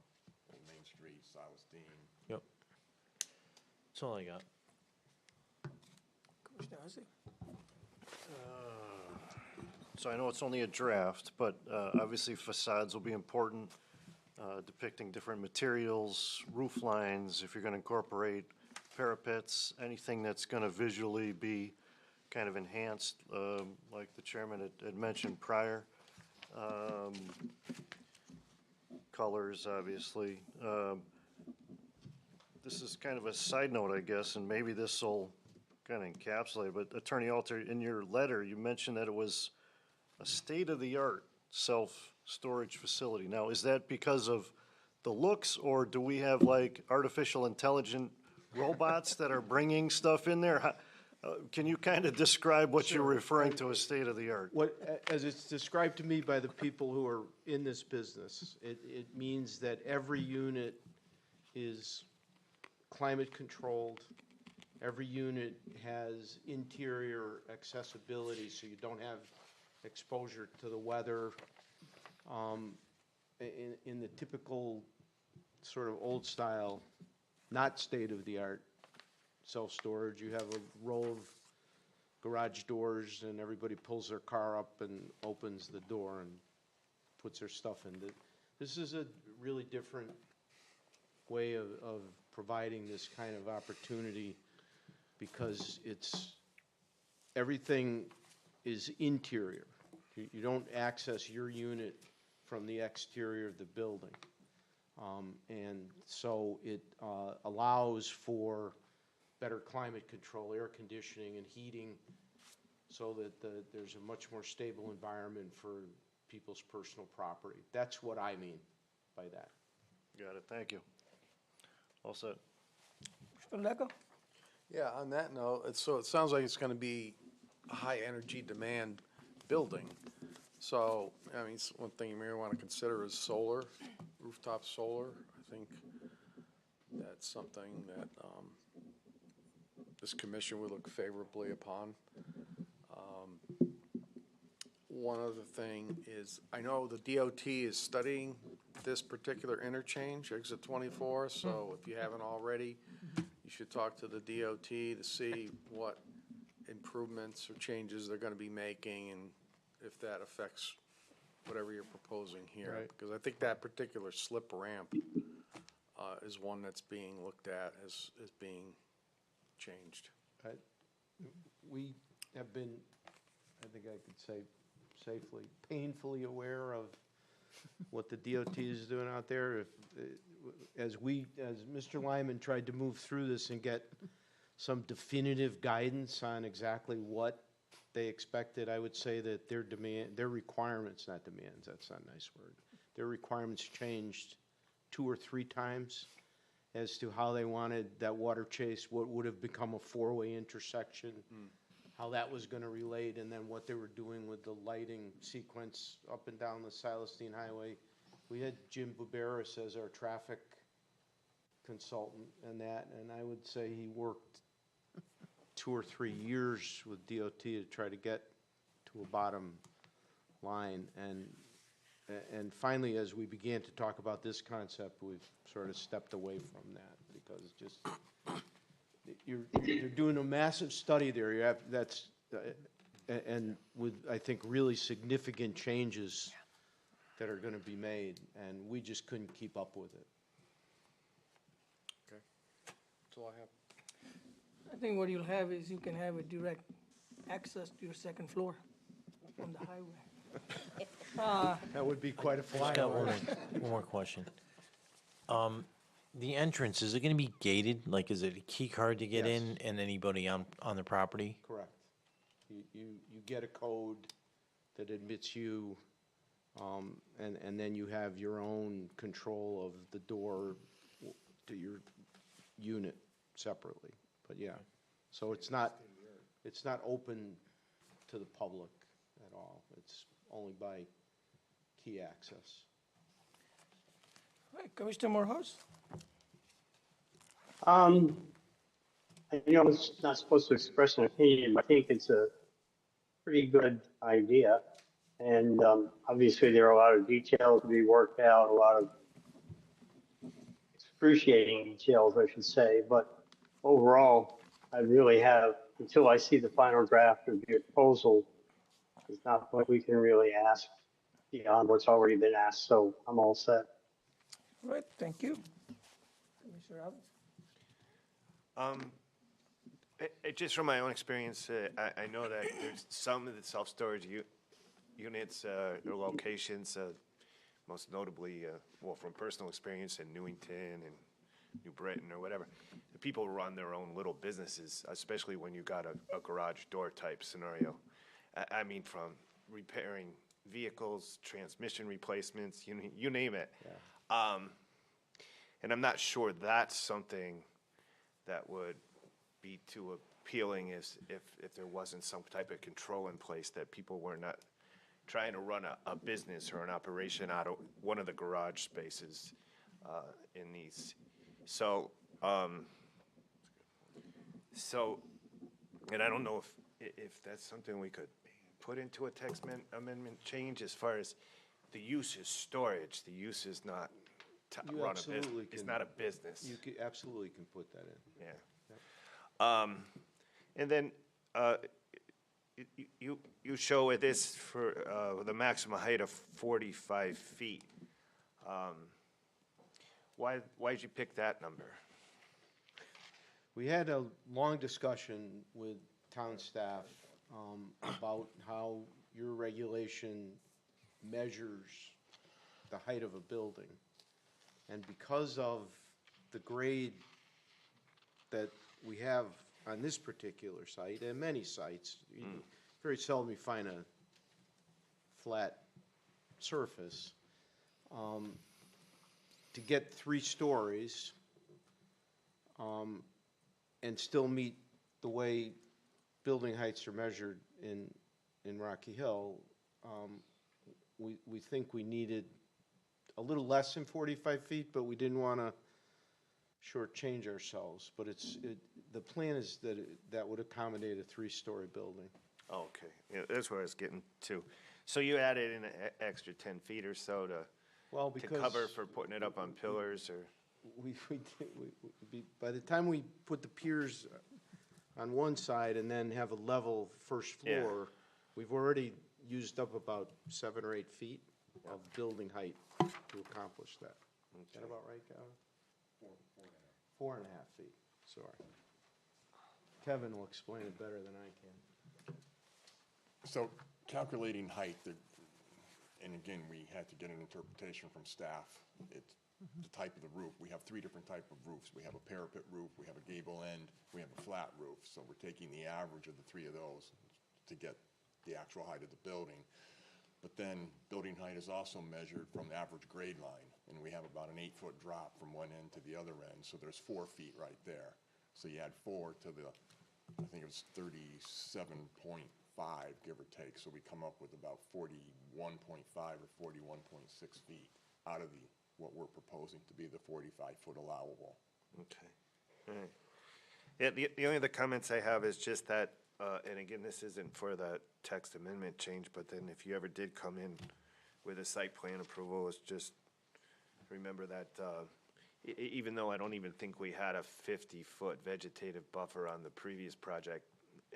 Old Main Street, Silas Dean. Yep. That's all I got. Commissioner Hassett? So I know it's only a draft, but obviously facades will be important, depicting different materials, roof lines, if you're going to incorporate parapets, anything that's going to visually be kind of enhanced, like the chairman had mentioned prior. Colors, obviously. This is kind of a side note, I guess, and maybe this will kind of encapsulate, but Attorney Alter, in your letter, you mentioned that it was a state-of-the-art self-storage facility. Now, is that because of the looks, or do we have like artificial intelligent robots that are bringing stuff in there? Can you kind of describe what you're referring to as state-of-the-art? As it's described to me by the people who are in this business, it means that every unit is climate-controlled. Every unit has interior accessibility, so you don't have exposure to the weather. In the typical sort of old-style, not state-of-the-art self-storage, you have a row of garage doors and everybody pulls their car up and opens the door and puts their stuff in. This is a really different way of providing this kind of opportunity because everything is interior. You don't access your unit from the exterior of the building. And so it allows for better climate control, air conditioning and heating, so that there's a much more stable environment for people's personal property. That's what I mean by that. Got it, thank you. All set. Mr. Leco? Yeah, on that note, so it sounds like it's gonna be a high-energy demand building. So, I mean, one thing you may want to consider is solar, rooftop solar. I think that's something that this commission would look favorably upon. One other thing is, I know the DOT is studying this particular interchange, exit 24, so if you haven't already, you should talk to the DOT to see what improvements or changes they're gonna be making and if that affects whatever you're proposing here. Right. Because I think that particular slip ramp is one that's being looked at as being changed. We have been, I think I could say safely, painfully aware of what the DOT is doing out there. As Mr. Lyman tried to move through this and get some definitive guidance on exactly what they expected, I would say that their requirements, not demands, that's not a nice word. Their requirements changed 2 or 3 times as to how they wanted that water chase, what would have become a 4-way intersection, how that was gonna relate, and then what they were doing with the lighting sequence up and down the Silestein Highway. We had Jim Buberis as our traffic consultant and that, and I would say he worked 2 or 3 years with DOT to try to get to a bottom line. And finally, as we began to talk about this concept, we've sort of stepped away from that because just, you're doing a massive study there. You have, that's, and with, I think, really significant changes that are gonna be made, and we just couldn't keep up with it. Okay, that's all I have. I think what you'll have is you can have a direct access to your second floor from the highway. That would be quite a I just got flyover. one more question. The entrance, is it gonna be gated? Like, is it a key card to get in and anybody on the property? Correct. You get a code that admits you, and then you have your own control of the door to your unit separately. But yeah, so it's not open to the public at all. It's only by key access. All right, Commissioner Morehouse? You know, I was not supposed to express an opinion, but I think it's a pretty good idea. And obviously, there are a lot of details to be worked out, a lot of excruciating details, I should say. But overall, I really have, until I see the final draft of your proposal, it's not what we can really ask beyond what's already been asked. So I'm all set. All right, thank you. Commissioner Robbins? Just from my own experience, I know that there's some of the self-storage units or locations, most notably, well, from personal experience in Newington and New Britain or whatever, the people run their own little businesses, especially when you got a garage door type scenario. I mean, from repairing vehicles, transmission replacements, you name it. And I'm not sure that's something that would be too appealing if there wasn't some type of control in place, that people were not trying to run a business or an operation out of one of the garage spaces in these. So, and I don't know if that's something we could put into a text amendment change as far as the use is storage, the use is not to You run a business. absolutely It's can- not a business. You absolutely can put that in. Yeah. And then, you show it this for, the maximum height of 45 feet. Why'd you pick that number? We had a long discussion with town staff about how your regulation measures the height of a building. And because of the grade that we have on this particular site, and many sites, very seldom you find a flat surface. To get 3 stories and still meet the way building heights are measured in Rocky Hill, we think we needed a little less than 45 feet, but we didn't want to shortchange ourselves. But the plan is that that would accommodate a 3-story building. Okay, yeah, that's where I was getting to. So you added in an extra 10 feet or so to cover for putting it up on pillars, or? By the time we put the piers on one side and then have a level first floor, we've already used up about 7 or 8 feet of building height to accomplish that. Is that about right, Kevin? 4.5 feet, sorry. Kevin will explain it better than I can. So calculating height, and again, we had to get an interpretation from staff. It's the type of the roof. We have 3 different type of roofs. We have a parapet roof, we have a gable end, we have a flat roof. So we're taking the average of the 3 of those, to get the actual height of the building. But then building height is also measured from the average grade line, and we have about an 8-foot drop from one end to the other end, so there's 4 feet right there. So you add 4 to the, I think it was 37.5, give or take, so we come up with about 41.5 or 41.6 feet out of what we're proposing to be the 45-foot allowable. Okay, all right. Yeah, the only other comments I have is just that, and again, this isn't for the text amendment change, but then if you ever did come in with a site plan approval, it's just, remember that, even though I don't even think we had a 50-foot vegetative buffer on the previous project,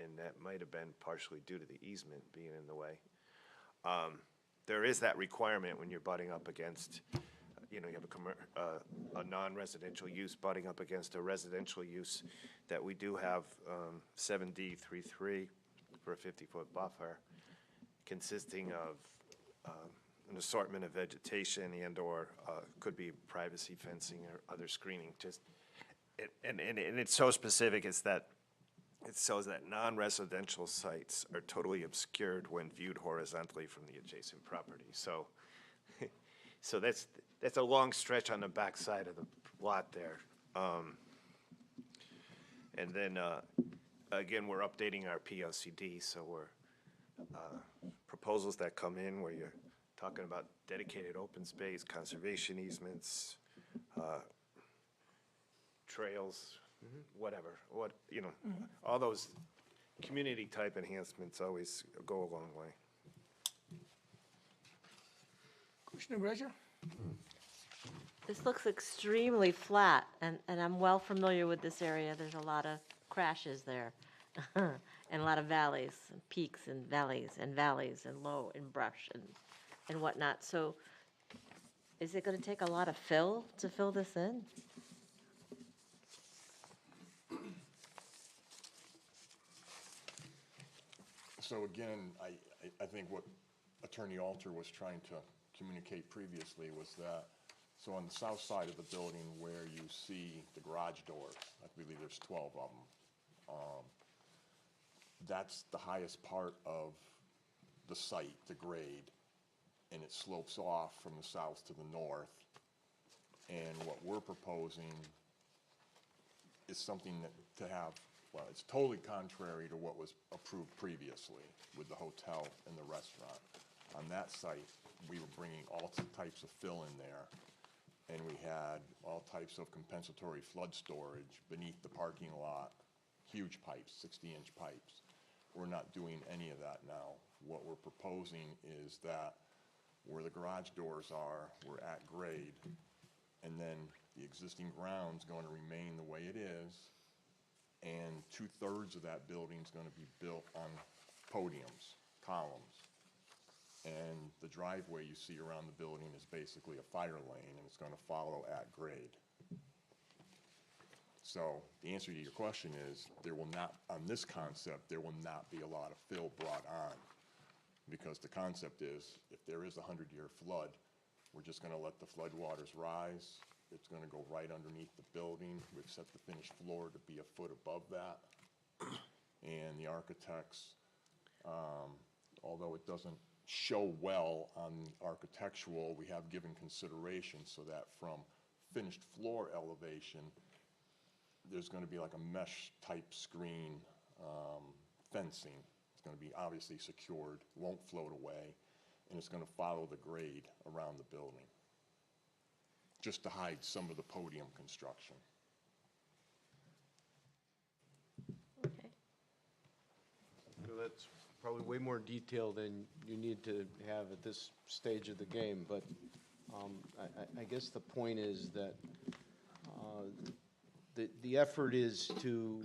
and that might have been partially due to the easement being in the way, there is that requirement when you're butting up against, you know, you have a non-residential use butting up against a residential use, that we do have 7D33 for a 50-foot buffer consisting of an assortment of vegetation and/or could be privacy fencing or other screening. Just and it's so specific. It's that it shows that non-residential sites are totally obscured when viewed horizontally from the adjacent property. So, so that's a long stretch on the back side of the lot there. And then again, we're updating our POCD, so we're proposals that come in where you're talking about dedicated open space, conservation easements, trails, whatever, you know, all those community type enhancements always go a long way. Commissioner Brazier? This looks extremely flat, and I'm well familiar with this area. There's a lot of crashes there, and a lot of valleys, and peaks and valleys, and low, and brush, and whatnot. So is it going to take a lot of fill to fill this in? So again, I think what Attorney Alter was trying to communicate previously was that, so on the south side of the building where you see the garage doors, I believe there's 12 of them, that's the highest part of the site, the grade, and it slopes off from the south to the north. And what we're proposing is something that to have, well, it's totally contrary to what was approved previously with the hotel and the restaurant. On that site, we were bringing all types of fill in there, and we had all types of compensatory flood storage beneath the parking lot, huge pipes, 60-inch pipes. We're not doing any of that now. What we're proposing is that where the garage doors are, we're at grade, and then the existing ground's going to remain the way it is, and 2/3 of that building's going to be built on podiums, columns. And the driveway you see around the building is basically a fire lane, and it's going to follow at grade. So the answer to your question is, there will not, on this concept, there will not be a lot of fill brought on, because the concept is, if there is a 100-year flood, we're just going to let the flood waters rise. It's going to go right underneath the building. We've set the finished floor to be a foot above that. And the architects, although it doesn't show well on architectural, we have given consideration so that from finished floor elevation, there's going to be like a mesh type screen fencing. It's going to be obviously secured, won't float away, and it's going to follow the grade around the building, just to hide some of the podium construction. Okay. So that's probably way more detail than you need to have at this stage of the game, but I guess the point is that the effort is to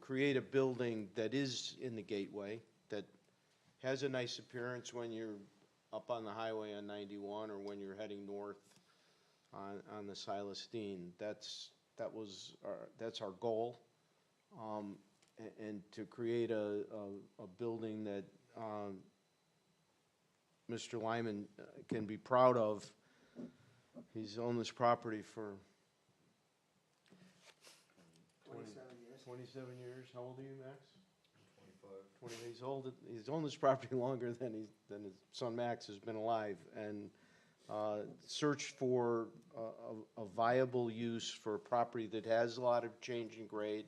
create a building that is in the gateway, that has a nice appearance when you're up on the highway on 91 or when you're heading north on the Silas Dean. That's our goal, and to create a building that Mr. Lyman can be proud of. He's owned this property for 27 years. How old are you, Max? He's owned this property longer than his son Max has been alive, and searched for a viable use for a property that has a lot of change in grade,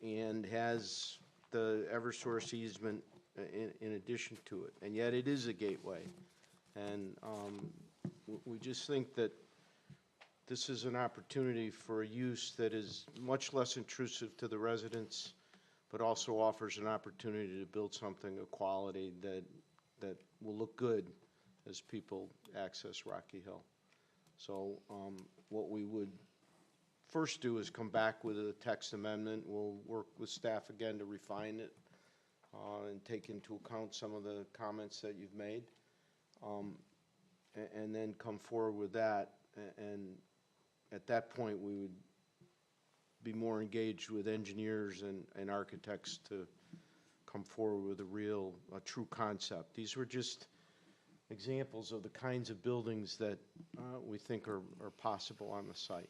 and has the Eversource easement in addition to it, and yet it is a gateway. And we just think that this is an opportunity for a use that is much less intrusive to the residents, but also offers an opportunity to build something of quality that will look good as people access Rocky Hill. So what we would first do is come back with a text amendment. We'll work with staff again to refine it and take into account some of the comments that you've made, and then come forward with that. And at that point, we would be more engaged with engineers and architects to come forward with a true concept. These were just examples of the kinds of buildings that we think are possible on the site.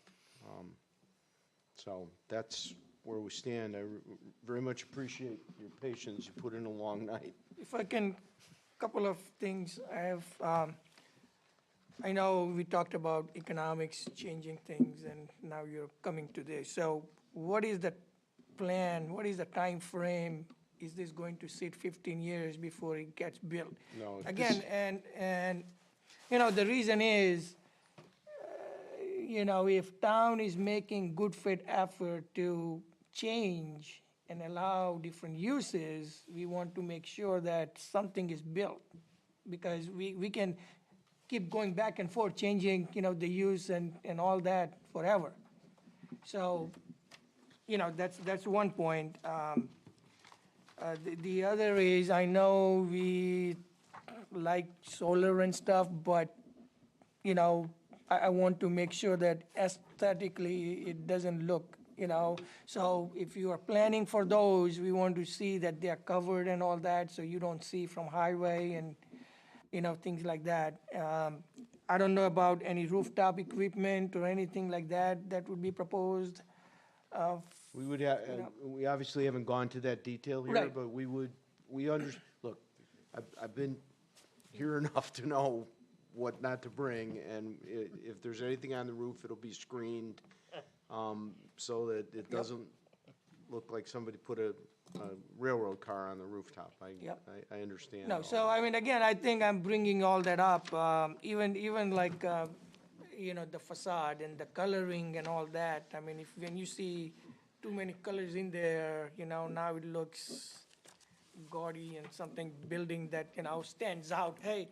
So that's where we stand. I very much appreciate your patience. You put in a long night. If I can, couple of things. I know we talked about economics changing things, and now you're coming to this. So what is the plan? What is the time frame? Is this going to sit 15 years before it gets built? No. Again, and the reason is, if town is making good faith effort to change and allow different uses, we want to make sure that something is built, because we can keep going back and forth, changing, the use and all that forever. So, that's one point. The other is, I know we like solar and stuff, but, I want to make sure that aesthetically it doesn't look, So if you are planning for those, we want to see that they are covered and all that, so you don't see from highway and, things like that. I don't know about any rooftop equipment or anything like that that would be proposed. We would we obviously haven't gone to that detail here, Right. but look, I've been here enough to know what not to bring, and if there's anything on the roof, it'll be screened, so that it doesn't look like somebody put a railroad car on the rooftop. I understand. No, all so, again, I think I'm bringing all that up, even like, the facade and the coloring and all that. I mean, when you see too many colors in there, now it looks gaudy and something building that, stands out. Hey,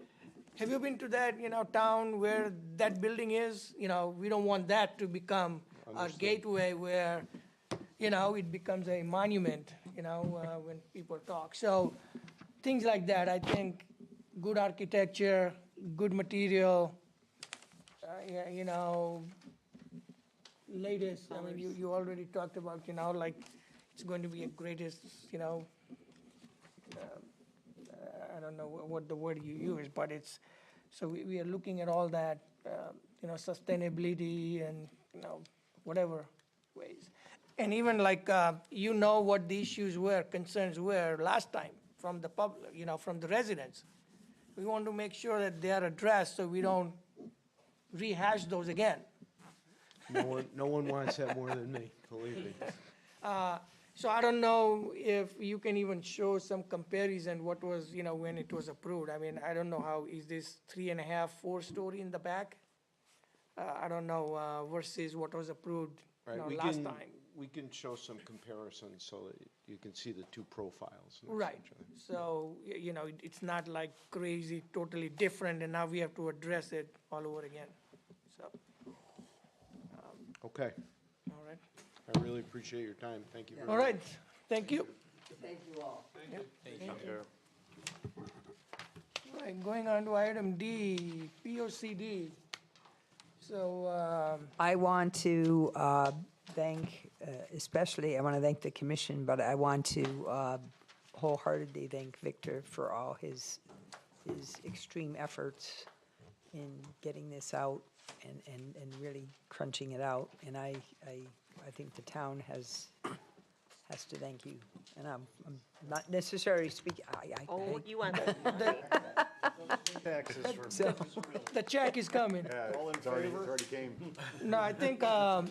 have you been to that, town where that building is? We don't want that to become our gateway where, it becomes a monument, when people talk. So things like that, I think, good architecture, good material, latest, I mean, you already talked about, like, it's going to be a greatest, I don't know what the word you use, but it's, so we are looking at all that, sustainability and, whatever ways. And even like, what the issues were, concerns were last time from the public, from the residents. We want to make sure that they are addressed so we don't rehash those again. No one wants that more than me, believe me. So I don't know if you can even show some comparison what was, when it was approved. I mean, I don't know how, is this 3.5, 4-story in the back? I don't know, versus what was approved, last time. We can show some comparisons so that you can see the two profiles. Right, so, it's not like crazy, totally different, and now we have to address it all over again, so. Okay. All right. I really appreciate your time. Thank you very much. All right, thank you. Thank you all. Thank you. All right, going on to item D, POCD. So, I want to thank, especially, I want to thank the commission, but I want to wholeheartedly thank Victor for all his extreme efforts in getting this out and really crunching it out. And I think the town has has to thank you, and I'm not necessarily speaking, Oh, you want the Taxes for. So, The check is coming. Yeah, it's already came. No, I think, We'll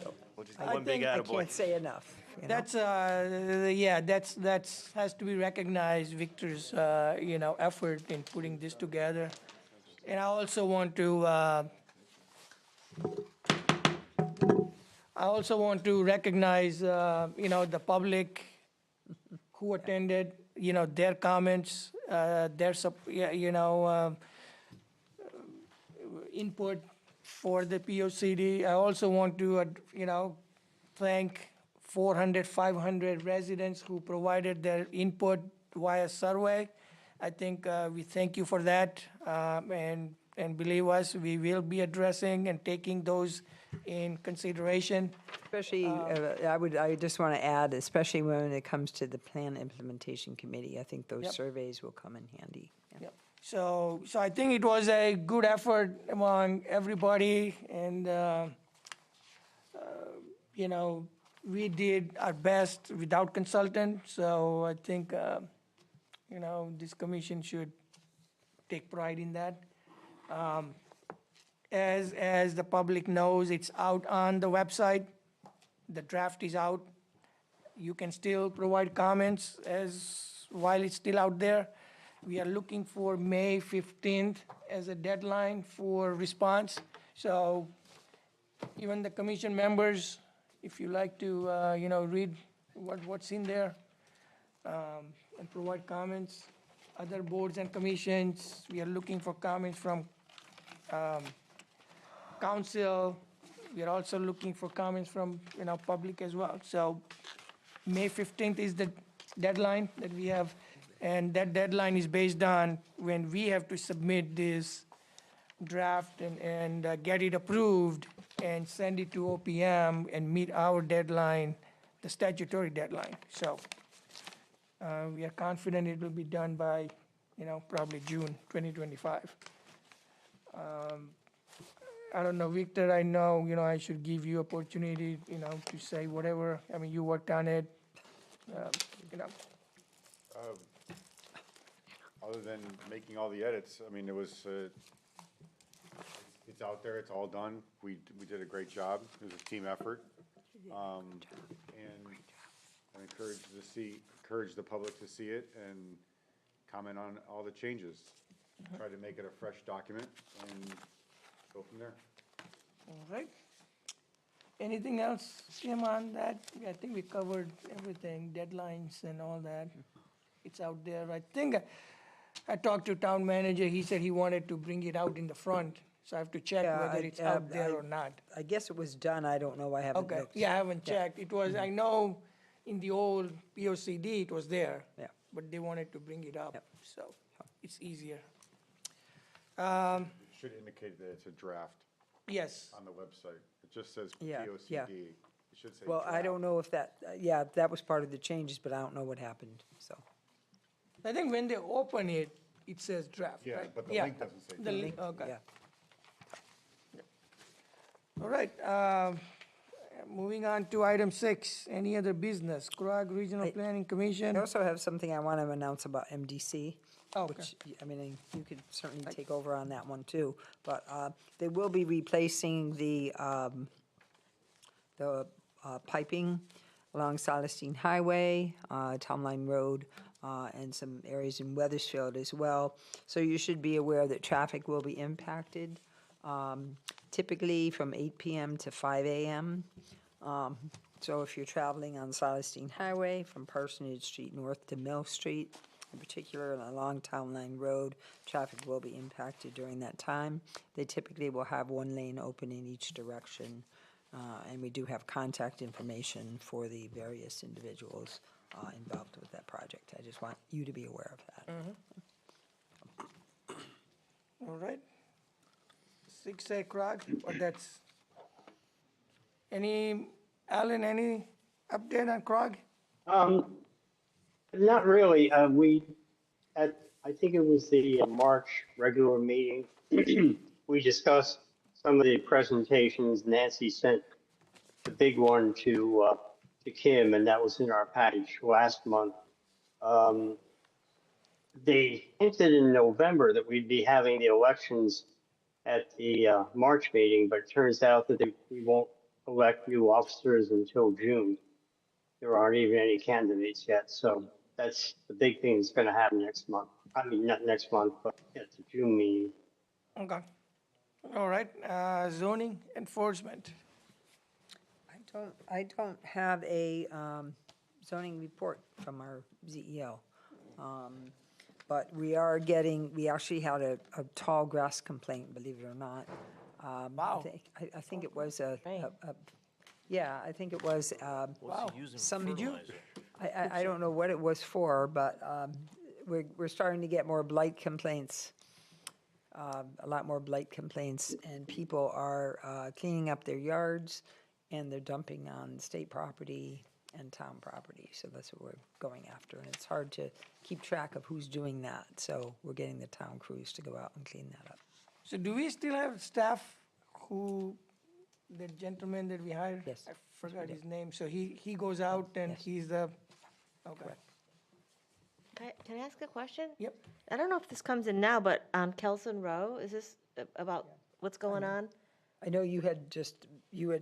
just I one big think I I attaboy. can't say enough, you know? that's, yeah, that's has to be recognized, Victor's, effort in putting this together. And I also want to recognize, the public who attended, their comments, input for the POCD. I also want to, thank 400, 500 residents who provided their input via survey. I think we thank you for that, and believe us, we will be addressing and taking those in consideration. Especially, I just want to add, especially when it comes to the Plan Implementation Committee, I think those Yep. surveys will come in handy. Yeah. Yep. So I think it was a good effort among everybody, and, we did our best without consultant, so I think, this commission should take pride in that. As the public knows, it's out on the website. The draft is out. You can still provide comments while it's still out there. We are looking for May 15th as a deadline for response. So even the commission members, if you like to, read what's in there, and provide comments. Other boards and commissions, we are looking for comments from council. We are also looking for comments from, public as well. So May 15th is the deadline that we have, and that deadline is based on when we have to submit this draft and get it approved and send it to OPM and meet our deadline, the statutory deadline. So we are confident it will be done by, probably June 2025. I don't know, Victor, I know, I should give you opportunity, to say whatever. I mean, you worked on it, Other than making all the edits, I mean, it was, it's out there, it's all done. We did a great job. It was a team effort. And I encourage the public to see it and comment on all the changes. Try to make it a fresh document and go from there. all right. Anything else, Tim, on that? I think we covered everything, deadlines and all that. It's out there. I think I talked to town manager, he said he wanted to bring it out in the front, so I have to check Yeah, whether it's out there or not. I guess it was done, I don't know, I haven't Okay, looked. yeah, I haven't checked. It was, I know in the old POCD, it was there. Yeah. But they wanted to bring it up, so it's easier. It should indicate that it's a draft Yes, on the website. It just says Yeah, POCD. yeah. It should say Well, I draft. don't know if that, that was part of the changes, but I don't know what happened, so. I think when they open it, it says draft, Yeah, right? but the link doesn't say The draft. link, okay. Yeah. All right, moving on to item 6, any other business? Quogue Regional Planning Commission? I also have something I want to announce about MDC. Oh, okay. Which, I mean, you could certainly take over on that one too, but they will be replacing the piping along Celestine Highway, Town Line Road, and some areas in Weathersfield as well. So you should be aware that traffic will be impacted, typically from 8 PM to 5 AM. So if you're traveling on Celestine Highway from Parsonage Street north to Mill Street, in particular along Town Line Road, traffic will be impacted during that time. They typically will have one lane open in each direction, and we do have contact information for the various individuals involved with that project. I just want you to be aware of that. All right. 6A Quogue, or that's, Alan, any update on Quogue? Not really. I think it was the March regular meeting. We discussed some of the presentations. Nancy sent the big one to to Kim, and that was in our package last month. They hinted in November that we'd be having the elections at the March meeting, but it turns out that we won't elect new officers until June. There aren't even any candidates yet, so that's the big thing that's going to happen next month. I mean, not next month, but at the June meeting. Okay. All right, zoning enforcement. I don't have a zoning report from our ZEO. But we actually had a tall grass complaint, believe it or not. Wow. I think it was yeah, I think it was, What's he using for some, fertilizer? I don't know what it was for, but we're starting to get more blight complaints, a lot more blight complaints, and people are cleaning up their yards, and they're dumping on state property and town property, so that's what we're going after, and it's hard to keep track of who's doing that, so we're getting the town crews to go out and clean that up. So do we still have staff who, the gentleman that we hired? Yes. I forgot his name, so he goes out and he's the, okay. Can I ask a question? Yep. I don't know if this comes in now, but on Kelson Row, is this about what's going on? I know you had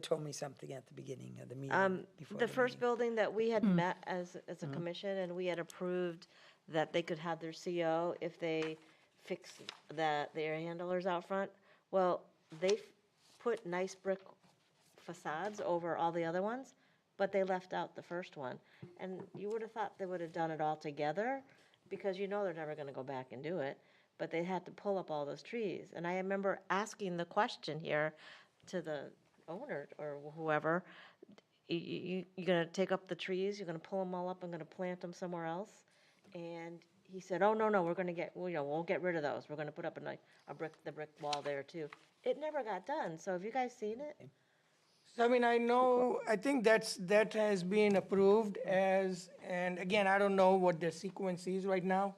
told me something at the beginning of the meeting. before The first meeting. building that we had met as a commission, and we had approved that they could have their CO if they fix the air handlers out front. Well, they put nice brick facades over all the other ones, but they left out the first one. And you would have thought they would have done it all together, because you know they're never gonna go back and do it. But they had to pull up all those trees. And I remember asking the question here to the owner or whoever, you're gonna take up the trees, you're gonna pull them all up and gonna plant them somewhere else? And he said, oh, no, we're gonna we'll get rid of those. We're gonna put up the brick wall there too. It never got done. So have you guys seen it? So, I mean, I think that has been approved as, and again, I don't know what the sequence is right now,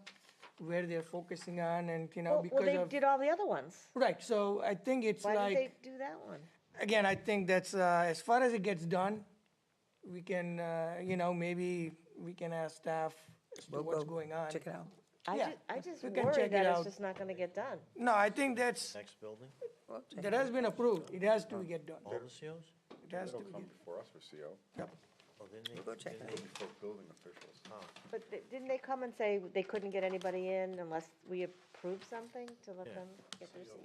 where they're focusing on, and, Well, because they of. did all the other ones. Right, so I think it's Why like. did they do that one? Again, I think that's, as far as it gets done, we can, maybe we can ask staff as to We'll what's go going on. check it out. Yeah, I just we can worry check that it it's out. just not gonna get done. No, I think that's, Next building, that has been approved, it has to get done. all the COs? It has to It'll be come get, before us for CO, yep. Oh, didn't they? We'll go check it didn't out. before building officials. But didn't they come and say they couldn't get anybody in unless we approved something to let Yeah. them get their CO?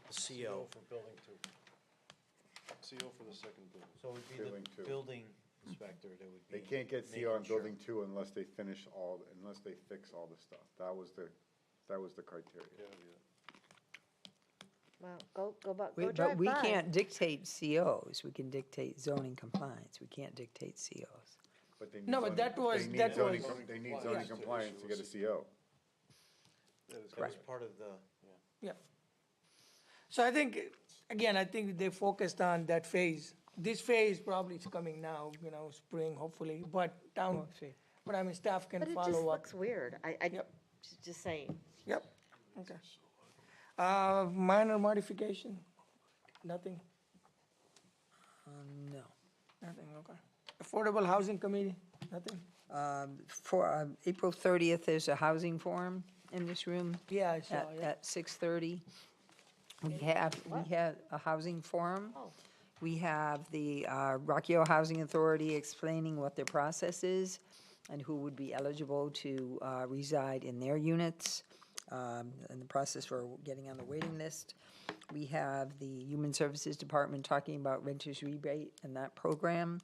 The CO, for building two. CO for the second building. so it would be Building two. the building inspector that would be. They can't get CO on making sure. building two unless they fix all the stuff. That was the criteria. Well, go But drive we by. can't dictate COs, we can dictate zoning compliance, we can't dictate COs. But they need No, but zoning- that was- they need that zoning was- com- They need zoning compliance to get a CO. That was part of the, Yeah. So I think, again, I think they focused on that phase. This phase probably is coming now, spring, hopefully, but down, but I mean, staff can But it just follow up. looks weird. Just saying. Yep, okay. Minor modification? Nothing? No. Nothing, okay. Affordable Housing Committee? Nothing? For April 30th, there's a housing forum in this room. Yeah, I saw, At yeah. 6:30. We have a housing forum. Oh. We have the Rocky Hill Housing Authority explaining what their process is and who would be eligible to reside in their units, and the process for getting on the waiting list. We have the Human Services Department talking about renters rebate and that program.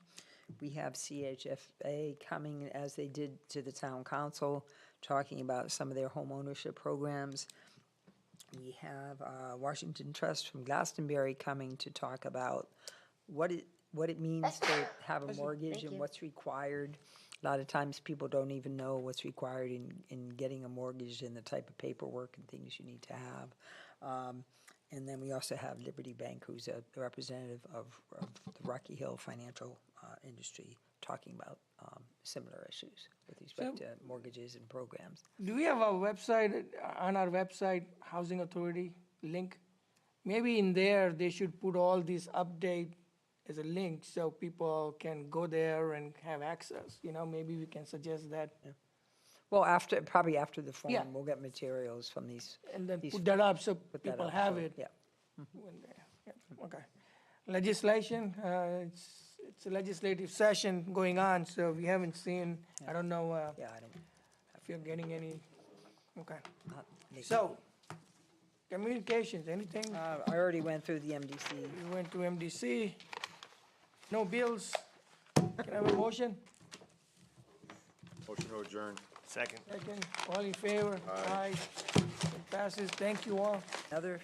We have CHFA coming, as they did to the town council, talking about some of their home ownership programs. We have Washington Trust from Glastonbury coming to talk about what it means to have a mortgage and what's required. A lot of times, people don't even know what's required in getting a mortgage and the type of paperwork and things you need to have. And then we also have Liberty Bank, who's a representative of the Rocky Hill financial industry, talking about similar issues with respect to mortgages and programs. Do we have a website, on our website, Housing Authority link? Maybe in there, they should put all these update as a link so people can go there and have access, maybe we can suggest that. Well, probably after the Yeah. forum, we'll get materials from these. And then these- put that up so put that people up, have so, it. Yeah. when they- yeah, Okay. Legislation, it's a legislative session going on, so we haven't seen, I don't know Yeah, I don't, if you're getting any, okay. not. So, communications, anything? I already went through the MDC. We went to MDC, no bills. Can I have a motion? Motion to adjourn. Second. Second, all in favor? Aye. It passes, thank you all. Another